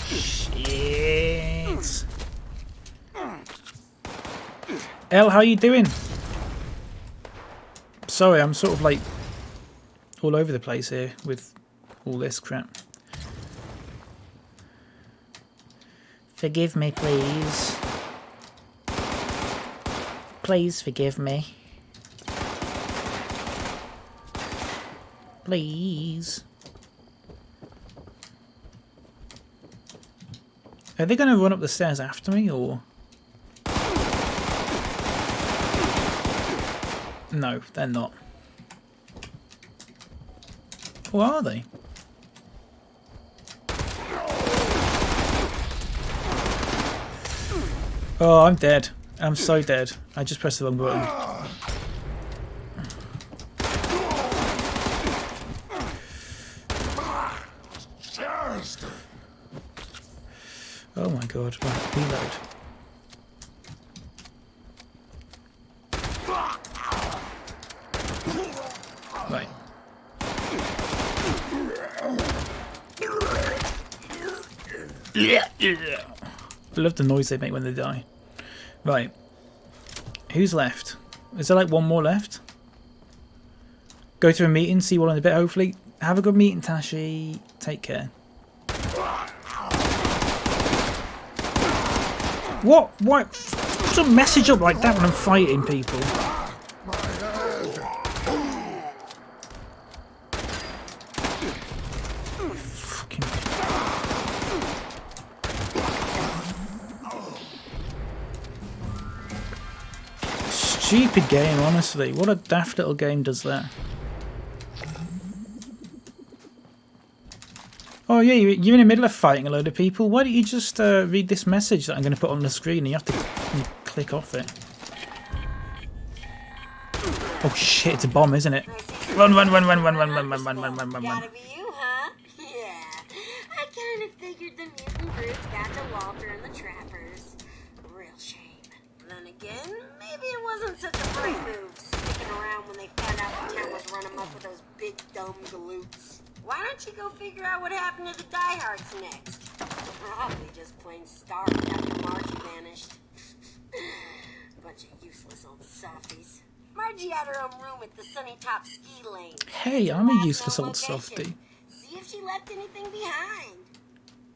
Shit. Elle, how you doing? Sorry, I'm sort of like all over the place here with all this crap. Forgive me, please. Please forgive me. Please. Are they going to run up the stairs after me, or...? No, they're not. Or are they? Oh, I'm dead. I'm so dead. I just pressed the wrong button. Oh my god. Right, reload. Right. I love the noise they make when they die. Right. Who's left? Is there like one more left? Go to a meeting, see you all in a bit, hopefully. Have a good meeting, Tashi. Take care. What? What? What's a message up like that when I'm fighting people? Stupid game, honestly. What a daft little game does that. Oh yeah, you're in the middle of fighting a load of people. Why don't you just read this message that I'm going to put on the screen and you have to click off it. Oh shit, it's a bomb, isn't it? Run, run, run, run, run, run, run, run, run, run, run, run, run. Gotta be you, huh? Yeah. I kind of figured the mutant brutes got to Walter and the trappers. Real shame. Then again, maybe it wasn't such a bright move sticking around when they found out the town was run amok with those big dumb galoots. Why don't you go figure out what happened to the diehards next? Probably just plain starved after Margie vanished. Bunch of useless old softies. Margie had her own room at the Sunny Top ski lane. Hey, I'm a useless old softie. See if she left anything behind.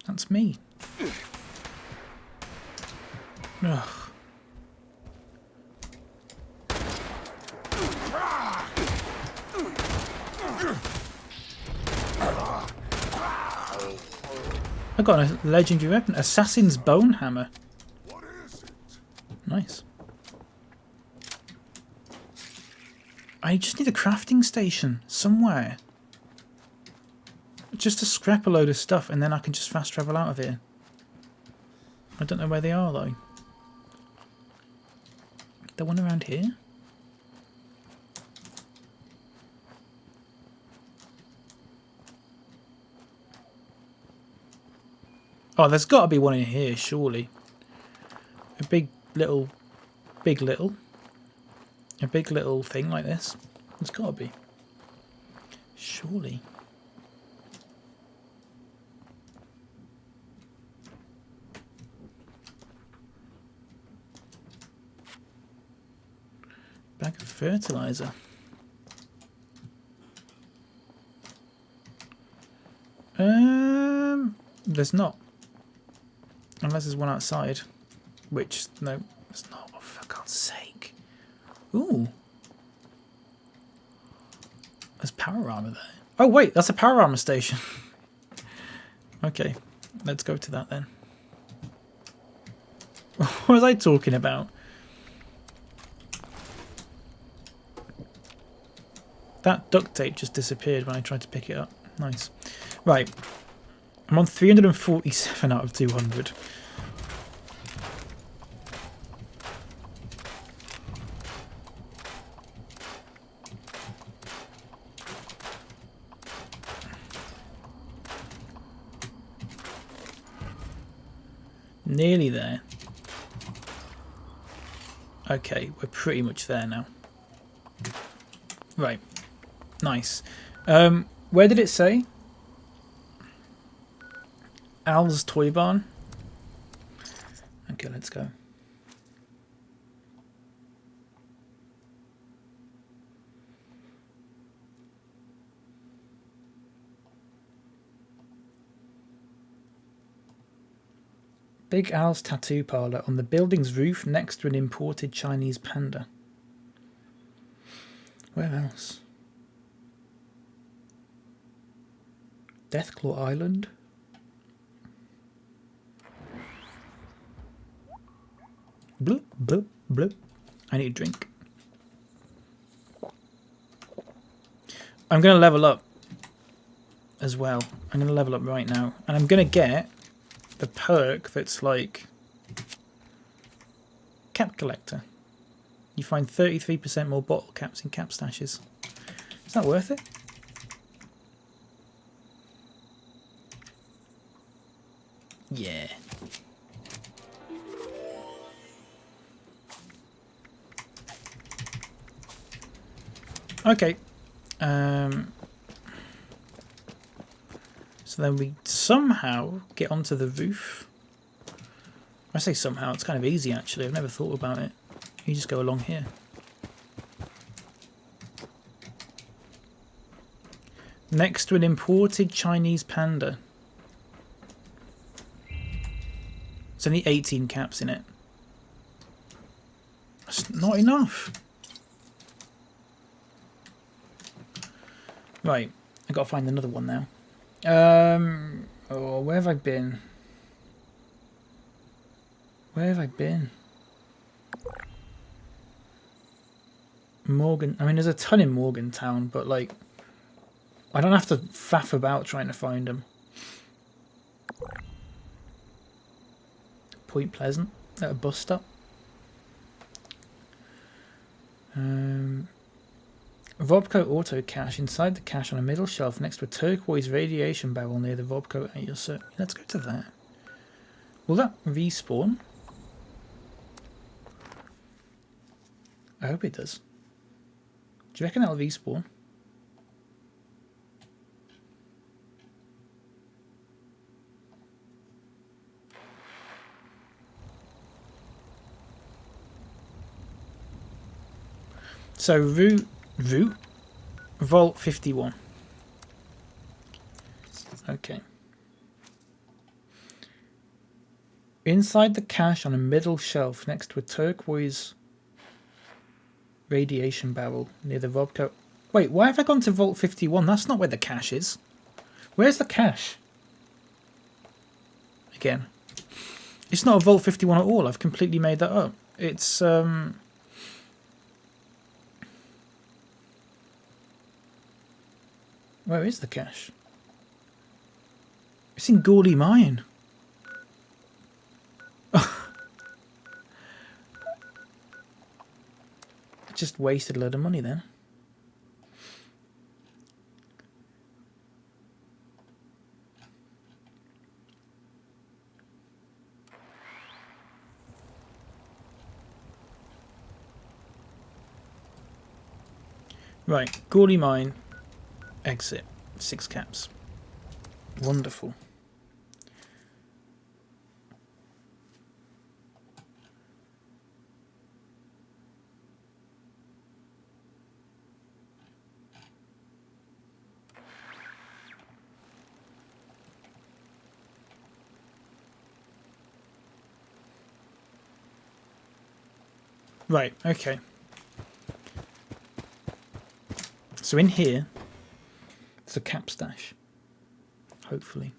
That's me. Ugh. I got a legendary weapon, Assassin's Bone Hammer. What is it? Nice. I just need a crafting station somewhere. Just to scrap a load of stuff and then I can just fast travel out of here. I don't know where they are though. The one around here? Oh, there's got to be one in here, surely. A big little thing like this. There's got to be. Surely. Bag of fertilizer. There's not. Unless there's one outside. Which, no, it's not. Oh, for God's sake. Ooh. There's power armor there. Oh, wait, that's a power armor station. Okay, let's go to that then. What was I talking about? That duct tape just disappeared when I tried to pick it up. Nice. Right. I'm on 347 out of 200. Nearly there. Okay, we're pretty much there now. Right. Nice. Where did it say? Al's Toy Barn? Okay, let's go. Big Al's tattoo parlor on the building's roof next to an imported Chinese panda. Where else? Deathclaw Island? Bloop, bloop, bloop. I need a drink. I'm going to level up as well. I'm going to level up right now. And I'm going to get the perk that's like cap collector. You find 33% more bottle caps in cap stashes. Is that worth it? Yeah. Okay. So then we somehow get onto the roof. I say somehow, it's kind of easy actually. I've never thought about it. You just go along here. Next to an imported Chinese panda. There's only 18 caps in it. That's not enough. Right, I've got to find another one now. Oh, where have I been? Where have I been? Morgan. I mean, there's a ton in Morgantown, but like, I don't have to faff about trying to find them. Point Pleasant at a bus stop. Vobco Auto Cache. Inside the cache on a middle shelf next to a turquoise radiation barrel near the Vobco at your circle. Let's go to that. Will that respawn? I hope it does. Do you reckon that'll respawn? So route Vault 51. Okay. Inside the cache on a middle shelf next to a turquoise radiation barrel near the Vobco. Wait, why have I gone to Vault 51? That's not where the cache is. Where's the cache? Again. It's not a Vault 51 at all. I've completely made that up. It's where is the cache? It's in Gawley Mine. Just wasted a load of money then. Right, Gawley Mine, exit, 6 caps. Wonderful. Right, okay. So in here, there's a cap stash. Hopefully.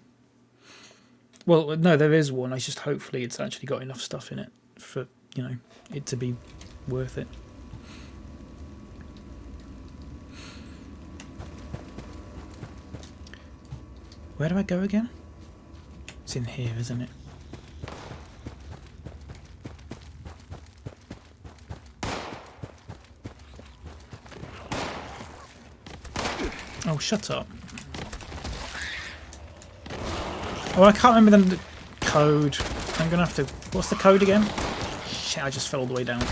Well, no, there is one. I just hopefully it's actually got enough stuff in it for, you know, it to be worth it. Where do I go again? It's in here, isn't it? Oh, shut up. Oh, I can't remember the code. I'm gonna have to... What's the code again? Shit, I just fell all the way down.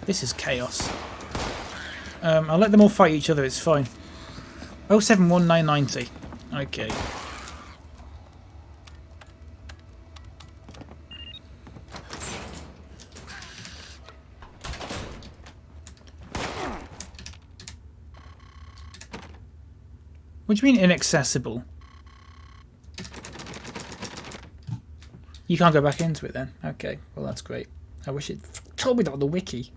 This is chaos. I'll let them all fight each other, it's fine. 071990. Okay. What do you mean inaccessible? You can't go back into it then? Okay, well that's great. I wish it told me that on the wiki.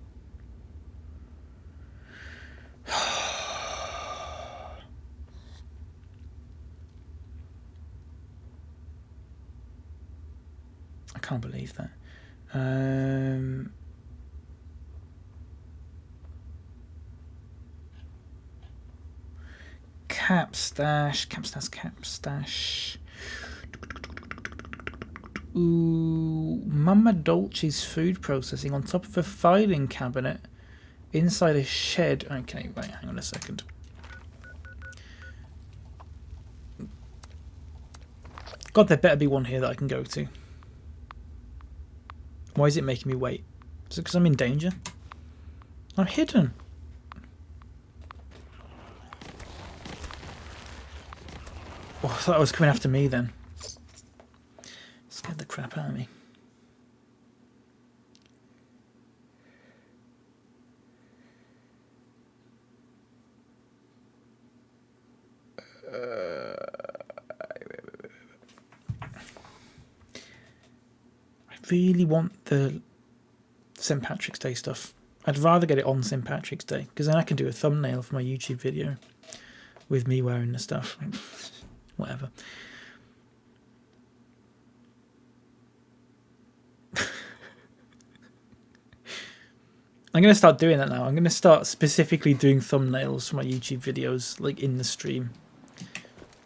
I can't believe that. Capstash. Ooh, Mama Dolce's food processing on top of a filing cabinet inside a shed. Okay, right, hang on a second. God, there better be one here that I can go to. Why is it making me wait? Is it because I'm in danger? I'm hidden. Oh, I thought it was coming after me then. Scared the crap out of me. I really want the St. Patrick's Day stuff. I'd rather get it on St. Patrick's Day because then I can do a thumbnail for my YouTube video with me wearing the stuff. Whatever. I'm going to start doing that now. I'm going to start specifically doing thumbnails for my YouTube videos, like in the stream.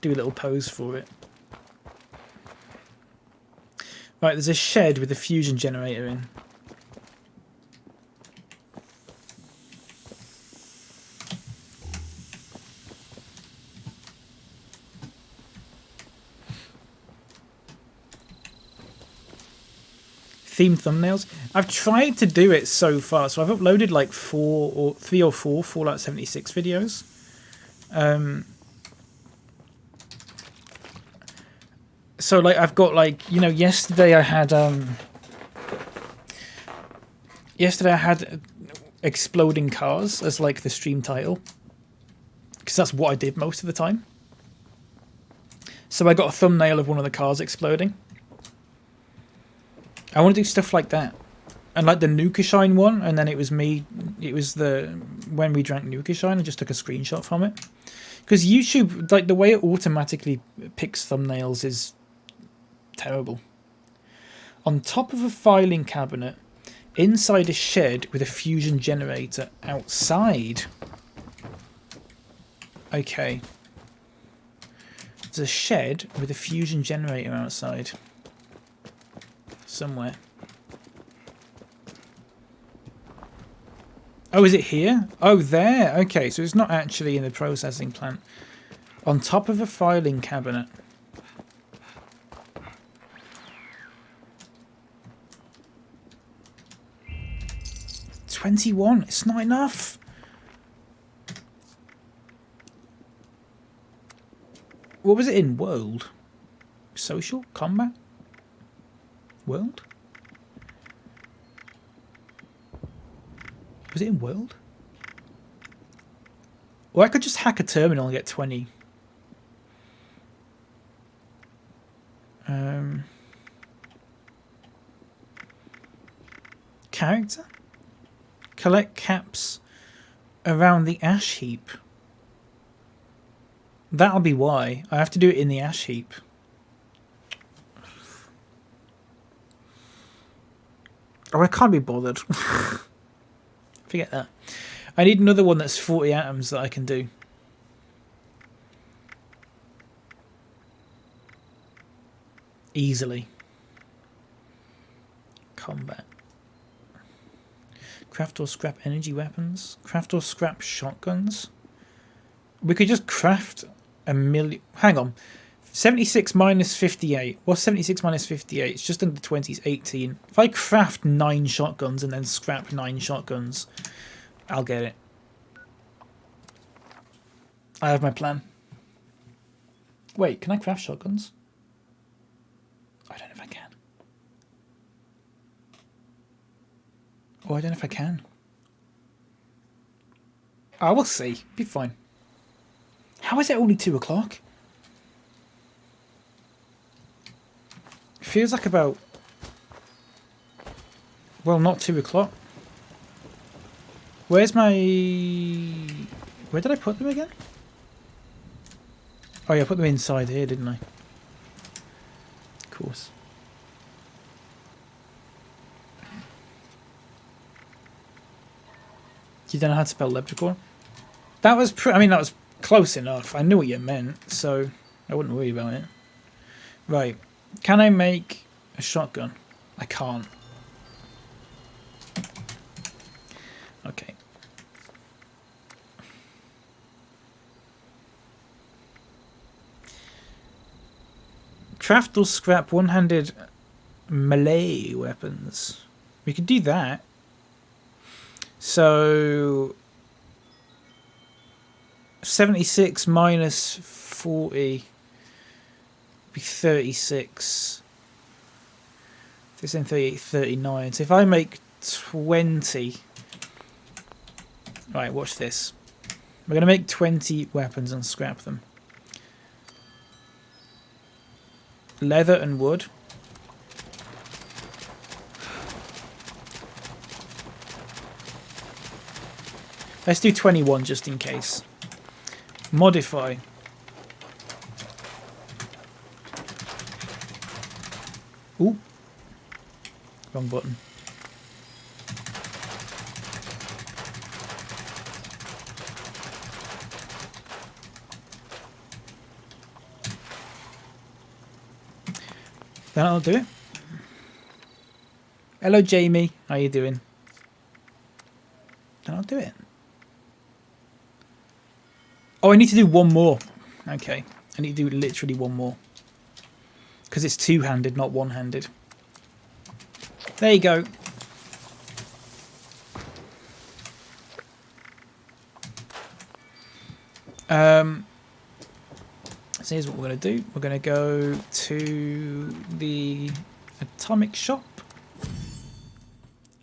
Do a little pose for it. Right, there's a shed with a fusion generator in. Themed thumbnails. I've tried to do it so far, so I've uploaded like 3 or 4 Fallout 76 videos. So like I've got like, you know, yesterday I had exploding cars as like the stream title, because that's what I did most of the time. So I got a thumbnail of one of the cars exploding. I want to do stuff like that. And like the Nuka-Shine one, and then it was me, it was the, when we drank Nuka-Shine, I just took a screenshot from it. Because YouTube, like the way it automatically picks thumbnails is terrible. On top of a filing cabinet, inside a shed with a fusion generator outside. Okay. There's a shed with a fusion generator outside. Somewhere. Oh, is it here? Oh, there. Okay, so it's not actually in the processing plant. On top of a filing cabinet. $21. It's not enough. What was it in? World? Social? Combat? World? Was it in World? Or I could just hack a terminal and get 20. Character? Collect caps around the ash heap. That'll be why. I have to do it in the ash heap. Oh, I can't be bothered. Forget that. I need another one that's 40 atoms that I can do. Easily. Combat. Craft or scrap energy weapons. Craft or scrap shotguns. We could just craft a million. Hang on. 76 minus 58. What's 76 minus 58? It's just under 20. It's 18. If I craft 9 shotguns and then scrap 9 shotguns, I'll get it. I have my plan. Wait, can I craft shotguns? I don't know if I can. Oh, I don't know if I can. I will see. Be fine. How is it only 2 o'clock? Feels like about... Well, not 2 o'clock. Where's my... Where did I put them again? Oh yeah, I put them inside here, didn't I? Of course. You don't know how to spell leprechaun? That was... I mean, that was close enough. I knew what you meant, so I wouldn't worry about it. Right. Can I make a shotgun? I can't. Okay. Craft or scrap one-handed melee weapons. We could do that. So 76 minus 40 be 36. This in 38, 39. So if I make 20, right, watch this. We're gonna make 20 weapons and scrap them. Leather and wood. Let's do 21 just in case. Modify. Ooh. Wrong button. That'll do it. Hello, Jamie. How you doing? That'll do it. Oh, I need to do one more. Okay. I need to do literally one more. Because it's two-handed, not one-handed. There you go. So here's what we're going to do. We're going to go to the atomic shop.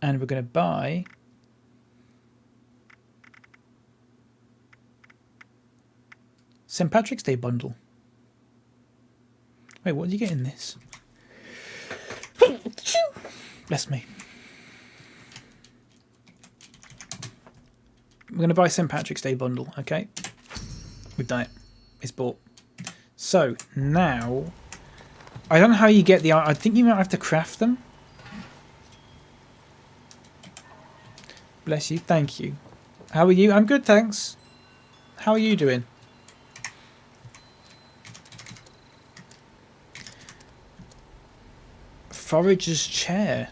And we're going to buy... St. Patrick's Day bundle. Wait, what do you get in this? Bless me. We're going to buy St. Patrick's Day bundle, okay? We've done it. It's bought. So, now... I don't know how you get the... I think you might have to craft them. Bless you. Thank you. How are you? I'm good, thanks. How are you doing? Forager's chair.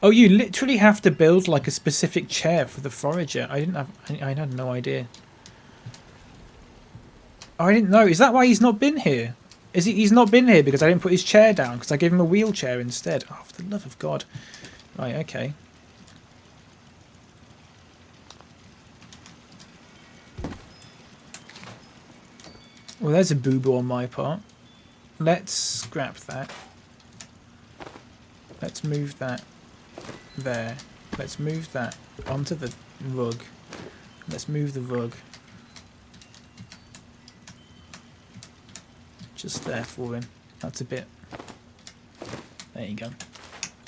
Oh, you literally have to build like a specific chair for the forager. I had no idea. Oh, I didn't know. Is that why he's not been here? Is he? He's not been here because I didn't put his chair down because I gave him a wheelchair instead. Oh, for the love of God. Right. Okay. Well, there's a boo-boo on my part. Let's scrap that. Let's move that there. Let's move that onto the rug. Let's move the rug. Just there for him. That's a bit... There you go.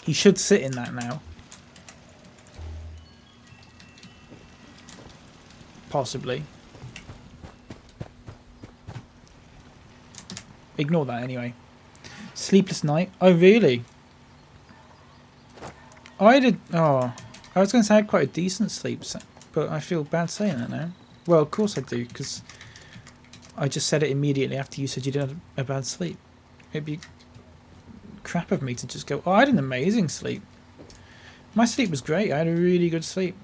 He should sit in that now. Possibly. Ignore that anyway. Sleepless night. Oh, really? I did... Oh. I was going to say I had quite a decent sleep, but I feel bad saying that now. Well, of course I do, because I just said it immediately after you said you did have a bad sleep. It'd be crap of me to just go, oh, I had an amazing sleep. My sleep was great. I had a really good sleep.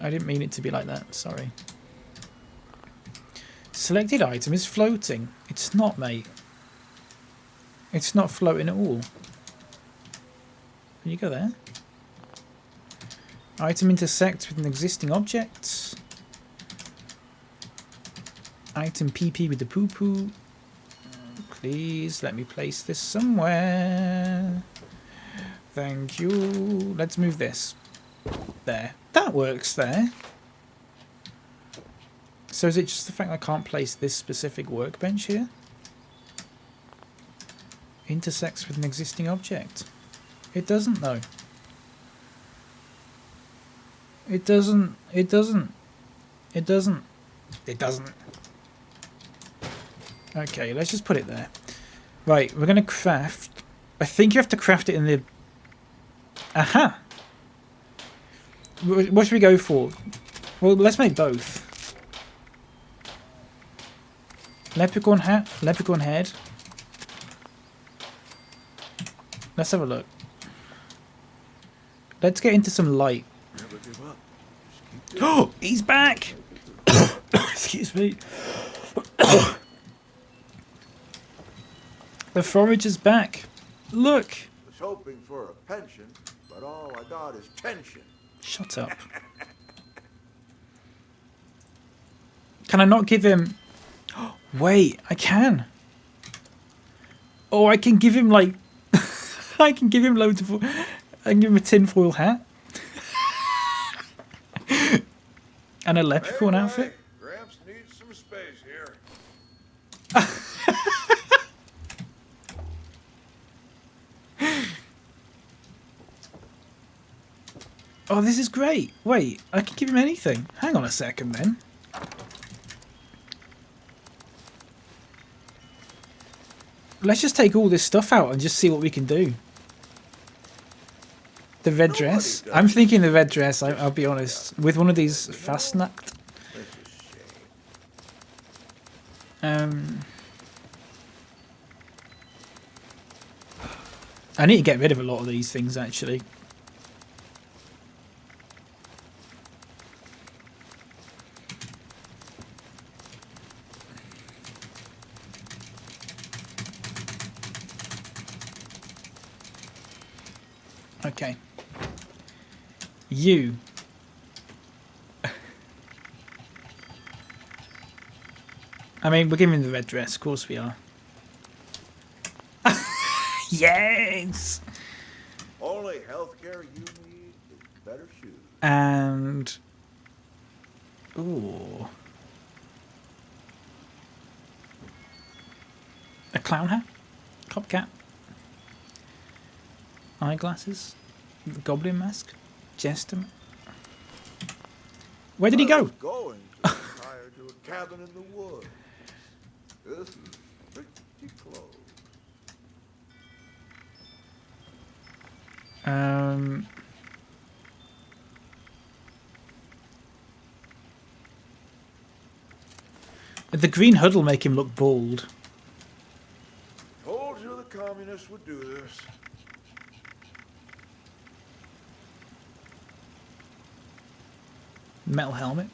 I didn't mean it to be like that, sorry. Selected item is floating. It's not, mate. It's not floating at all. Can you go there? Item intersects with an existing object. Item PP with the poo-poo. Please let me place this somewhere. Thank you. Let's move this. There. That works there. So is it just the fact I can't place this specific workbench here? Intersects with an existing object. It doesn't though. It doesn't. It doesn't. It doesn't. It doesn't. Okay, let's just put it there. Right, we're going to craft. I think you have to craft it in the... Aha! What should we go for? Well, let's make both. Leprechaun hat, leprechaun head. Let's have a look. Let's get into some light. Oh, he's back! Excuse me. The forager's back. Look. Was hoping for a pension, but all I got is tension. Shut up. Can I not give him... Wait, I can. Oh, I can give him like... I can give him loads of... I can give him a tinfoil hat. And a leprechaun outfit. Gramps needs some space here. Oh, this is great. Wait, I can give him anything. Hang on a second then. Let's just take all this stuff out and just see what we can do. The red dress. I'm thinking the red dress, I'll be honest. With one of these fastnacht. I need to get rid of a lot of these things actually. Okay. You. I mean, we're giving him the red dress, of course we are. Yes! Only healthcare you need is better shoes. And... Ooh. A clown hat? Cop cap? Eyeglasses? The goblin mask? Jester? Where did he go? Going to retire to a cabin in the woods. This is pretty close. The green hood will make him look bald. Told you the communists would do this. Metal helmet.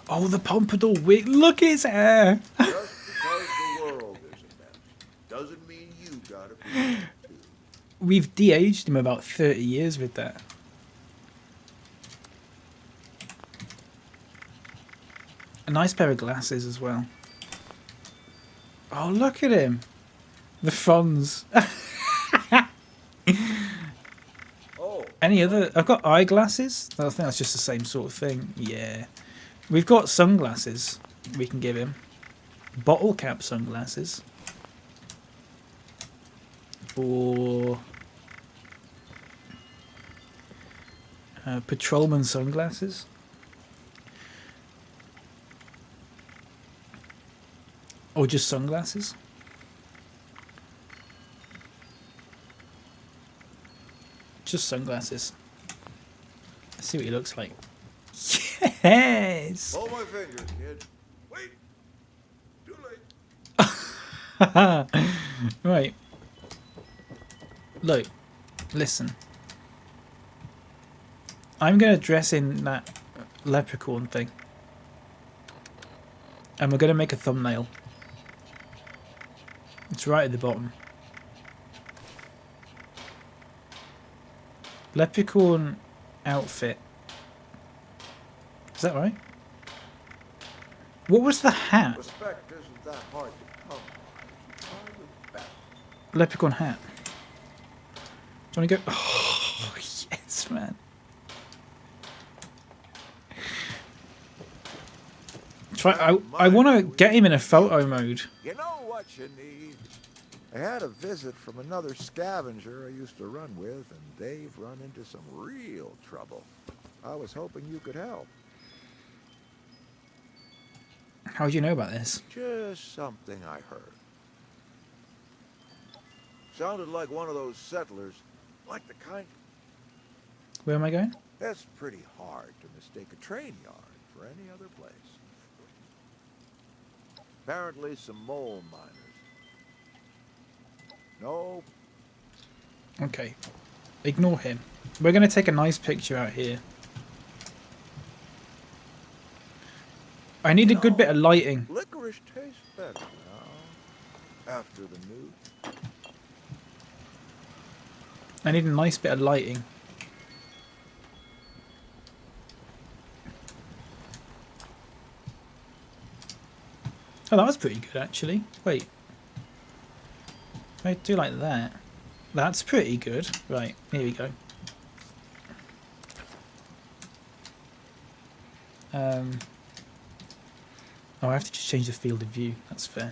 Oh, the pompadour wig. Look at his hair. Just because the world is a mess doesn't mean you gotta be too. We've de-aged him about 30 years with that. A nice pair of glasses as well. Oh, look at him. The fronds. Any other? I've got eyeglasses. I think that's just the same sort of thing. Yeah. We've got sunglasses we can give him. Bottle cap sunglasses. Or... patrolman sunglasses. Or just sunglasses. Just sunglasses. Let's see what he looks like. Yes! Hold my fingers, kid. Wait. Too late. Right. Look, listen. I'm going to dress in that leprechaun thing. And we're going to make a thumbnail. It's right at the bottom. Leprechaun outfit. Is that right? What was the hat? Respect isn't that hard to come by. Try your best. Leprechaun hat. Do you want to go? Oh, yes, man. Try. I want to get him in a photo mode. You know what you need? I had a visit from another scavenger I used to run with, and they've run into some real trouble. I was hoping you could help. How do you know about this? Just something I heard. Sounded like one of those settlers, like the kind... Where am I going? It's pretty hard to mistake a train yard for any other place. Apparently some mole miners. No. Okay. Ignore him. We're going to take a nice picture out here. I need a good bit of lighting. Licorice tastes better now, after the news. I need a nice bit of lighting. Oh, that was pretty good, actually. Wait. I do like that. That's pretty good. Right, here we go. Oh, I have to just change the field of view. That's fair.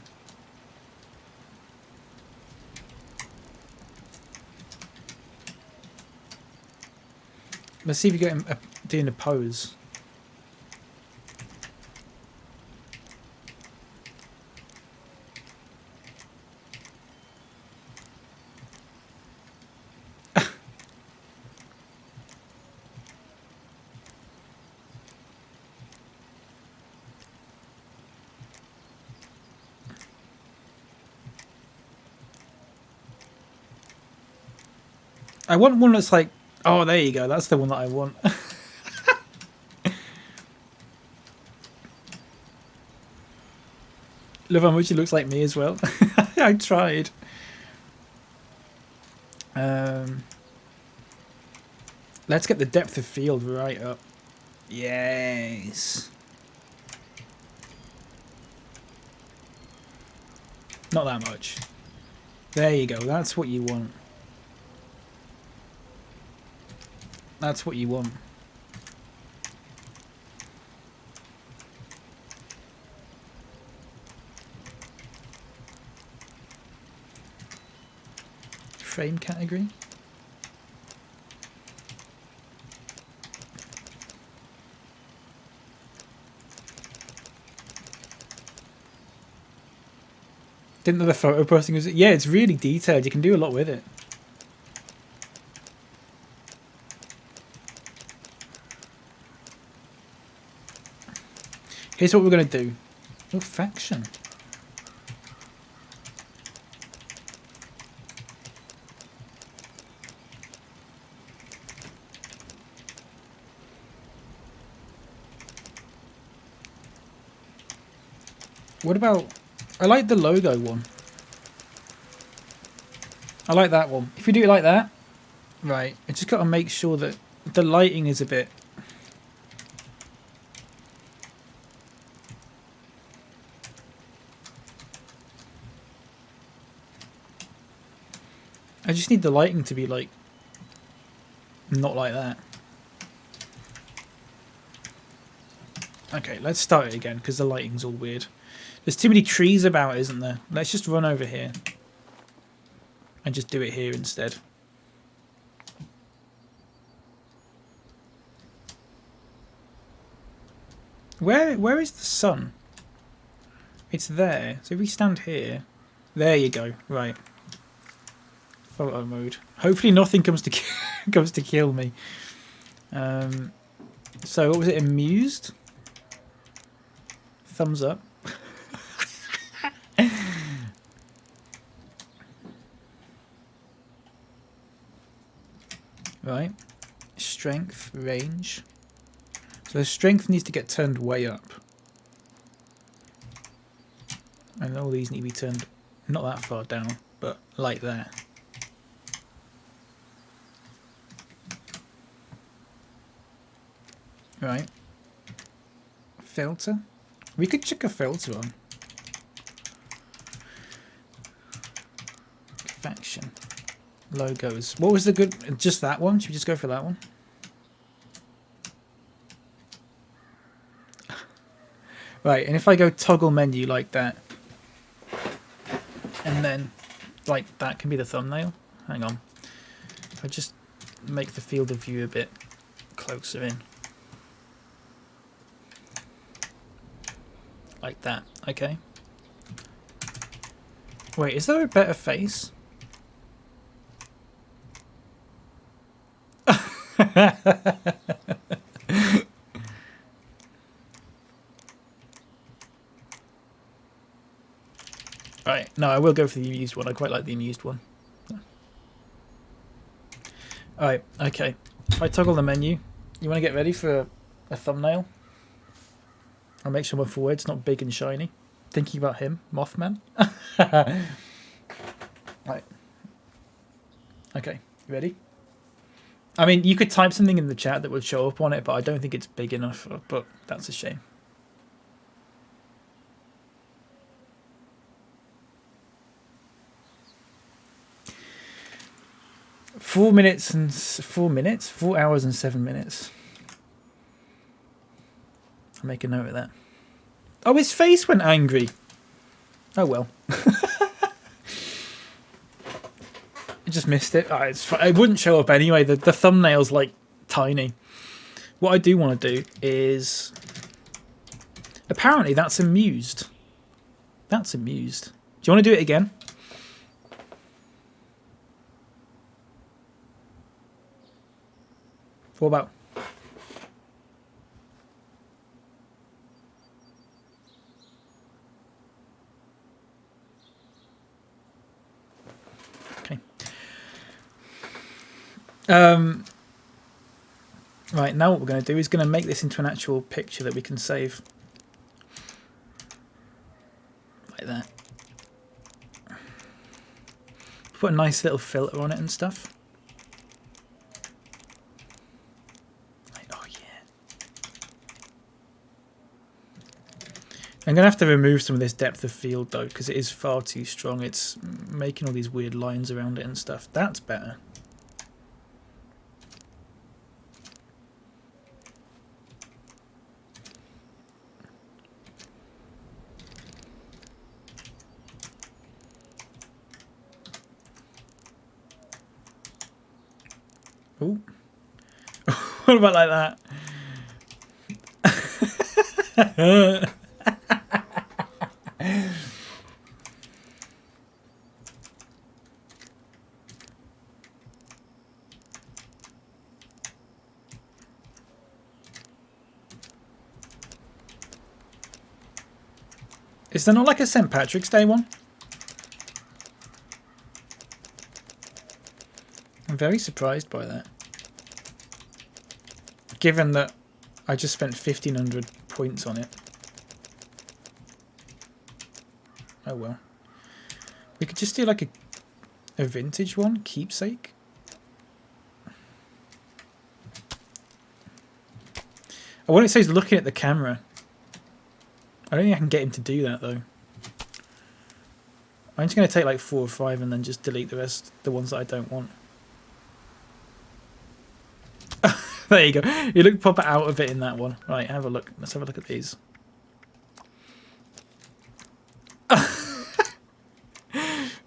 Let's see if you get him doing a pose. I want one that's like, oh, there you go. That's the one that I want. Love how much he looks like me as well. I tried. Let's get the depth of field right up. Yes. Not that much. There you go. That's what you want. That's what you want. Frame category. Didn't know the photo posting was... Yeah, it's really detailed. You can do a lot with it. Here's what we're going to do. Oh, faction. What about... I like the logo one. I like that one. If we do it like that... Right. I just got to make sure that the lighting is a bit... I just need the lighting to be like... Not like that. Okay, let's start it again because the lighting's all weird. There's too many trees about, isn't there? Let's just run over here. And just do it here instead. Where is the sun? It's there. So if we stand here... There you go. Right. Photo mode. Hopefully nothing comes to comes to kill me. So what was it? Amused? Thumbs up. Right. Strength, range. So the strength needs to get turned way up. And all these need to be turned not that far down, but like that. Right. Filter. We could check a filter on. Faction. Logos. What was the good? Just that one? Should we just go for that one? Right, and if I go toggle menu like that, and then like that can be the thumbnail. Hang on. If I just make the field of view a bit closer in. Like that, okay. Wait, is there a better face? Right, no, I will go for the amused one. I quite like the amused one. Alright, okay. If I toggle the menu, you want to get ready for a thumbnail? I'll make sure my forehead's not big and shiny. Thinking about him, Mothman. Right. Okay, you ready? I mean, you could type something in the chat that would show up on it, but I don't think it's big enough, but that's a shame. Four hours and 7 minutes. I'll make a note of that. Oh, his face went angry. Oh well. I just missed it. Oh, it wouldn't show up anyway. The thumbnail's like tiny. What I do want to do is... Apparently that's amused. That's amused. Do you want to do it again? What about? Okay. Right, now what we're going to do is going to make this into an actual picture that we can save. Like that. Put a nice little filter on it and stuff. I'm going to have to remove some of this depth of field though, because it is far too strong. It's making all these weird lines around it and stuff. That's better. Ooh. What about like that? Is there not like a St. Patrick's Day one? I'm very surprised by that. Given that I just spent 1,500 points on it. Oh well. We could just do like a vintage one, keepsake. I want it says looking at the camera. I don't think I can get him to do that though. I'm just going to take like 4 or 5 and then just delete the rest, the ones that I don't want. There you go. You look proper out of it in that one. Right, have a look. Let's have a look at these.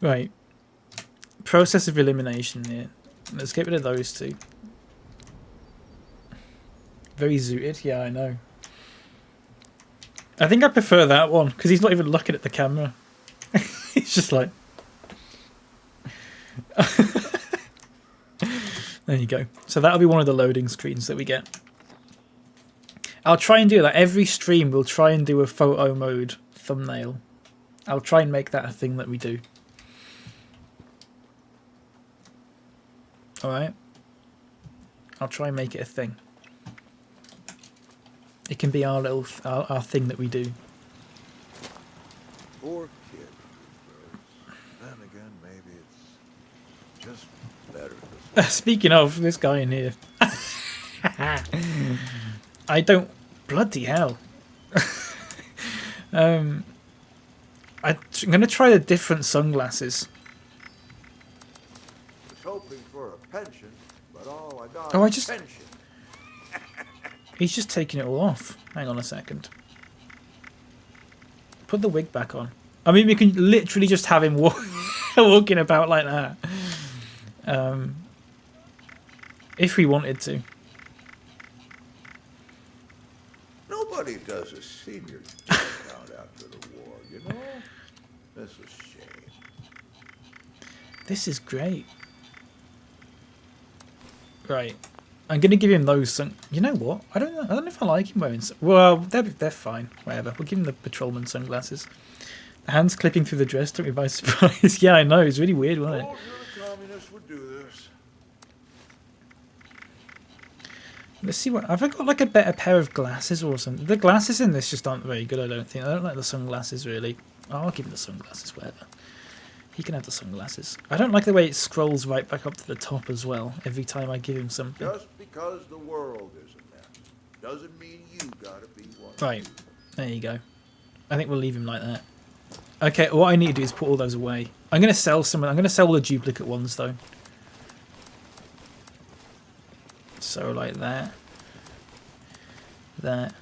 Right. Process of elimination here. Let's get rid of those two. Very zooted. Yeah, I know. I think I prefer that one because he's not even looking at the camera. He's just like... There you go. So that'll be one of the loading screens that we get. I'll try and do that. Every stream we'll try and do a photo mode thumbnail. I'll try and make that a thing that we do. Alright. I'll try and make it a thing. It can be our little our thing that we do. Poor kid. Then again, maybe it's just better this way. Speaking of this guy in here, I don't bloody hell. I'm gonna try the different sunglasses. Was hoping for a pension, but all I got Oh, is pension. He's just taking it all off. Hang on a second. Put the wig back on. I mean, we can literally just have him walking about like that. If we wanted to. Nobody does a senior discount after the war, you know? That's a shame. This is great. Right. I'm going to give him those. You know what? I don't know if I like him wearing. Well, they're fine. Whatever. We'll give him the patrolman sunglasses. The hands clipping through the dress took me by surprise. Yeah, I know. It's really weird, wasn't it? Told you the communists would do this. Let's see what. Have I got like a better pair of glasses or something? The glasses in this just aren't very good, I don't think. I don't like the sunglasses really. Oh, I'll give him the sunglasses, whatever. He can have the sunglasses. I don't like the way it scrolls right back up to the top as well every time I give him something. Just because the world is a mess doesn't mean you gotta be one. Right. There you go. I think we'll leave him like that. Okay, what I need to do is put all those away. I'm going to sell some. I'm going to sell all the duplicate ones though. So like that. That.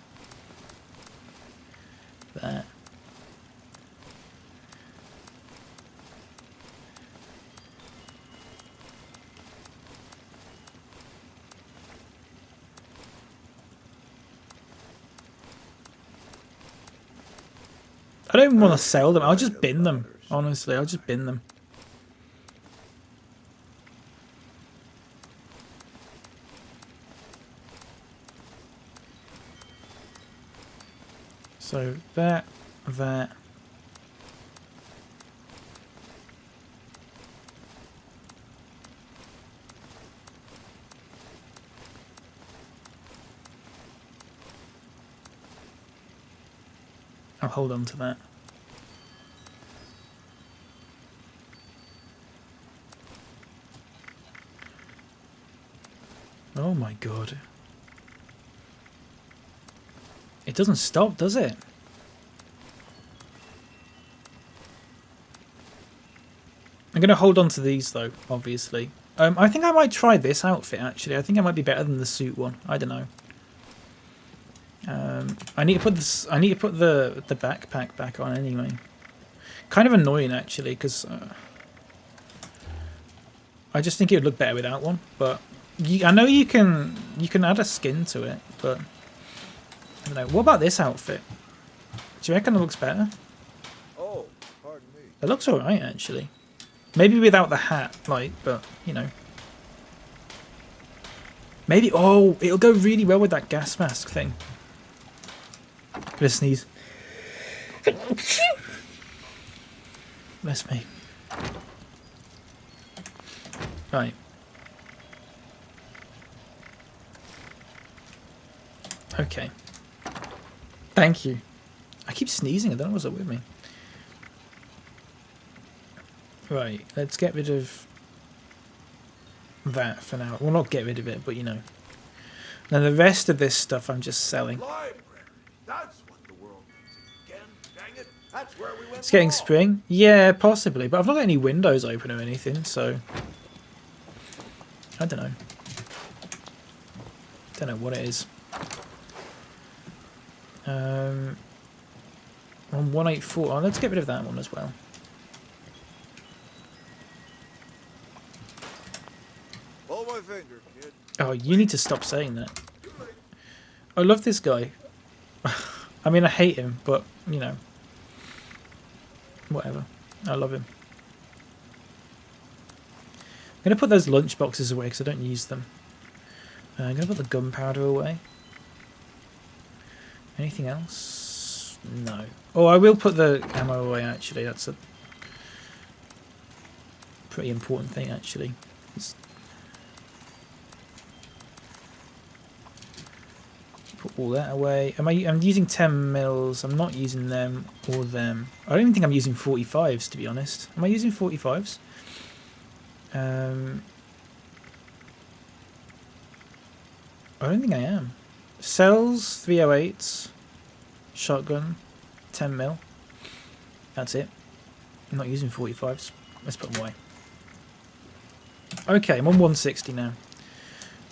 I don't even want to sell them. I'll just bin them. Honestly, I'll just bin them. So that. I'll hold on to that. Oh my god. It doesn't stop, does it? I'm going to hold on to these though, obviously. I think I might try this outfit actually. I think it might be better than the suit one. I don't know. I need to put this. I need to put the backpack back on anyway. Kind of annoying actually, because I just think it would look better without one. But I know you can add a skin to it, but I don't know. What about this outfit? Do you reckon it looks better? Oh, pardon me. It looks alright actually. Maybe without the hat, like, but you know. Maybe. Oh, it'll go really well with that gas mask thing. Gonna sneeze. Bless me. Right. Okay. Thank you. I keep sneezing. I don't know what's up with me. Right. Let's get rid of that for now. Well, not get rid of it, but you know. Now the rest of this stuff I'm just selling. That's what the world needs again. Dang it. That's where we went It's getting wrong. spring? Yeah, possibly. But I've not got any windows open or anything, so I don't know. Don't know what it is. On 184. Oh, let's get rid of that one as well. Pull my finger, kid. Oh, you need to stop saying that. I love this guy. I mean, I hate him, but, you know. Whatever. I love him. I'm going to put those lunch boxes away because I don't use them. I'm going to put the gunpowder away. Anything else? No. Oh, I will put the ammo away, actually. That's a pretty important thing, actually. put all that away. I'm using 10 mils. I'm not using them or them. I don't even think I'm using 45s, to be honest. Am I using 45s? I don't think I am. Cells, 308s. Shotgun, 10 mil. That's it. I'm not using 45s. Let's put them away. Okay, I'm on 160 now.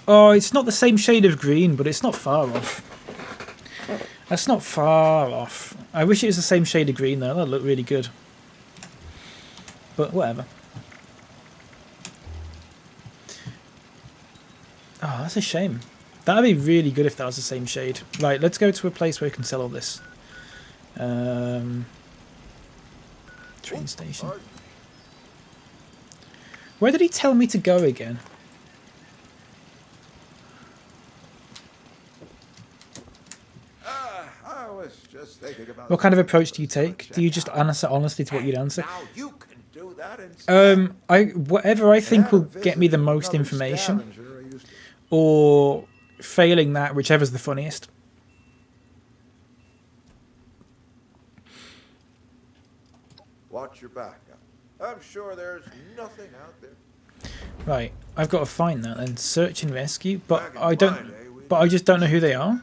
Oh, it's not the same shade of green, but it's not far off. That's not far off. I wish it was the same shade of green, though. That'd look really good. But whatever. Oh, that's a shame. That'd be really good if that was the same shade. Right, let's go to a place where we can sell all this. Train station. Where did he tell me to go again? I was just thinking about What kind of approach do you take? Do you just answer honestly to what you'd answer? Now you can do that instead. Whatever I think will get me the most information, or failing that, whichever's the funniest. Watch your back. I'm sure there's nothing out there. Right, I've got to find that then. Search and rescue, but I just don't know who they are.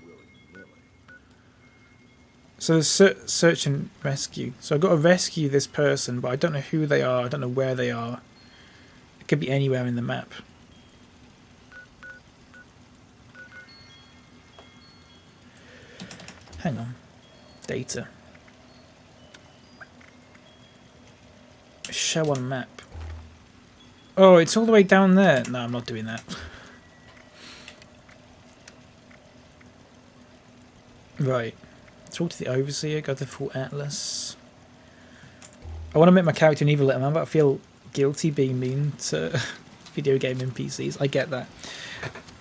So there's search and rescue. So I've got to rescue this person, but I don't know who they are. I don't know where they are. It could be anywhere in the map. Hang on. Data. Show on map. Oh, it's all the way down there. No, I'm not doing that. Right. Talk to the overseer. Go to the full atlas. I want to make my character an evil little man, but I feel guilty being mean to video game NPCs. I get that.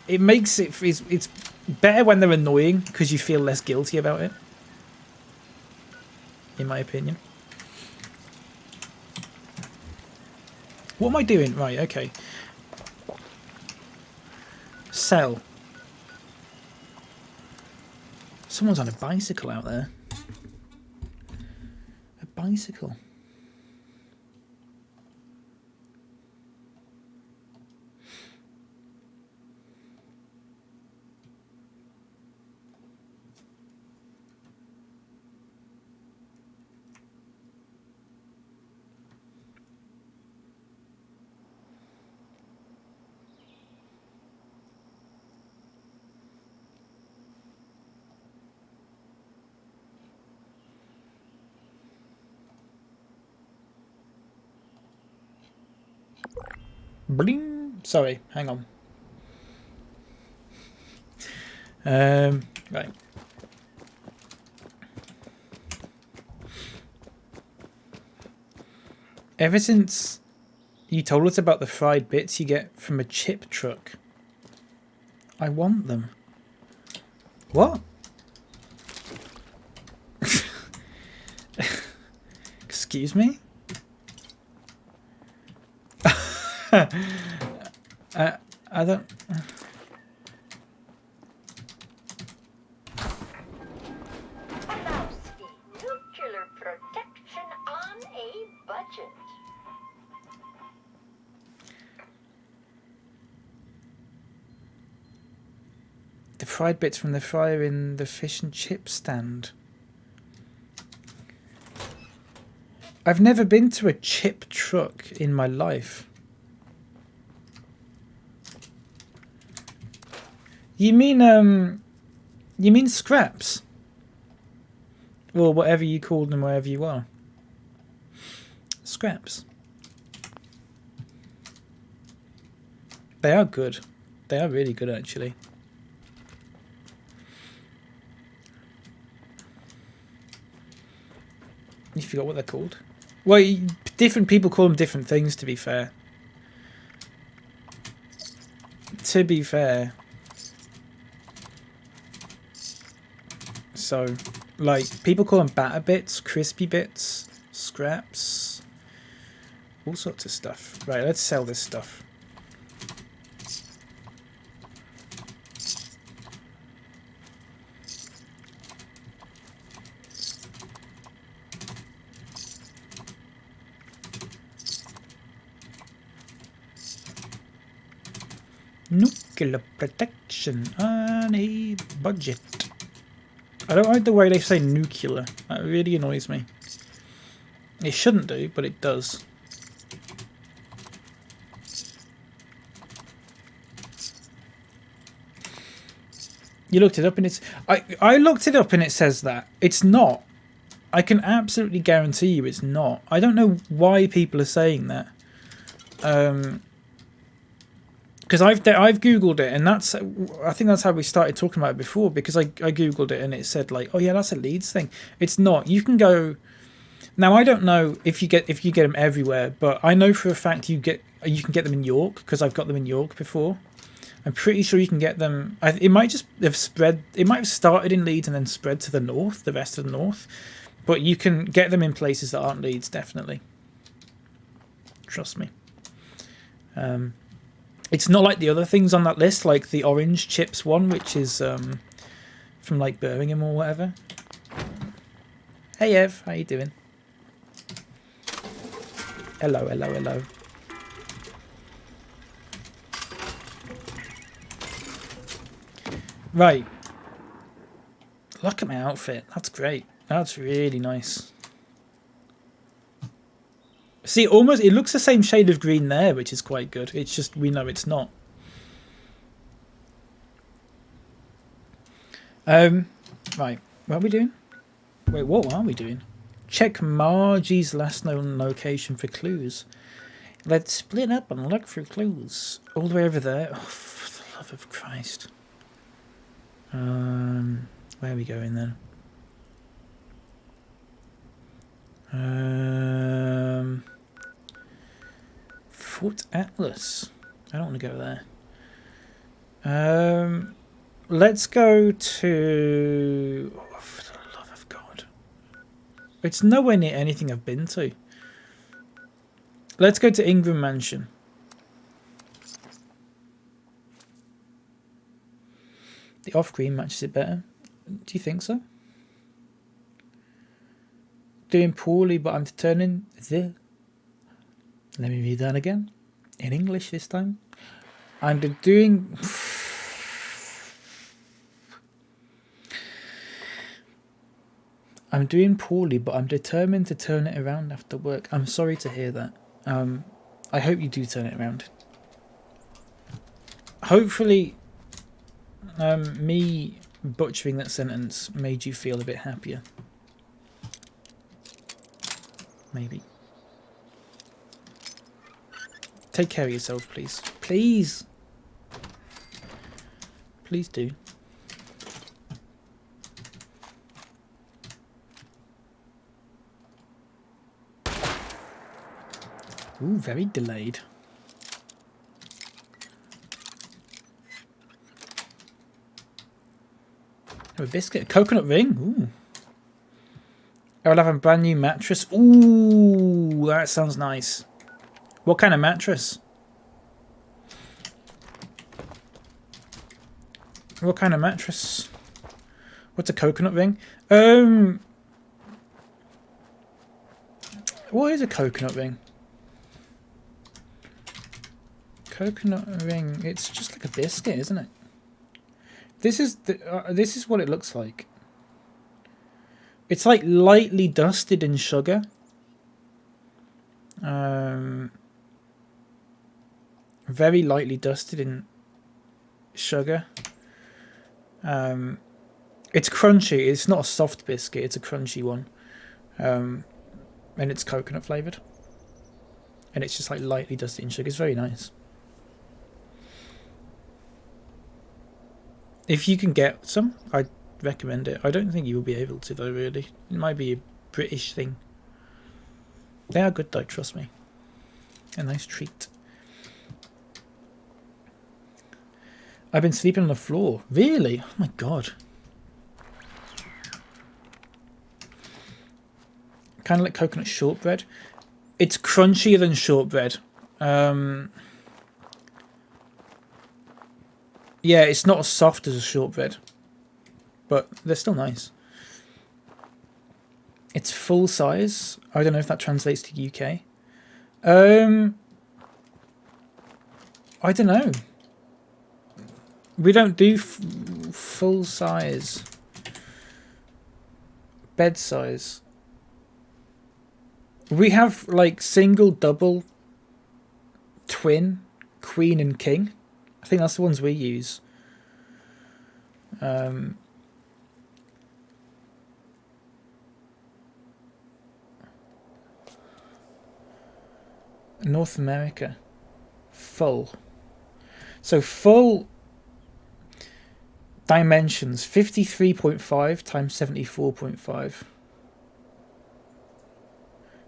It makes it... It's better when they're annoying because you feel less guilty about it. In my opinion. What am I doing? Right, okay. Sell. Someone's on a bicycle out there. A bicycle. Bling. Sorry, hang on. Right. Ever since you told us about the fried bits you get from a chip truck, I want them. What? Excuse me? I don't... Nuclear protection on a budget. The fried bits from the fryer in the fish and chip stand. I've never been to a chip truck in my life. You mean scraps? Or whatever you call them wherever you are. Scraps. They are good. They are really good, actually. You forgot what they're called? Well, different people call them different things, to be fair. To be fair. So, like, people call them batter bits, crispy bits, scraps, all sorts of stuff. Right, let's sell this stuff. Nuclear protection on a budget. I don't like the way they say nuclear. That really annoys me. It shouldn't do, but it does. You looked it up and it's... I looked it up and it says that. It's not. I can absolutely guarantee you it's not. I don't know why people are saying that. Because I've googled it, and that's, I think that's how we started talking about it before, because I googled it and it said like, oh yeah, that's a Leeds thing. It's not. You can go. Now I don't know if you get them everywhere, but I know for a fact you can get them in York, because I've got them in York before. I'm pretty sure you can get them. It might just have spread. It might have started in Leeds and then spread to the north, the rest of the north. But you can get them in places that aren't Leeds, definitely. Trust me. It's not like the other things on that list, like the orange chips one, which is from like Birmingham or whatever. Hey Ev, how you doing? Hello, hello, hello. Right. Look at my outfit. That's great. That's really nice. See, almost it looks the same shade of green there, which is quite good. It's just we know it's not. Right. What are we doing? Wait, what are we doing? Check Margie's last known location for clues. Let's split up and look for clues. All the way over there. Oh, for the love of Christ. Where are we going then? Fort Atlas. I don't want to go there. Let's go to... Oh, for the love of God. It's nowhere near anything I've been to. Let's go to Ingram Mansion. The off-green matches it better. Do you think so? Doing poorly, but I'm turning the... Let me read that again. In English this time. I'm doing... I'm doing poorly, but I'm determined to turn it around after work. I'm sorry to hear that. I hope you do turn it around. Hopefully, me butchering that sentence made you feel a bit happier. Maybe. Take care of yourself, please. Please. Please do. Ooh, very delayed. Oh, a biscuit. A coconut ring. Ooh. I will have a brand new mattress. Ooh, that sounds nice. What kind of mattress? What kind of mattress? What's a coconut ring? What is a coconut ring? Coconut ring. It's just like a biscuit, isn't it? This is what it looks like. It's like lightly dusted in sugar. Very lightly dusted in sugar. It's crunchy. It's not a soft biscuit. It's a crunchy one. And it's coconut flavoured. And it's just like lightly dusted in sugar. It's very nice. If you can get some, I'd recommend it. I don't think you will be able to though, really. It might be a British thing. They are good though, trust me. A nice treat. I've been sleeping on the floor. Really? Oh my God. Kind of like coconut shortbread. It's crunchier than shortbread. Yeah, it's not as soft as a shortbread, but they're still nice. It's full size. I don't know if that translates to UK. I don't know. We don't do full size. Bed size. We have like single, double, twin, queen and king. I think that's the ones we use. North America. Full. So full dimensions 53.5 times 74.5.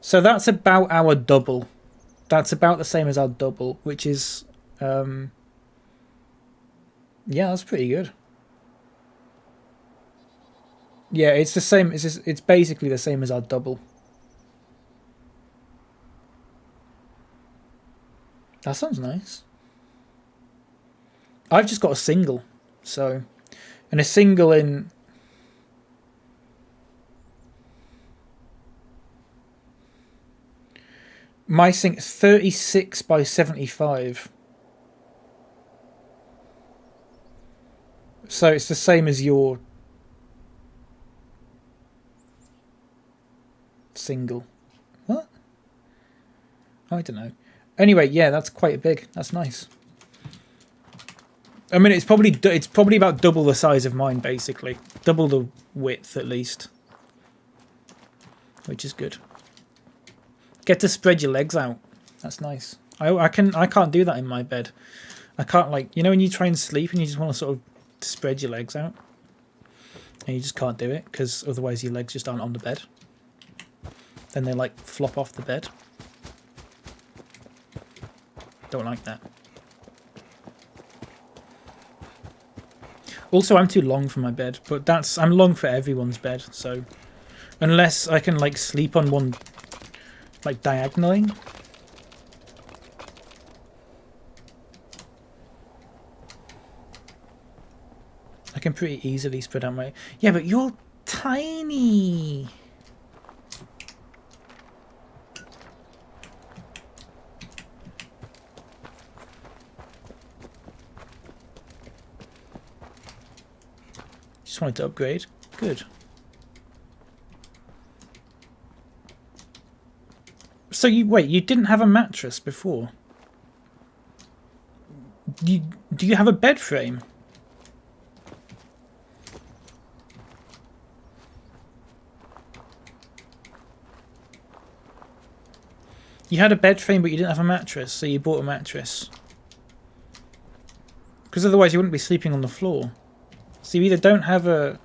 So that's about our double. That's about the same as our double, which is yeah, that's pretty good. Yeah, it's the same. It's basically the same as our double. That sounds nice. I've just got a single, so, and a single in. My sink 36 by 75. So it's the same as your single. What? I don't know. Anyway, yeah, that's quite big. That's nice. I mean, it's probably about double the size of mine, basically. Double the width, at least. Which is good. Get to spread your legs out. That's nice. I can't do that in my bed. I can't, like, you know when you try and sleep and you just want to sort of spread your legs out? And you just can't do it, because otherwise your legs just aren't on the bed. Then they, like, flop off the bed. Don't like that. Also, I'm too long for my bed, but I'm long for everyone's bed, so unless I can like sleep on one like diagonally. I can pretty easily spread out my... Yeah, but you're tiny. Just wanted to upgrade. Good. So you didn't have a mattress before? Do you have a bed frame? You had a bed frame, but you didn't have a mattress, so you bought a mattress. Because otherwise you wouldn't be sleeping on the floor. So you either don't have a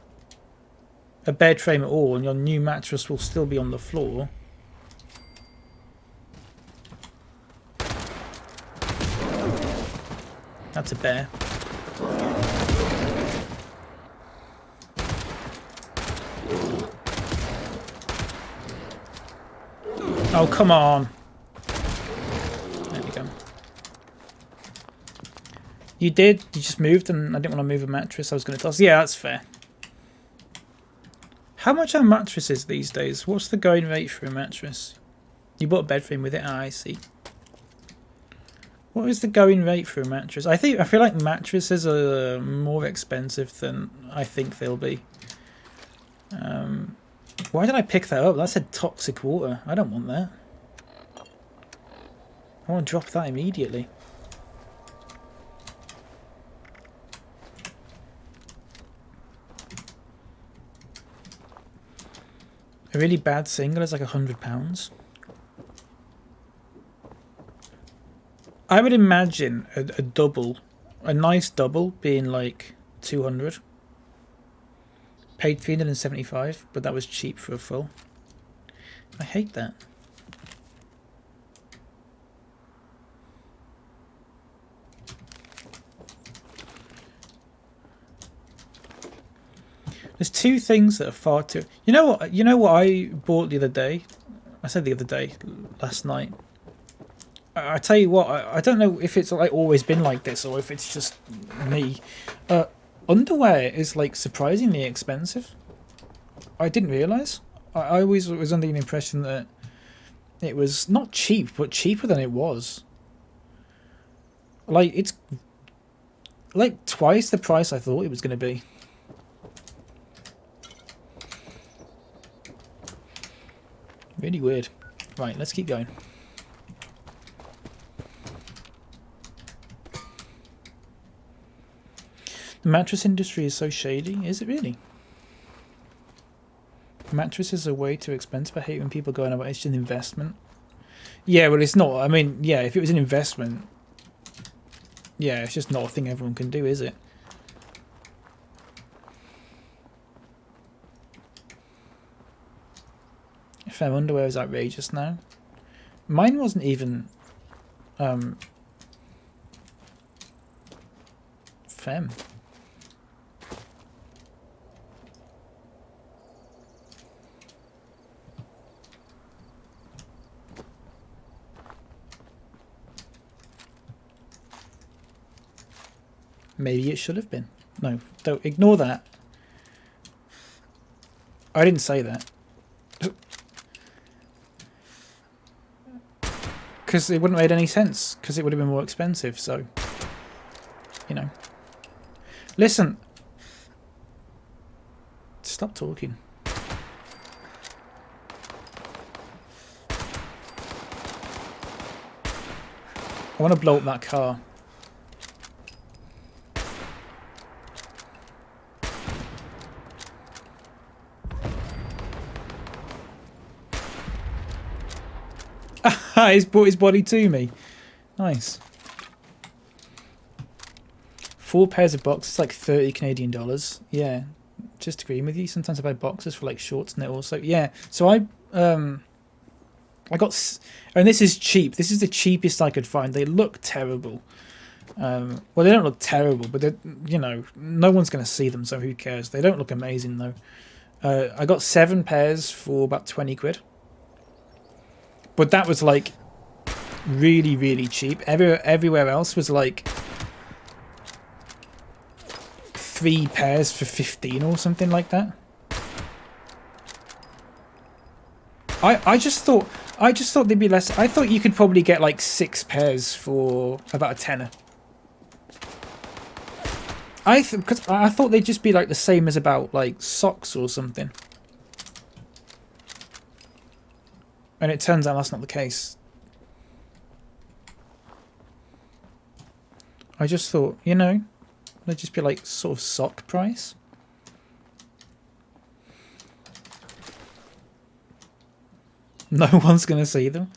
bed frame at all, and your new mattress will still be on the floor. That's a bear. Oh, come on. There we go. You did? You just moved and I didn't want to move a mattress. I was going to toss. Yeah, that's fair. How much are mattresses these days? What's the going rate for a mattress? You bought a bed frame with it? Ah, I see. What is the going rate for a mattress? I feel like mattresses are more expensive than I think they'll be. Why did I pick that up? That said toxic water. I don't want that. I want to drop that immediately. A really bad single is like £100. I would imagine a double, a nice double, being like 200. Paid 375, but that was cheap for a full. I hate that. There's two things that are far too... You know what I bought the other day? I said the other day, last night. I tell you what, I don't know if it's like always been like this or if it's just me. Underwear is like surprisingly expensive. I didn't realise. I always was under the impression that it was not cheap, but cheaper than it was. Like like twice the price I thought it was going to be. Really weird. Right, let's keep going. The mattress industry is so shady. Is it really? Mattresses are way too expensive. I hate when people go on about it's just an investment. Yeah, well, it's not. I mean, yeah, if it was an investment, yeah, it's just not a thing everyone can do, is it? Femme underwear is outrageous now. Mine wasn't even femme. Maybe it should have been. No, don't ignore that. I didn't say that. Because it wouldn't have made any sense. Because it would have been more expensive, so... You know. Listen. Stop talking. I want to blow up that car. He's brought his body to me. Nice. 4 pairs of boxes, like 30 Canadian dollars. Yeah, just agreeing with you. Sometimes I buy boxes for like shorts and it also. Yeah, so I got, and this is cheap. This is the cheapest I could find. They look terrible. Well, they don't look terrible, but you know, no one's going to see them, so who cares? They don't look amazing though. I got 7 pairs for about 20 quid. But that was like really, really cheap. Everywhere else was like 3 pairs for 15 or something like that. I just thought they'd be less. I thought you could probably get like 6 pairs for about a tenner. Because I thought they'd just be like the same as about like socks or something. And it turns out that's not the case. I just thought, you know, they'd just be like sort of sock price. No one's going to see them.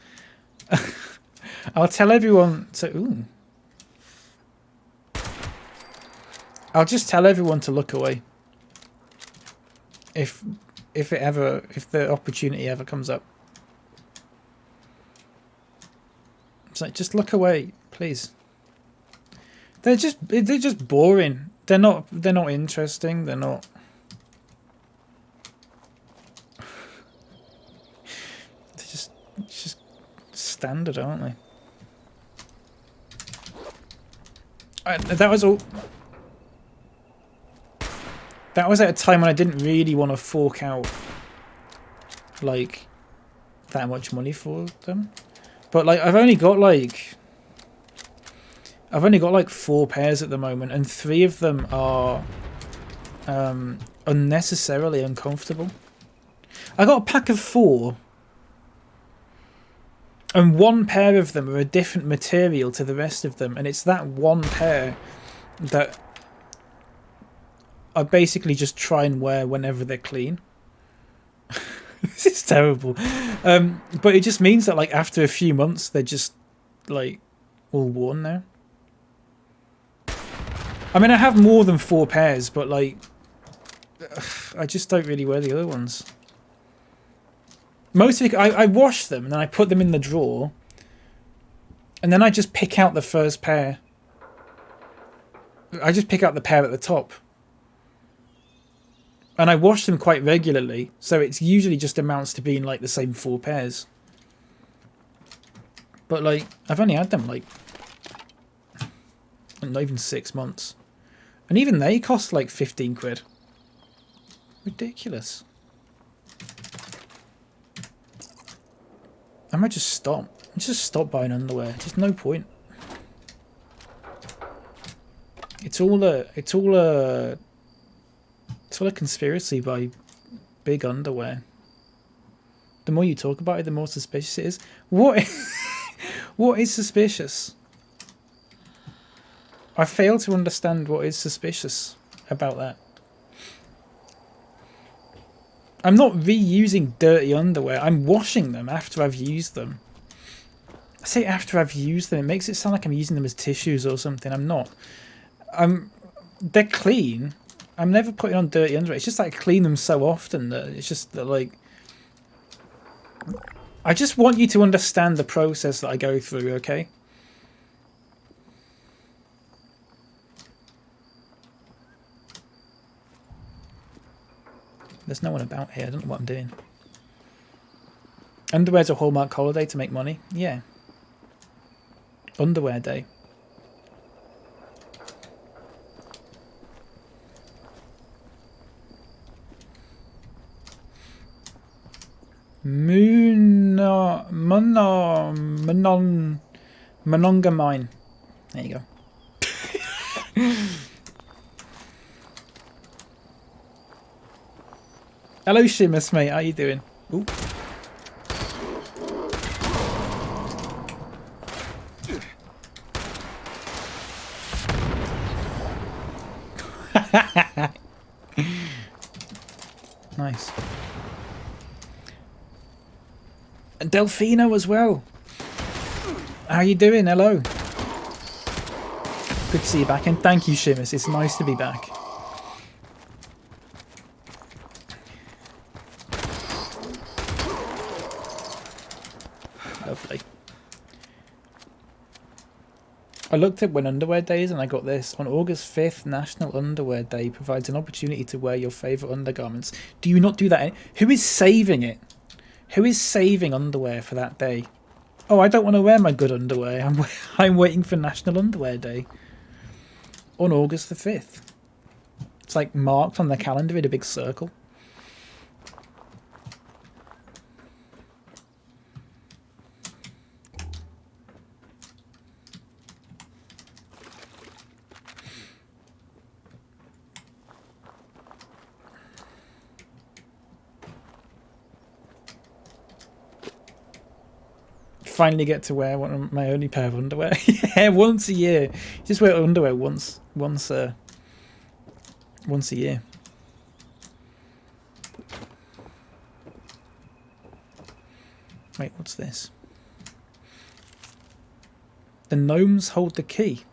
I'll tell everyone to... Ooh. I'll just tell everyone to look away. If the opportunity ever comes up. It's like, just look away, please. They're just boring. They're not interesting. They're not. They're just standard, aren't they? That was all. That was at a time when I didn't really want to fork out like that much money for them. But like I've only got like 4 pairs at the moment, and 3 of them are unnecessarily uncomfortable. I got a pack of 4, and 1 pair of them are a different material to the rest of them, and it's that 1 pair that I basically just try and wear whenever they're clean. This is terrible. But it just means that like after a few months they're just like all worn now. I mean, I have more than 4 pairs, but like I just don't really wear the other ones. Most of it, I wash them and then I put them in the drawer, and then I just pick out the first pair. I just pick out the pair at the top. And I wash them quite regularly, so it's usually just amounts to being like the same 4 pairs. But like, I've only had them like not even 6 months. And even they cost like 15 quid. Ridiculous. I might just stop. Just stop buying underwear. Just no point. It's It's all a conspiracy by Big Underwear. The more you talk about it, the more suspicious it is. What? What is suspicious? I fail to understand what is suspicious about that. I'm not reusing dirty underwear. I'm washing them after I've used them. I say after I've used them. It makes it sound like I'm using them as tissues or something. I'm not. They're clean. I'm never putting on dirty underwear. It's just that I clean them so often that it's just that, like... I just want you to understand the process that I go through, okay? There's no one about here. I don't know what I'm doing. Underwear's a Hallmark holiday to make money? Yeah. Underwear day. Monongamine. There you go. Hello, Shimus, mate. How you doing? Ooh. Nice. And Delfino as well. How you doing? Hello. Good to see you back, and thank you, Shimus. It's nice to be back. Lovely. I looked at when underwear day is and I got this. On August 5th, National Underwear Day provides an opportunity to wear your favourite undergarments. Do you not do that? Who is saving it? Who is saving underwear for that day? Oh, I don't want to wear my good underwear. I'm waiting for National Underwear Day. On August the 5th. It's like marked on the calendar in a big circle. Finally get to wear one of my only pair of underwear. Yeah, once a year. Just wear underwear once a year. Wait, what's this? The gnomes hold the key.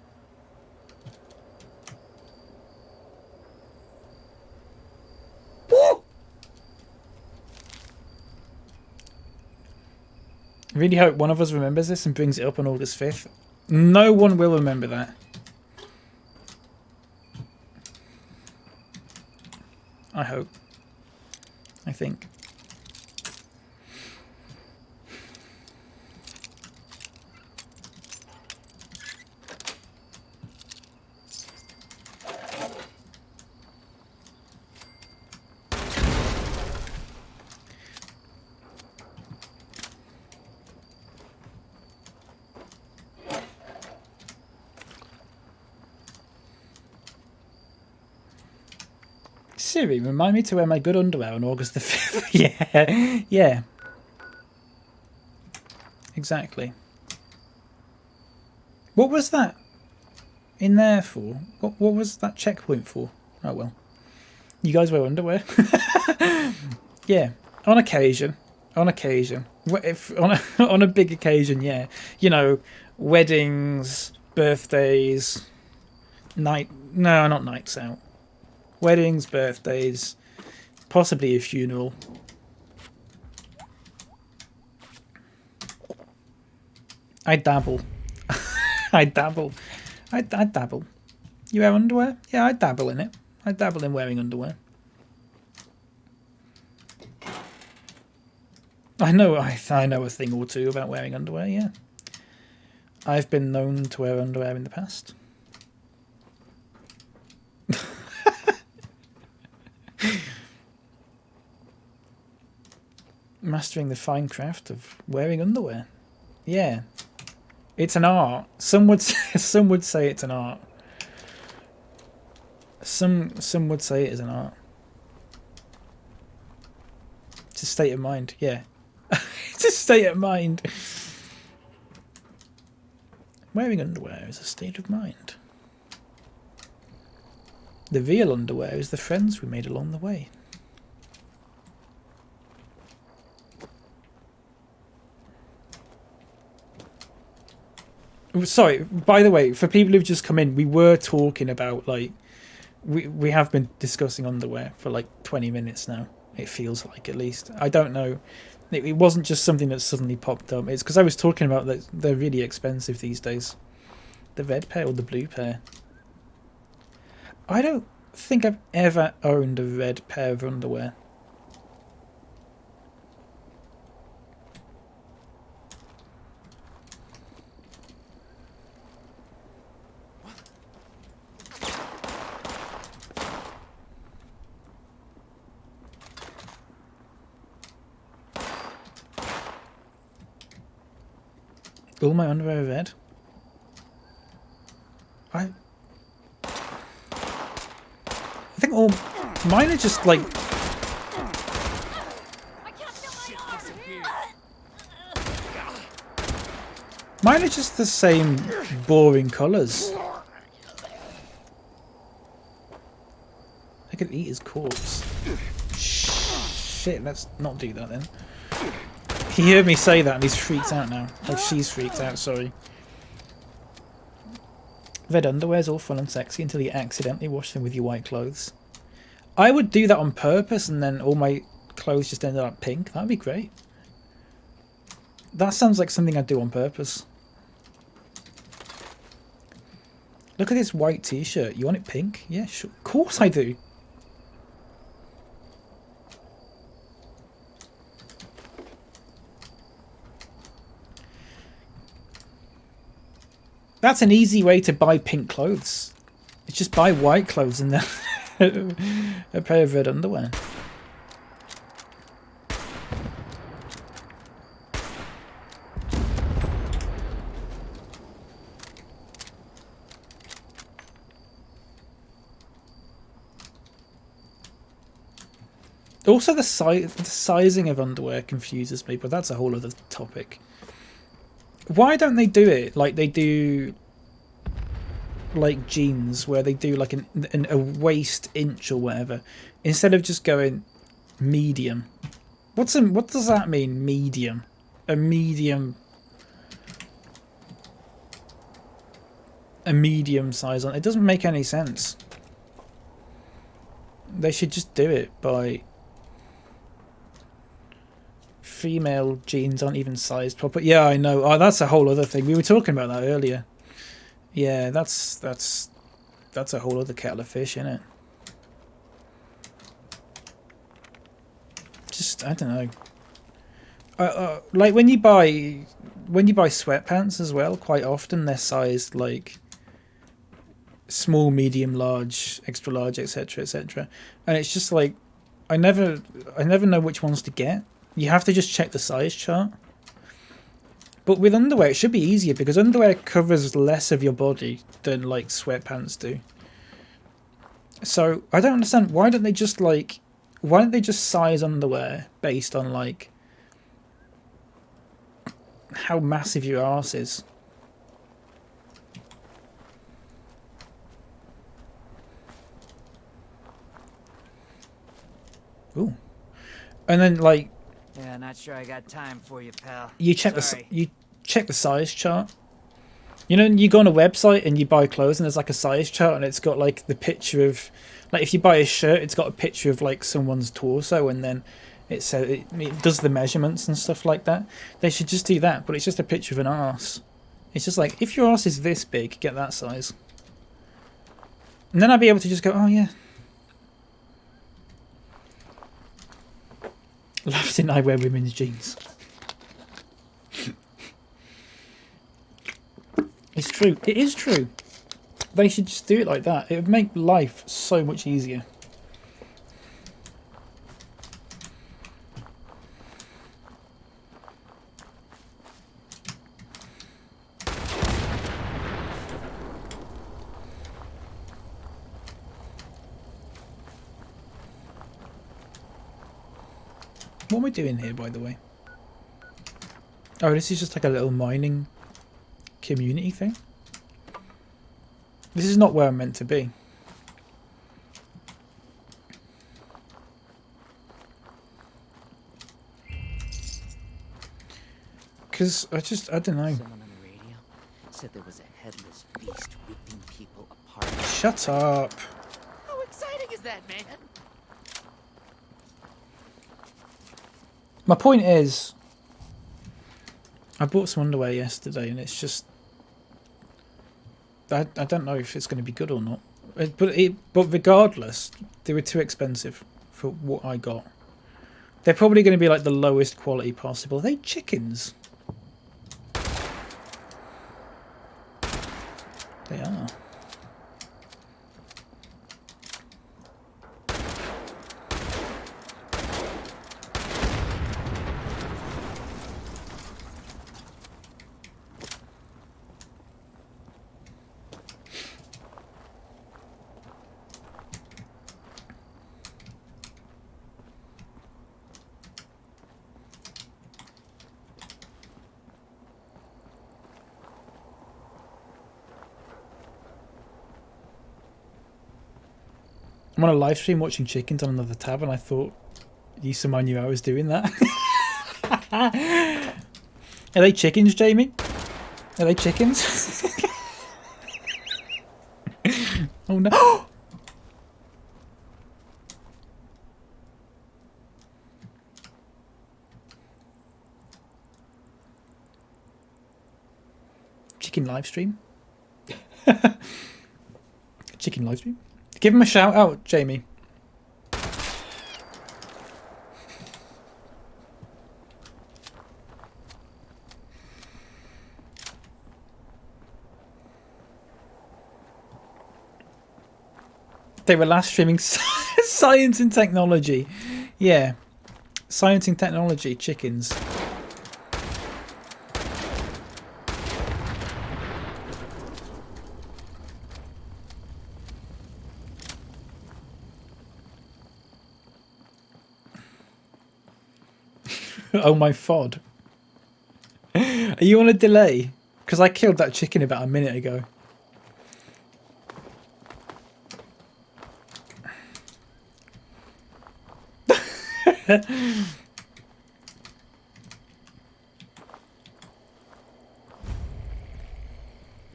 I really hope one of us remembers this and brings it up on August 5th. No one will remember that. I hope. I think. Siri, remind me to wear my good underwear on August the 5th. Yeah, yeah. Exactly. What was that in there for? What was that checkpoint for? Oh well. You guys wear underwear? Yeah, on occasion. On occasion. If on a big occasion, yeah. You know, weddings, birthdays, no, not nights out. Weddings, birthdays, possibly a funeral. I dabble. I dabble. I dabble. You wear underwear? Yeah, I dabble in it. I dabble in wearing underwear. I know a thing or two about wearing underwear, yeah. I've been known to wear underwear in the past. Mastering the fine craft of wearing underwear. Yeah. It's an art. Some would say it's an art. Some would say it is an art. It's a state of mind, yeah. It's a state of mind. Wearing underwear is a state of mind. The real underwear is the friends we made along the way. Sorry, by the way, for people who've just come in, we were talking about, like, we have been discussing underwear for like 20 minutes now. It feels like, at least. I don't know. It wasn't just something that suddenly popped up. It's because I was talking about that they're really expensive these days. The red pair or the blue pair. I don't think I've ever owned a red pair of underwear. All my underwear are red. I think all mine are just like mine are just the same boring colours. I could eat his corpse. Shit, let's not do that then. He heard me say that and he's freaked out now. Like, she's freaked out, sorry. Red underwear's all fun and sexy until you accidentally wash them with your white clothes. I would do that on purpose and then all my clothes just ended up pink. That'd be great. That sounds like something I'd do on purpose. Look at this white t-shirt. You want it pink? Yeah, sure. Of course I do. That's an easy way to buy pink clothes. It's just buy white clothes and then a pair of red underwear. Also, the sizing of underwear confuses me, but that's a whole other topic. Why don't they do it like they do, like jeans, where they do like a waist inch or whatever, instead of just going medium? What does that mean, medium? A medium size on it doesn't make any sense. They should just do it by female jeans aren't even sized proper. Yeah, I know. Oh, that's a whole other thing. We were talking about that earlier. Yeah, that's a whole other kettle of fish, isn't it? Just, I don't know. Like when you buy sweatpants as well, quite often they're sized like small, medium, large, extra large, etc., etc. And it's just like I never know which ones to get. You have to just check the size chart. But with underwear, it should be easier because underwear covers less of your body than like sweatpants do. So I don't understand, why don't they just size underwear based on like how massive your arse is? Ooh. And then like Yeah, not sure I got time for you, pal. you check Sorry. the size chart. You know, you go on a website and you buy clothes and there's like a size chart and it's got like the picture of, like if you buy a shirt, it's got a picture of like someone's torso and then it says it does the measurements and stuff like that. They should just do that, but it's just a picture of an arse. It's just like, if your arse is this big, get that size. And then I'd be able to just go, oh yeah. Laughs in I wear women's jeans. It's true. It is true. They should just do it like that. It would make life so much easier. What am I doing here, by the way? Oh, this is just like a little mining community thing. This is not where I'm meant to be. Because I don't know. Someone on the radio said there was a headless beast ripping people apart. Shut up. How exciting is that, man? My point is, I bought some underwear yesterday, and it's just I don't know if it's going to be good or not. But regardless, they were too expensive for what I got. They're probably going to be like the lowest quality possible. Are they chickens? They are. I'm on a live stream watching chickens on another tab, and I thought you somehow knew I was doing that. Are they chickens, Jamie? Are they chickens? Oh no! Chicken live stream? Chicken live stream? Give him a shout out, Jamie. They were last streaming science and technology. Yeah. Science and technology, chickens. Oh my fod. Are you on a delay? Because I killed that chicken about a minute ago.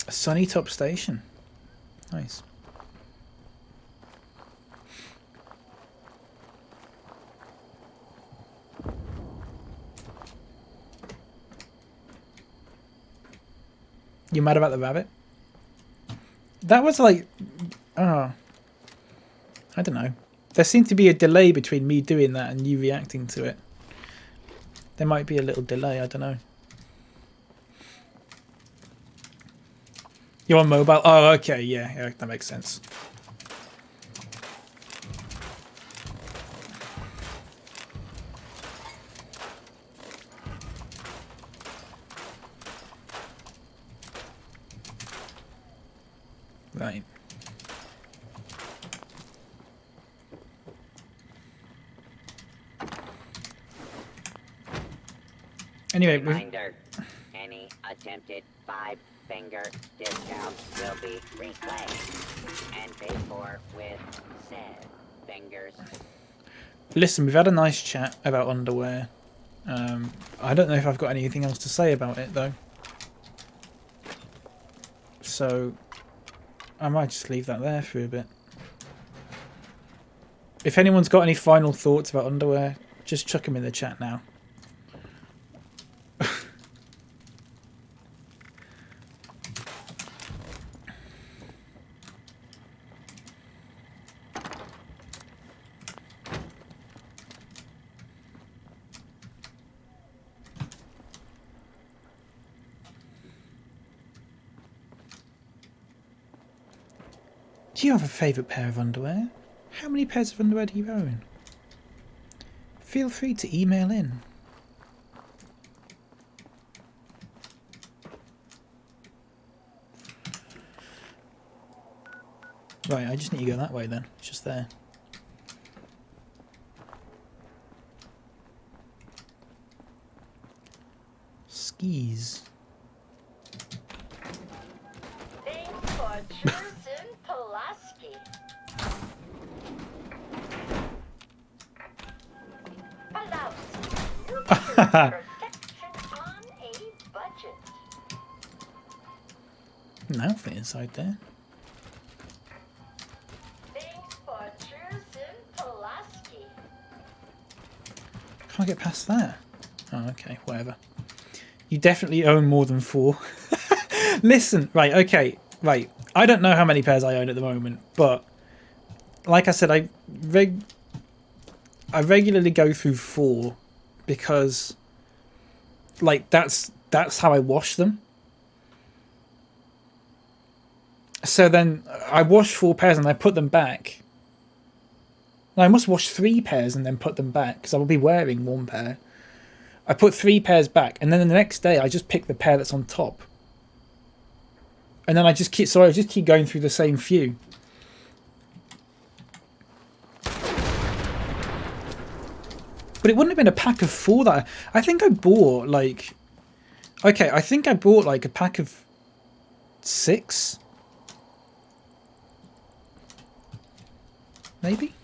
A sunny top station. Nice. You mad about the rabbit? That was like, I don't know. There seemed to be a delay between me doing that and you reacting to it. There might be a little delay, I don't know. You're on mobile? Oh, okay, yeah, that makes sense. Right. Anyway, reminder, any attempted 5-finger discount will be reclaimed and paid for with said fingers. Listen, we've had a nice chat about underwear. I don't know if I've got anything else to say about it though. So I might just leave that there for a bit. If anyone's got any final thoughts about underwear, just chuck them in the chat now. Do you have a favourite pair of underwear? How many pairs of underwear do you own? Feel free to email in. Right, I just need to go that way then. It's just there. ease. Thanks for choosing Pulaski. Pulaski, nuclear protection on a budget. An outfit inside there. Thanks for choosing Pulaski. Can't get past that. Oh, okay, whatever. You definitely own more than 4. Listen, right, okay, right. I don't know how many pairs I own at the moment, but like I said, I regularly go through 4 because, like, that's how I wash them. So then I wash 4 pairs and I put them back. I must wash 3 pairs and then put them back because I will be wearing 1 pair. I put 3 pairs back, and then the next day I just pick the pair that's on top. And then I just keep going through the same few. But it wouldn't have been a pack of 4 that I think I bought like. Okay, I think I bought like a pack of 6. Maybe.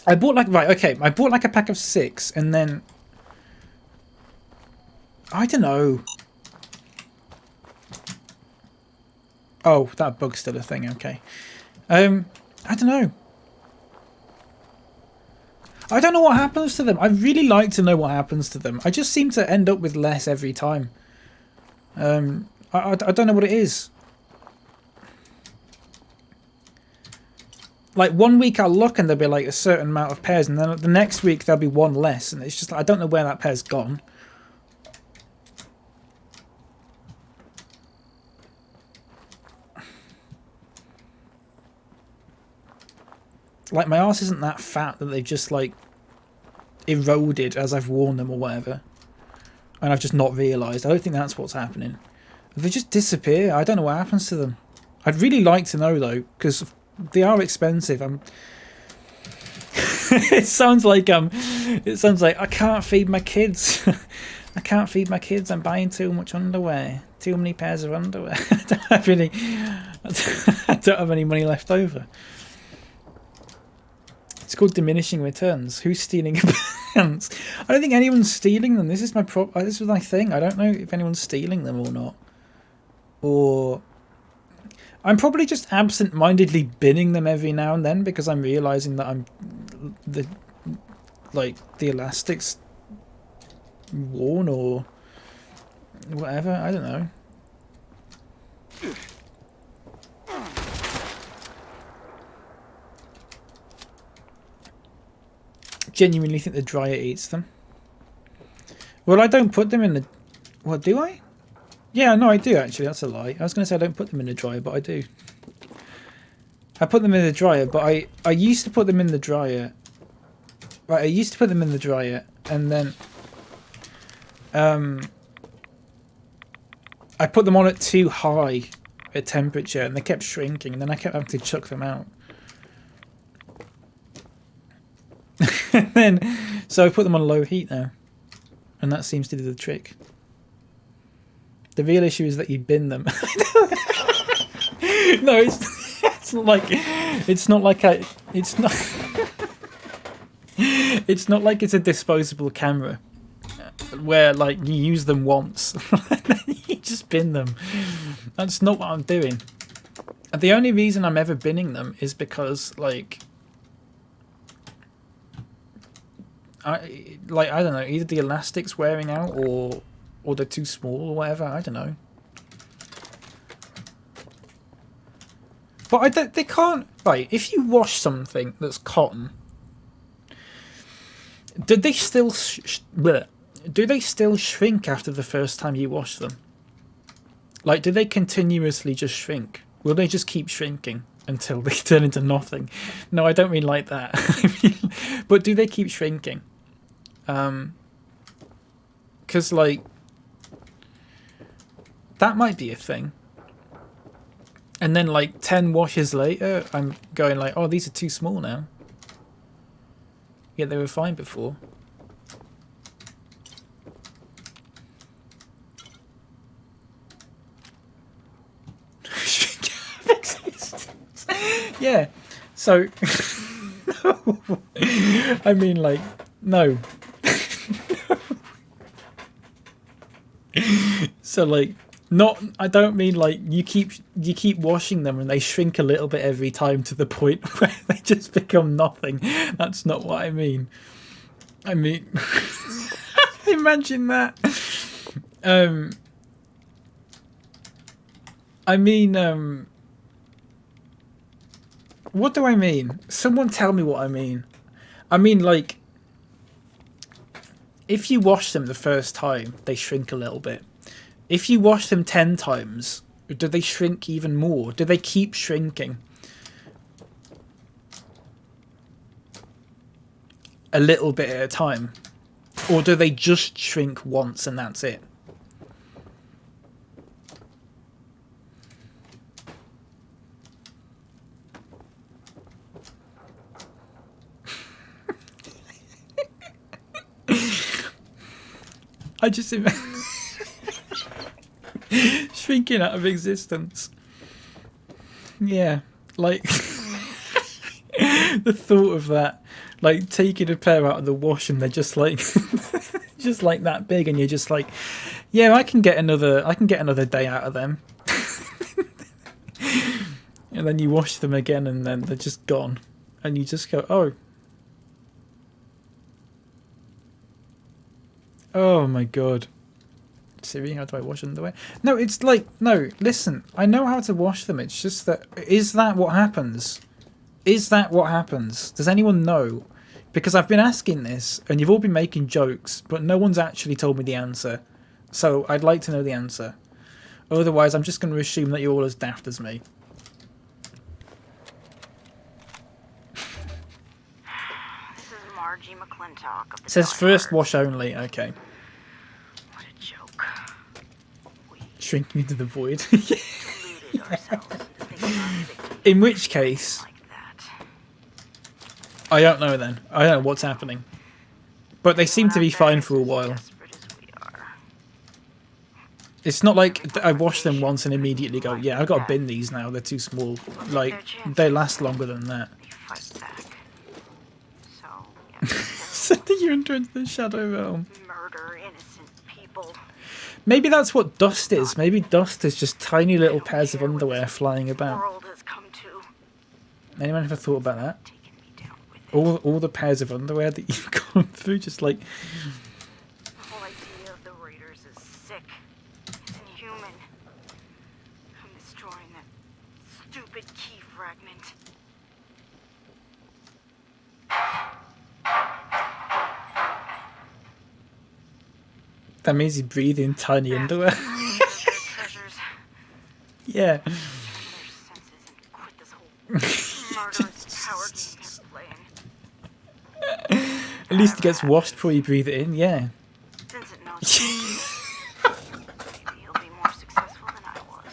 I bought like I bought like a pack of 6, and then I don't know. Oh, that bug's still a thing. Okay, I don't know. I don't know what happens to them. I really like to know what happens to them. I just seem to end up with less every time. I don't know what it is. Like 1 week I'll look and there'll be like a certain amount of pairs, and then the next week there'll be 1 less, and it's just like, I don't know where that pair's gone. Like my arse isn't that fat that they've just like eroded as I've worn them or whatever, and I've just not realised. I don't think that's what's happening. They just disappear. I don't know what happens to them. I'd really like to know though, because they are expensive. It sounds like I can't feed my kids. I can't feed my kids. I'm buying too much underwear. Too many pairs of underwear. I don't have any money left over. It's called diminishing returns. Who's stealing your pants? I don't think anyone's stealing them. This is my this is my thing. I don't know if anyone's stealing them or not. Or I'm probably just absent-mindedly binning them every now and then because I'm realizing that I'm the elastics worn or whatever. I don't know. Genuinely think the dryer eats them. Well, I don't put them in the... What, do I? Yeah, no, I do actually. That's a lie. I was going to say I don't put them in the dryer, but I do. I put them in the dryer, but I used to put them in the dryer. Right, I used to put them in the dryer, and then I put them on at too high a temperature, and they kept shrinking, and then I kept having to chuck them out. And then, so I put them on low heat now, and that seems to do the trick. The real issue is that you bin them. No, it's not like it's not like it's a disposable camera where like you use them once and then you just bin them. That's not what I'm doing. And the only reason I'm ever binning them is because like I don't know, either the elastic's wearing out or they're too small or whatever. I don't know. But they can't... Right, if you wash something that's cotton, do they still shrink after the first time you wash them? Like, do they continuously just shrink? Will they just keep shrinking until they turn into nothing? No, I don't mean like that. But do they keep shrinking? Because, like, that might be a thing. And then, like, 10 washes later, I'm going like, oh, these are too small now. Yet they were fine before. So, I mean, like, no. So, like, not. I don't mean like you keep washing them and they shrink a little bit every time to the point where they just become nothing. That's not what I mean. I mean, imagine that. I mean, what do I mean? Someone tell me what I mean. I mean, like, if you wash them the first time, they shrink a little bit. If you wash them 10 times, do they shrink even more? Do they keep shrinking? A little bit at a time? Or do they just shrink once and that's it? I just imagine shrinking out of existence. Yeah, like the thought of that, like taking a pair out of the wash and they're just like, just like that big, and you're just like, yeah, I can get another day out of them. And then you wash them again, and then they're just gone, and you just go, oh. Oh my god. Siri, how do I wash underwear? No, it's like, no, listen, I know how to wash them. It's just that, is that what happens? Is that what happens? Does anyone know? Because I've been asking this, and you've all been making jokes, but no one's actually told me the answer. So I'd like to know the answer. Otherwise, I'm just going to assume that you're all as daft as me. This is Margie McClintock of the It says first wash only, okay. What a joke. Shrinking into the void. In which case, I don't know then. I don't know what's happening. But they seem to be fine for a while. It's not like I wash them once and immediately go, yeah, I've got to bin these now, they're too small. Like, they last longer than that. Sending you into the shadow realm. Murder innocent people. Maybe that's what dust is. Maybe dust is just tiny little pairs of underwear flying about. Anyone ever thought about that? All the pairs of underwear that you've gone through, just like... The whole idea of the Raiders is sick. It's inhuman. I'm destroying that stupid key fragment. That means you breathe in tiny underwear. Yeah. At least it gets washed before you breathe it in, yeah. Since it knows maybe he'll be more successful than I was.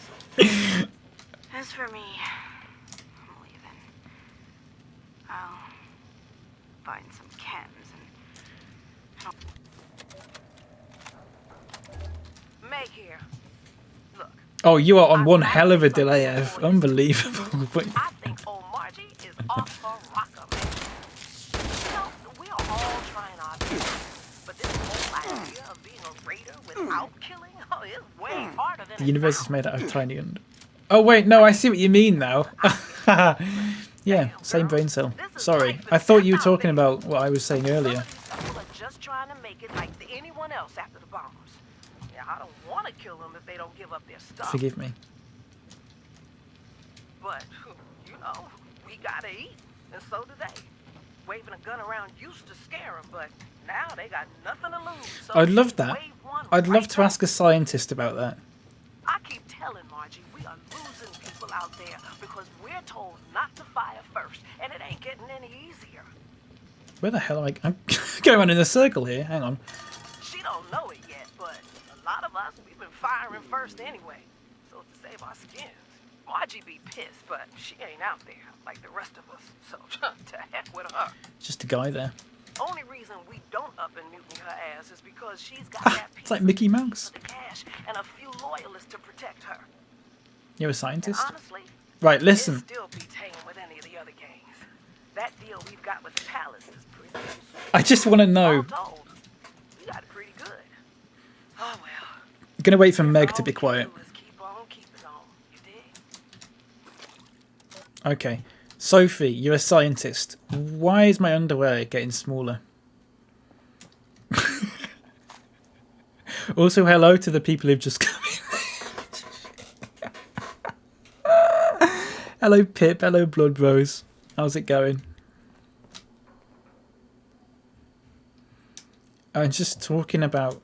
As for me, I'm leaving. I'll find some chems and... Meg here. Look. Oh, you are on one hell of a delay, Ev. Unbelievable. But... I think old Margie is off her rocker, man. You know, we are all trying our best, but this whole idea of being a raider without killing, oh, it's way harder than the universe is made out of tiny under... Oh, wait, no, I see what you mean now. Yeah, same brain cell. Sorry, I thought you were talking about what I was saying earlier. People are just trying to make it like anyone else after the bombers. Yeah, I don't want to kill them if they don't give up their stuff. Forgive me. But, you know, we gotta eat, and so do they. Waving a gun around used to scare them, but now they got nothing to lose. So I'd love that. I'd love to ask a scientist about that. I keep telling Margie we are losing people out there because we're told not to fire first, and it ain't getting any easier. Where the hell am I? I'm going around in a circle here. Hang on. She don't know it yet, but a lot of us, we've been firing first anyway. So to save our skins, Margie be pissed, but she ain't out there like the rest of us. So to heck with her. Just a guy there. Only reason we don't up and mutiny her ass is because she's got that piece It's like Mickey Mouse. of the cash and a few loyalists to protect her. You're a scientist? And honestly, Right, listen. still be tame with any of the other gangs. that deal we've got with the palace is pretty. I just want to know. All told, we got it pretty good. Oh well. I'm gonna wait for Meg to be quiet. Keep on keeping on. You dig? Okay. Sophie, you're a scientist. Why is my underwear getting smaller? Also, hello to the people who've just come in. Hello, Pip. Hello, Blood Bros. How's it going? I'm just talking about...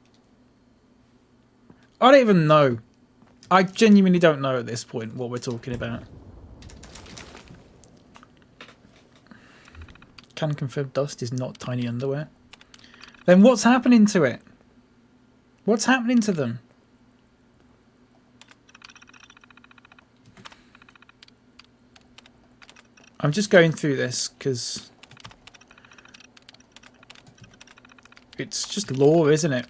I don't even know. I genuinely don't know at this point what we're talking about. Can confirm dust is not tiny underwear. Then what's happening to it? What's happening to them? I'm just going through this because it's just lore, isn't it?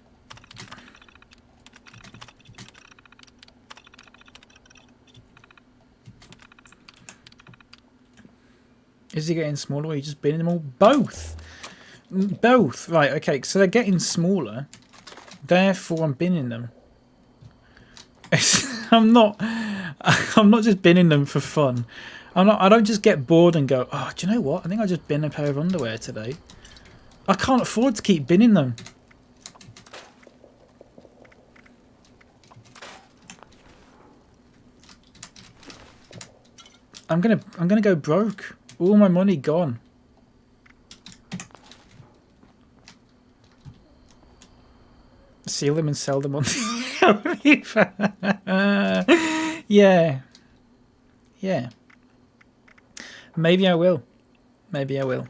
Is he getting smaller or are you just binning them all? Both! Both! Right, okay, so they're getting smaller. Therefore, I'm binning them. I'm not just binning them for fun. I don't just get bored and go, oh, do you know what? I think I'll just bin a pair of underwear today. I can't afford to keep binning them. I'm gonna go broke. All my money gone. Seal them and sell them on yeah. Yeah. Maybe I will. Maybe I will.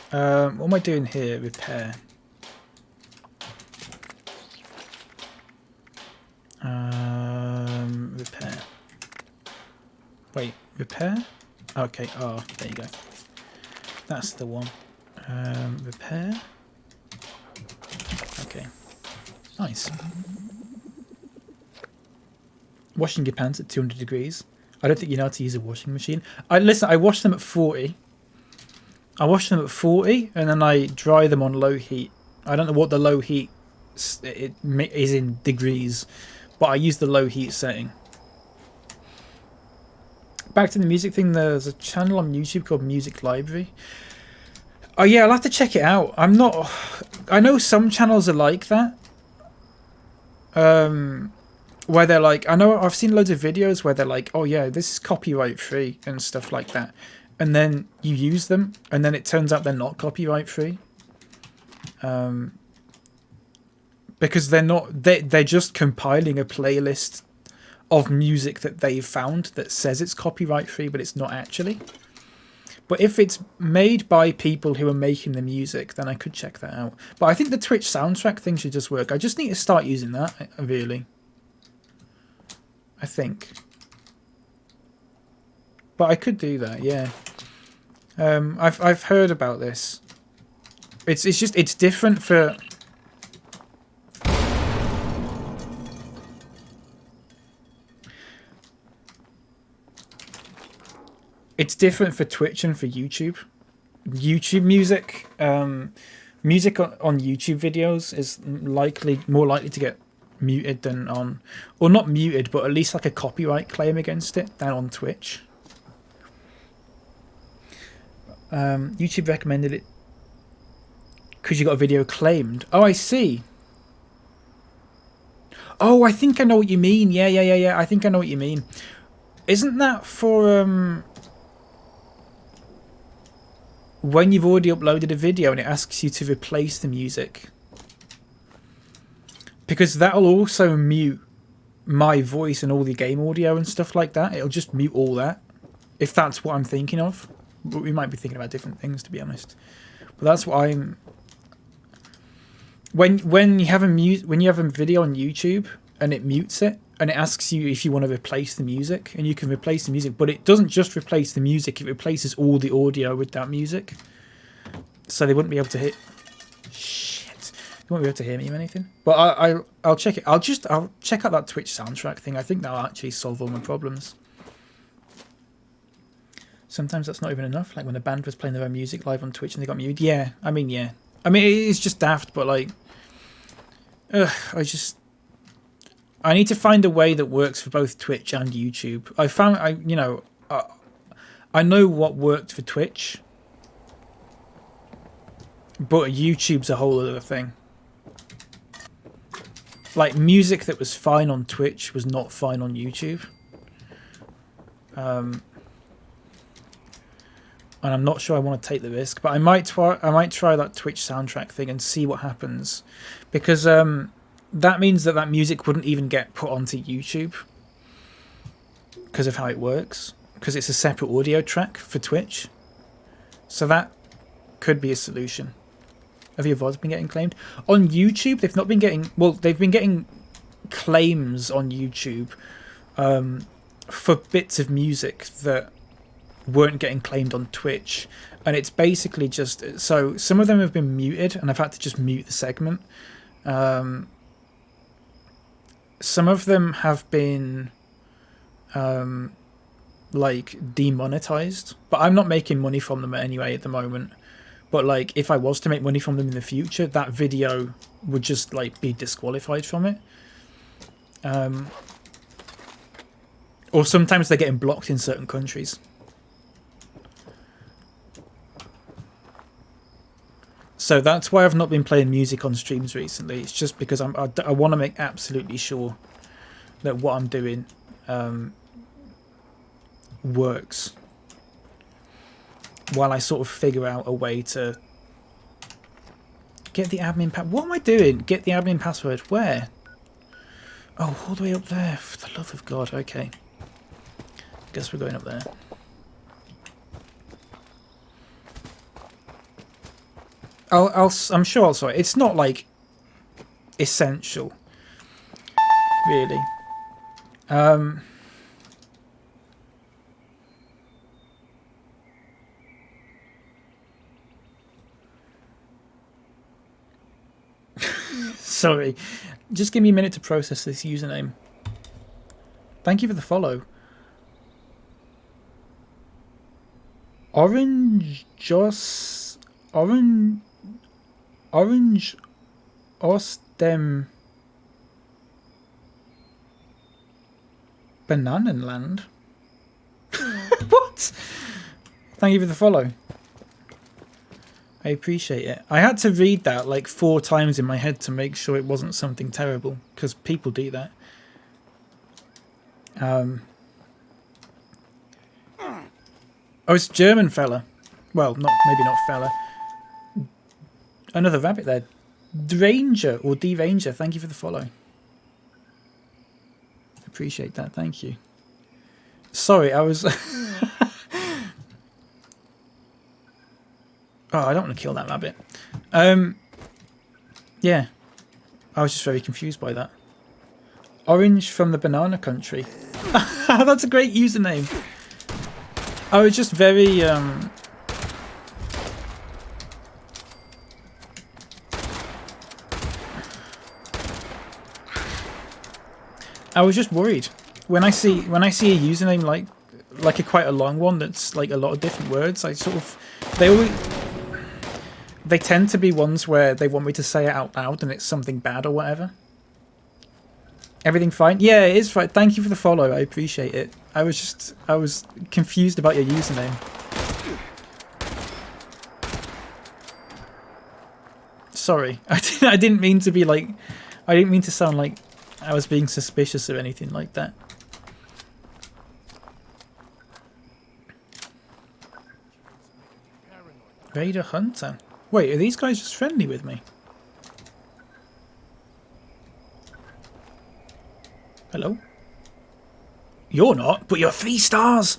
What am I doing here? Repair. Repair. Wait, repair? Okay, oh, there you go. That's the one. Repair. Okay. Nice. Washing your pants at 200 degrees. I don't think you know how to use a washing machine. Listen, I wash them at 40. I wash them at 40 and then I dry them on low heat. I don't know what the low heat is in degrees, but I use the low heat setting. Back to the music thing, there's a channel on YouTube called Music Library. Oh yeah, I'll have to check it out. I know some channels are like that. Where they're like, I've seen loads of videos where they're like, oh yeah, this is copyright free and stuff like that. And then you use them, and then it turns out they're not copyright free. Because they're just compiling a playlist of music that they've found that says it's copyright free, but it's not actually. But if it's made by people who are making the music, then I could check that out. But I think the Twitch soundtrack thing should just work. I just need to start using that, really. I think. But I could do that, yeah. I've heard about this. It's different for... It's different for Twitch and for YouTube. YouTube music, music on YouTube videos is more likely to get muted than on, or not muted, but at least like a copyright claim against it than on Twitch. YouTube recommended it because you got a video claimed. Oh, I see. Oh, I think I know what you mean. Yeah. I think I know what you mean. Isn't that for when you've already uploaded a video and it asks you to replace the music? Because that'll also mute my voice and all the game audio and stuff like that. It'll just mute all that, if that's what I'm thinking of. But we might be thinking about different things, to be honest. But that's what I'm... When you have a video on YouTube and it mutes it, and it asks you if you want to replace the music, and you can replace the music, but it doesn't just replace the music, it replaces all the audio with that music. So they wouldn't be able to hit... Shit. won't be able to hear me or anything. But I'll check it. I'll check out that Twitch soundtrack thing. I think that'll actually solve all my problems. Sometimes that's not even enough. Like when a band was playing their own music live on Twitch and they got muted. Yeah, I mean, yeah. I mean, it's just daft, but like, I need to find a way that works for both Twitch and YouTube. I know what worked for Twitch, but YouTube's a whole other thing. Like, music that was fine on Twitch was not fine on YouTube. And I'm not sure I want to take the risk, but I might try that Twitch soundtrack thing and see what happens, because that means that music wouldn't even get put onto YouTube because of how it works, because it's a separate audio track for Twitch. So that could be a solution. Have your VODs been getting claimed? On YouTube, they've not been getting... Well, they've been getting claims on YouTube for bits of music that weren't getting claimed on Twitch. And it's basically just... So, some of them have been muted, and I've had to just mute the segment. Some of them have been... like, demonetized. But I'm not making money from them anyway at the moment. But like, if I was to make money from them in the future, that video would just like be disqualified from it. Or sometimes they're getting blocked in certain countries. So that's why I've not been playing music on streams recently. It's just because I want to make absolutely sure that what I'm doing works, while I sort of figure out a way to get the admin What am I doing? Get the admin password. Where? Oh, all the way up there. For the love of God. Okay. Guess we're going up there. I'm sure I'll sort it. It's not like essential, really. Sorry. Just give me a minute to process this username. Thank you for the follow. Orange Ostem Bananenland. What? Thank you for the follow. I appreciate it. I had to read that like 4 times in my head to make sure it wasn't something terrible, because people do that. Oh, it's German fella. Well, maybe not fella. Another rabbit there. Dranger or D-Ranger, thank you for the follow. Appreciate that, thank you. Sorry, I was... Oh, I don't want to kill that rabbit. Yeah. I was just very confused by that. Orange from the banana country. That's a great username. I was just very... I was just worried. When I see a username like quite a long one that's like a lot of different words, I sort of... They tend to be ones where they want me to say it out loud and it's something bad or whatever. Everything fine? Yeah, it is fine. Thank you for the follow. I appreciate it. I was confused about your username. Sorry. I didn't mean to be like... I didn't mean to sound like I was being suspicious or anything like that. Raider Hunter. Wait, are these guys just friendly with me? Hello? You're not, but you're 3 stars!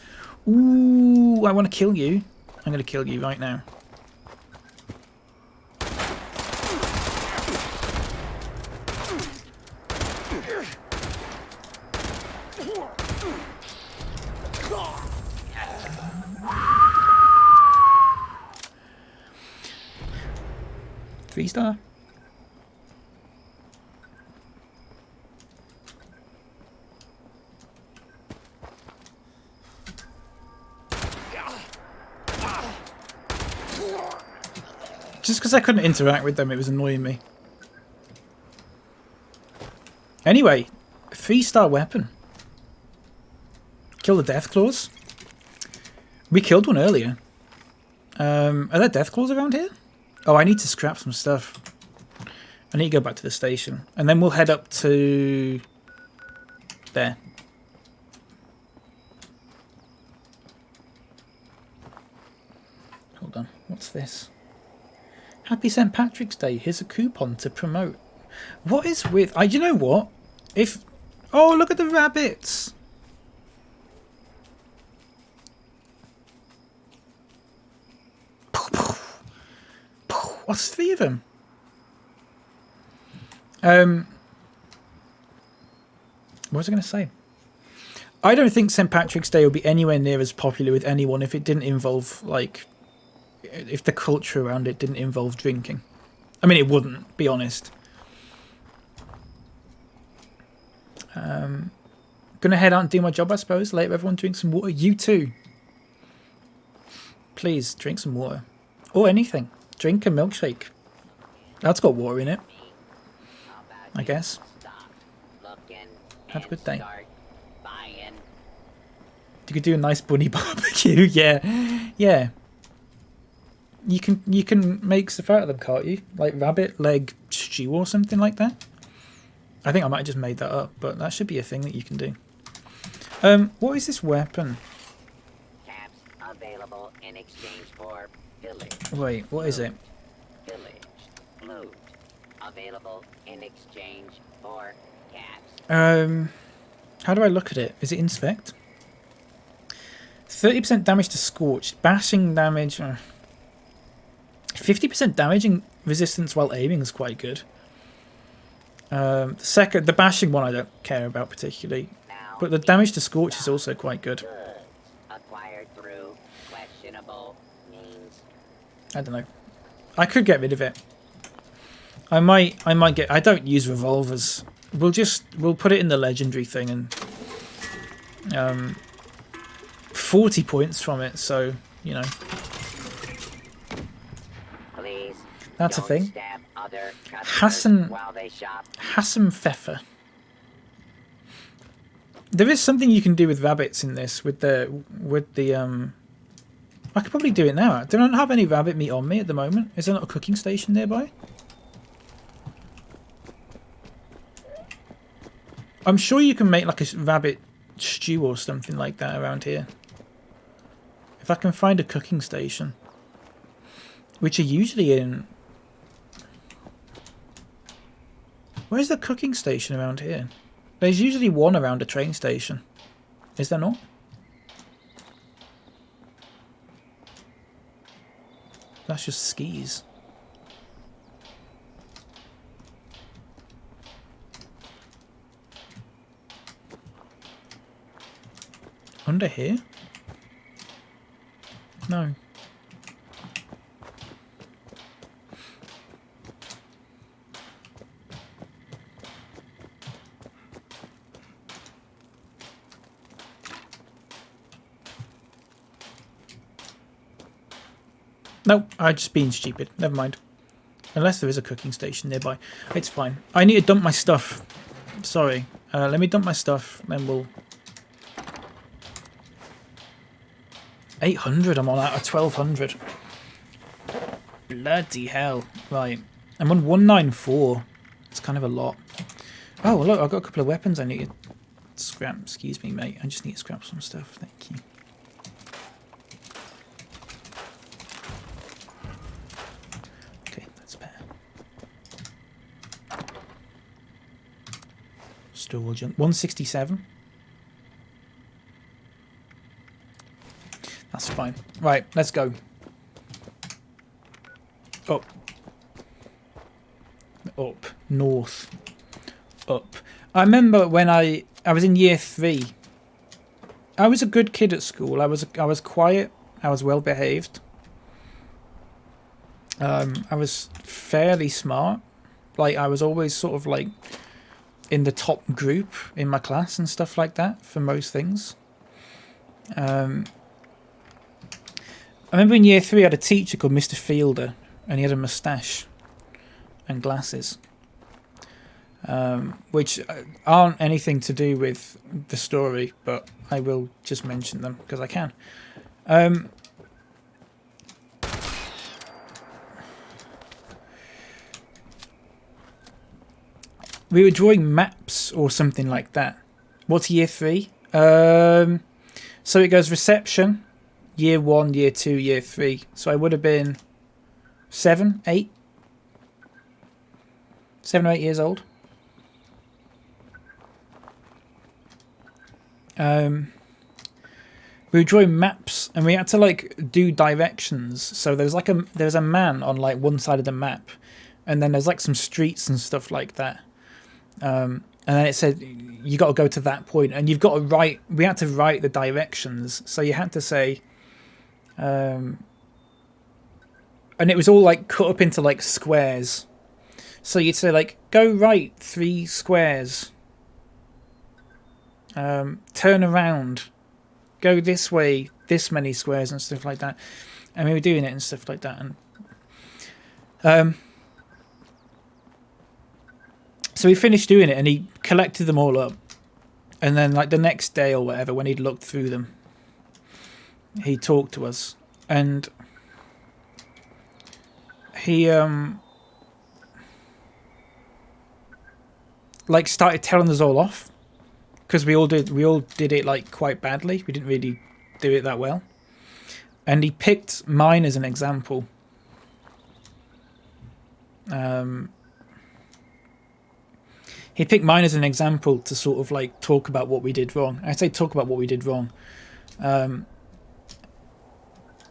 Ooh, I want to kill you. I'm going to kill you right now. Star. Just because I couldn't interact with them, it was annoying me. Anyway, 3-star weapon. Kill the death claws. We killed one earlier. Are there death claws around here? Oh, I need to scrap some stuff. I need to go back to the station. And then we'll head up to... there. Hold on. What's this? Happy St. Patrick's Day. Here's a coupon to promote. What is with... you know what? If... Oh, look at the rabbits. What's 3 of them? What was I going to say? I don't think St. Patrick's Day would be anywhere near as popular with anyone if it didn't involve, like... if the culture around it didn't involve drinking. I mean, it wouldn't, be honest. Gonna head out and do my job, I suppose. Later, everyone drink some water. You too. Please, drink some water. Or anything. Drink a milkshake. That's got water in it. I guess. Have a good day. You could do a nice bunny barbecue. Yeah. Yeah. You can make stuff out of them, can't you? Like rabbit leg stew or something like that. I think I might have just made that up, but that should be a thing that you can do. What is this weapon? Caps available in exchange for village. Wait, what is it? Village. Loot. Available in exchange for caps. How do I look at it? Is it inspect? 30% damage to scorched. Bashing damage. 50% damage and resistance while aiming is quite good. The bashing one I don't care about particularly, but the damage to scorch is also quite good. Acquired through questionable means. I don't know. I could get rid of it. I might get. I don't use revolvers. We'll put it in the legendary thing and 40 points from it. So you know. That's a thing. Hassan Pfeffer. There is something you can do with rabbits in this with the I could probably do it now. Do I not have any rabbit meat on me at the moment? Is there not a cooking station nearby? I'm sure you can make like a rabbit stew or something like that around here. If I can find a cooking station. Which are usually in... Where's the cooking station around here? There's usually one around a train station. Is there not? That's just skis. Under here? No. Nope, I'm just being stupid. Never mind. Unless there is a cooking station nearby. It's fine. I need to dump my stuff. Sorry. Let me dump my stuff, then we'll... 800, I'm on out of 1200. Bloody hell. Right. I'm on 194. It's kind of a lot. Oh, look, I've got a couple of weapons I need to scrap. Excuse me, mate. I just need to scrap some stuff. Thank you. Okay, that's better. Store junk. 167. That's fine. Right, let's go. Up. Up. North. Up. I remember when I was in year 3. I was a good kid at school. I was quiet. I was well behaved. I was fairly smart. Like I was always sort of like in the top group in my class and stuff like that for most things. I remember in year 3 I had a teacher called Mr. Fielder, and he had a moustache and glasses, which aren't anything to do with the story, but I will just mention them because I can. We were drawing maps or something like that. What's year 3? So it goes reception, year 1, year 2, year 3. So I would have been 7, 8? 7 or 8 years old. We were drawing maps and we had to like do directions. So there's a man on like one side of the map, and then there's like some streets and stuff like that. And then it said you got to go to that point, and you've got to write. We had to write the directions, so you had to say, and it was all like cut up into like squares. So you'd say like, go right 3 squares, turn around, go this way this many squares and stuff like that. And we were doing it and stuff like that, and so we finished doing it, and he collected them all up. And then, like, the next day or whatever, when he'd looked through them, he talked to us. And he, like, started telling us all off. Because we all did it, like, quite badly. We didn't really do it that well. And he picked mine as an example. He picked mine as an example to sort of like talk about what we did wrong. I say talk about what we did wrong.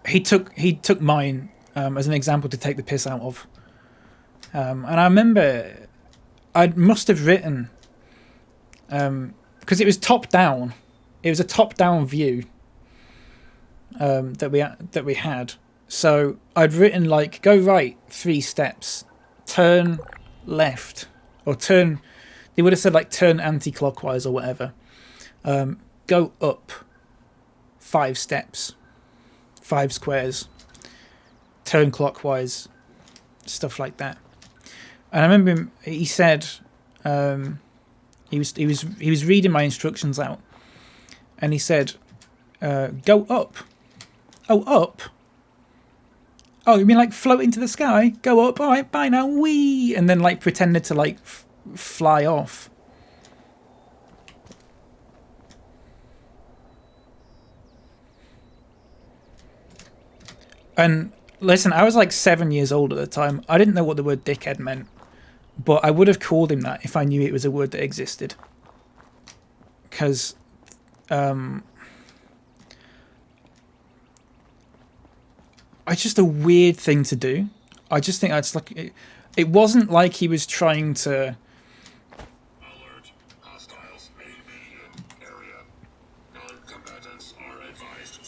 He took mine as an example to take the piss out of. And I remember I must have written, because it was top down. It was a top down view that we had. So I'd written like, go right 3 steps, turn left, or turn. They would have said like turn anti-clockwise or whatever. Go up 5 steps, 5 squares, turn clockwise, stuff like that. And I remember him, he said he was reading my instructions out, and he said, "Go up." Oh, up. Oh, you mean like float into the sky? Go up. All right, bye now. Wee, and then like pretended to like fly off. And listen, I was like 7 years old at the time. I didn't know what the word dickhead meant, but I would have called him that if I knew it was a word that existed. Because it's just a weird thing to do. I just think that's like it wasn't like he was trying to. Alert. Hostiles main median area. Non-combatants are advised to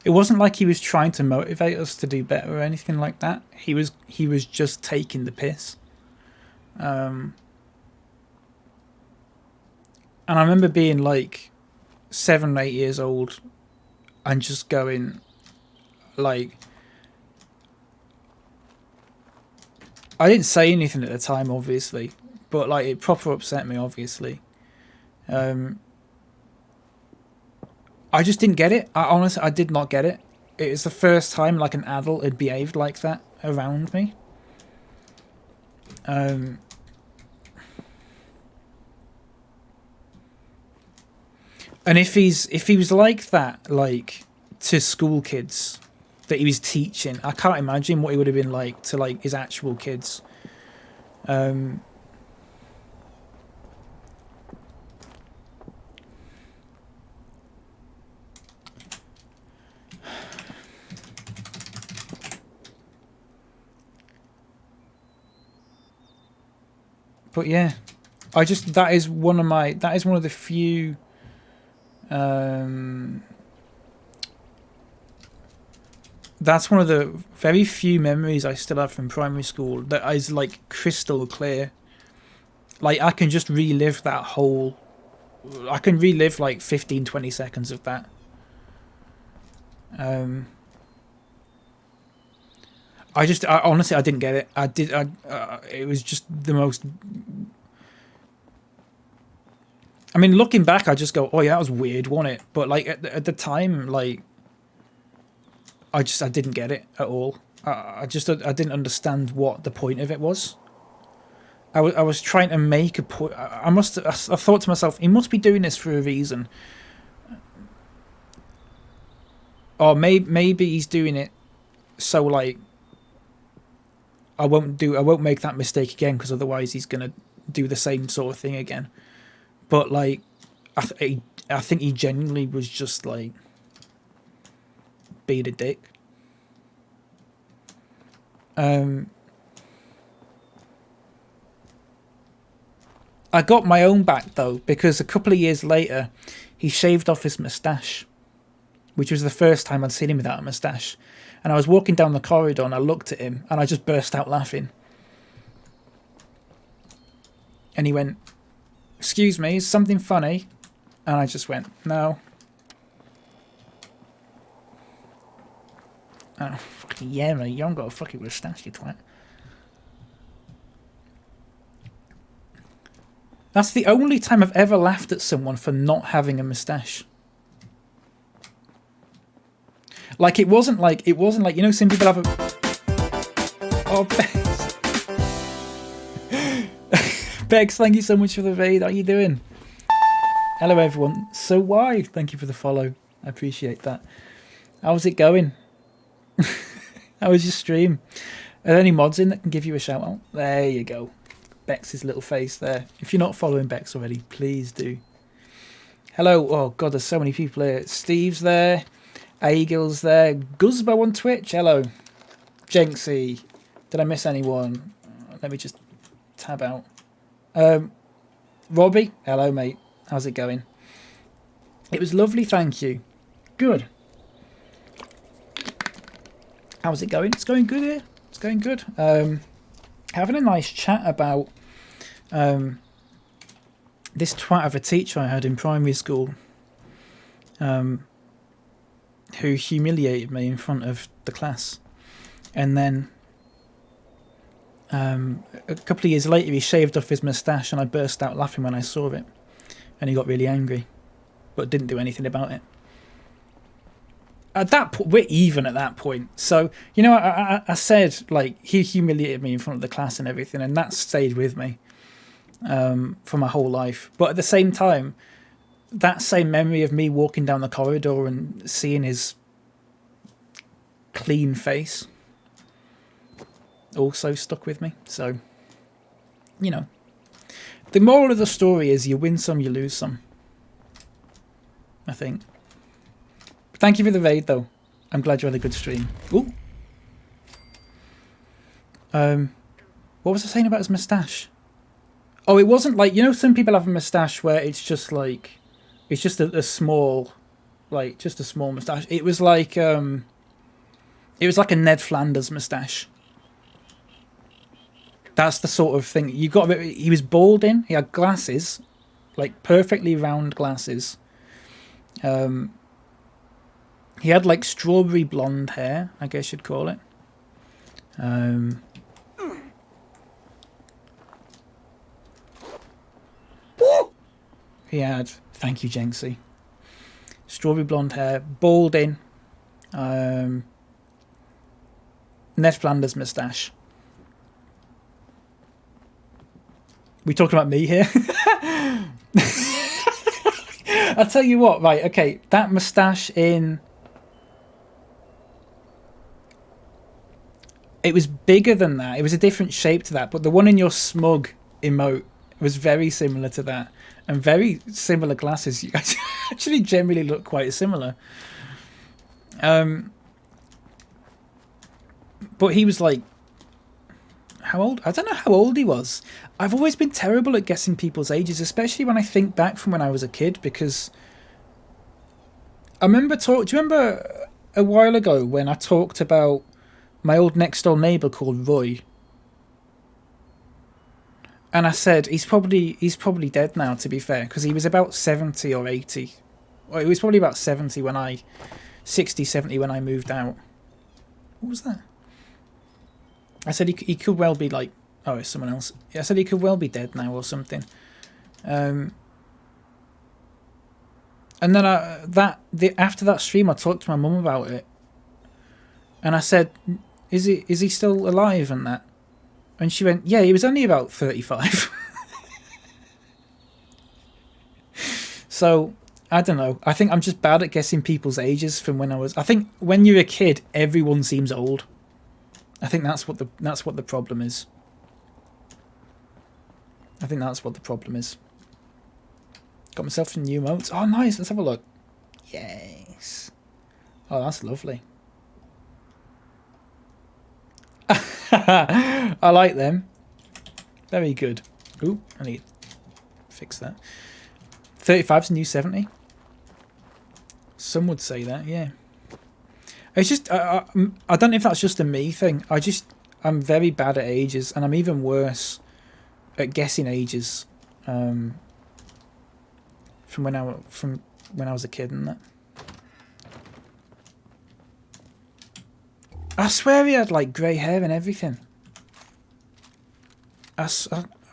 It wasn't like he was trying to motivate us to do better or anything like that. He was just taking the piss. And I remember being like 7, 8 years old and just going, like, I didn't say anything at the time, obviously, but like it proper upset me, obviously. I just didn't get it. I did not get it. It was the first time like an adult had behaved like that around me. And if he was like that, like to school kids that he was teaching, I can't imagine what he would have been like to like his actual kids. But yeah, that is one of the few that's one of the very few memories I still have from primary school that is like crystal clear. Like I can just relive that whole, I can relive like 15-20 seconds of that. I honestly, I didn't get it. It was just the most, I mean, looking back, I just go, oh yeah, that was weird, wasn't it? But like at the time, like, I didn't get it at all. I didn't understand what the point of it was. I was trying to make a point. I thought to myself, he must be doing this for a reason. Or maybe he's doing it so like I won't make that mistake again, because otherwise he's gonna do the same sort of thing again. But like, I think he genuinely was just like being a dick. I got my own back though, because a couple of years later, he shaved off his moustache, which was the first time I'd seen him without a moustache. And I was walking down the corridor and I looked at him and I just burst out laughing. And he went, "Excuse me, is something funny?" And I just went, "No." Oh, fucking yeah, mate, you haven't got a fucking moustache, you twat. That's the only time I've ever laughed at someone for not having a moustache. Like it wasn't like you know, some people have a. Oh, Bex. Bex, thank you so much for the raid. How are you doing? Hello everyone. So wide. Thank you for the follow. I appreciate that. How's it going? How was your stream? Are there any mods in that can give you a shout out? There you go. Bex's little face there. If you're not following Bex already, please do. Hello. Oh god, there's so many people here. Steve's there. Agil's there. Guzbo on Twitch. Hello. Jenksy. Did I miss anyone? Let me just tab out. Robbie. Hello, mate. How's it going? It was lovely, thank you. Good. How's it going? It's going good here. It's going good. Having a nice chat about this twat of a teacher I had in primary school, who humiliated me in front of the class. And then a couple of years later he shaved off his moustache and I burst out laughing when I saw it. And he got really angry, but didn't do anything about it. At that point, we're even at that point. So, you know, I said, like, he humiliated me in front of the class and everything, and that stayed with me for my whole life. But at the same time, that same memory of me walking down the corridor and seeing his clean face also stuck with me. So, you know, the moral of the story is you win some, you lose some, I think. Thank you for the raid, though. I'm glad you had a good stream. Ooh. What was I saying about his moustache? Oh, it wasn't like, you know, some people have a moustache where it's just like, it's just a small, like, just a small moustache. It was like a Ned Flanders moustache. That's the sort of thing you got. He was balding. He had glasses, like perfectly round glasses. He had like strawberry blonde hair, I guess you'd call it. He had, thank you, Jenksy. Strawberry blonde hair, balding, Ned Flanders moustache. We talking about me here? I'll tell you what, right, okay, that moustache in... It was bigger than that. It was a different shape to that, but the one in your smug emote was very similar to that. And very similar glasses. You guys actually generally look quite similar. But he was like... How old? I don't know how old he was. I've always been terrible at guessing people's ages, especially when I think back from when I was a kid, because... I remember... Do you remember a while ago when I talked about my old next-door neighbour called Roy? And I said, he's probably dead now, to be fair, because he was about 70 or 80. Well, he was probably about 70 when I... 60, 70 when I moved out. What was that? I said he could well be like... Oh, it's someone else. I said he could well be dead now or something. And then after that stream, I talked to my mum about it. And I said, is he still alive and that? And she went, yeah, he was only about 35. So, I don't know. I think I'm just bad at guessing people's ages from when I was... I think when you're a kid, everyone seems old. I think that's what the problem is. I think that's what the problem is. Got myself some new emotes. Oh, nice. Let's have a look. Yes. Oh, that's lovely. I like them. Very good. Ooh, I need to fix that. 35's a new 70. Some would say that, yeah. It's just, I don't know if that's just a me thing. I'm very bad at ages, and I'm even worse at guessing ages from when I was a kid and that. I swear he had like grey hair and everything. I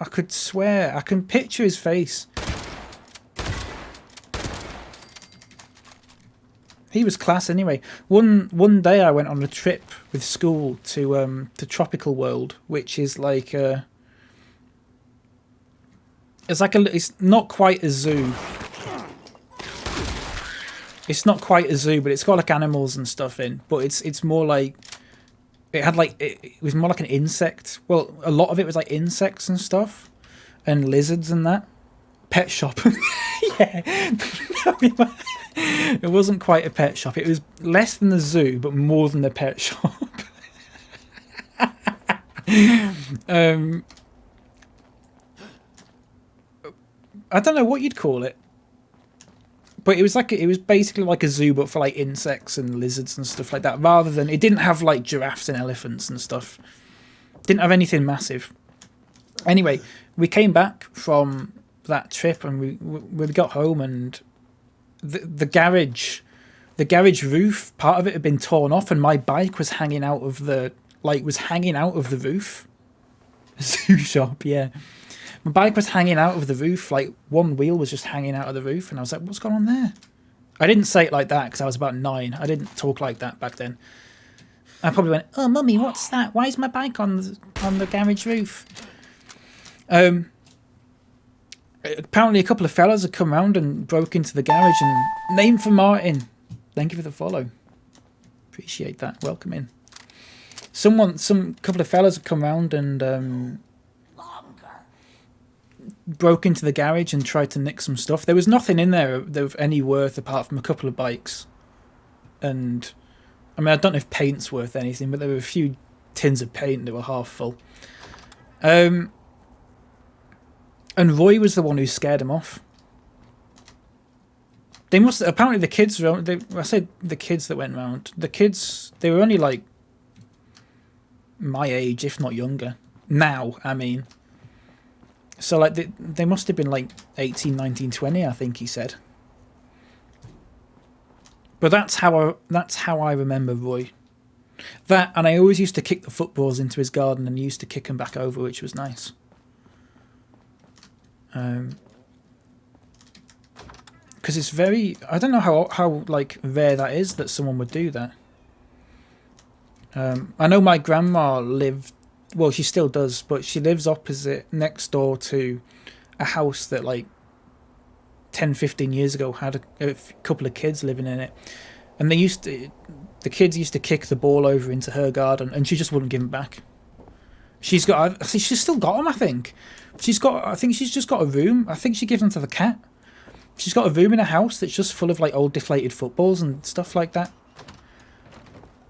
could swear. I can picture his face. He was class anyway. One day I went on a trip with school to Tropical World, which is like it's not quite a zoo. It's not quite a zoo, but it's got like animals and stuff in. But it's more like it was more like an insect. Well, a lot of it was like insects and stuff, and lizards and that. Pet shop. Yeah. It wasn't quite a pet shop. It was less than the zoo, but more than the pet shop. I don't know what you'd call it. But it was basically like a zoo, but for like insects and lizards and stuff like that. Rather than, it didn't have like giraffes and elephants and stuff. Didn't have anything massive. Anyway, we came back from that trip and we got home, and the garage roof, part of it had been torn off, and my bike was hanging out of the roof. Zoo shop, yeah. My bike was hanging out of the roof, like one wheel was just hanging out of the roof, and I was like, what's going on there? I didn't say it like that because I was about 9. I didn't talk like that back then. I probably went, oh, mummy, what's that? Why is my bike on the garage roof? Apparently a couple of fellas had come round and broke into the garage, and name for Martin. Thank you for the follow. Appreciate that. Welcome in. Some couple of fellas had come round and broke into the garage and tried to nick some stuff. There was nothing in there of any worth apart from a couple of bikes. And I mean, I don't know if paint's worth anything, but there were a few tins of paint that were half full. And Roy was the one who scared him off. They must apparently the kids. I said the kids that went round. The kids, they were only like my age, if not younger. Now, I mean. So like they must have been like 18, 19, 20, I think he said. But that's how I remember Roy. That, and I always used to kick the footballs into his garden and used to kick them back over, which was nice. Because it's very, I don't know how like rare that is that someone would do that. I know my grandma lived, well, she still does, but she lives opposite, next door to a house that like 10, 15 years ago had a couple of kids living in it. And the kids used to kick the ball over into her garden and she just wouldn't give them back. I think she's still got them, I think. I think she's just got a room. I think she gives them to the cat. She's got a room in her house that's just full of like old deflated footballs and stuff like that.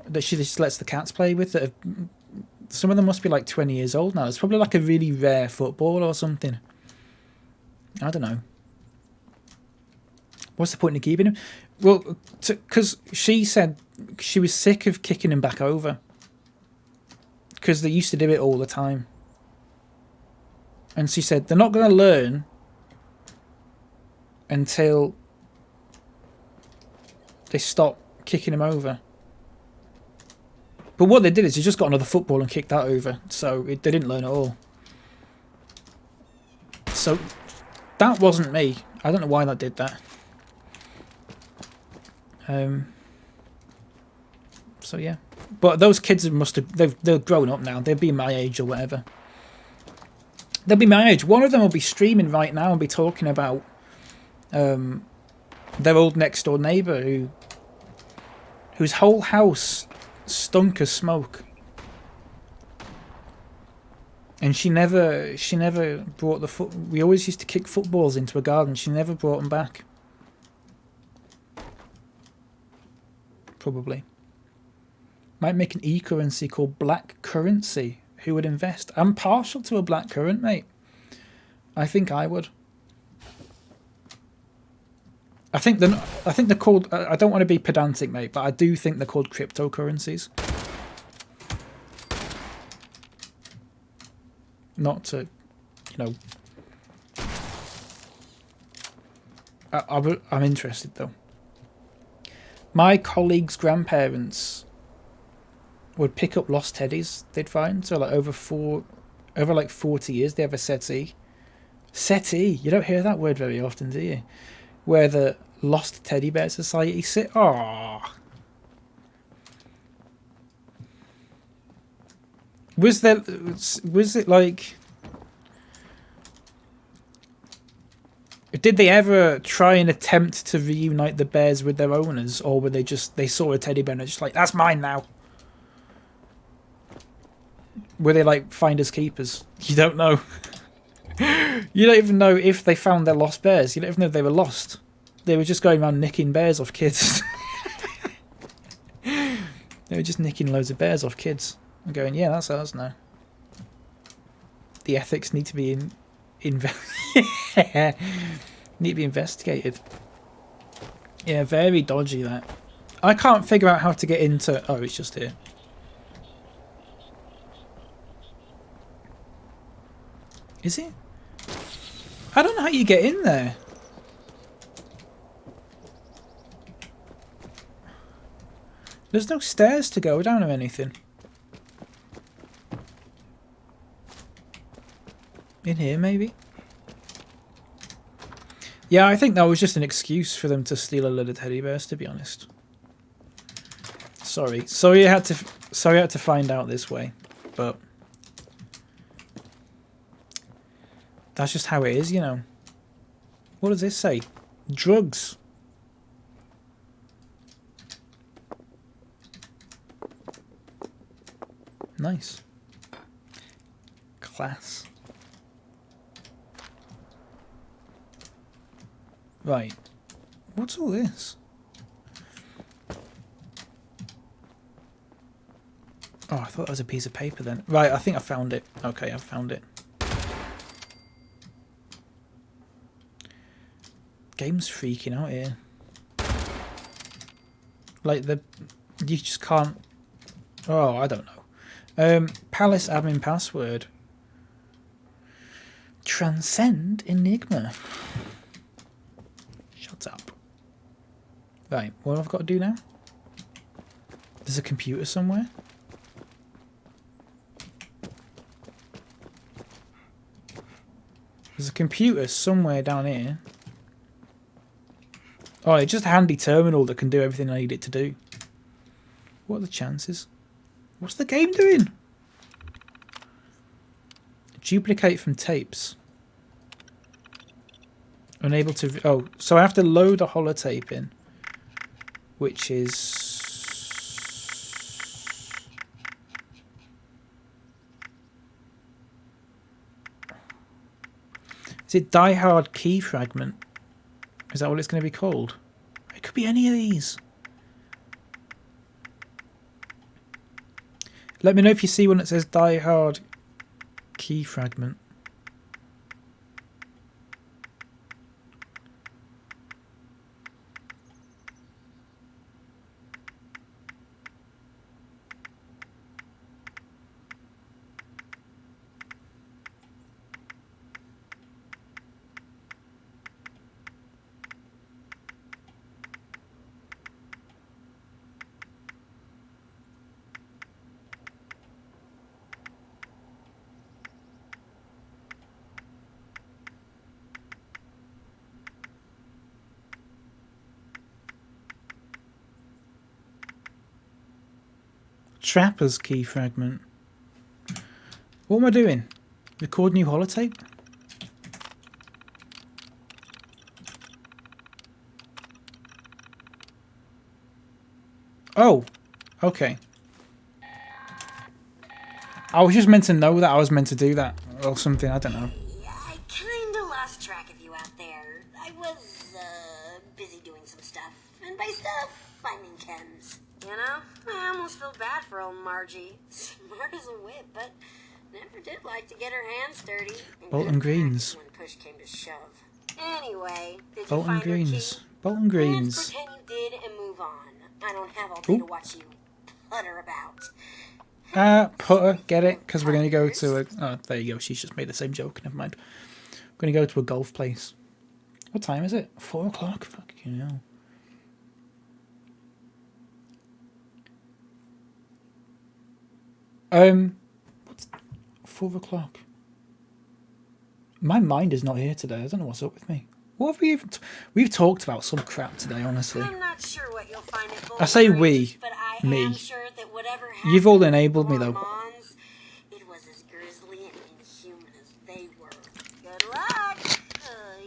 That she just lets the cats play with. Some of them must be like 20 years old now. It's probably like a really rare football or something. I don't know. What's the point in keeping him? Well, because she said she was sick of kicking him back over. Because they used to do it all the time. And she said they're not going to learn until they stop kicking him over. But what they did is they just got another football and kicked that over. So they didn't learn at all. So that wasn't me. I don't know why that did that. So yeah. But those kids must have, they're grown up now. They'll be my age or whatever. They'll be my age. One of them will be streaming right now and be talking about their old next door neighbour whose whole house stunk of smoke. And she never brought we always used to kick footballs into a garden. She never brought them back. Probably. Might make an e-currency called black currency. Who would invest? I'm partial to a black current, mate. I think I would. I think they're called. I don't want to be pedantic, mate, but I do think they're called cryptocurrencies. Not to, I'm interested though. My colleagues' grandparents would pick up lost teddies they'd find. So like over like 40 years, they have a settee. Settee. You don't hear that word very often, do you? Where the Lost Teddy Bear Society sit. Aww. Was it like... Did they ever try and attempt to reunite the bears with their owners? Or were they saw a teddy bear and they're just like, that's mine now? Were they like finders keepers? You don't know. You don't even know if they found their lost bears. You don't even know if they were lost. They were just going around nicking bears off kids. They were just nicking loads of bears off kids and going, yeah, that's ours now. The ethics need to be need to be investigated. Yeah, very dodgy that. I can't figure out how to get into... Oh, it's just here. Is it? I don't know how you get in there. There's no stairs to go down or anything. In here, maybe? Yeah, I think that was just an excuse for them to steal a load of teddy bears, to be honest. Sorry. Sorry I had to find out this way. But that's just how it is, you know. What does this say? Drugs. Nice. Class. Right. What's all this? Oh, I thought that was a piece of paper then. Right, I think I found it. Okay, I found it. Game's freaking out here. Like, you just can't... Oh, I don't know. Palace admin password. Transcend Enigma. Shut up. Right, what have I got to do now? There's a computer somewhere. There's a computer somewhere down here. Oh, it's just a handy terminal that can do everything I need it to do. What are the chances? What's the game doing? Duplicate from tapes. Unable to... Oh, so I have to load a holotape in. Which is... Is it Die Hard Key Fragment? Is that what it's going to be called? It could be any of these. Let me know if you see one that says Die Hard Key Fragment. Trapper's Key Fragment. What am I doing? Record new holotape? Oh, okay. I was just meant to know that I was meant to do that or something, I don't know. I kinda lost track of you out there. I was, busy doing some stuff. And by stuff, I mean chems. You know? I almost feel bad for old Margie. Smart as a whip, but never did like to get her hands dirty. Bolton Greens. When push came to shove. Anyway, did you Bolton find her key? Greens. Bolton Greens. Let's pretend you did and move on. I don't have all day to watch you putter about. Putter, get it? Because we're going to go to a... Oh, there you go. She's just made the same joke. Never mind. We're going to go to a golf place. What time is it? 4 o'clock? Fucking hell. What's 4 o'clock? My mind is not here today. I don't know what's up with me. What have we even... We've talked about some crap today, honestly. I'm not sure what you'll find at Bolton I say Greens, we. but I Me. am sure that whatever You've all enabled me, though. Mons, it was as grisly and inhuman as they were. Good luck.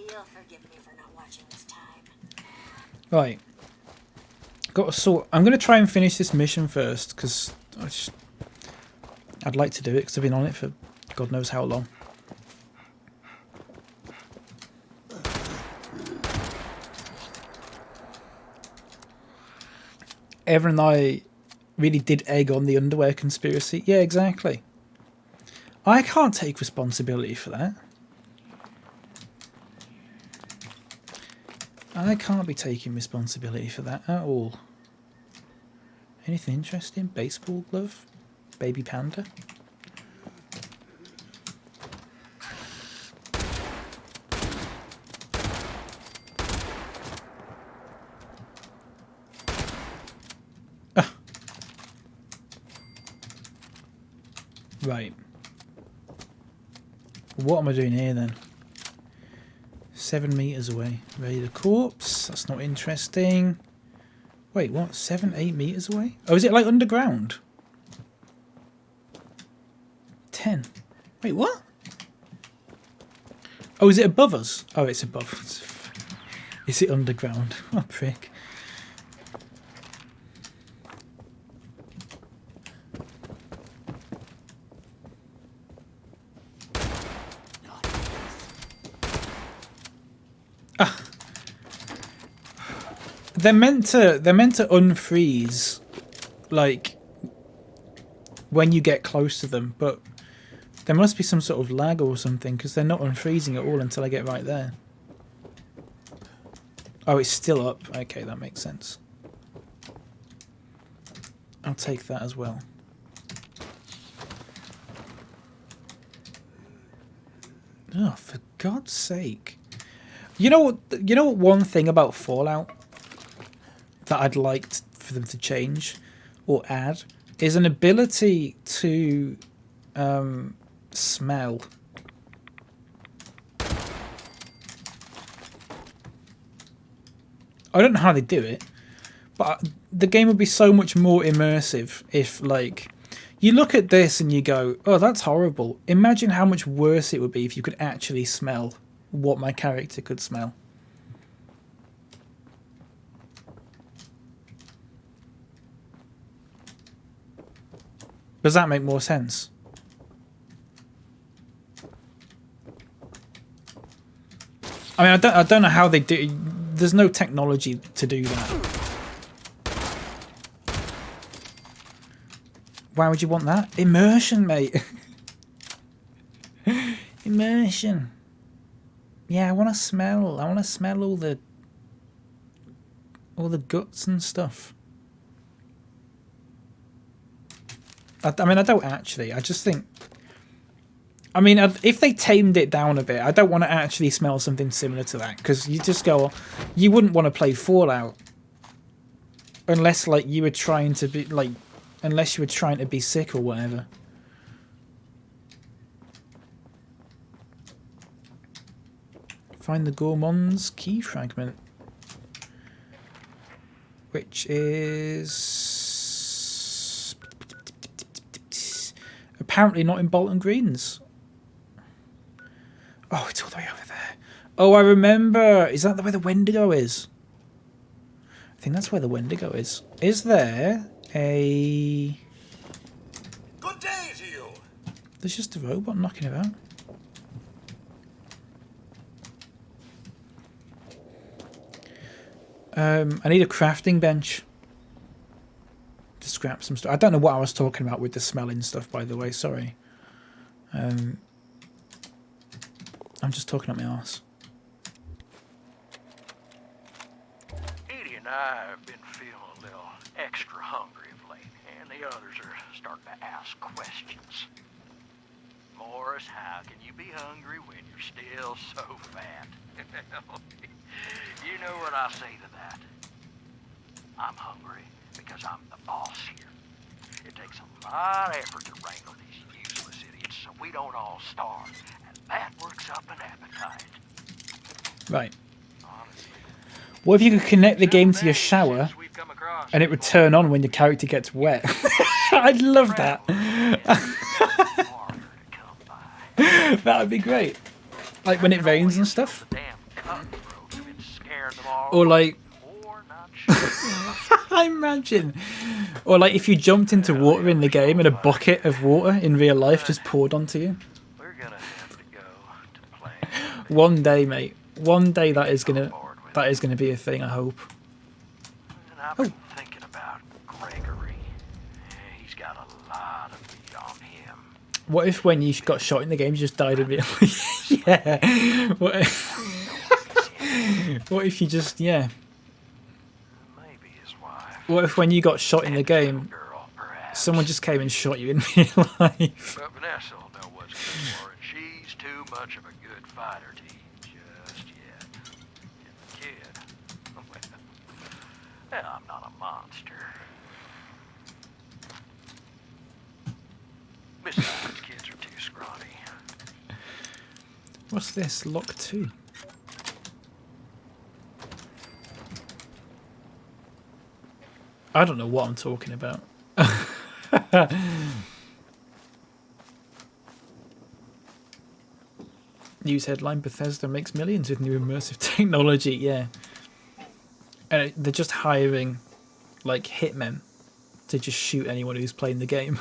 You'll forgive me for not watching this time. Right. Got to sort... I'm going to try and finish this mission first, because I'd like to do it, because I've been on it for God knows how long. Evan and I really did egg on the underwear conspiracy. Yeah, exactly. I can't take responsibility for that. I can't be taking responsibility for that at all. Anything interesting? Baseball glove? Baby panda? Right. What am I doing here then? 7 meters away. Ready to corpse. That's not interesting. Wait, what? 7, 8 meters away? Oh, is it like underground? 10. Wait, what? Oh, is it above us? Oh, it's above us. Is it underground? Oh, prick. They're meant to unfreeze, like, when you get close to them, but there must be some sort of lag or something, because they're not unfreezing at all until I get right there. Oh, it's still up. Okay, that makes sense. I'll take that as well. Oh, for God's sake. You know what one thing about Fallout that I'd like for them to change or add is an ability to smell. I don't know how they do it, but the game would be so much more immersive if, like, you look at this and you go, oh, that's horrible. Imagine how much worse it would be if you could actually smell what my character could smell. Does that make more sense? I mean, I don't know how they do. There's no technology to do that. Why would you want that? Immersion, mate. Immersion. Yeah, I want to smell. I want to smell all the guts and stuff. I mean, I don't actually. I just think. I mean, if they tamed it down a bit, I don't want to actually smell something similar to that, because you just go, you wouldn't want to play Fallout unless, like, you were trying to be like, unless you were trying to be sick or whatever. Find the Gourmand's key fragment, which is apparently not in Bolton Greens. Oh, it's all the way over there. Oh, I remember. Is that the way the Wendigo is? I think that's where the Wendigo is. Is there a... Good day to you. There's just a robot knocking about. I need a crafting bench to scrap some stuff. I don't know what I was talking about with the smelling stuff, by the way. Sorry. I'm just talking up my arse. Edie and I have been feeling a little extra hungry of late, and the others are starting to ask questions. Morris, how can you be hungry when you're still so fat? You know what I say to that? I'm hungry because I'm the boss here. It takes a lot of effort to wrangle these useless idiots so we don't all starve, and that works up an appetite. Right. What if you could connect the game to your shower and it would turn on when your character gets wet? I'd love that. That would be great. Like when it rains and stuff. Or like... I imagine. Or like if you jumped into water in the game and a bucket of water in real life just poured onto you. One day, mate. One day that is gonna be a thing, I hope. Oh. Thinking about Gregory. He's got a lot of meat on him. What if when you got shot in the game you just died immediately? Yeah. What if you just, yeah. What if when you got shot in the game, someone just came and shot you in real life? But Vanessa will know what's good for her, and she's too much of a good fighter to eat just yet. And the kid, well, I'm not a monster. Besides, kids are too scrawny. What's this? Lock 2. I don't know what I'm talking about. News headline: Bethesda makes millions with new immersive technology. Yeah. And they're just hiring, like, hitmen to just shoot anyone who's playing the game.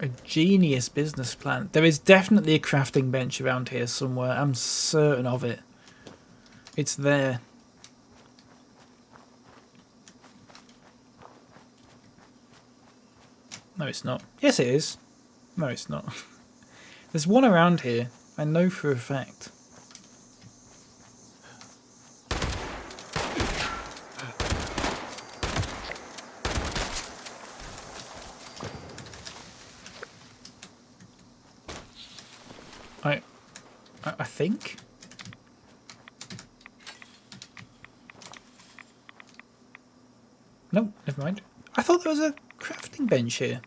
A genius business plan. There is definitely a crafting bench around here somewhere. I'm certain of it. It's there. No, it's not. Yes, it is. No, it's not. There's one around here. I know for a fact. I think. No, never mind. I thought there was a crafting bench here.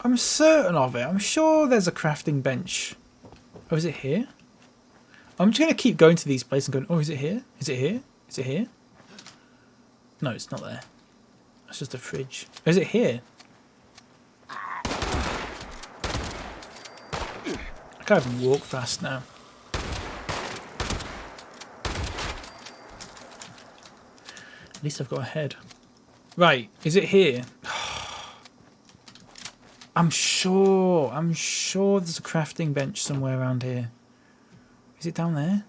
I'm certain of it. I'm sure there's a crafting bench. Oh, is it here? I'm just going to keep going to these places and going, oh, is it here? Is it here? Is it here? No, it's not there. It's just a fridge. Is it here? I can't even walk fast now. At least I've got a head. Right, is it here? I'm sure there's a crafting bench somewhere around here. Is it down there?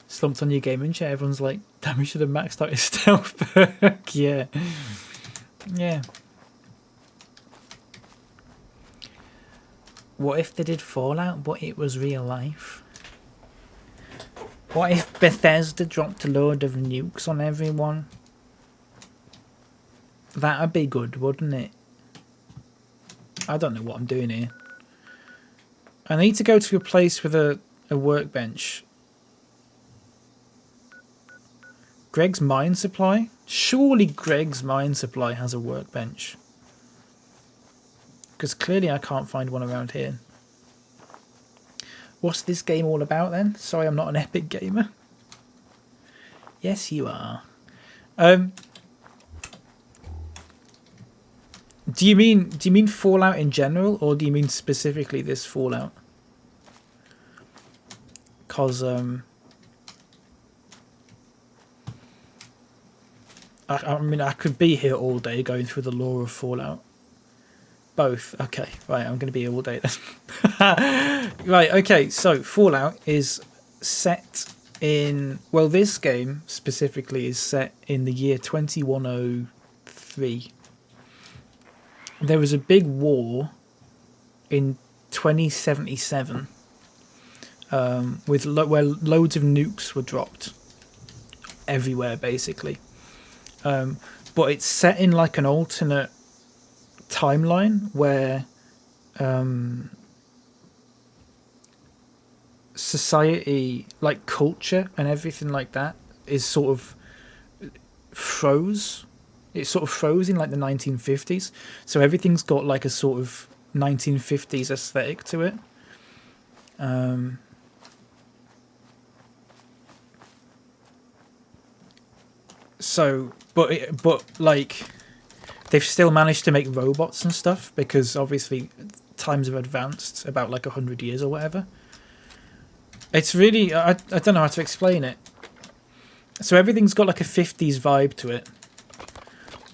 Slumped on your gaming chair, everyone's like, damn, we should have maxed out his stealth perk. Yeah. Yeah. What if they did Fallout, but it was real life? What if Bethesda dropped a load of nukes on everyone? That'd be good, wouldn't it? I don't know what I'm doing here. I need to go to a place with a workbench. Greg's Mine Supply? Surely Greg's Mine Supply has a workbench. Because clearly I can't find one around here. What's this game all about then? Sorry, I'm not an epic gamer. Yes, you are. Do you mean Fallout in general, or do you mean specifically this Fallout? Because I mean, I could be here all day going through the lore of Fallout. Both. Okay, right, I'm going to be here all day then. Right, okay, so Fallout is set in... Well, this game specifically is set in the year 2103. There was a big war in 2077 with where loads of nukes were dropped everywhere, basically. But it's set in like an alternate timeline where society, like culture and everything like that, is sort of froze. It sort of froze in like the 1950s. So everything's got like a sort of 1950s aesthetic to it. So, but like, they've still managed to make robots and stuff because obviously times have advanced about like 100 years or whatever. It's really, I don't know how to explain it. So everything's got like a 50s vibe to it.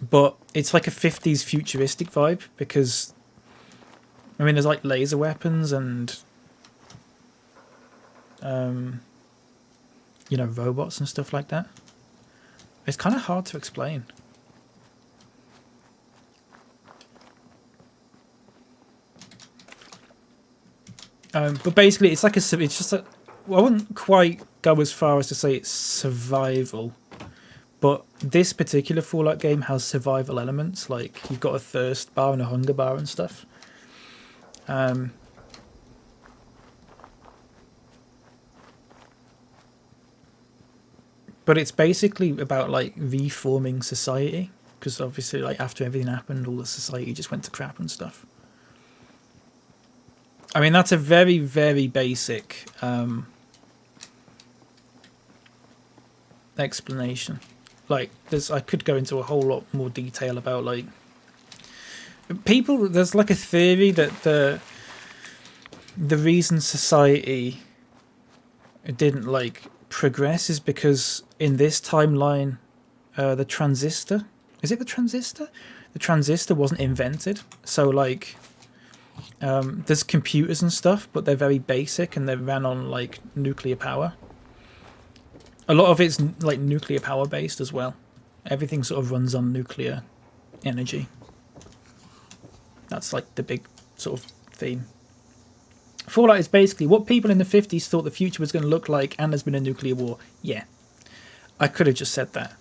But it's like a 50s futuristic vibe because, I mean, there's like laser weapons and, you know, robots and stuff like that. It's kind of hard to explain. But basically, it's like it's just a, well, I wouldn't quite go as far as to say it's survival. But this particular Fallout game has survival elements, like you've got a thirst bar and a hunger bar and stuff. But it's basically about like reforming society, because obviously like after everything happened, all the society just went to crap and stuff. I mean, that's a very, very basic explanation. Like, I could go into a whole lot more detail about like people. There's like a theory that the reason society didn't like progress is because in this timeline, the transistor. Is it the transistor? The transistor wasn't invented, so like there's computers and stuff, but they're very basic and they ran on like nuclear power. A lot of it's like nuclear power based as well. Everything sort of runs on nuclear energy. That's like the big sort of theme. Fallout is basically what people in the 50s thought the future was going to look like, and there's been a nuclear war. Yeah. I could have just said that.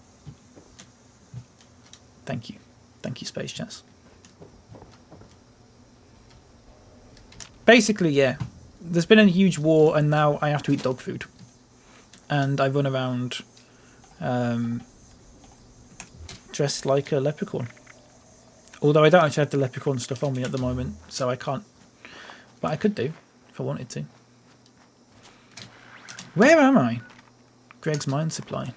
Thank you. Thank you, Space Chess. Basically, yeah. There's been a huge war, and now I have to eat dog food. And I run around dressed like a leprechaun. Although I don't actually have the leprechaun stuff on me at the moment, so I can't. But I could do, if I wanted to. Where am I? Greg's mine supply.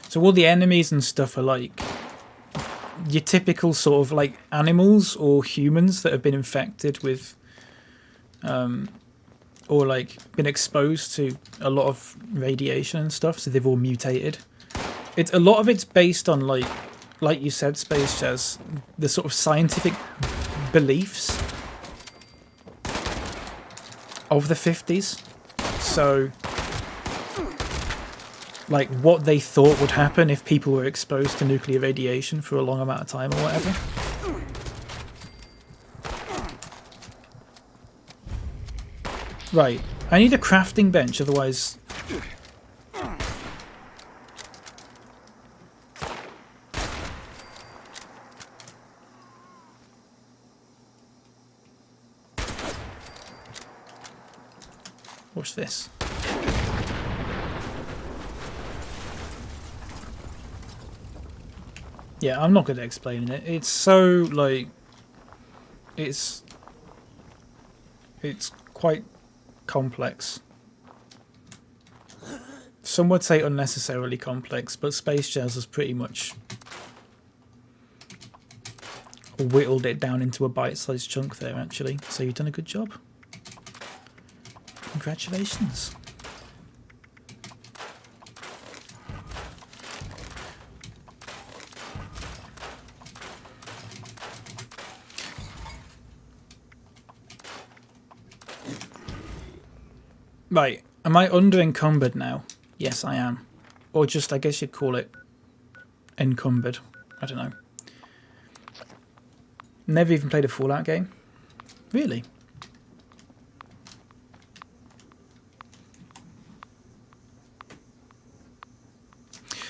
So all the enemies and stuff are like your typical sort of like animals or humans that have been infected with or like been exposed to a lot of radiation and stuff, so they've all mutated. It's a lot of it's based on like you said, Space Jazz, the sort of scientific beliefs of the 50s. So like what they thought would happen if people were exposed to nuclear radiation for a long amount of time or whatever. Right, I need a crafting bench, otherwise... What's this? Yeah, I'm not good at explaining it. It's so, like... It's quite complex. Some would say unnecessarily complex, but Space Jazz has pretty much whittled it down into a bite-sized chunk there, actually. So you've done a good job. Congratulations. Right, am I under encumbered now? Yes, I am. Or just, I guess you'd call it encumbered. I don't know. Never even played a Fallout game. Really?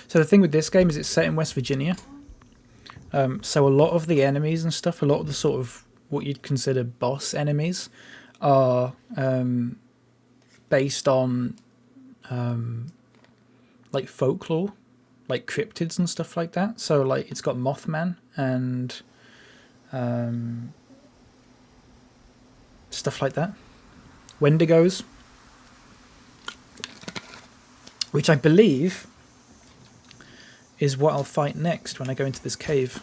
So the thing with this game is it's set in West Virginia. So a lot of the enemies and stuff, a lot of the sort of what you'd consider boss enemies are based on like folklore, like cryptids and stuff like that. So like it's got Mothman and stuff like that. Wendigos, which I believe is what I'll fight next when I go into this cave.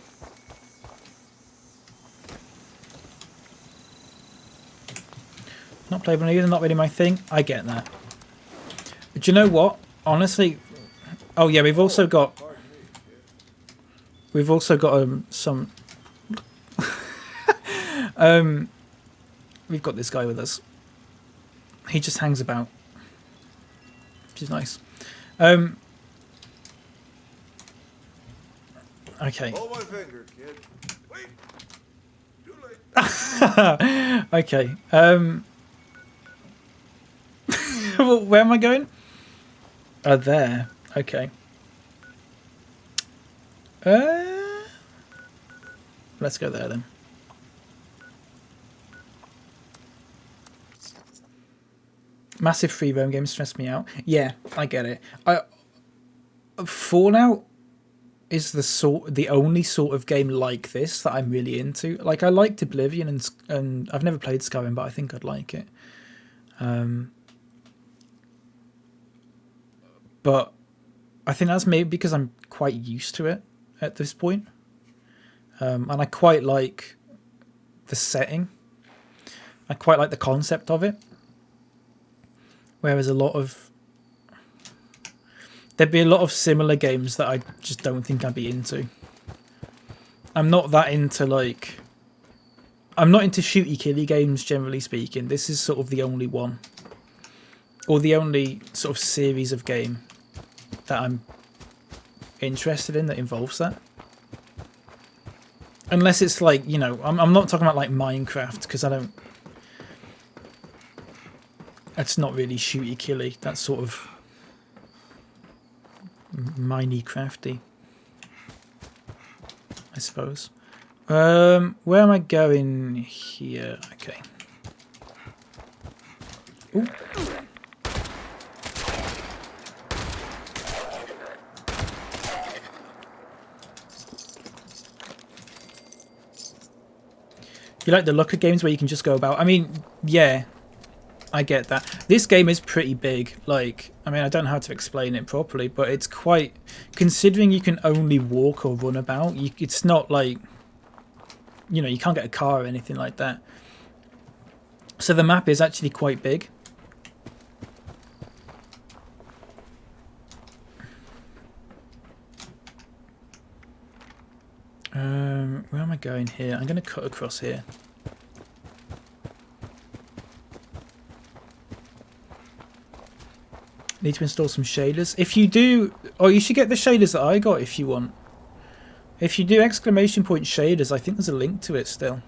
Not playable either, not really my thing. I get that. But do you know what? Honestly, oh yeah, we've also got some we've got this guy with us. He just hangs about, which is nice. Okay. Hold my finger, kid. Wait. Too late. Okay. Where am I going? Oh, there. Okay. Let's go there then. Massive free roam games stress me out. Yeah, I get it. Fallout is the only sort of game like this that I'm really into. Like, I liked Oblivion and I've never played Skyrim, but I think I'd like it. But I think that's maybe because I'm quite used to it at this point. And I quite like the setting. I quite like the concept of it. Whereas there'd be a lot of similar games that I just don't think I'd be into. I'm not that into like... I'm not into shooty killy games, generally speaking. This is sort of the only one. Or the only sort of series of game that I'm interested in that involves that. Unless it's like, you know, I'm not talking about like Minecraft, because I don't... That's not really shooty killy. That's sort of miney crafty, I suppose. Where am I going here? Okay. Ooh. You like the look of games where you can just go about? I mean, yeah, I get that. This game is pretty big. Like, I mean, I don't know how to explain it properly, but it's quite... Considering you can only walk or run about, it's not like... You know, you can't get a car or anything like that. So the map is actually quite big. Where am I going here? I'm going to cut across here. Need to install some shaders. If you do... Oh, you should get the shaders that I got if you want. If you do exclamation point shaders, I think there's a link to it still.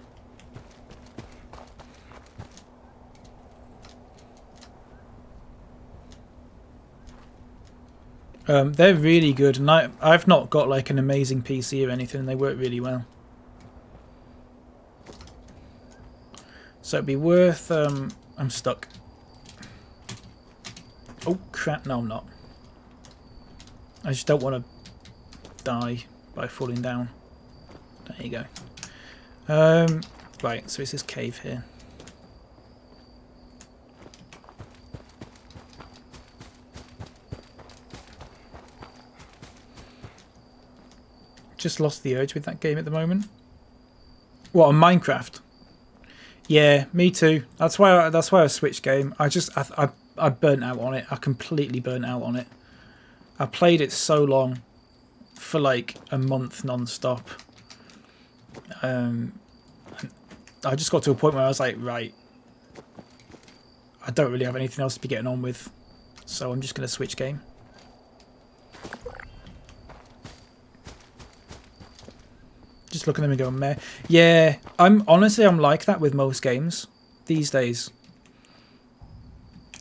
They're really good, and I've not got like an amazing PC or anything, and they work really well. So it'd be worth... I'm stuck. Oh crap, no I'm not. I just don't want to die by falling down. There you go. Right, so it's this cave here. Just lost the urge with that game at the moment. What, on Minecraft? Yeah, me too. That's why I switched game. I burnt out on it. I completely burnt out on it. I played it so long, for like a month non-stop. I just got to a point where I was like, right, I don't really have anything else to be getting on with, so I'm just going to switch game. Just look at them and go, meh. Yeah, I'm like that with most games these days.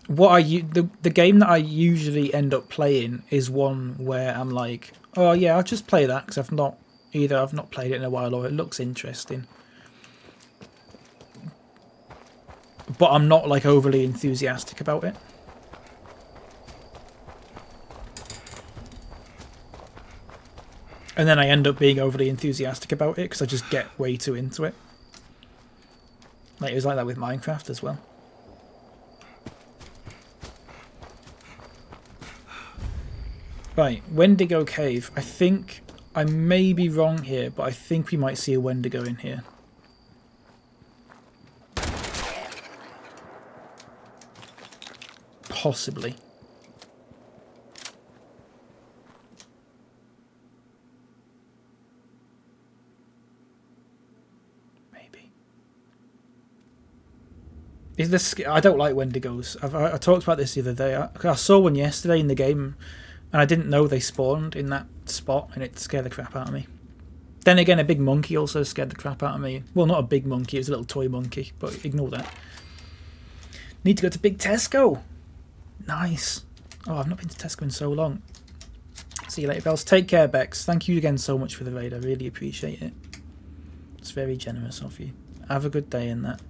The game that I usually end up playing is one where I'm like, oh yeah, I'll just play that because I've not played it in a while or it looks interesting. But I'm not like overly enthusiastic about it. And then I end up being overly enthusiastic about it because I just get way too into it. Like it was like that with Minecraft as well. Right, Wendigo Cave. I think I may be wrong here, but I think we might see a Wendigo in here. Possibly. I don't like Wendigos. I talked about this the other day. I saw one yesterday in the game, and I didn't know they spawned in that spot, and it scared the crap out of me. Then again, a big monkey also scared the crap out of me. Well, not a big monkey, it was a little toy monkey, but ignore that. Need to go to Big Tesco. Nice. Oh, I've not been to Tesco in so long. See you later, Bells. Take care, Bex. Thank you again so much for the raid. I really appreciate it. It's very generous of you. Have a good day in that.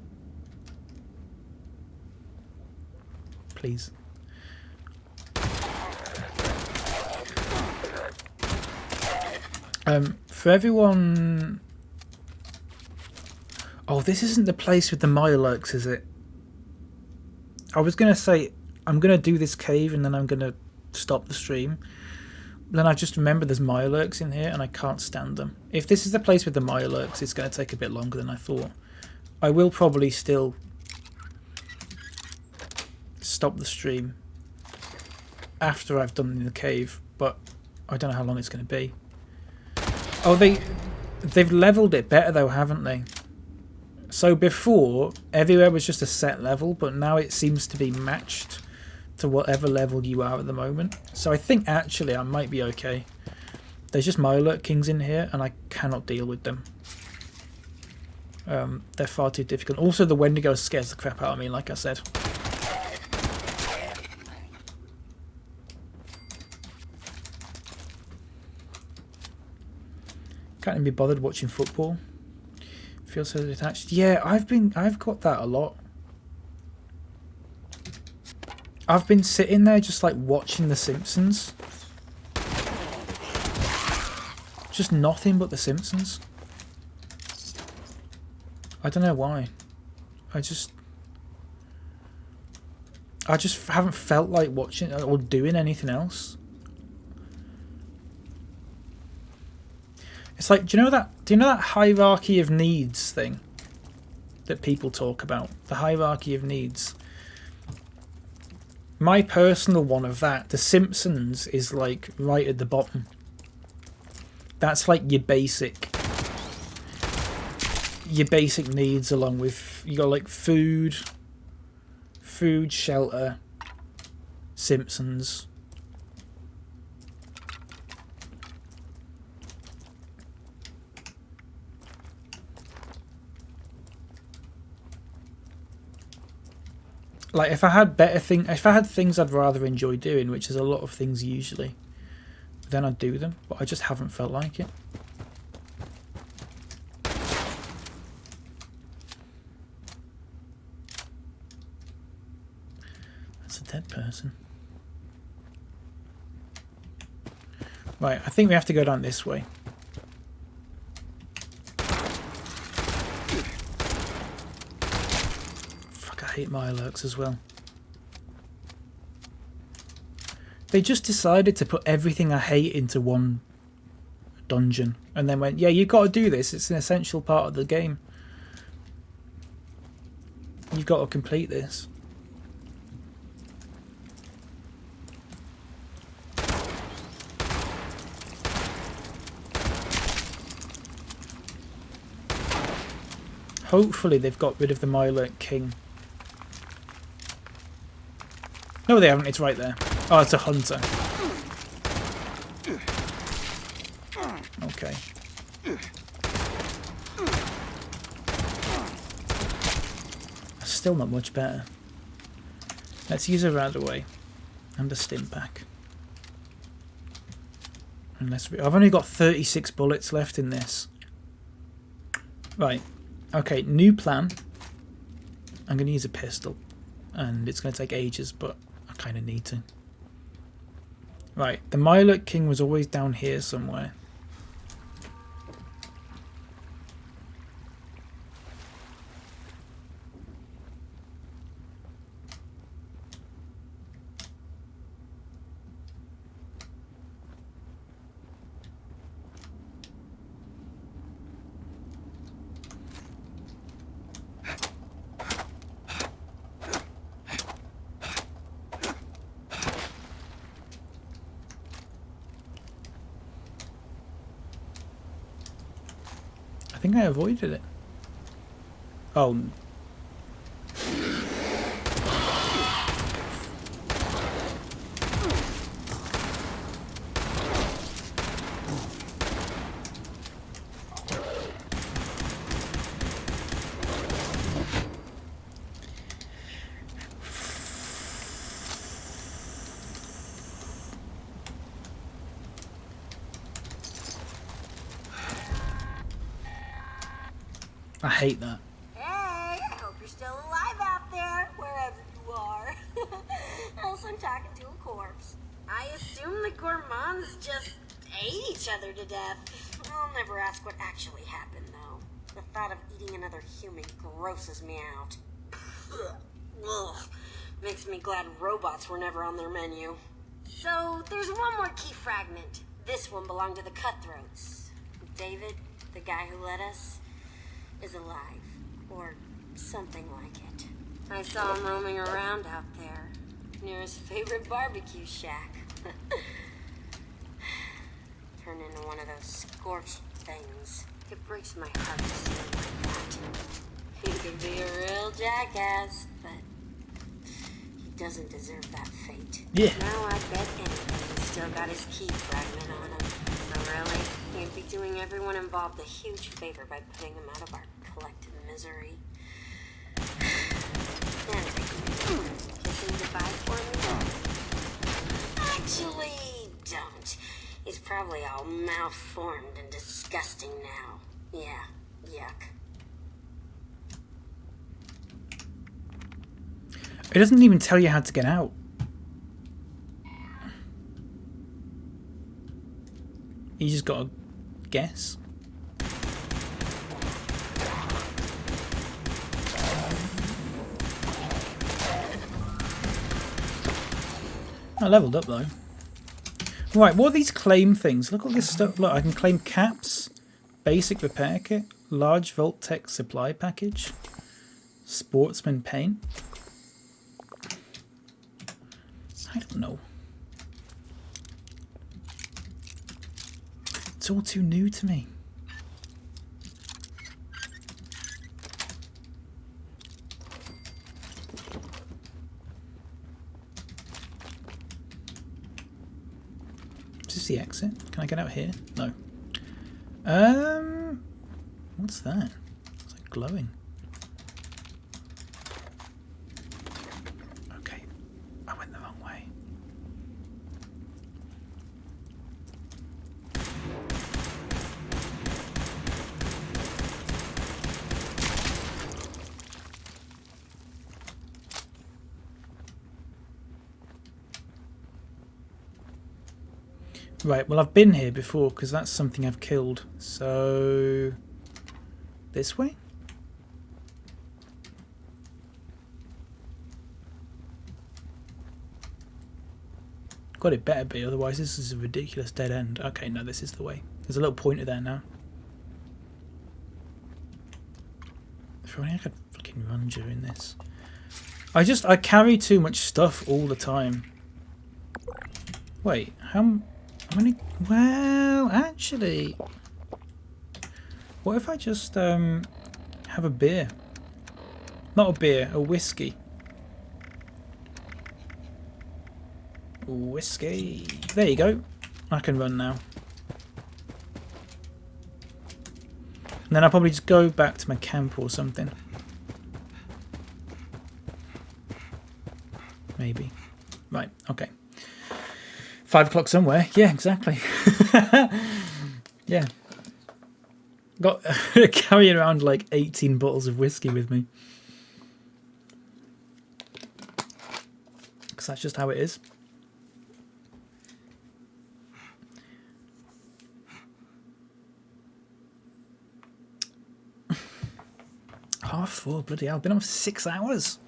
Please. For everyone... Oh, this isn't the place with the Mirelurks, is it? I was going to say, I'm going to do this cave and then I'm going to stop the stream. Then I just remember there's Mirelurks in here and I can't stand them. If this is the place with the Mirelurks, it's going to take a bit longer than I thought. I will probably still stop the stream after I've done the cave, but I don't know how long it's going to be. Oh, they've leveled it better though, haven't they? So before, everywhere was just a set level, but now it seems to be matched to whatever level you are at the moment. So I think actually I might be okay. There's just Mirelurk Kings in here, and I cannot deal with them. They're far too difficult. Also, the Wendigo scares the crap out of me, like I said. Can't even be bothered watching football. Feel so detached. Yeah, I've got that a lot. I've been sitting there just like watching The Simpsons. Just nothing but The Simpsons. I don't know why. I just haven't felt like watching or doing anything else. It's like, do you know that hierarchy of needs thing that people talk about? The hierarchy of needs. My personal one of that, The Simpsons, is like right at the bottom. That's like your basic needs, along with you got like food, shelter, Simpsons. Like if I had things I'd rather enjoy doing, which is a lot of things usually, then I'd do them, but I just haven't felt like it. That's a dead person. Right, I think we have to go down this way. Fuck, I hate Mirelurks as well. They just decided to put everything I hate into one dungeon and then went, yeah, you've got to do this. It's an essential part of the game. You've got to complete this. Hopefully they've got rid of the Mirelurk King. No, they haven't. It's right there. Oh, it's a hunter. Okay. Still not much better. Let's use a Radaway and a stim pack. I've only got 36 bullets left in this. Right. Okay, new plan. I'm going to use a pistol. And it's going to take ages, but I kind of need to. Right, the Mirelurk King was always down here somewhere. I think I avoided it. Oh. I hate that. Hey, I hope you're still alive out there, wherever you are. Else I'm talking to a corpse. I assume the gourmands just ate each other to death. I'll never ask what actually happened, though. The thought of eating another human grosses me out. Ugh. Makes me glad robots were never on their menu. So, there's one more key fragment. This one belonged to the Cutthroats. David, the guy who led us, is alive, or something like it. I saw him roaming around out there, near his favorite barbecue shack. Turned into one of those scorched things. It breaks my heart to see him like that. He could be a real jackass, but he doesn't deserve that fate. Yeah. Now I bet anybody's still got his key fragment on him. So really, he'd be doing everyone involved a huge favor by putting him out of our collective misery. And kissing goodbye for me? Actually, don't. He's probably all malformed and disgusting now. Yeah, yuck. It doesn't even tell you how to get out. You just gotta guess. I leveled up though. Right, what are these claim things? Look at all this stuff. Look, I can claim caps, basic repair kit, large Vault-Tec supply package, sportsman paint. I don't know. It's all too new to me. Is this the exit? Can I get out here? No. What's that? It's like glowing. Okay, I went the wrong way. Right, well I've been here before because that's something I've killed. So this way? God, it better be, otherwise this is a ridiculous dead end. Okay, no, this is the way. There's a little pointer there now. If only I could fucking run during this. I carry too much stuff all the time. Wait, how many? Well, actually, what if I just have a beer? Not a beer, a whiskey. Whiskey. There you go. I can run now. And then I'll probably just go back to my camp or something. Maybe. Right, okay. 5 o'clock somewhere. Yeah, exactly. Yeah. Got carrying around like 18 bottles of whiskey with me. Because that's just how it is. Half 4, bloody hell. I've been on for 6 hours.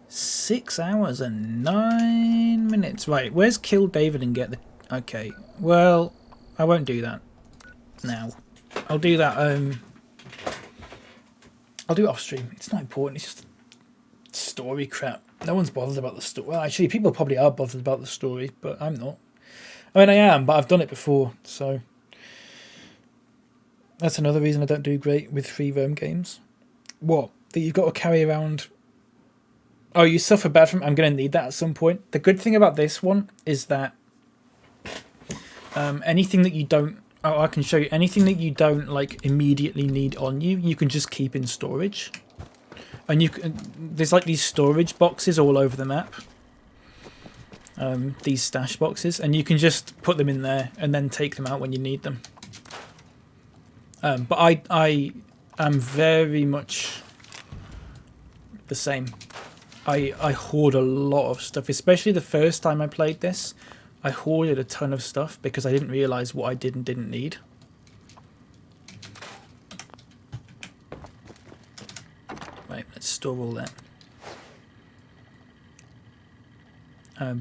6 hours and 9 minutes. Right, where's kill David and get the... Okay, well, I won't do that now. I'll do that, I'll do it off stream. It's not important, it's just story crap. No one's bothered about the story. Well, actually, people probably are bothered about the story, but I'm not. I mean, I am, but I've done it before, so... That's another reason I don't do great with free roam games. What? That you've got to carry around... Oh, you suffer bad from... I'm going to need that at some point. The good thing about this one is that anything that you don't... Oh, I can show you. Anything that you don't like immediately need on you, you can just keep in storage. And you can... There's like these storage boxes all over the map. These stash boxes. And you can just put them in there and then take them out when you need them. But I am very much the same. I hoard a lot of stuff, especially the first time I played this. I hoarded a ton of stuff because I didn't realise what I did and didn't need. Right, let's store all that.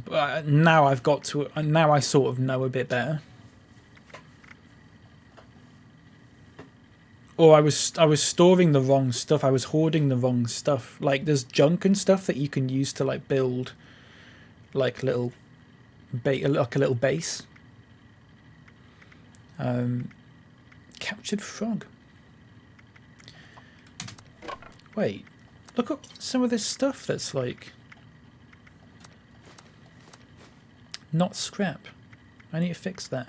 But now I've got to. Now I sort of know a bit better. Or I was storing the wrong stuff. I was hoarding the wrong stuff. Like there's junk and stuff that you can use to like build, like little, like a little base. Captured frog. Wait, look at some of this stuff that's like not scrap. I need to fix that.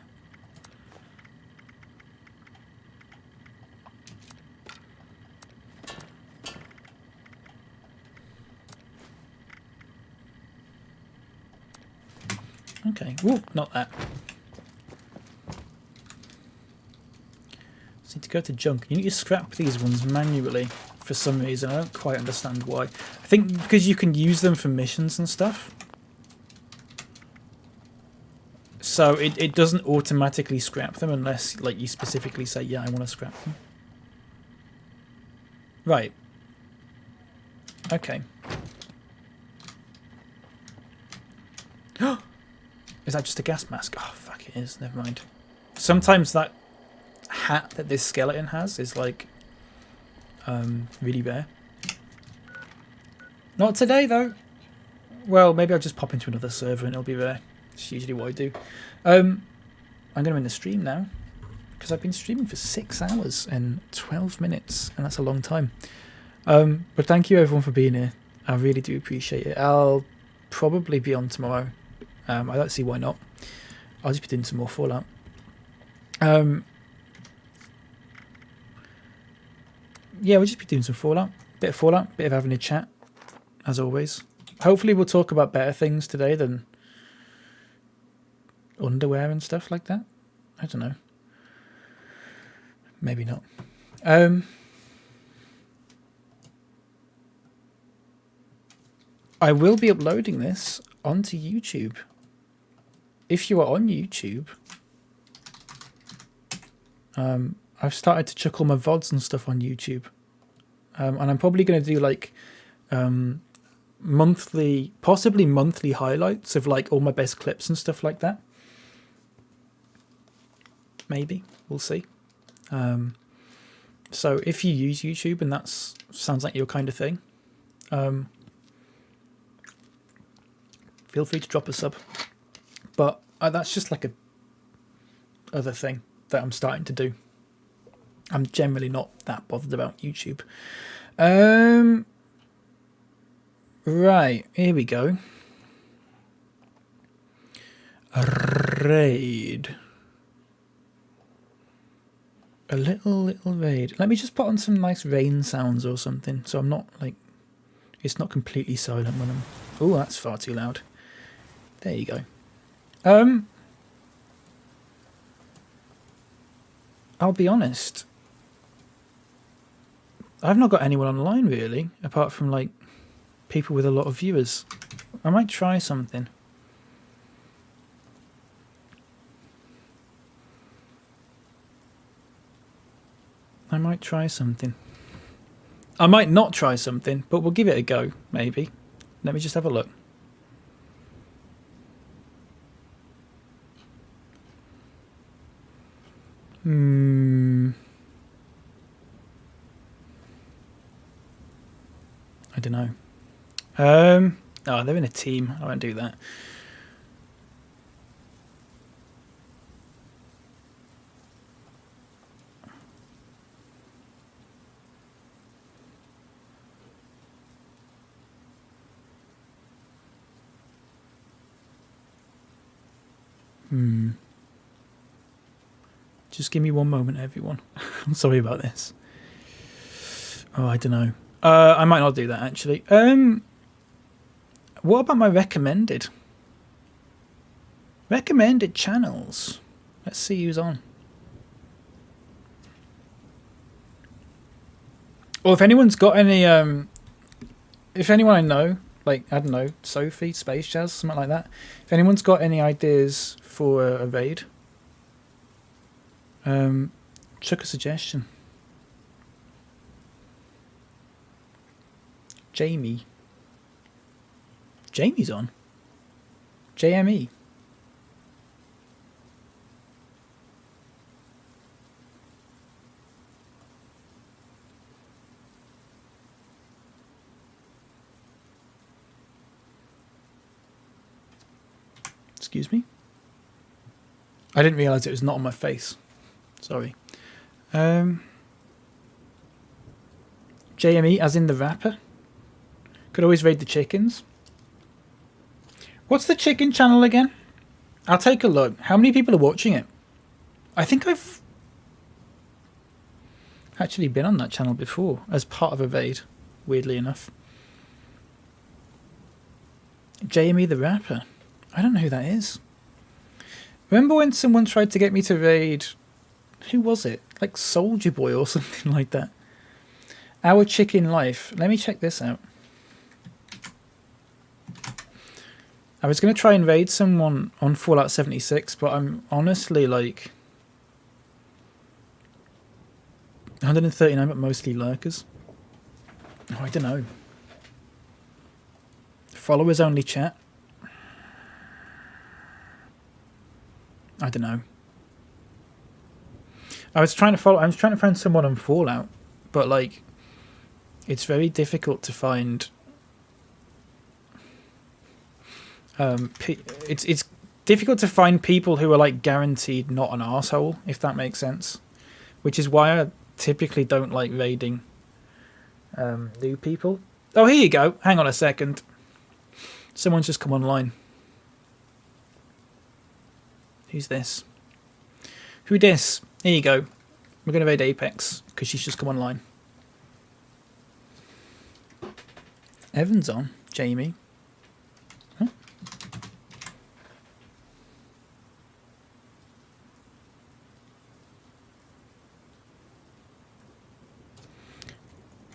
Okay, ooh, not that. So need to go to junk. You need to scrap these ones manually for some reason. I don't quite understand why. I think because you can use them for missions and stuff. So it doesn't automatically scrap them unless like you specifically say, yeah, I want to scrap them. Right. Okay. Is that just a gas mask? Oh, fuck, it is. Never mind. Sometimes that hat that this skeleton has is like really rare. Not today, though. Well, maybe I'll just pop into another server and it'll be rare. That's usually what I do. I'm going to end the stream now because I've been streaming for 6 hours and 12 minutes, and that's a long time. But thank you everyone for being here. I really do appreciate it. I'll probably be on tomorrow. I don't see why not. I'll just be doing some more Fallout. Yeah, we'll just be doing some Fallout. Bit of Fallout, bit of having a chat, as always. Hopefully we'll talk about better things today than underwear and stuff like that. I don't know. Maybe not. I will be uploading this onto YouTube. If you are on YouTube, I've started to chuck all my VODs and stuff on YouTube. And I'm probably going to do like monthly, possibly monthly highlights of like all my best clips and stuff like that. Maybe. We'll see. So if you use YouTube and that sounds like your kind of thing, feel free to drop a sub. But that's just like a other thing that I'm starting to do. I'm generally not that bothered about YouTube. Right, here we go. Raid. A little raid. Let me just put on some nice rain sounds or something, so I'm not like, it's not completely silent when I'm... Oh, that's far too loud. There you go. I'll be honest. I've not got anyone online really, apart from like people with a lot of viewers. I might try something. I might try something. I might not try something, but we'll give it a go, maybe. Let me just have a look. I don't know. Oh, they're in a team. I won't do that. Just give me one moment, everyone. I'm sorry about this. Oh, I don't know. I might not do that, actually. What about my recommended? Recommended channels. Let's see who's on. Or if anyone's got any... if anyone I know, like, I don't know, Sophie, Space Jazz, something like that. If anyone's got any ideas for a raid, chuck a suggestion. Jamie's on. JME. Excuse me? I didn't realise it was not on my face. Sorry. JME, as in the rapper. Could always raid the chickens. What's the chicken channel again? I'll take a look. How many people are watching it? I think I've actually been on that channel before as part of a raid, weirdly enough. JME the rapper. I don't know who that is. Remember when someone tried to get me to raid Who was it? Like Soldier Boy or something like that. Our Chicken Life. Let me check this out. I was going to try and raid someone on Fallout 76, but I'm honestly like 139, but mostly lurkers. Oh, I don't know. Followers only chat. I don't know. I was trying to find someone on Fallout, but like it's very difficult to find. It's difficult to find people who are like guaranteed not an arsehole, if that makes sense. Which is why I typically don't like raiding new people. Oh, here you go. Hang on a second. Someone's just come online. Who's this? Who dis? Here you go. We're going to raid Apex because she's just come online. Evan's on. Jamie. Huh?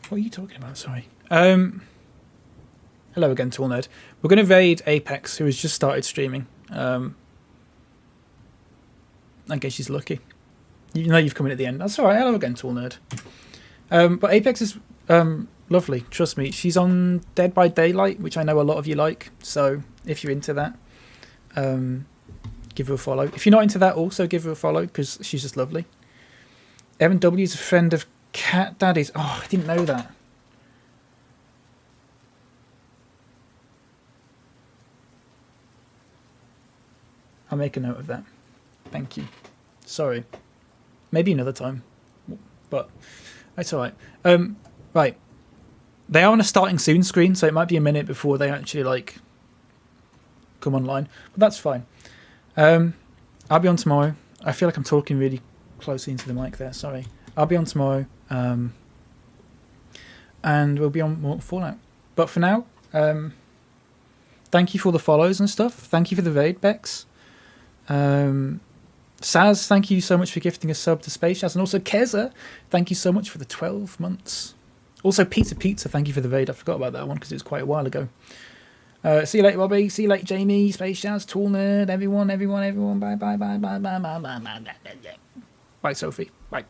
What are you talking about? Sorry. Hello again, Tall Nerd. We're going to raid Apex, who has just started streaming. I guess she's lucky. You know you've come in at the end. That's all right. Hello again, Tall Nerd. But Apex is lovely. Trust me. She's on Dead by Daylight, which I know a lot of you like. So if you're into that, give her a follow. If you're not into that, also give her a follow because she's just lovely. Evan W is a friend of Cat Daddy's. Oh, I didn't know that. I'll make a note of that. Thank you. Sorry. Maybe another time. But that's alright. Right. They are on a starting soon screen, so it might be a minute before they actually like come online. But that's fine. I'll be on tomorrow. I feel like I'm talking really closely into the mic there, sorry. I'll be on tomorrow. And we'll be on more Fallout. But for now, thank you for all the follows and stuff. Thank you for the raid, Bex. Saz, thank you so much for gifting a sub to Space Jazz. And also Keza, thank you so much for the 12 months. Also Pizza, thank you for the raid. I forgot about that one because it was quite a while ago. See you later, Robbie. See you later, Jamie, Space Jazz, Tall Nerd, everyone. Bye. Bye, Sophie. Bye.